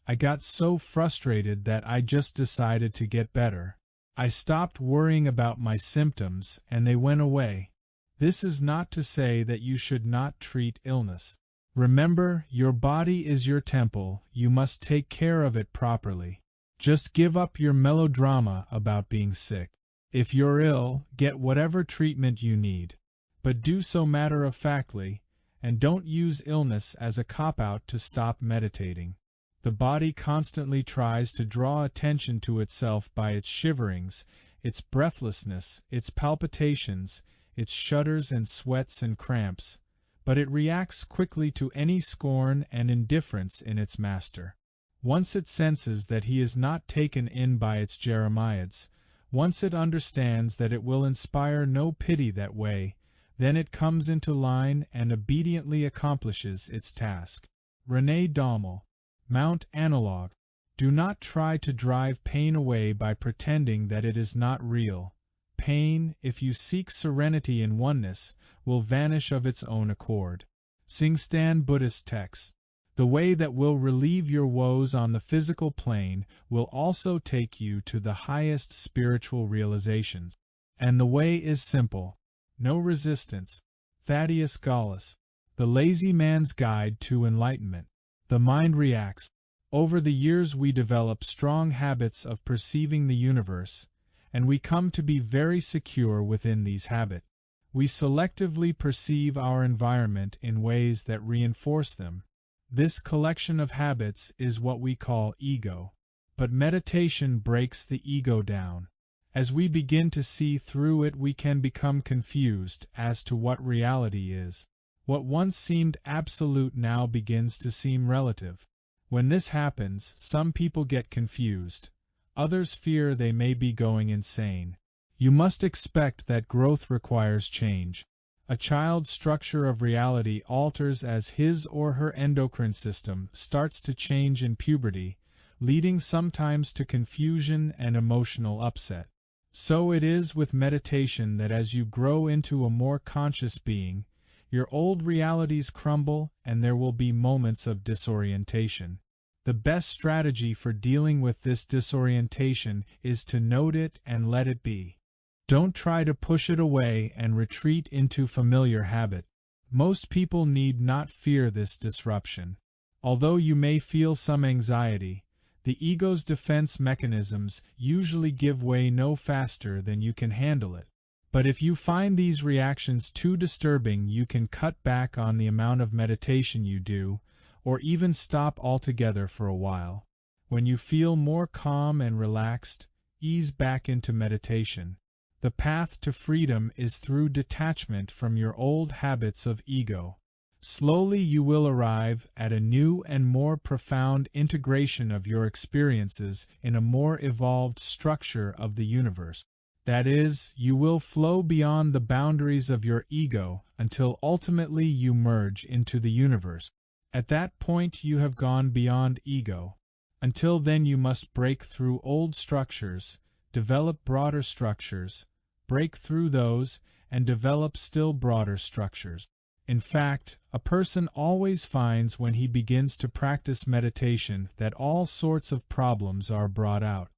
I got so frustrated that I just decided to get better. I stopped worrying about my symptoms, and they went away. This is not to say that you should not treat illness. Remember, your body is your temple, you must take care of it properly. Just give up your melodrama about being sick. If you're ill, get whatever treatment you need. But do so matter-of-factly, and don't use illness as a cop-out to stop meditating. The body constantly tries to draw attention to itself by its shiverings, its breathlessness, its palpitations, its shudders and sweats and cramps, but it reacts quickly to any scorn and indifference in its master. Once it senses that he is not taken in by its jeremiads, once it understands that it will inspire no pity that way, then it comes into line and obediently accomplishes its task. René Daumal, Mount Analog. Do not try to drive pain away by pretending that it is not real. Pain, if you seek serenity in oneness, will vanish of its own accord. Singstan Buddhist text. The way that will relieve your woes on the physical plane will also take you to the highest spiritual realizations. And the way is simple. No resistance. Thaddeus Gallus. The Lazy Man's Guide to Enlightenment. The mind reacts. Over the years we develop strong habits of perceiving the universe, and we come to be very secure within these habits. We selectively perceive our environment in ways that reinforce them. This collection of habits is what we call ego. But meditation breaks the ego down. As we begin to see through it, we can become confused as to what reality is. What once seemed absolute now begins to seem relative. When this happens, some people get confused. Others fear they may be going insane. You must expect that growth requires change. A child's structure of reality alters as his or her endocrine system starts to change in puberty, leading sometimes to confusion and emotional upset. So it is with meditation that as you grow into a more conscious being, your old realities crumble and there will be moments of disorientation. The best strategy for dealing with this disorientation is to note it and let it be. Don't try to push it away and retreat into familiar habit. Most people need not fear this disruption. Although you may feel some anxiety, the ego's defense mechanisms usually give way no faster than you can handle it. But if you find these reactions too disturbing, you can cut back on the amount of meditation you do, or even stop altogether for a while. When you feel more calm and relaxed, ease back into meditation. The path to freedom is through detachment from your old habits of ego. Slowly you will arrive at a new and more profound integration of your experiences in a more evolved structure of the universe. That is, you will flow beyond the boundaries of your ego until ultimately you merge into the universe. At that point you have gone beyond ego. Until then you must break through old structures, develop broader structures, break through those, and develop still broader structures. In fact, a person always finds when he begins to practice meditation that all sorts of problems are brought out.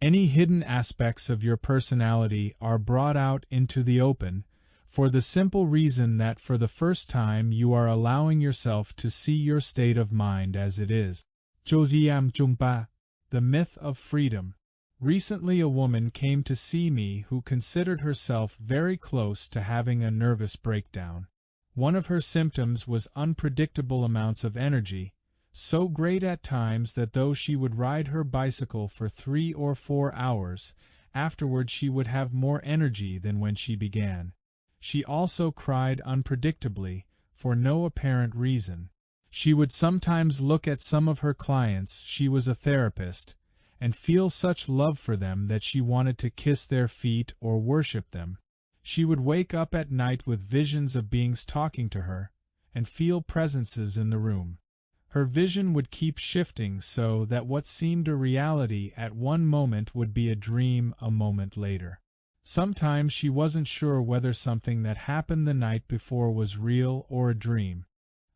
Any hidden aspects of your personality are brought out into the open, for the simple reason that for the first time you are allowing yourself to see your state of mind as it is. The myth of freedom. Recently a woman came to see me who considered herself very close to having a nervous breakdown. One of her symptoms was unpredictable amounts of energy, so great at times that though she would ride her bicycle for 3 or 4 hours, afterward she would have more energy than when she began. She also cried unpredictably, for no apparent reason. She would sometimes look at some of her clients, she was a therapist, and feel such love for them that she wanted to kiss their feet or worship them. She would wake up at night with visions of beings talking to her, and feel presences in the room. Her vision would keep shifting so that what seemed a reality at one moment would be a dream a moment later. Sometimes she wasn't sure whether something that happened the night before was real or a dream.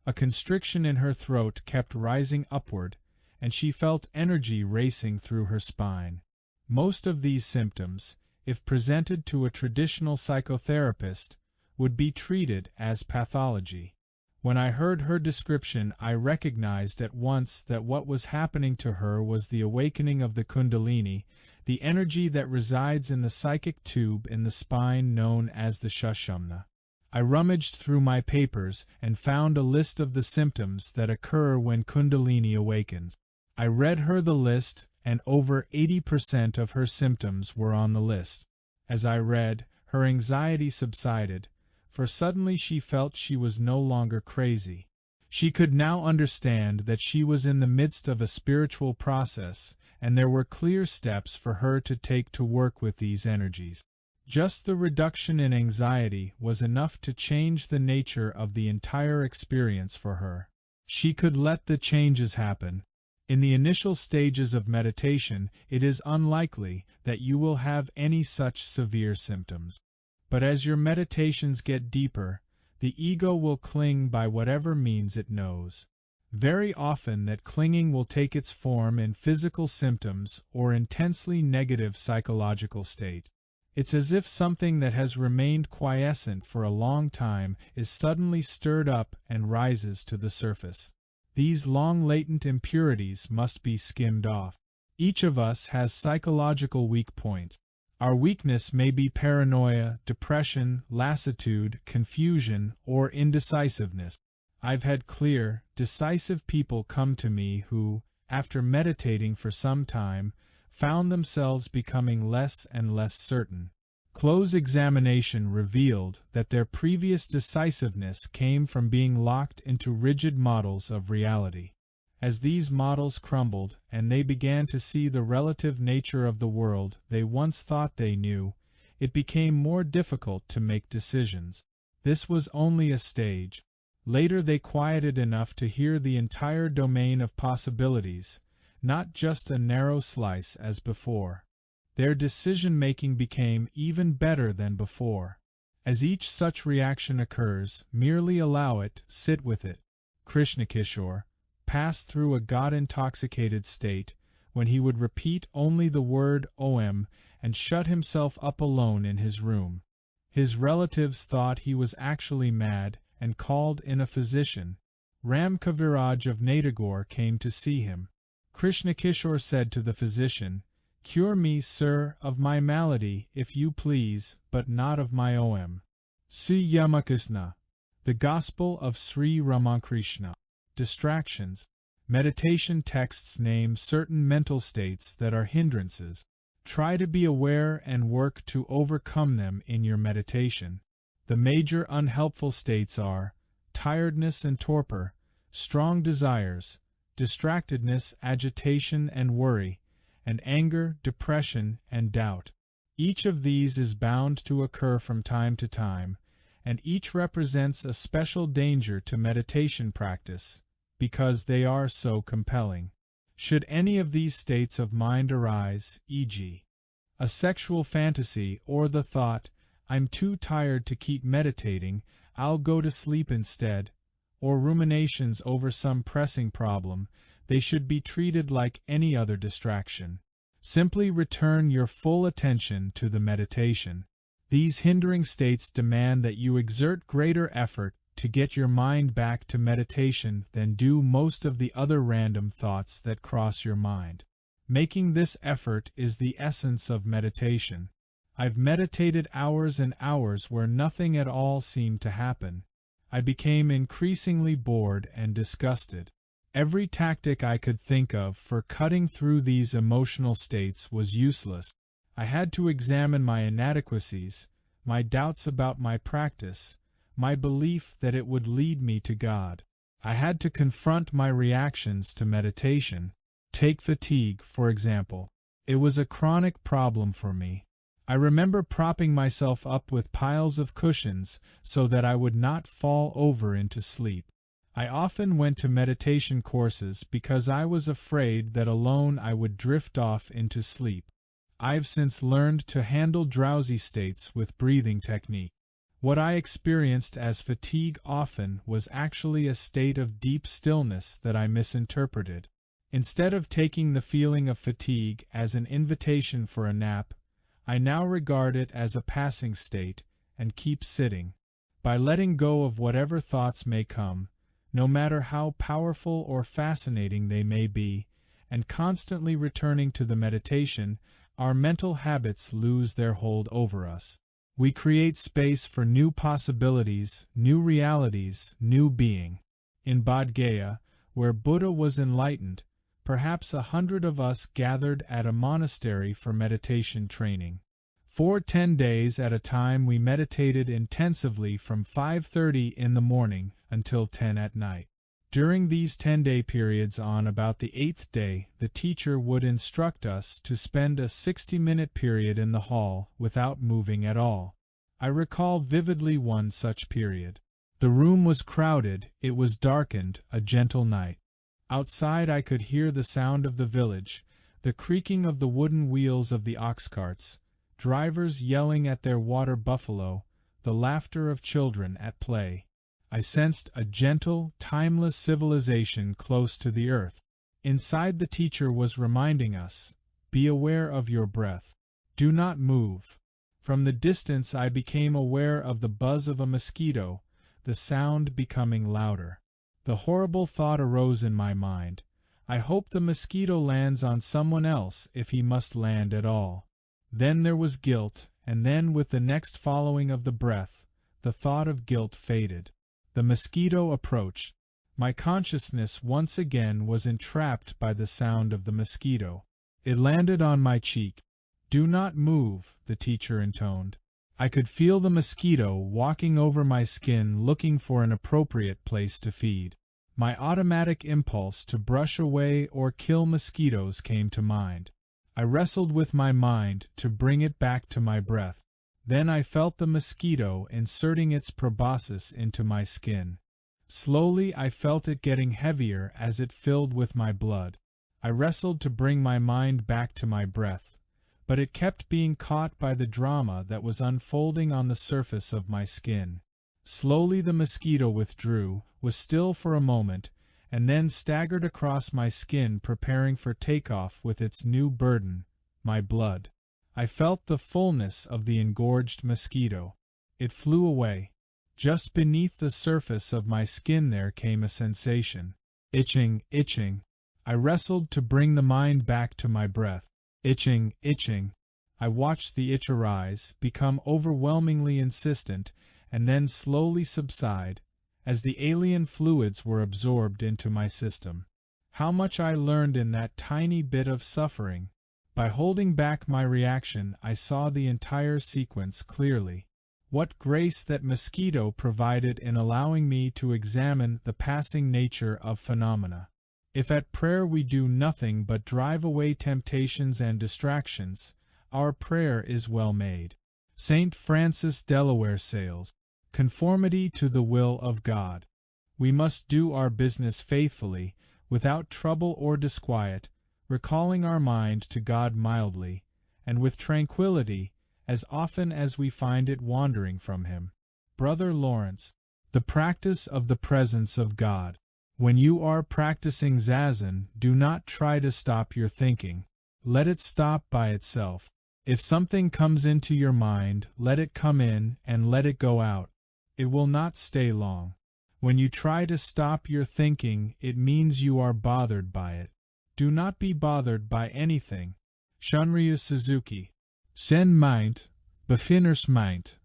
A constriction in her throat kept rising upward, and she felt energy racing through her spine. Most of these symptoms, if presented to a traditional psychotherapist, would be treated as pathology. When I heard her description, I recognized at once that what was happening to her was the awakening of the Kundalini, the energy that resides in the psychic tube in the spine known as the Sushumna. I rummaged through my papers and found a list of the symptoms that occur when Kundalini awakens. I read her the list, and over 80% of her symptoms were on the list. As I read, her anxiety subsided, for suddenly she felt she was no longer crazy. She could now understand that she was in the midst of a spiritual process, and there were clear steps for her to take to work with these energies. Just the reduction in anxiety was enough to change the nature of the entire experience for her. She could let the changes happen. In the initial stages of meditation, it is unlikely that you will have any such severe symptoms. But as your meditations get deeper, the ego will cling by whatever means it knows. Very often that clinging will take its form in physical symptoms or intensely negative psychological state. It's as if something that has remained quiescent for a long time is suddenly stirred up and rises to the surface. These long latent impurities must be skimmed off. Each of us has psychological weak points. Our weakness may be paranoia, depression, lassitude, confusion, or indecisiveness. I've had clear, decisive people come to me who, after meditating for some time, found themselves becoming less and less certain. Close examination revealed that their previous decisiveness came from being locked into rigid models of reality. As these models crumbled and they began to see the relative nature of the world they once thought they knew, it became more difficult to make decisions. This was only a stage. Later they quieted enough to hear the entire domain of possibilities, not just a narrow slice as before. Their decision-making became even better than before. As each such reaction occurs, merely allow it, sit with it. Krishnakishore passed through a God-intoxicated state when he would repeat only the word Om and shut himself up alone in his room. His relatives thought he was actually mad and called in a physician. Ram Kaviraj of Natagore came to see him. Krishnakishore said to the physician, "Cure me, sir, of my malady, if you please, but not of my Om." Sri Ramakrishna. The Gospel of Sri Ramakrishna. Distractions. Meditation texts name certain mental states that are hindrances. Try to be aware and work to overcome them in your meditation. The major unhelpful states are tiredness and torpor, strong desires, distractedness, agitation and worry, and anger, depression, and doubt. Each of these is bound to occur from time to time, and each represents a special danger to meditation practice, because they are so compelling. Should any of these states of mind arise, e.g., a sexual fantasy or the thought, "I'm too tired to keep meditating, I'll go to sleep instead," or ruminations over some pressing problem, they should be treated like any other distraction. Simply return your full attention to the meditation. These hindering states demand that you exert greater effort to get your mind back to meditation than do most of the other random thoughts that cross your mind. Making this effort is the essence of meditation. I've meditated hours and hours where nothing at all seemed to happen. I became increasingly bored and disgusted. Every tactic I could think of for cutting through these emotional states was useless. I had to examine my inadequacies, my doubts about my practice, my belief that it would lead me to God. I had to confront my reactions to meditation. Take fatigue, for example. It was a chronic problem for me. I remember propping myself up with piles of cushions so that I would not fall over into sleep. I often went to meditation courses because I was afraid that alone I would drift off into sleep. I've since learned to handle drowsy states with breathing technique. What I experienced as fatigue often was actually a state of deep stillness that I misinterpreted. Instead of taking the feeling of fatigue as an invitation for a nap, I now regard it as a passing state and keep sitting. By letting go of whatever thoughts may come, no matter how powerful or fascinating they may be, and constantly returning to the meditation, our mental habits lose their hold over us. We create space for new possibilities, new realities, new being. In Bodh Gaya, where Buddha was enlightened, perhaps 100 of us gathered at a monastery for meditation training. For 10 days at a time we meditated intensively from 5:30 in the morning until 10 at night. During these 10-day periods, on about the 8th day, the teacher would instruct us to spend a 60-minute period in the hall without moving at all. I recall vividly one such period. The room was crowded, it was darkened, a gentle night. Outside I could hear the sound of the village, the creaking of the wooden wheels of the ox carts, drivers yelling at their water buffalo, the laughter of children at play. I sensed a gentle, timeless civilization close to the earth. Inside, the teacher was reminding us, "Be aware of your breath. Do not move." From the distance I became aware of the buzz of a mosquito, the sound becoming louder. The horrible thought arose in my mind, I hope the mosquito lands on someone else if he must land at all. Then there was guilt, and then with the next following of the breath, the thought of guilt faded. The mosquito approached. My consciousness once again was entrapped by the sound of the mosquito. It landed on my cheek. "Do not move," the teacher intoned. I could feel the mosquito walking over my skin looking for an appropriate place to feed. My automatic impulse to brush away or kill mosquitoes came to mind. I wrestled with my mind to bring it back to my breath. Then I felt the mosquito inserting its proboscis into my skin. Slowly I felt it getting heavier as it filled with my blood. I wrestled to bring my mind back to my breath, but it kept being caught by the drama that was unfolding on the surface of my skin. Slowly the mosquito withdrew, was still for a moment, and then staggered across my skin, preparing for takeoff with its new burden, my blood. I felt the fullness of the engorged mosquito. It flew away. Just beneath the surface of my skin there came a sensation. Itching, itching. I wrestled to bring the mind back to my breath. Itching, itching. I watched the itch arise, become overwhelmingly insistent, and then slowly subside, as the alien fluids were absorbed into my system. How much I learned in that tiny bit of suffering! By holding back my reaction, I saw the entire sequence clearly. What grace that mosquito provided in allowing me to examine the passing nature of phenomena. If at prayer we do nothing but drive away temptations and distractions, our prayer is well made. St. Francis Delaware Sales. Conformity to the will of God. We must do our business faithfully, without trouble or disquiet, recalling our mind to God mildly, and with tranquility, as often as we find it wandering from Him. Brother Lawrence. The practice of the presence of God. When you are practicing Zazen, do not try to stop your thinking. Let it stop by itself. If something comes into your mind, let it come in and let it go out. It will not stay long. When you try to stop your thinking, it means you are bothered by it. Do not be bothered by anything. Shunryu Suzuki. Sen meint, befinners meint.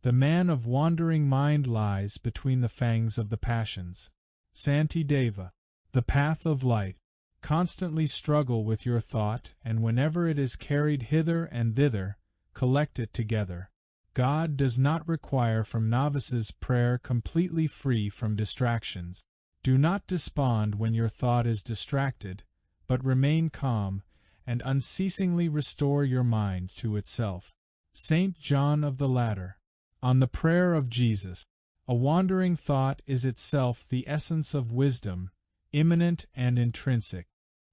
The man of wandering mind lies between the fangs of the passions. Santi Deva. The path of light. Constantly struggle with your thought, and whenever it is carried hither and thither, collect it together. God does not require from novices prayer completely free from distractions. Do not despond when your thought is distracted, but remain calm, and unceasingly restore your mind to itself. St. John of the Ladder. On the prayer of Jesus. A wandering thought is itself the essence of wisdom, immanent and intrinsic.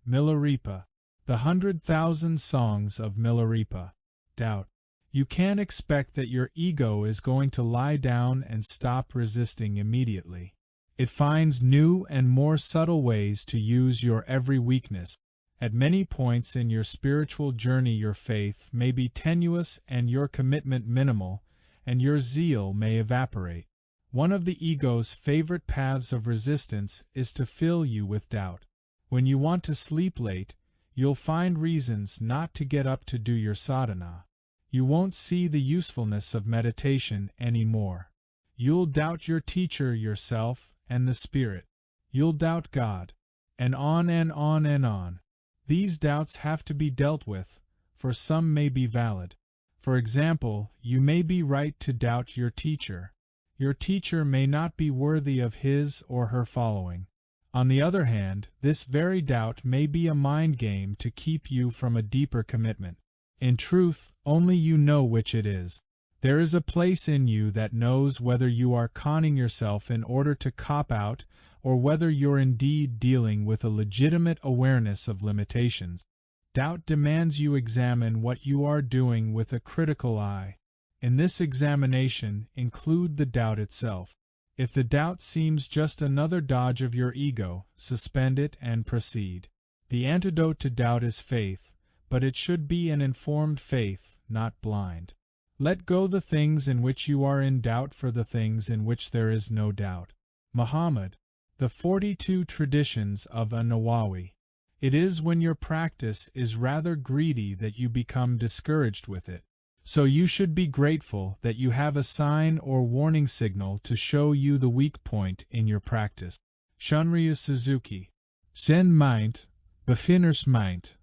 Milarepa. The 100,000 Songs of Milarepa. Doubt. You can't expect that your ego is going to lie down and stop resisting immediately. It finds new and more subtle ways to use your every weakness. At many points in your spiritual journey, your faith may be tenuous and your commitment minimal, and your zeal may evaporate. One of the ego's favorite paths of resistance is to fill you with doubt. When you want to sleep late, you'll find reasons not to get up to do your sadhana. You won't see the usefulness of meditation anymore. You'll doubt your teacher, yourself, and the Spirit. You'll doubt God. And on and on and on. These doubts have to be dealt with, for some may be valid. For example, you may be right to doubt your teacher. Your teacher may not be worthy of his or her following. On the other hand, this very doubt may be a mind game to keep you from a deeper commitment. In truth, only you know which it is. There is a place in you that knows whether you are conning yourself in order to cop out, or whether you're indeed dealing with a legitimate awareness of limitations. Doubt demands you examine what you are doing with a critical eye. In this examination, include the doubt itself. If the doubt seems just another dodge of your ego, suspend it and proceed. The antidote to doubt is faith, but it should be an informed faith, not blind. Let go the things in which you are in doubt for the things in which there is no doubt. Muhammad. The 42 Traditions of a Nawawi. It is when your practice is rather greedy that you become discouraged with it. So you should be grateful that you have a sign or warning signal to show you the weak point in your practice. Shunryu Suzuki. Zen meint, beginners meint.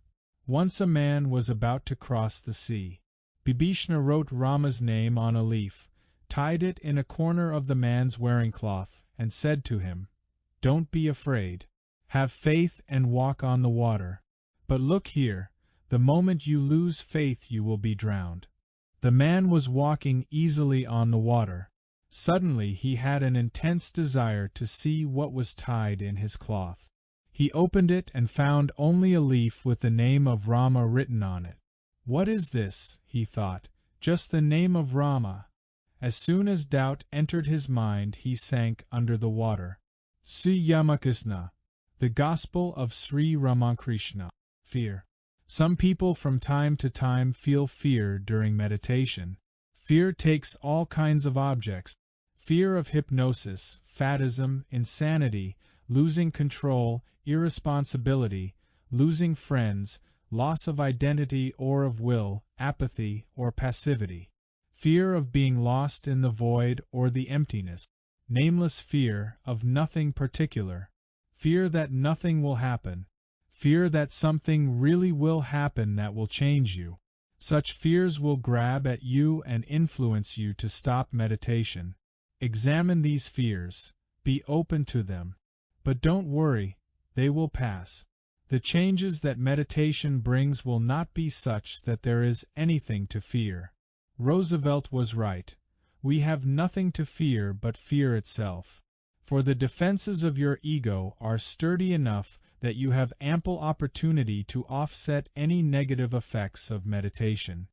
Once a man was about to cross the sea. Bibhishna wrote Rama's name on a leaf, tied it in a corner of the man's wearing cloth, and said to him, "Don't be afraid. Have faith and walk on the water. But look here, the moment you lose faith you will be drowned." The man was walking easily on the water. Suddenly he had an intense desire to see what was tied in his cloth. He opened it and found only a leaf with the name of Rama written on it. "What is this?" he thought. "Just the name of Rama." As soon as doubt entered his mind, he sank under the water. Sri Ramakrishna. The Gospel of Sri Ramakrishna. Fear. Some people from time to time feel fear during meditation. Fear takes all kinds of objects. Fear of hypnosis, faddism, insanity, losing control, irresponsibility, losing friends, loss of identity or of will, apathy or passivity. Fear of being lost in the void or the emptiness. Nameless fear of nothing particular. Fear that nothing will happen. Fear that something really will happen that will change you. Such fears will grab at you and influence you to stop meditation. Examine these fears. Be open to them. But don't worry, they will pass. The changes that meditation brings will not be such that there is anything to fear. Roosevelt was right. We have nothing to fear but fear itself. For the defenses of your ego are sturdy enough that you have ample opportunity to offset any negative effects of meditation.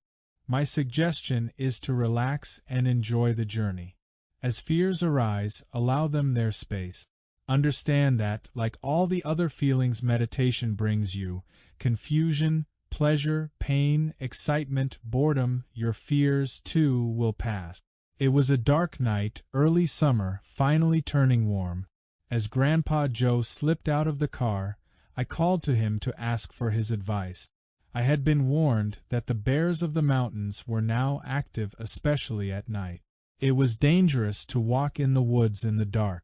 My suggestion is to relax and enjoy the journey. As fears arise, allow them their space. Understand that, like all the other feelings meditation brings you, confusion, pleasure, pain, excitement, boredom, your fears, too, will pass. It was a dark night, early summer, finally turning warm. As Grandpa Joe slipped out of the car, I called to him to ask for his advice. I had been warned that the bears of the mountains were now active, especially at night. It was dangerous to walk in the woods in the dark.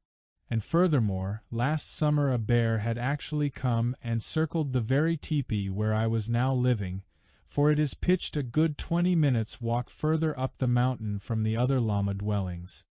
And furthermore, last summer a bear had actually come and circled the very teepee where I was now living, for it is pitched a good 20 minutes walk further up the mountain from the other llama dwellings.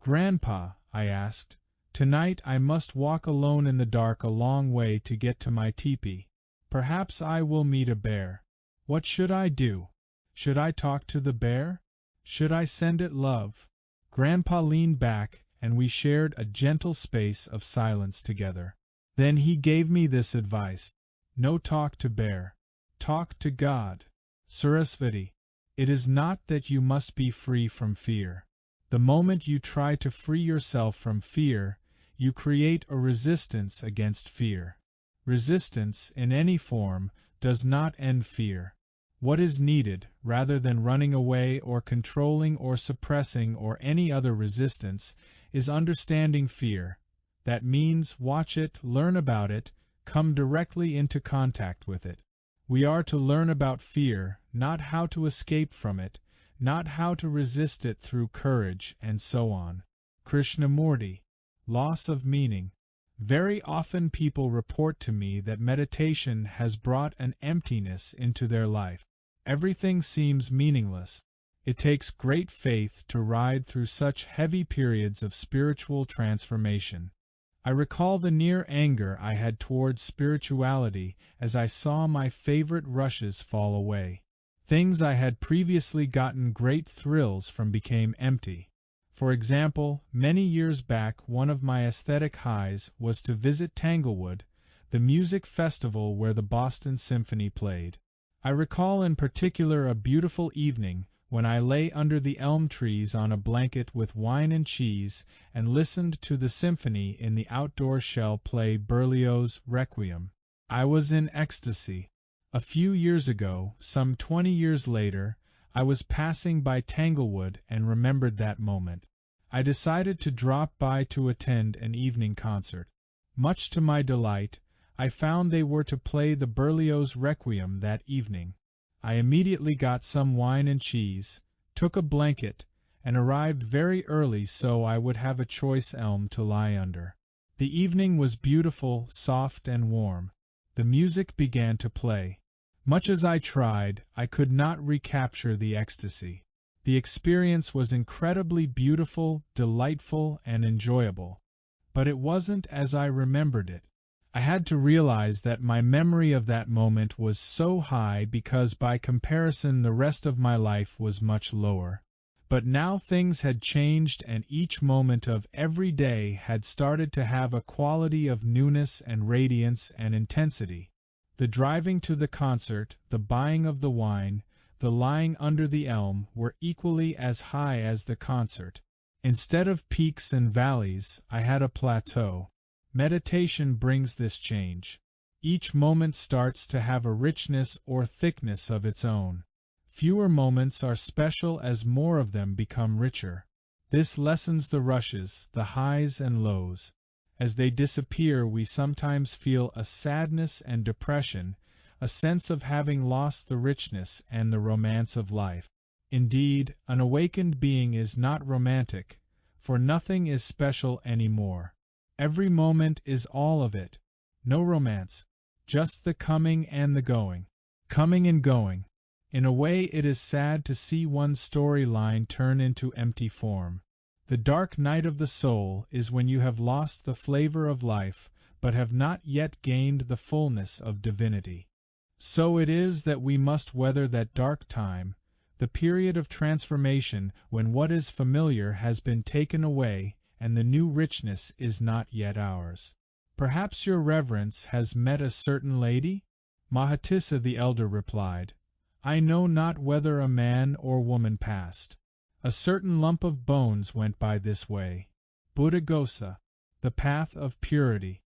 "Grandpa," I asked, "tonight I must walk alone in the dark a long way to get to my teepee. Perhaps I will meet a bear. What should I do? Should I talk to the bear? Should I send it love?" Grandpa leaned back, and we shared a gentle space of silence together. Then he gave me this advice: "No talk to bear. Talk to God." Sarasvati. It is not that you must be free from fear. The moment you try to free yourself from fear, you create a resistance against fear. Resistance, in any form, does not end fear. What is needed, rather than running away or controlling or suppressing or any other resistance, is understanding fear. That means watch it, learn about it, come directly into contact with it. We are to learn about fear, not how to escape from it, not how to resist it through courage, and so on. Krishnamurti. Loss of meaning. Very often people report to me that meditation has brought an emptiness into their life. Everything seems meaningless. It takes great faith to ride through such heavy periods of spiritual transformation. I recall the near anger I had towards spirituality as I saw my favorite rushes fall away. Things I had previously gotten great thrills from became empty. For example, many years back one of my aesthetic highs was to visit Tanglewood, the music festival where the Boston Symphony played. I recall in particular a beautiful evening when I lay under the elm trees on a blanket with wine and cheese and listened to the symphony in the outdoor shell play Berlioz's Requiem. I was in ecstasy. A few years ago, some 20 years later, I was passing by Tanglewood and remembered that moment. I decided to drop by to attend an evening concert. Much to my delight, I found they were to play the Berlioz Requiem that evening. I immediately got some wine and cheese, took a blanket, and arrived very early so I would have a choice elm to lie under. The evening was beautiful, soft, and warm. The music began to play. Much as I tried, I could not recapture the ecstasy. The experience was incredibly beautiful, delightful, and enjoyable. But it wasn't as I remembered it. I had to realize that my memory of that moment was so high because by comparison the rest of my life was much lower. But now things had changed and each moment of every day had started to have a quality of newness and radiance and intensity. The driving to the concert, the buying of the wine, the lying under the elm were equally as high as the concert. Instead of peaks and valleys, I had a plateau. Meditation brings this change. Each moment starts to have a richness or thickness of its own. Fewer moments are special as more of them become richer. This lessens the rushes, the highs and lows. As they disappear, we sometimes feel a sadness and depression, a sense of having lost the richness and the romance of life. Indeed, an awakened being is not romantic, for nothing is special anymore. Every moment is all of it. No romance, just the coming and the going. Coming and going. In a way, it is sad to see one's storyline turn into empty form. The dark night of the soul is when you have lost the flavor of life, but have not yet gained the fullness of divinity. So it is that we must weather that dark time, the period of transformation when what is familiar has been taken away, and the new richness is not yet ours. Perhaps your reverence has met a certain lady? Mahatissa the elder replied, I know not whether a man or woman passed. A certain lump of bones went by this way. Buddhaghosa, the path of purity.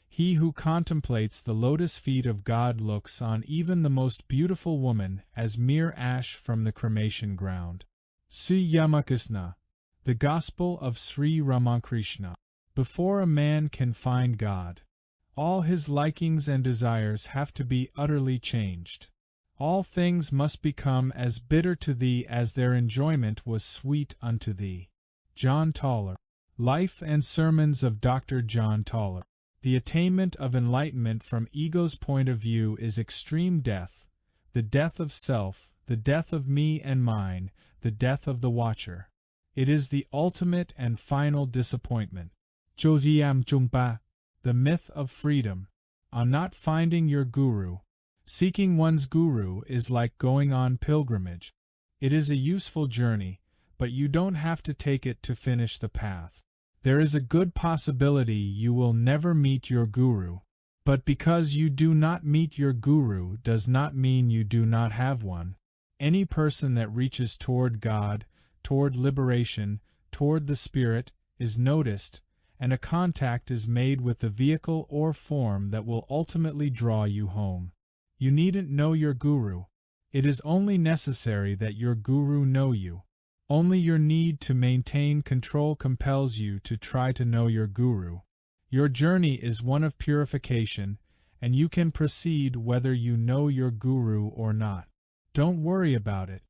He who contemplates the lotus feet of God looks on even the most beautiful woman as mere ash from the cremation ground. Sri Ramakrishna, the Gospel of Sri Ramakrishna. Before a man can find God, all his likings and desires have to be utterly changed. All things must become as bitter to thee as their enjoyment was sweet unto thee. John Tauler. Life and Sermons of Dr. John Tauler. The attainment of enlightenment from ego's point of view is extreme death, the death of self, the death of me and mine, the death of the watcher. It is the ultimate and final disappointment. Jodhyam Jungpa, the myth of freedom. On not finding your guru. Seeking one's guru is like going on pilgrimage. It is a useful journey, but you don't have to take it to finish the path. There is a good possibility you will never meet your guru. But because you do not meet your guru does not mean you do not have one. Any person that reaches toward God, toward liberation, toward the Spirit, is noticed, and a contact is made with the vehicle or form that will ultimately draw you home. You needn't know your guru. It is only necessary that your guru know you. Only your need to maintain control compels you to try to know your guru. Your journey is one of purification, and you can proceed whether you know your guru or not. Don't worry about it.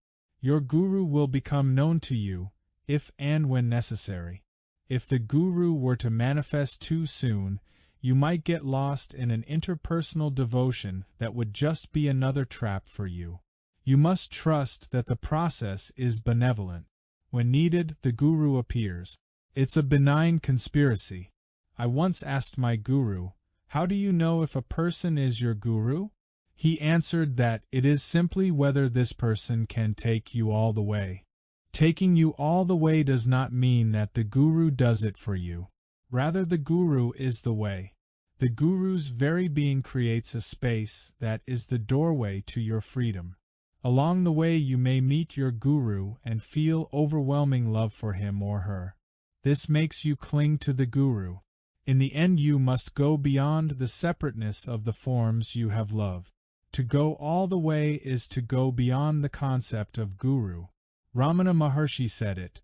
Your guru will become known to you, if and when necessary. If the guru were to manifest too soon, you might get lost in an interpersonal devotion that would just be another trap for you. You must trust that the process is benevolent. When needed, the guru appears. It's a benign conspiracy. I once asked my guru, "How do you know if a person is your guru?" He answered that it is simply whether this person can take you all the way. Taking you all the way does not mean that the guru does it for you. Rather, the guru is the way. The guru's very being creates a space that is the doorway to your freedom. Along the way you may meet your guru and feel overwhelming love for him or her. This makes you cling to the guru. In the end you must go beyond the separateness of the forms you have loved. To go all the way is to go beyond the concept of guru. Ramana Maharshi said it.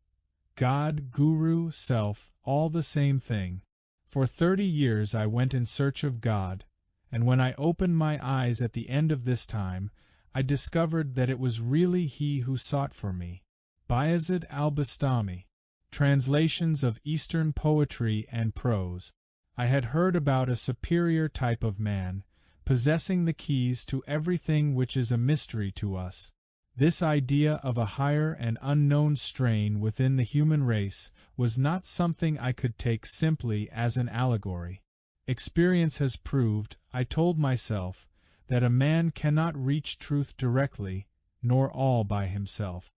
God, guru, self, all the same thing. For 30 years I went in search of God, and when I opened my eyes at the end of this time, I discovered that it was really He who sought for me. Bayezid al-Bastami. Translations of Eastern Poetry and Prose. I had heard about a superior type of man, possessing the keys to everything which is a mystery to us. This idea of a higher and unknown strain within the human race was not something I could take simply as an allegory. Experience has proved, I told myself, that a man cannot reach truth directly, nor all by himself.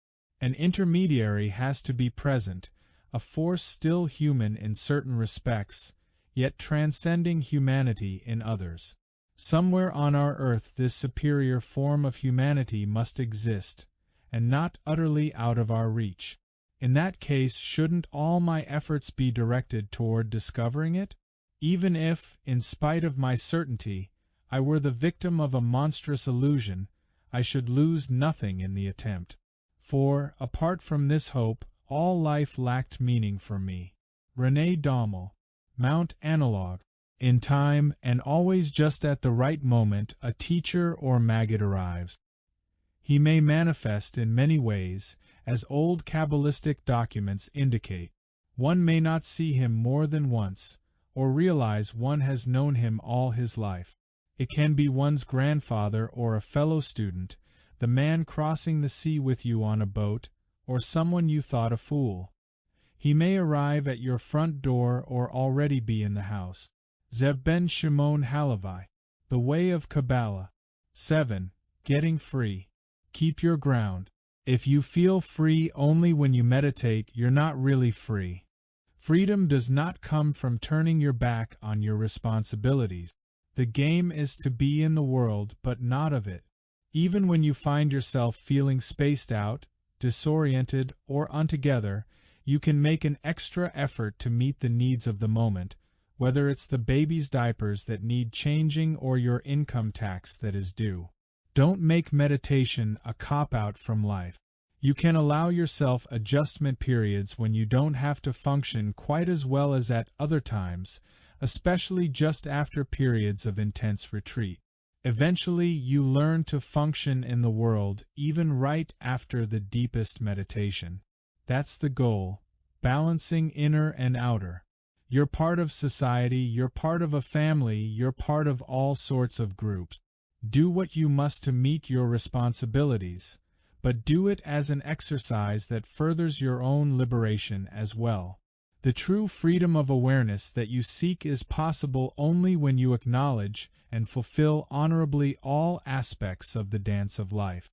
An intermediary has to be present, a force still human in certain respects, yet transcending humanity in others. Somewhere on our earth this superior form of humanity must exist, and not utterly out of our reach. In that case, shouldn't all my efforts be directed toward discovering it? Even if, in spite of my certainty, I were the victim of a monstrous illusion, I should lose nothing in the attempt. For, apart from this hope, all life lacked meaning for me. René Daumal. Mount Analog. In time, and always just at the right moment, a teacher or maggot arrives. He may manifest in many ways, as old Kabbalistic documents indicate. One may not see him more than once, or realize one has known him all his life. It can be one's grandfather or a fellow student, the man crossing the sea with you on a boat, or someone you thought a fool. He may arrive at your front door or already be in the house. Zev ben Shimon Halavi. The Way of Kabbalah. 7. Getting free. Keep your ground. If you feel free only when you meditate, you're not really free. Freedom does not come from turning your back on your responsibilities. The game is to be in the world, but not of it. Even when you find yourself feeling spaced out, disoriented, or untogether, you can make an extra effort to meet the needs of the moment, whether it's the baby's diapers that need changing or your income tax that is due. Don't make meditation a cop-out from life. You can allow yourself adjustment periods when you don't have to function quite as well as at other times, especially just after periods of intense retreat. Eventually, you learn to function in the world even right after the deepest meditation. That's the goal, balancing inner and outer. You're part of society, you're part of a family, you're part of all sorts of groups. Do what you must to meet your responsibilities, but do it as an exercise that furthers your own liberation as well. The true freedom of awareness that you seek is possible only when you acknowledge and fulfill honorably all aspects of the dance of life.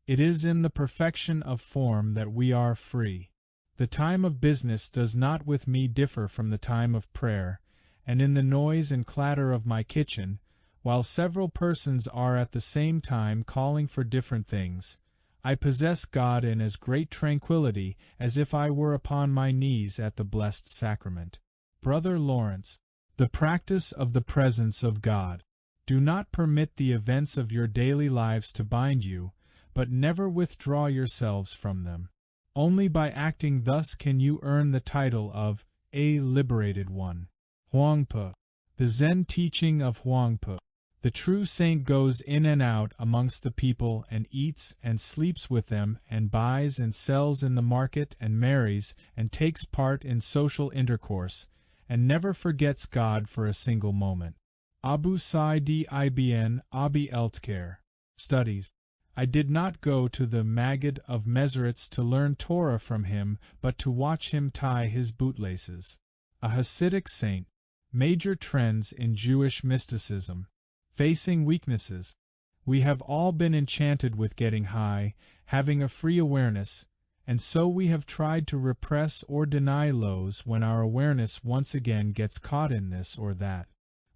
It is in the perfection of form that we are free. The time of business does not with me differ from the time of prayer, and in the noise and clatter of my kitchen, while several persons are at the same time calling for different things, I possess God in as great tranquility as if I were upon my knees at the Blessed Sacrament. Brother Lawrence. The practice of the presence of God. Do not permit the events of your daily lives to bind you, but never withdraw yourselves from them. Only by acting thus can you earn the title of a liberated one. Huangpu. The Zen teaching of Huangpu. The true saint goes in and out amongst the people and eats and sleeps with them and buys and sells in the market and marries and takes part in social intercourse and never forgets God for a single moment. Abu Sa'id ibn Abi Eltkar. Studies. I did not go to the Maggid of Meseritz to learn Torah from him, but to watch him tie his bootlaces. A Hasidic saint. Major trends in Jewish mysticism. Facing weaknesses. We have all been enchanted with getting high, having a free awareness, and so we have tried to repress or deny lows when our awareness once again gets caught in this or that.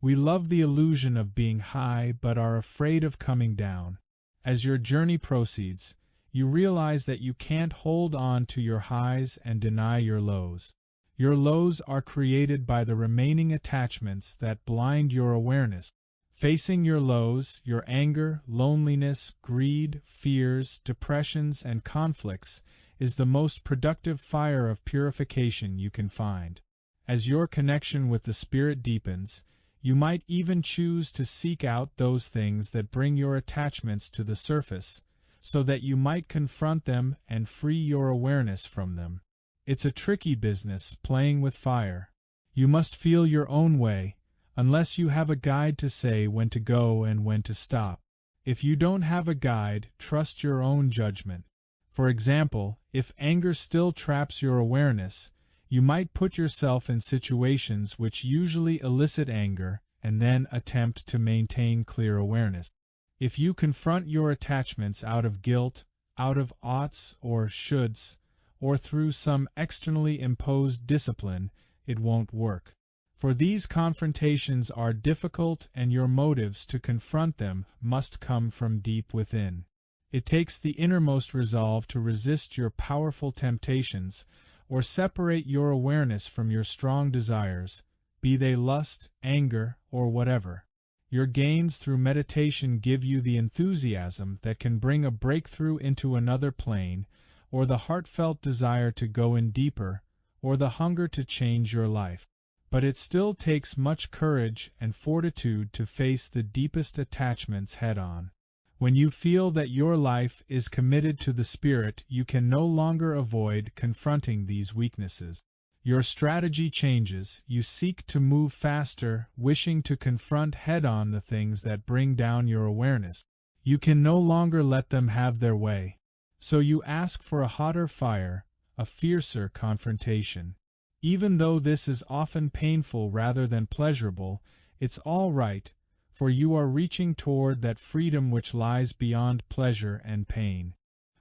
We love the illusion of being high but are afraid of coming down. As your journey proceeds, you realize that you can't hold on to your highs and deny your lows. Your lows are created by the remaining attachments that blind your awareness. Facing your lows, your anger, loneliness, greed, fears, depressions, and conflicts is the most productive fire of purification you can find. As your connection with the Spirit deepens, you might even choose to seek out those things that bring your attachments to the surface, so that you might confront them and free your awareness from them. It's a tricky business, playing with fire. You must feel your own way, unless you have a guide to say when to go and when to stop. If you don't have a guide, trust your own judgment. For example, if anger still traps your awareness, you might put yourself in situations which usually elicit anger and then attempt to maintain clear awareness. If you confront your attachments out of guilt, out of oughts or shoulds, or through some externally imposed discipline, it won't work. For these confrontations are difficult and your motives to confront them must come from deep within. It takes the innermost resolve to resist your powerful temptations, or separate your awareness from your strong desires, be they lust, anger, or whatever. Your gains through meditation give you the enthusiasm that can bring a breakthrough into another plane, or the heartfelt desire to go in deeper, or the hunger to change your life. But it still takes much courage and fortitude to face the deepest attachments head-on. When you feel that your life is committed to the Spirit, you can no longer avoid confronting these weaknesses. Your strategy changes. You seek to move faster, wishing to confront head-on the things that bring down your awareness. You can no longer let them have their way. So you ask for a hotter fire, a fiercer confrontation. Even though this is often painful rather than pleasurable, it's all right, for you are reaching toward that freedom which lies beyond pleasure and pain.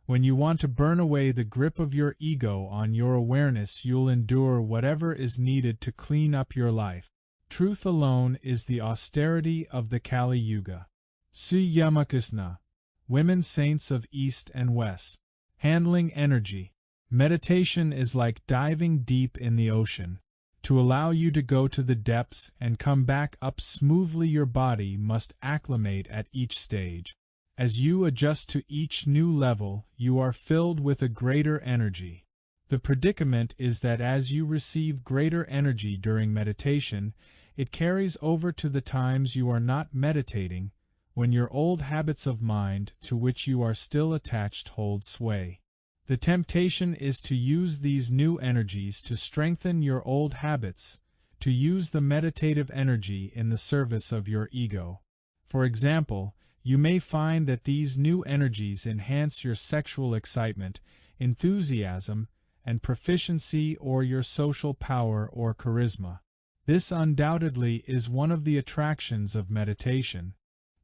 When you want to burn away the grip of your ego on your awareness, you'll endure whatever is needed to clean up your life. Truth alone is the austerity of the Kali Yuga. Sri Ramakrishna, Women Saints of East and West. Handling energy. Meditation is like diving deep in the ocean. To allow you to go to the depths and come back up smoothly, your body must acclimate at each stage. As you adjust to each new level, you are filled with a greater energy. The predicament is that as you receive greater energy during meditation, it carries over to the times you are not meditating, when your old habits of mind, to which you are still attached, hold sway. The temptation is to use these new energies to strengthen your old habits, to use the meditative energy in the service of your ego. For example, you may find that these new energies enhance your sexual excitement, enthusiasm, and proficiency, or your social power or charisma. This undoubtedly is one of the attractions of meditation.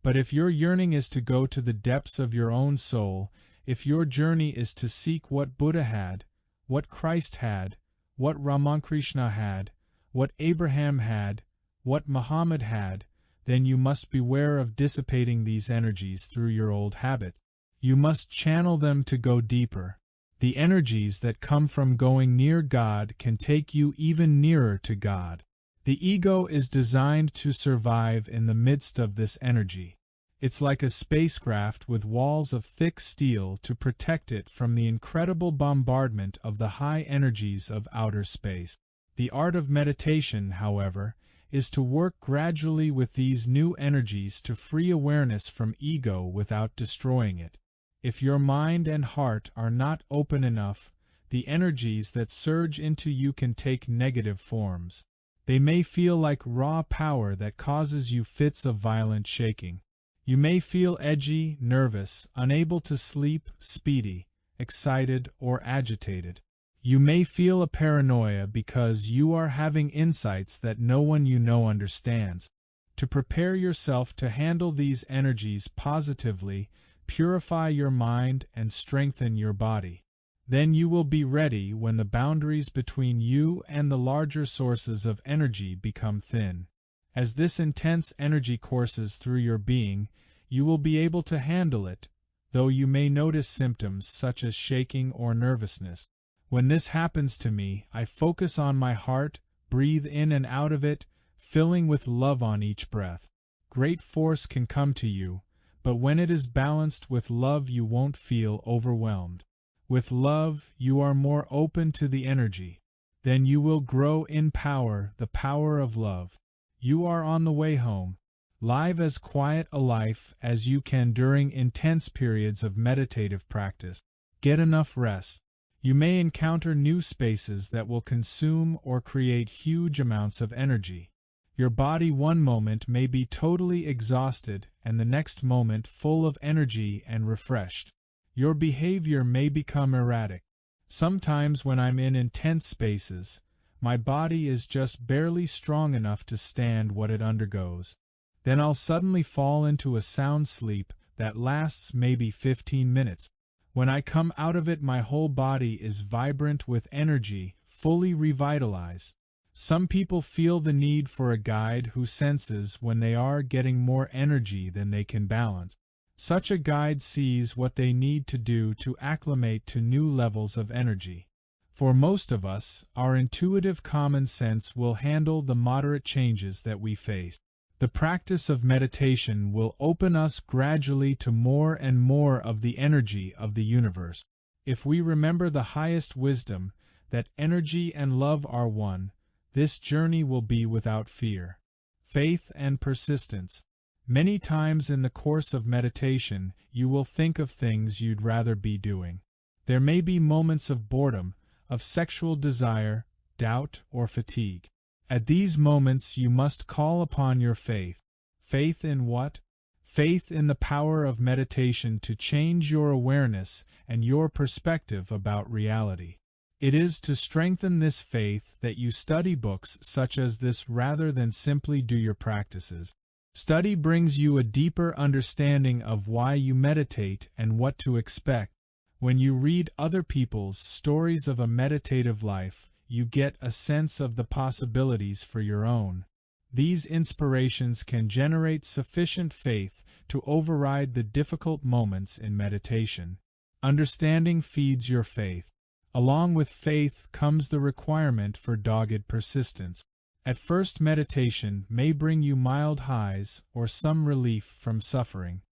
But if your yearning is to go to the depths of your own soul, if your journey is to seek what Buddha had, what Christ had, what Ramakrishna had, what Abraham had, what Muhammad had, then you must beware of dissipating these energies through your old habits. You must channel them to go deeper. The energies that come from going near God can take you even nearer to God. The ego is designed to survive in the midst of this energy. It's like a spacecraft with walls of thick steel to protect it from the incredible bombardment of the high energies of outer space. The art of meditation, however, is to work gradually with these new energies to free awareness from ego without destroying it. If your mind and heart are not open enough, the energies that surge into you can take negative forms. They may feel like raw power that causes you fits of violent shaking. You may feel edgy, nervous, unable to sleep, speedy, excited, or agitated. You may feel a paranoia because you are having insights that no one you know understands. To prepare yourself to handle these energies positively, purify your mind and strengthen your body. Then you will be ready when the boundaries between you and the larger sources of energy become thin. As this intense energy courses through your being, you will be able to handle it, though you may notice symptoms such as shaking or nervousness. When this happens to me, I focus on my heart, breathe in and out of it, filling with love on each breath. Great force can come to you, but when it is balanced with love, you won't feel overwhelmed. With love, you are more open to the energy. Then you will grow in power, the power of love. You are on the way home. Live as quiet a life as you can during intense periods of meditative practice. Get enough rest. You may encounter new spaces that will consume or create huge amounts of energy. Your body one moment may be totally exhausted and the next moment full of energy and refreshed. Your behavior may become erratic. Sometimes when I'm in intense spaces, my body is just barely strong enough to stand what it undergoes. Then I'll suddenly fall into a sound sleep that lasts maybe 15 minutes. When I come out of it, my whole body is vibrant with energy, fully revitalized. Some people feel the need for a guide who senses when they are getting more energy than they can balance. Such a guide sees what they need to do to acclimate to new levels of energy. For most of us, our intuitive common sense will handle the moderate changes that we face. The practice of meditation will open us gradually to more and more of the energy of the universe. If we remember the highest wisdom, that energy and love are one, this journey will be without fear. Faith and persistence. Many times in the course of meditation, you will think of things you'd rather be doing. There may be moments of boredom, of sexual desire, doubt, or fatigue. At these moments you must call upon your faith. Faith in what? Faith in the power of meditation to change your awareness and your perspective about reality. It is to strengthen this faith that you study books such as this rather than simply do your practices. Study brings you a deeper understanding of why you meditate and what to expect. When you read other people's stories of a meditative life, you get a sense of the possibilities for your own. These inspirations can generate sufficient faith to override the difficult moments in meditation. Understanding feeds your faith. Along with faith comes the requirement for dogged persistence. At first, meditation may bring you mild highs or some relief from suffering.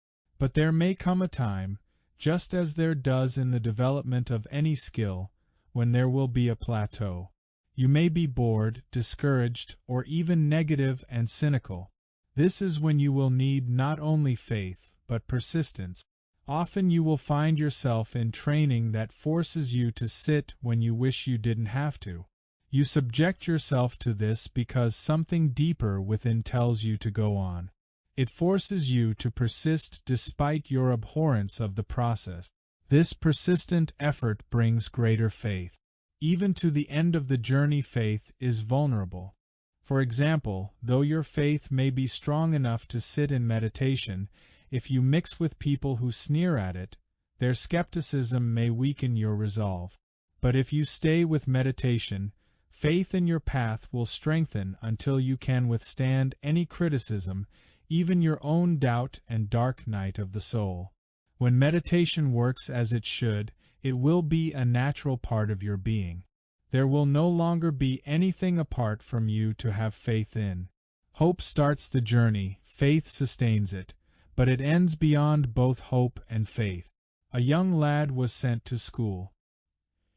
But there may come a time, just as there does in the development of any skill, when there will be a plateau. You may be bored, discouraged, or even negative and cynical. This is when you will need not only faith, but persistence. Often you will find yourself in training that forces you to sit when you wish you didn't have to. You subject yourself to this because something deeper within tells you to go on. It forces you to persist despite your abhorrence of the process. This persistent effort brings greater faith. Even to the end of the journey, faith is vulnerable. For example, though your faith may be strong enough to sit in meditation, if you mix with people who sneer at it, their skepticism may weaken your resolve. But if you stay with meditation, faith in your path will strengthen until you can withstand any criticism, even your own doubt and dark night of the soul. When meditation works as it should, it will be a natural part of your being. There will no longer be anything apart from you to have faith in. Hope starts the journey, faith sustains it, but it ends beyond both hope and faith. A young lad was sent to school.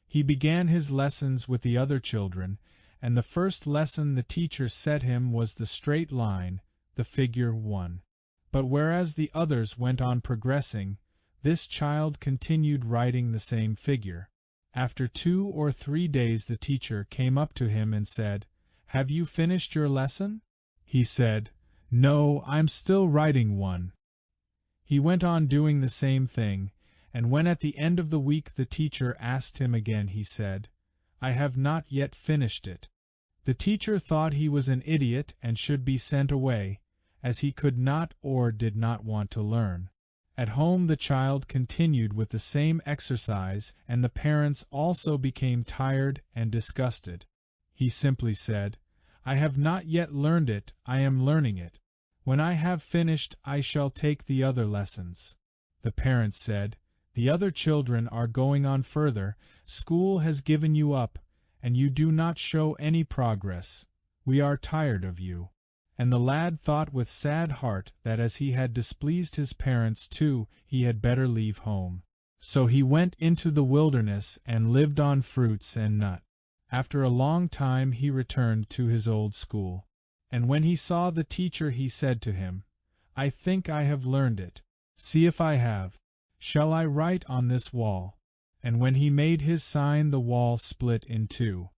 He began his lessons with the other children, and the first lesson the teacher set him was the straight line, the figure 1. But whereas the others went on progressing, this child continued writing the same figure. After 2 or 3 days the teacher came up to him and said, "Have you finished your lesson?" He said, "No, I'm still writing 1." He went on doing the same thing, and when at the end of the week the teacher asked him again, he said, "I have not yet finished it." The teacher thought he was an idiot and should be sent away, as he could not or did not want to learn. At home the child continued with the same exercise, and the parents also became tired and disgusted. He simply said, "I have not yet learned it, I am learning it. When I have finished, I shall take the other lessons." The parents said, "The other children are going on further, school has given you up, and you do not show any progress. We are tired of you." And the lad thought with sad heart that as he had displeased his parents too, he had better leave home. So he went into the wilderness and lived on fruits and nuts. After a long time he returned to his old school. And when he saw the teacher he said to him, "I think I have learned it. See if I have. Shall I write on this wall?" And when he made his sign the wall split in two.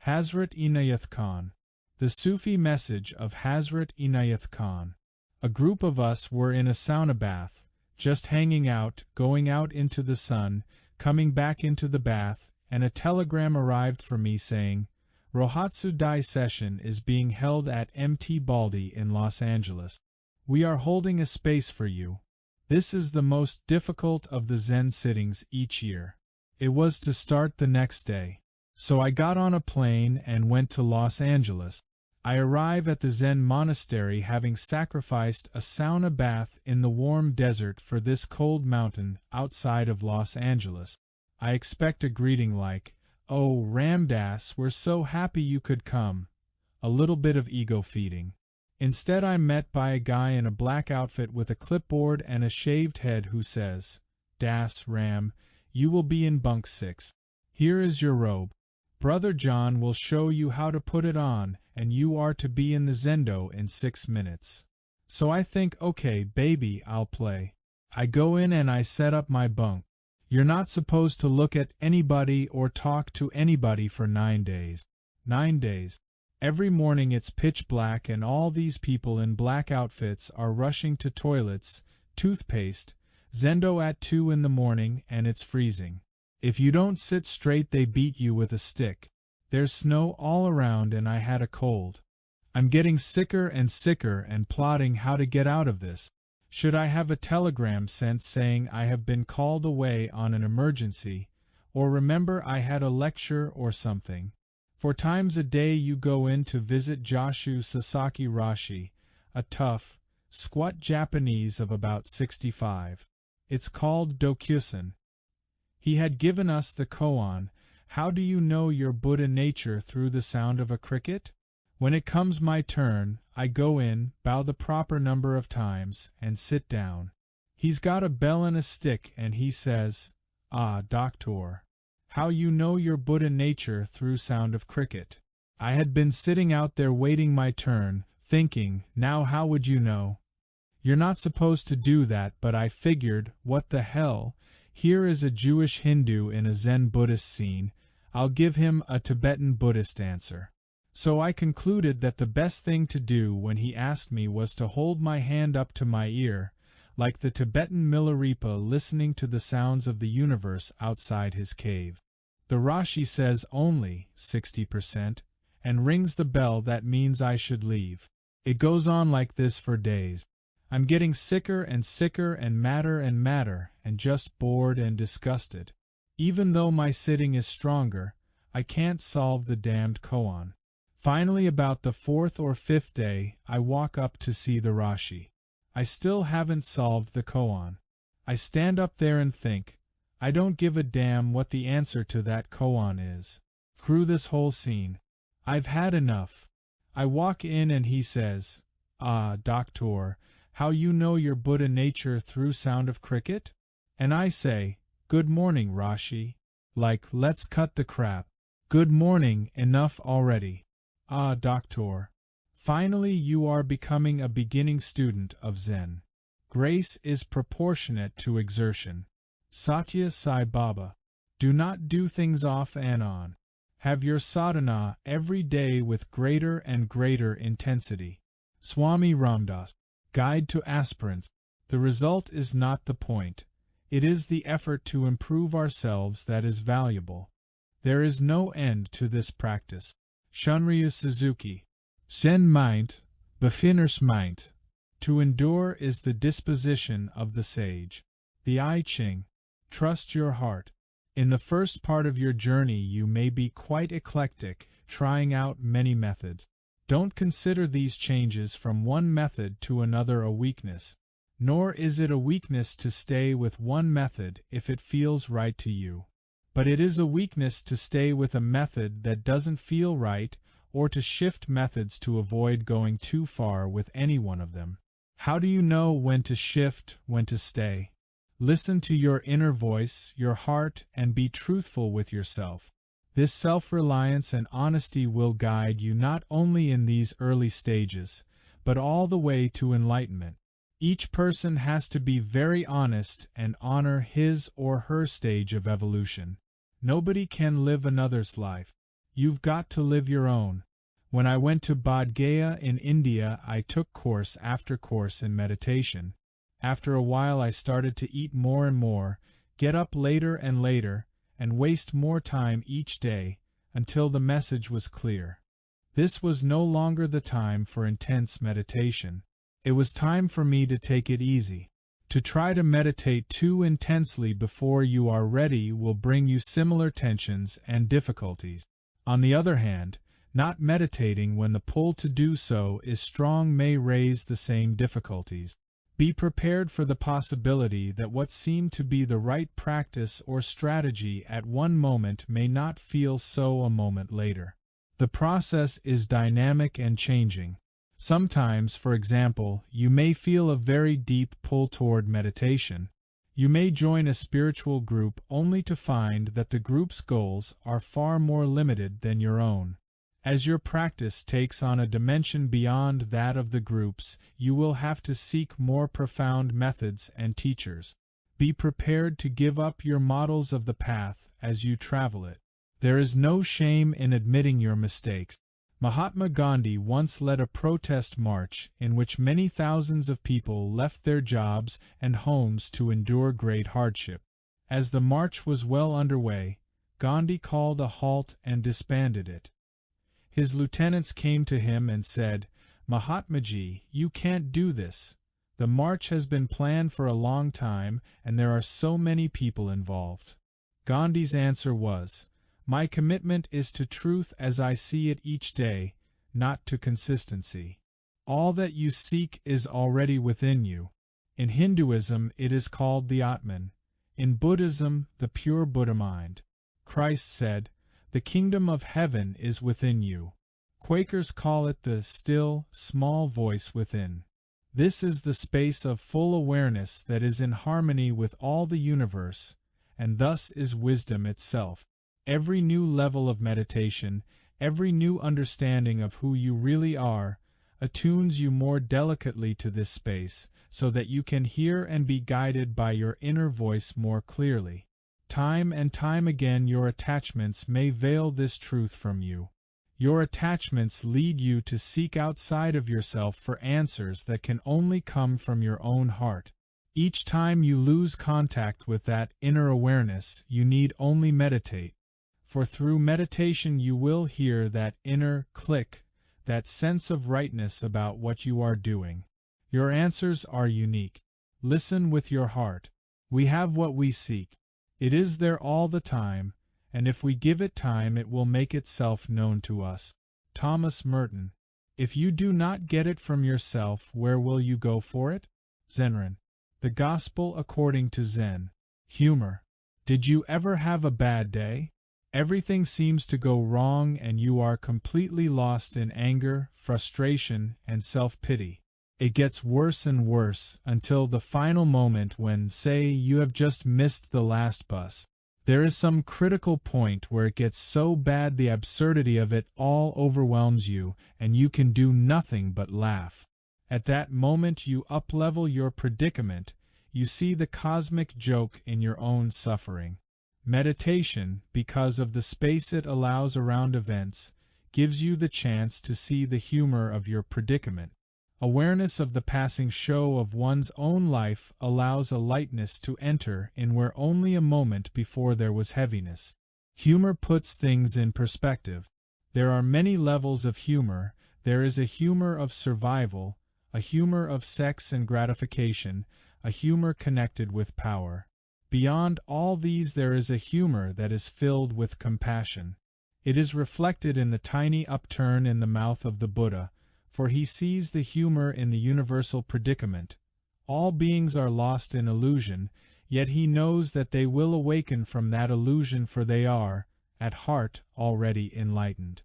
Hazrat Inayat Khan. The Sufi message of Hazrat Inayat Khan. A group of us were in a sauna bath, just hanging out, going out into the sun, coming back into the bath, and a telegram arrived for me saying, "Rohatsu Dai session is being held at Mt. Baldy in Los Angeles. We are holding a space for you. This is the most difficult of the Zen sittings each year." It was to start the next day. So I got on a plane and went to Los Angeles. I arrive at the Zen monastery having sacrificed a sauna bath in the warm desert for this cold mountain outside of Los Angeles. I expect a greeting like, "Oh, Ram Dass, we're so happy you could come." A little bit of ego feeding. Instead I'm met by a guy in a black outfit with a clipboard and a shaved head who says, "Das, Ram, you will be in bunk 6. Here is your robe. Brother John will show you how to put it on, and you are to be in the Zendo in 6 minutes." So I think, okay, baby, I'll play. I go in and I set up my bunk. You're not supposed to look at anybody or talk to anybody for 9 days. 9 days. Every morning it's pitch black and all these people in black outfits are rushing to toilets, toothpaste, Zendo at 2 in the morning, and it's freezing. If you don't sit straight they beat you with a stick. There's snow all around and I had a cold. I'm getting sicker and plotting how to get out of this. Should I have a telegram sent saying I have been called away on an emergency, or remember I had a lecture or something? 4 times a day you go in to visit Joshu Sasaki Rashi, a tough, squat Japanese of about 65. It's called Dokusen. He had given us the koan, "How do you know your Buddha nature through the sound of a cricket?" When it comes my turn, I go in, bow the proper number of times, and sit down. He's got a bell and a stick and he says, "Ah, doctor, how you know your Buddha nature through sound of cricket." I had been sitting out there waiting my turn, thinking, now how would you know? You're not supposed to do that, but I figured, what the hell, here is a Jewish Hindu in a Zen Buddhist scene, I'll give him a Tibetan Buddhist answer. So I concluded that the best thing to do when he asked me was to hold my hand up to my ear, like the Tibetan Milarepa listening to the sounds of the universe outside his cave. The Rashi says only 60%, and rings the bell that means I should leave. It goes on like this for days. I'm getting sicker and madder, and just bored and disgusted. Even though my sitting is stronger, I can't solve the damned koan. Finally, about the 4th or 5th day, I walk up to see the Rashi. I still haven't solved the koan. I stand up there and think, I don't give a damn what the answer to that koan is. Through this whole scene, I've had enough. I walk in and he says, "Ah, doctor, how you know your Buddha nature through sound of cricket?" And I say, "Good morning, Rashi." Like, let's cut the crap. Good morning, enough already. "Ah, doctor. Finally you are becoming a beginning student of Zen. Grace is proportionate to exertion. Satya Sai Baba. Do not do things off and on. Have your sadhana every day with greater and greater intensity." Swami Ramdas. Guide to Aspirants. The result is not the point. It is the effort to improve ourselves that is valuable. There is no end to this practice. Shunryu Suzuki. Zen meint, beginners meint. To endure is the disposition of the sage. The I Ching. Trust your heart. In the first part of your journey you may be quite eclectic, trying out many methods. Don't consider these changes from one method to another a weakness. Nor is it a weakness to stay with one method if it feels right to you. But it is a weakness to stay with a method that doesn't feel right, or to shift methods to avoid going too far with any one of them. How do you know when to shift, when to stay? Listen to your inner voice, your heart, and be truthful with yourself. This self-reliance and honesty will guide you not only in these early stages, but all the way to enlightenment. Each person has to be very honest and honor his or her stage of evolution. Nobody can live another's life. You've got to live your own. When I went to Bodh Gaya in India, I took course after course in meditation. After a while I started to eat more and more, get up later and later, and waste more time each day, until the message was clear. This was no longer the time for intense meditation. It was time for me to take it easy. To try to meditate too intensely before you are ready will bring you similar tensions and difficulties. On the other hand, not meditating when the pull to do so is strong may raise the same difficulties. Be prepared for the possibility that what seemed to be the right practice or strategy at one moment may not feel so a moment later. The process is dynamic and changing. Sometimes, for example, you may feel a very deep pull toward meditation. You may join a spiritual group only to find that the group's goals are far more limited than your own. As your practice takes on a dimension beyond that of the groups, you will have to seek more profound methods and teachers. Be prepared to give up your models of the path as you travel it. There is no shame in admitting your mistakes. Mahatma Gandhi once led a protest march in which many thousands of people left their jobs and homes to endure great hardship. As the march was well underway, Gandhi called a halt and disbanded it. His lieutenants came to him and said, "Mahatmaji, you can't do this. The march has been planned for a long time and there are so many people involved." Gandhi's answer was, "My commitment is to truth as I see it each day, not to consistency. All that you seek is already within you. In Hinduism it is called the Atman. In Buddhism, the pure Buddha mind. Christ said, 'The kingdom of heaven is within you.' Quakers call it the still, small voice within. This is the space of full awareness that is in harmony with all the universe, and thus is wisdom itself. Every new level of meditation, every new understanding of who you really are, attunes you more delicately to this space, so that you can hear and be guided by your inner voice more clearly. Time and time again your attachments may veil this truth from you. Your attachments lead you to seek outside of yourself for answers that can only come from your own heart. Each time you lose contact with that inner awareness, you need only meditate. For through meditation you will hear that inner click, that sense of rightness about what you are doing. Your answers are unique. Listen with your heart. We have what we seek. It is there all the time, and if we give it time it will make itself known to us. Thomas Merton. If you do not get it from yourself, where will you go for it? Zenran. The Gospel according to Zen. Humor. Did you ever have a bad day? Everything seems to go wrong and you are completely lost in anger, frustration, and self-pity. It gets worse and worse until the final moment when, say, you have just missed the last bus. There is some critical point where it gets so bad the absurdity of it all overwhelms you and you can do nothing but laugh. At that moment you uplevel your predicament, you see the cosmic joke in your own suffering. Meditation, because of the space it allows around events, gives you the chance to see the humor of your predicament. Awareness of the passing show of one's own life allows a lightness to enter in where only a moment before there was heaviness. Humor puts things in perspective. There are many levels of humor. There is a humor of survival, a humor of sex and gratification, a humor connected with power. Beyond all these there is a humor that is filled with compassion. It is reflected in the tiny upturn in the mouth of the Buddha, for he sees the humor in the universal predicament. All beings are lost in illusion, yet he knows that they will awaken from that illusion, for they are, at heart, already enlightened.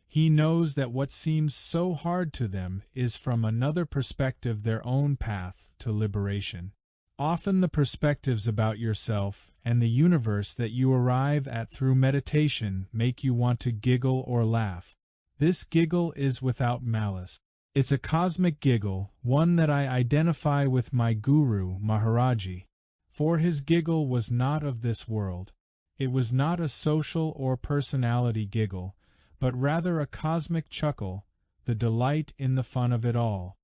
He knows that what seems so hard to them is from another perspective their own path to liberation. Often the perspectives about yourself and the universe that you arrive at through meditation make you want to giggle or laugh. This giggle is without malice. It's a cosmic giggle, one that I identify with my guru, Maharaji. For his giggle was not of this world. It was not a social or personality giggle, but rather a cosmic chuckle, the delight in the fun of it all.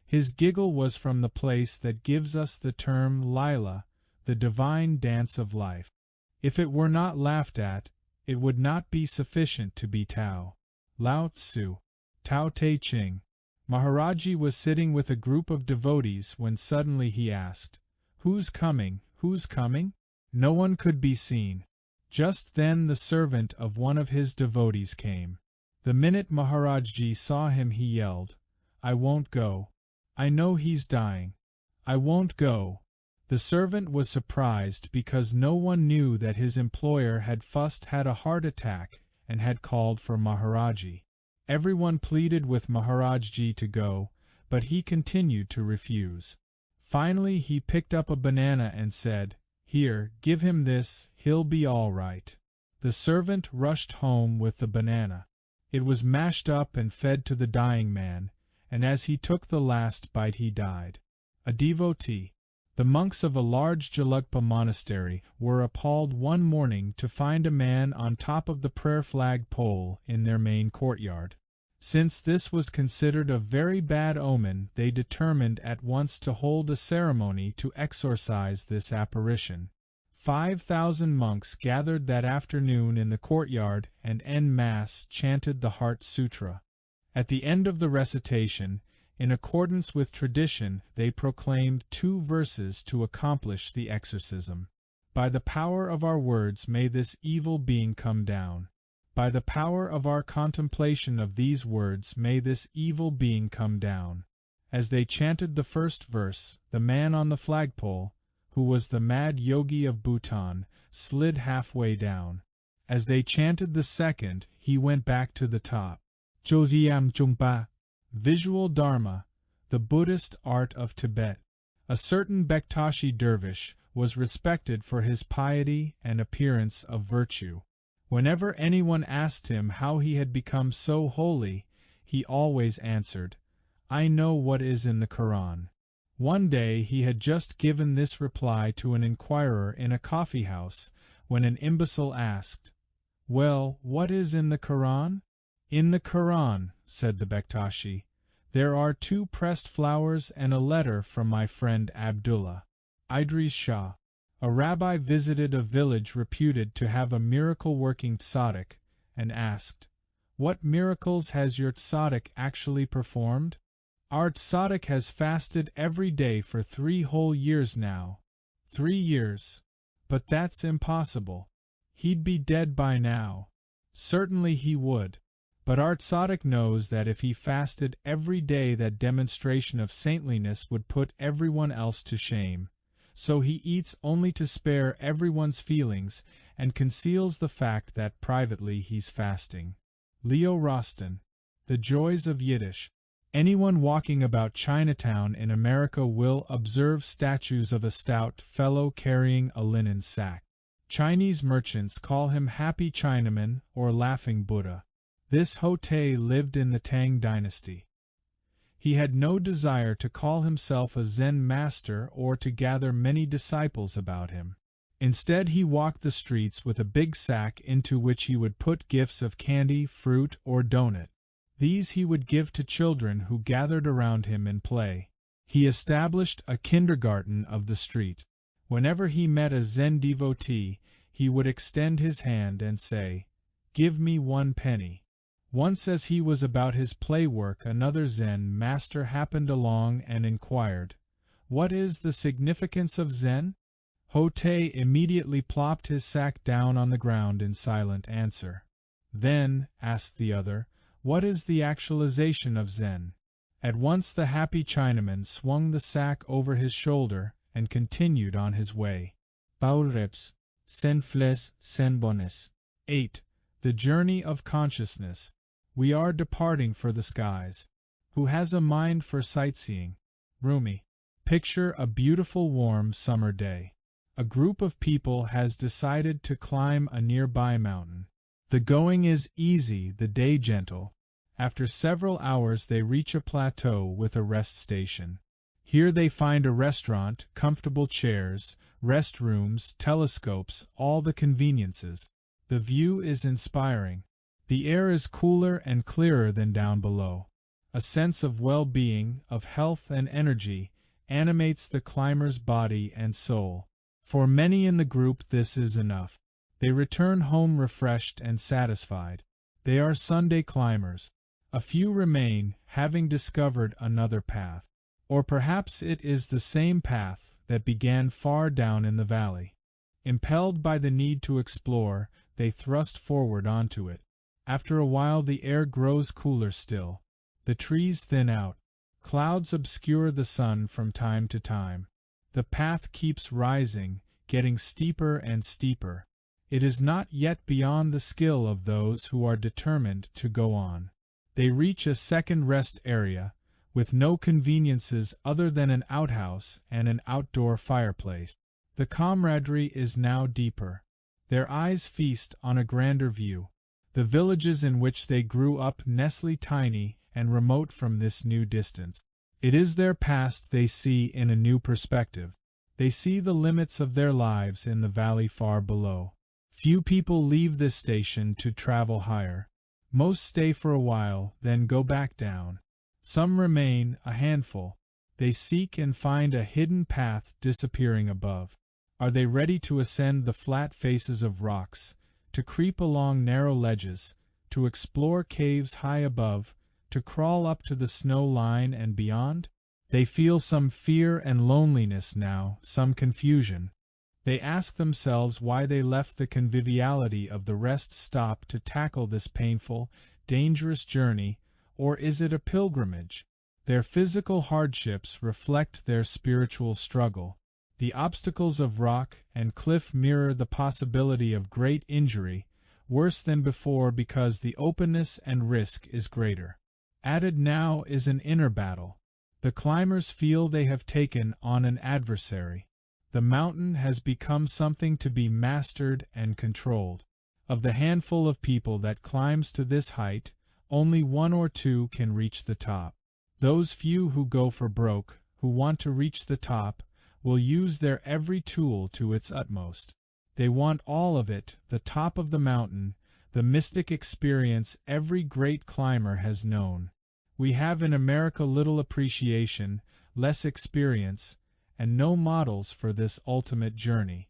His giggle was from the place that gives us the term Lila, the divine dance of life. If it were not laughed at, it would not be sufficient to be Tao. Lao Tzu, Tao Te Ching. Maharaji was sitting with a group of devotees when suddenly he asked, "Who's coming? Who's coming?" No one could be seen. Just then the servant of one of his devotees came. The minute Maharaji saw him he yelled, "I won't go. I know he's dying. I won't go." The servant was surprised because no one knew that his employer had first had a heart attack and had called for Maharaji. Everyone pleaded with Maharaji to go, but he continued to refuse. Finally he picked up a banana and said, "Here, give him this, he'll be all right." The servant rushed home with the banana. It was mashed up and fed to the dying man, and as he took the last bite he died. A devotee. The monks of a large Gelugpa monastery were appalled one morning to find a man on top of the prayer flag pole in their main courtyard. Since this was considered a very bad omen, they determined at once to hold a ceremony to exorcise this apparition. 5,000 monks gathered that afternoon in the courtyard and en masse chanted the Heart Sutra. At the end of the recitation, in accordance with tradition, they proclaimed 2 verses to accomplish the exorcism. By the power of our words may this evil being come down. By the power of our contemplation of these words may this evil being come down. As they chanted the first verse, the man on the flagpole, who was the mad yogi of Bhutan, slid halfway down. As they chanted the second, he went back to the top. Jojiam Jungpa. Visual Dharma, the Buddhist art of Tibet. A certain Bektashi dervish was respected for his piety and appearance of virtue. Whenever anyone asked him how he had become so holy, he always answered, "I know what is in the Quran." One day he had just given this reply to an inquirer in a coffee house when an imbecile asked, "Well, what is in the Quran?" "In the Quran," said the Bektashi, "there are 2 pressed flowers and a letter from my friend Abdullah." Idris Shah. A rabbi visited a village reputed to have a miracle-working tzaddik, and asked, "What miracles has your tzaddik actually performed?" "Our tzaddik has fasted every day for 3 whole years now." 3 years. But that's impossible. He'd be dead by now. Certainly he would. But our tzaddik knows that if he fasted every day, that demonstration of saintliness would put everyone else to shame. So he eats only to spare everyone's feelings and conceals the fact that privately he's fasting. Leo Roston. The Joys of Yiddish. Anyone walking about Chinatown in America will observe statues of a stout fellow carrying a linen sack. Chinese merchants call him Happy Chinaman or Laughing Buddha. This Hotei lived in the Tang dynasty. He had no desire to call himself a Zen master or to gather many disciples about him. Instead, he walked the streets with a big sack into which he would put gifts of candy, fruit, or donut. These he would give to children who gathered around him in play. He established a kindergarten of the street. Whenever he met a Zen devotee, he would extend his hand and say, "Give me 1 penny." Once as he was about his play work, another Zen master happened along and inquired, "What is the significance of Zen?" Hotei immediately plopped his sack down on the ground in silent answer. "Then," asked the other, "what is the actualization of Zen?" At once the happy Chinaman swung the sack over his shoulder and continued on his way. Baurreps, senfles, senbones. 8. The journey of consciousness. We are departing for the skies. Who has a mind for sightseeing? Rumi. Picture a beautiful warm summer day. A group of people has decided to climb a nearby mountain. The going is easy, the day gentle. After several hours they reach a plateau with a rest station. Here they find a restaurant, comfortable chairs, restrooms, telescopes, all the conveniences. The view is inspiring. The air is cooler and clearer than down below. A sense of well-being, of health and energy, animates the climber's body and soul. For many in the group this is enough. They return home refreshed and satisfied. They are Sunday climbers. A few remain, having discovered another path. Or perhaps it is the same path that began far down in the valley. Impelled by the need to explore, they thrust forward onto it. After a while the air grows cooler still. The trees thin out. Clouds obscure the sun from time to time. The path keeps rising, getting steeper and steeper. It is not yet beyond the skill of those who are determined to go on. They reach a second rest area, with no conveniences other than an outhouse and an outdoor fireplace. The camaraderie is now deeper. Their eyes feast on a grander view. The villages in which they grew up nestle tiny and remote from this new distance. It is their past they see in a new perspective. They see the limits of their lives in the valley far below. Few people leave this station to travel higher. Most stay for a while, then go back down. Some remain, a handful. They seek and find a hidden path disappearing above. Are they ready to ascend the flat faces of rocks, to creep along narrow ledges, to explore caves high above, to crawl up to the snow line and beyond? They feel some fear and loneliness now, some confusion. They ask themselves why they left the conviviality of the rest stop to tackle this painful, dangerous journey, or is it a pilgrimage? Their physical hardships reflect their spiritual struggle. The obstacles of rock and cliff mirror the possibility of great injury, worse than before because the openness and risk is greater. Added now is an inner battle. The climbers feel they have taken on an adversary. The mountain has become something to be mastered and controlled. Of the handful of people that climbs to this height, only 1 or 2 can reach the top. Those few who go for broke, who want to reach the top, will use their every tool to its utmost. They want all of it, the top of the mountain, the mystic experience every great climber has known. We have in America little appreciation, less experience, and no models for this ultimate journey.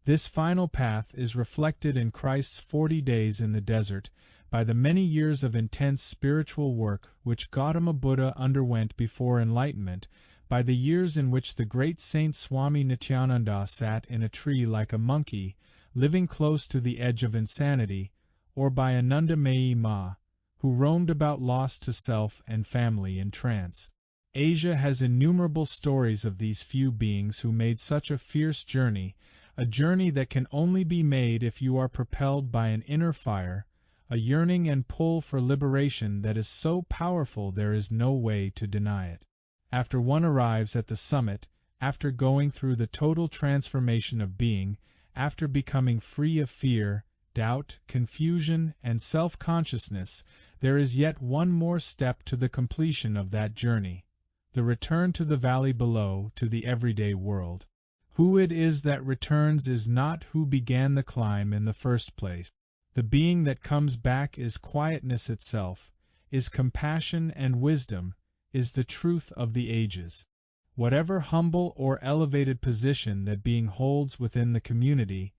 This final path is reflected in Christ's 40 days in the desert, by the many years of intense spiritual work which Gautama Buddha underwent before enlightenment, by the years in which the great Saint Swami Nityananda sat in a tree like a monkey, living close to the edge of insanity, or by Ananda Mayi Ma, who roamed about lost to self and family in trance. Asia has innumerable stories of these few beings who made such a fierce journey, a journey that can only be made if you are propelled by an inner fire, a yearning and pull for liberation that is so powerful there is no way to deny it. After one arrives at the summit, after going through the total transformation of being, after becoming free of fear, doubt, confusion, and self-consciousness, there is yet one more step to the completion of that journey. The return to the valley below, to the everyday world. Who it is that returns is not who began the climb in the first place. The being that comes back is quietness itself. is compassion and wisdom, is the truth of the ages. Whatever humble or elevated position that being holds within the community,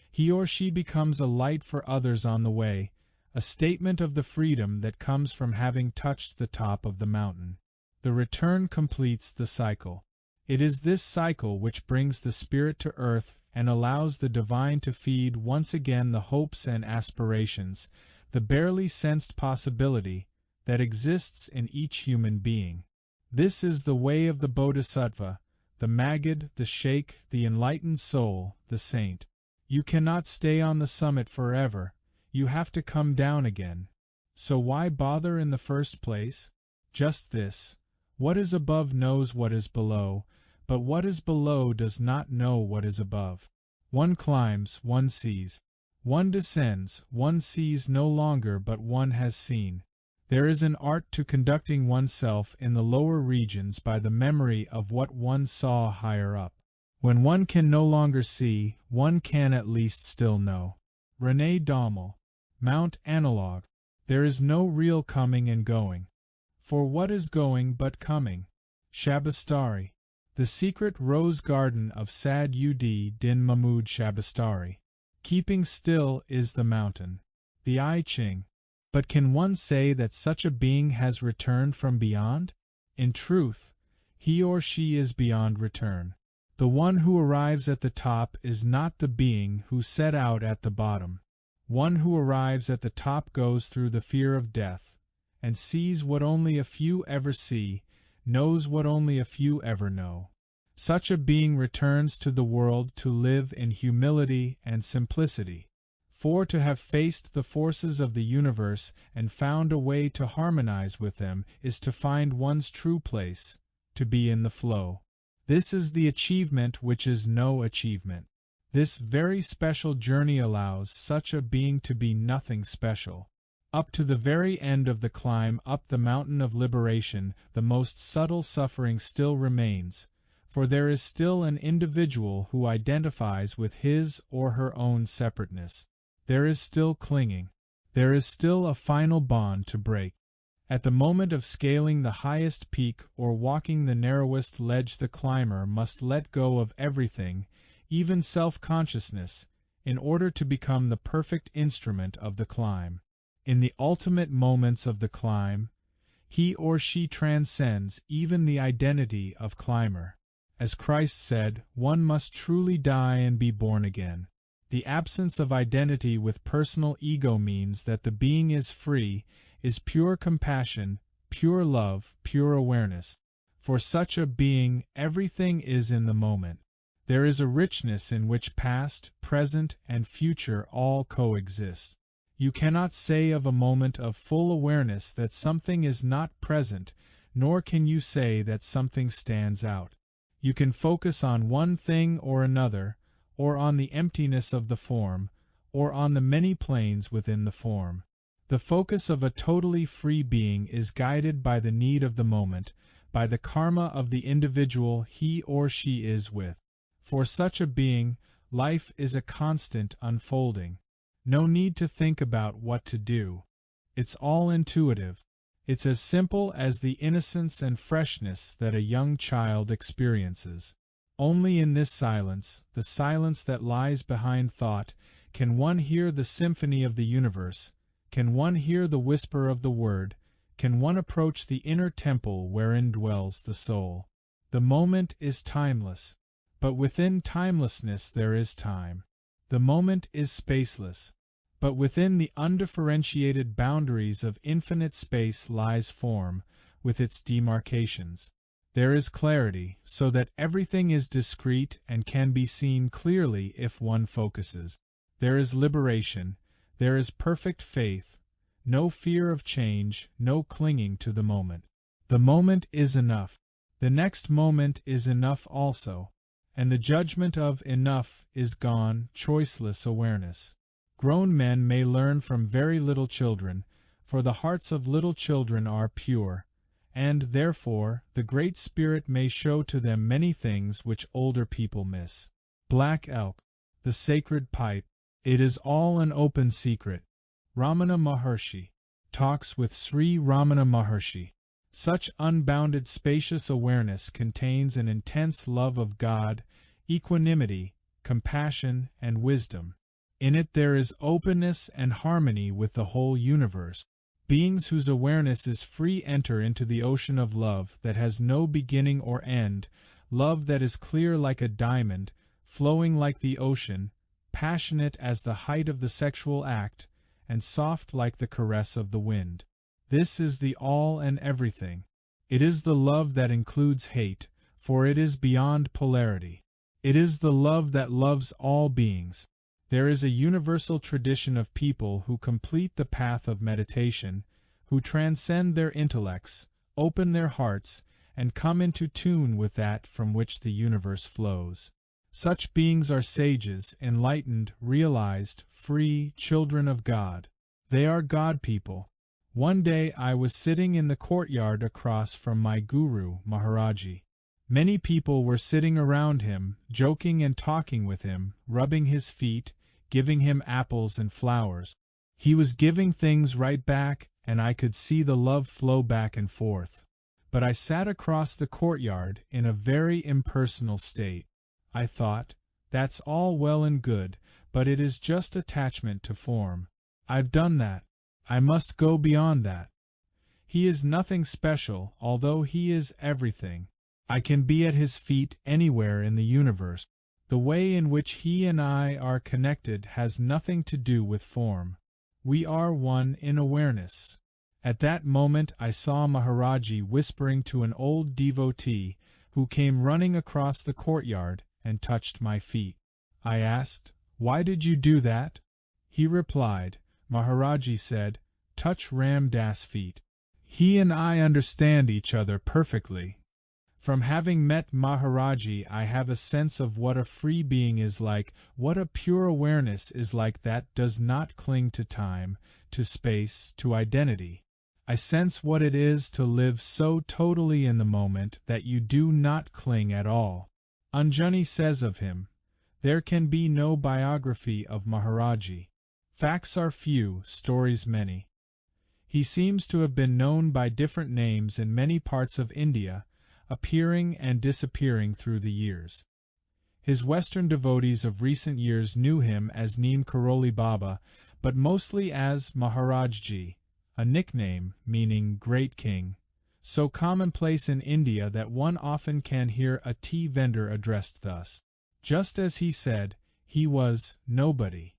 he or she becomes a light for others on the way, a statement of the freedom that comes from having touched the top of the mountain. The return completes the cycle. It is this cycle which brings the spirit to earth and allows the divine to feed once again the hopes and aspirations, the barely sensed possibility that exists in each human being. This is the way of the Bodhisattva, the Maggid, the Sheikh, the enlightened soul, the saint. You cannot stay on the summit forever, you have to come down again. So why bother in the first place? Just this: what is above knows what is below, but what is below does not know what is above. One climbs, one sees. One descends, one sees no longer but one has seen. There is an art to conducting oneself in the lower regions by the memory of what one saw higher up. When one can no longer see, one can at least still know. René Daumal. Mount Analog. There is no real coming and going. For what is going but coming? Shabastari. The Secret Rose Garden of Sad Ud Din Mahmud Shabastari. Keeping still is the mountain. The I Ching. But can one say that such a being has returned from beyond? In truth, he or she is beyond return. The one who arrives at the top is not the being who set out at the bottom. One who arrives at the top goes through the fear of death, and sees what only a few ever see, knows what only a few ever know. Such a being returns to the world to live in humility and simplicity. For to have faced the forces of the universe and found a way to harmonize with them is to find one's true place, to be in the flow. This is the achievement which is no achievement. This very special journey allows such a being to be nothing special. Up to the very end of the climb up the mountain of liberation, the most subtle suffering still remains, for there is still an individual who identifies with his or her own separateness. There is still clinging. There is still a final bond to break. At the moment of scaling the highest peak or walking the narrowest ledge, the climber must let go of everything, even self-consciousness, in order to become the perfect instrument of the climb. In the ultimate moments of the climb, he or she transcends even the identity of climber. As Christ said, one must truly die and be born again. The absence of identity with personal ego means that the being is free, is pure compassion, pure love, pure awareness. For such a being, everything is in the moment. There is a richness in which past, present, and future all coexist. You cannot say of a moment of full awareness that something is not present, nor can you say that something stands out. You can focus on one thing or another, or on the emptiness of the form, or on the many planes within the form. The focus of a totally free being is guided by the need of the moment, by the karma of the individual he or she is with. For such a being, life is a constant unfolding. No need to think about what to do. It's all intuitive. It's as simple as the innocence and freshness that a young child experiences. Only in this silence, the silence that lies behind thought, can one hear the symphony of the universe, can one hear the whisper of the word, can one approach the inner temple wherein dwells the soul. The moment is timeless, but within timelessness there is time. The moment is spaceless, but within the undifferentiated boundaries of infinite space lies form, with its demarcations. There is clarity, so that everything is discrete and can be seen clearly if one focuses. There is liberation, there is perfect faith, no fear of change, no clinging to the moment. The moment is enough. The next moment is enough also, and the judgment of enough is gone, choiceless awareness. Grown men may learn from very little children, for the hearts of little children are pure, and, therefore, the Great Spirit may show to them many things which older people miss. Black Elk. The Sacred Pipe. It is all an open secret. Ramana Maharshi. Talks with Sri Ramana Maharshi. Such unbounded spacious awareness contains an intense love of God, equanimity, compassion, and wisdom. In it there is openness and harmony with the whole universe. Beings whose awareness is free enter into the ocean of love that has no beginning or end, love that is clear like a diamond, flowing like the ocean, passionate as the height of the sexual act, and soft like the caress of the wind. This is the all and everything. It is the love that includes hate, for it is beyond polarity. It is the love that loves all beings. There is a universal tradition of people who complete the path of meditation, who transcend their intellects, open their hearts, and come into tune with that from which the universe flows. Such beings are sages, enlightened, realized, free, children of God. They are God people. One day I was sitting in the courtyard across from my guru, Maharaji. Many people were sitting around him, joking and talking with him, rubbing his feet, giving him apples and flowers. He was giving things right back, and I could see the love flow back and forth. But I sat across the courtyard in a very impersonal state. I thought, that's all well and good, but it is just attachment to form. I've done that. I must go beyond that. He is nothing special, although he is everything. I can be at his feet anywhere in the universe. The way in which he and I are connected has nothing to do with form. We are one in awareness. At that moment I saw Maharaji whispering to an old devotee who came running across the courtyard and touched my feet. I asked, "Why did you do that?" He replied, Maharaji said, "Touch Ram Das' feet. He and I understand each other perfectly." From having met Maharaji, I have a sense of what a free being is like, what a pure awareness is like that does not cling to time, to space, to identity. I sense what it is to live so totally in the moment that you do not cling at all. Anjani says of him, "There can be no biography of Maharaji. Facts are few, stories many." He seems to have been known by different names in many parts of India, appearing and disappearing through the years. His Western devotees of recent years knew him as Neem Karoli Baba, but mostly as Maharajji, a nickname meaning Great King, so commonplace in India that one often can hear a tea vendor addressed thus. Just as he said, he was nobody.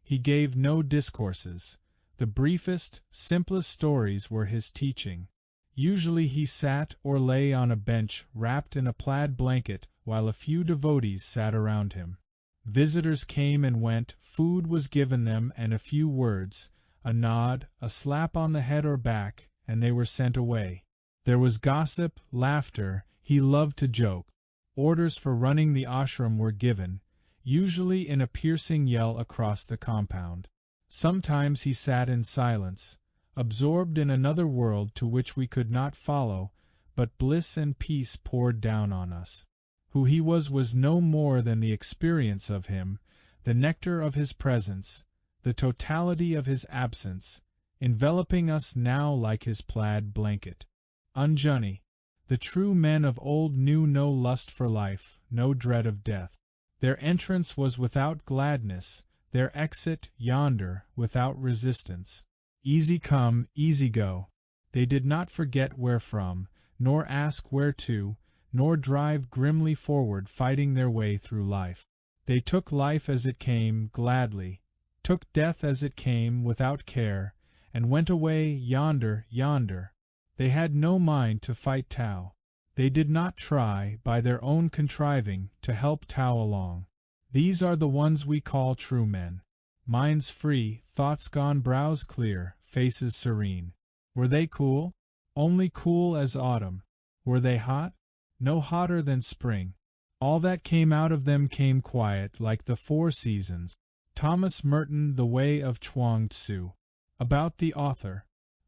He gave no discourses. The briefest, simplest stories were his teaching. Usually he sat or lay on a bench wrapped in a plaid blanket while a few devotees sat around him. Visitors came and went, food was given them and a few words, a nod, a slap on the head or back, and they were sent away. There was gossip, laughter, he loved to joke. Orders for running the ashram were given, usually in a piercing yell across the compound. Sometimes he sat in silence, absorbed in another world to which we could not follow, but bliss and peace poured down on us. Who he was no more than the experience of him, the nectar of his presence, the totality of his absence, enveloping us now like his plaid blanket. Anjani. The true men of old knew no lust for life, no dread of death. Their entrance was without gladness, their exit, yonder, without resistance. Easy come, easy go. They did not forget where from, nor ask where to, nor drive grimly forward fighting their way through life. They took life as it came, gladly, took death as it came, without care, and went away yonder, yonder. They had no mind to fight Tao. They did not try, by their own contriving, to help Tao along. These are the ones we call true men. Minds free, thoughts gone, brows clear, faces serene. Were they cool? Only cool as autumn. Were they hot? No hotter than spring. All that came out of them came quiet, like the four seasons. Thomas Merton, The Way of Chuang Tzu. About the author.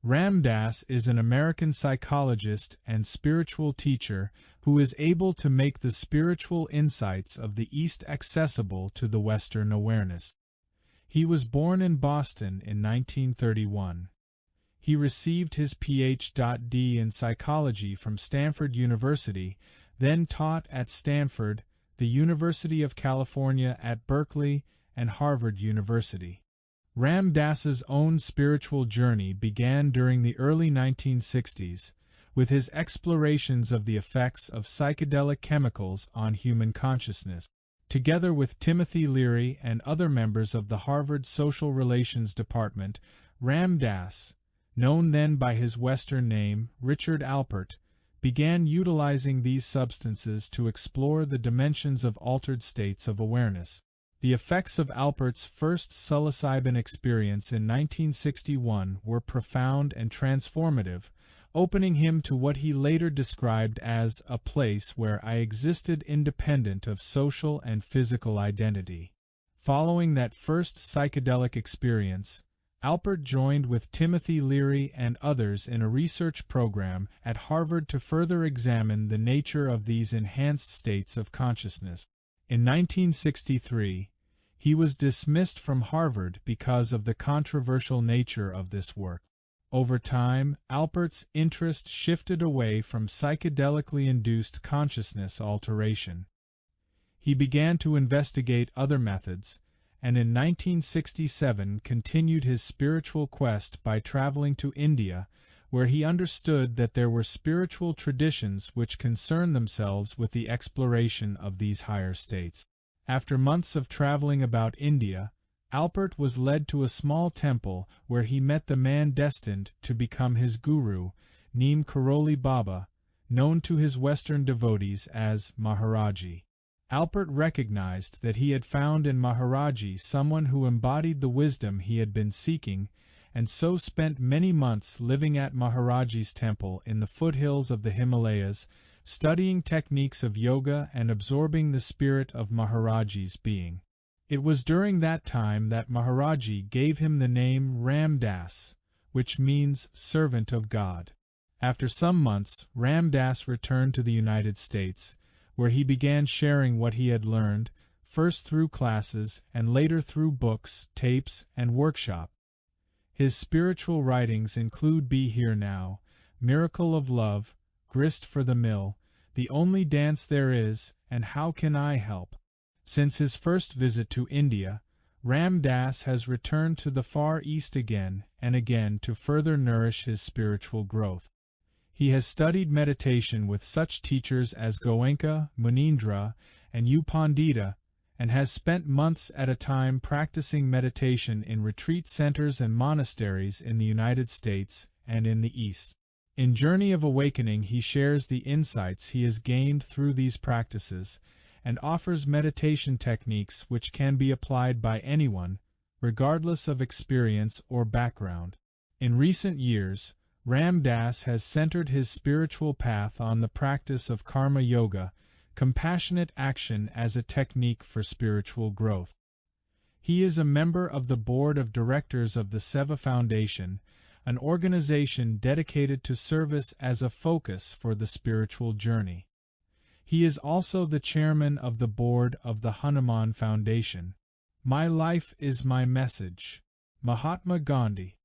Ram Dass is an American psychologist and spiritual teacher who is able to make the spiritual insights of the East accessible to the Western awareness. He was born in Boston in 1931. He received his Ph.D. in psychology from Stanford University, then taught at Stanford, the University of California at Berkeley, and Harvard University. Ram Dass's own spiritual journey began during the early 1960s, with his explorations of the effects of psychedelic chemicals on human consciousness. Together with Timothy Leary and other members of the Harvard Social Relations Department, Ram Dass, known then by his Western name, Richard Alpert, began utilizing these substances to explore the dimensions of altered states of awareness. The effects of Alpert's first psilocybin experience in 1961 were profound and transformative, opening him to what he later described as a place where I existed independent of social and physical identity. Following that first psychedelic experience, Alpert joined with Timothy Leary and others in a research program at Harvard to further examine the nature of these enhanced states of consciousness. In 1963, he was dismissed from Harvard because of the controversial nature of this work. Over time, Alpert's interest shifted away from psychedelically induced consciousness alteration. He began to investigate other methods, and in 1967 continued his spiritual quest by traveling to India, where he understood that there were spiritual traditions which concerned themselves with the exploration of these higher states. After months of traveling about India, Alpert was led to a small temple where he met the man destined to become his guru, Neem Karoli Baba, known to his Western devotees as Maharaji. Alpert recognized that he had found in Maharaji someone who embodied the wisdom he had been seeking, and so spent many months living at Maharaji's temple in the foothills of the Himalayas, studying techniques of yoga and absorbing the spirit of Maharaji's being. It was during that time that Maharaji gave him the name Ram Dass, which means servant of God. After some months, Ram Dass returned to the United States, where he began sharing what he had learned, first through classes and later through books, tapes, and workshops. His spiritual writings include Be Here Now, Miracle of Love, Grist for the Mill, The Only Dance There Is, and How Can I Help? Since his first visit to India, Ram Dass has returned to the Far East again and again to further nourish his spiritual growth. He has studied meditation with such teachers as Goenka, Munindra, and U Pandita, and has spent months at a time practicing meditation in retreat centers and monasteries in the United States and in the East. In Journey of Awakening, he shares the insights he has gained through these practices and offers meditation techniques which can be applied by anyone, regardless of experience or background. In recent years, Ram Dass has centered his spiritual path on the practice of karma yoga, compassionate action as a technique for spiritual growth. He is a member of the board of directors of the Seva Foundation, an organization dedicated to service as a focus for the spiritual journey. He is also the chairman of the board of the Hanuman Foundation. My life is my message. Mahatma Gandhi.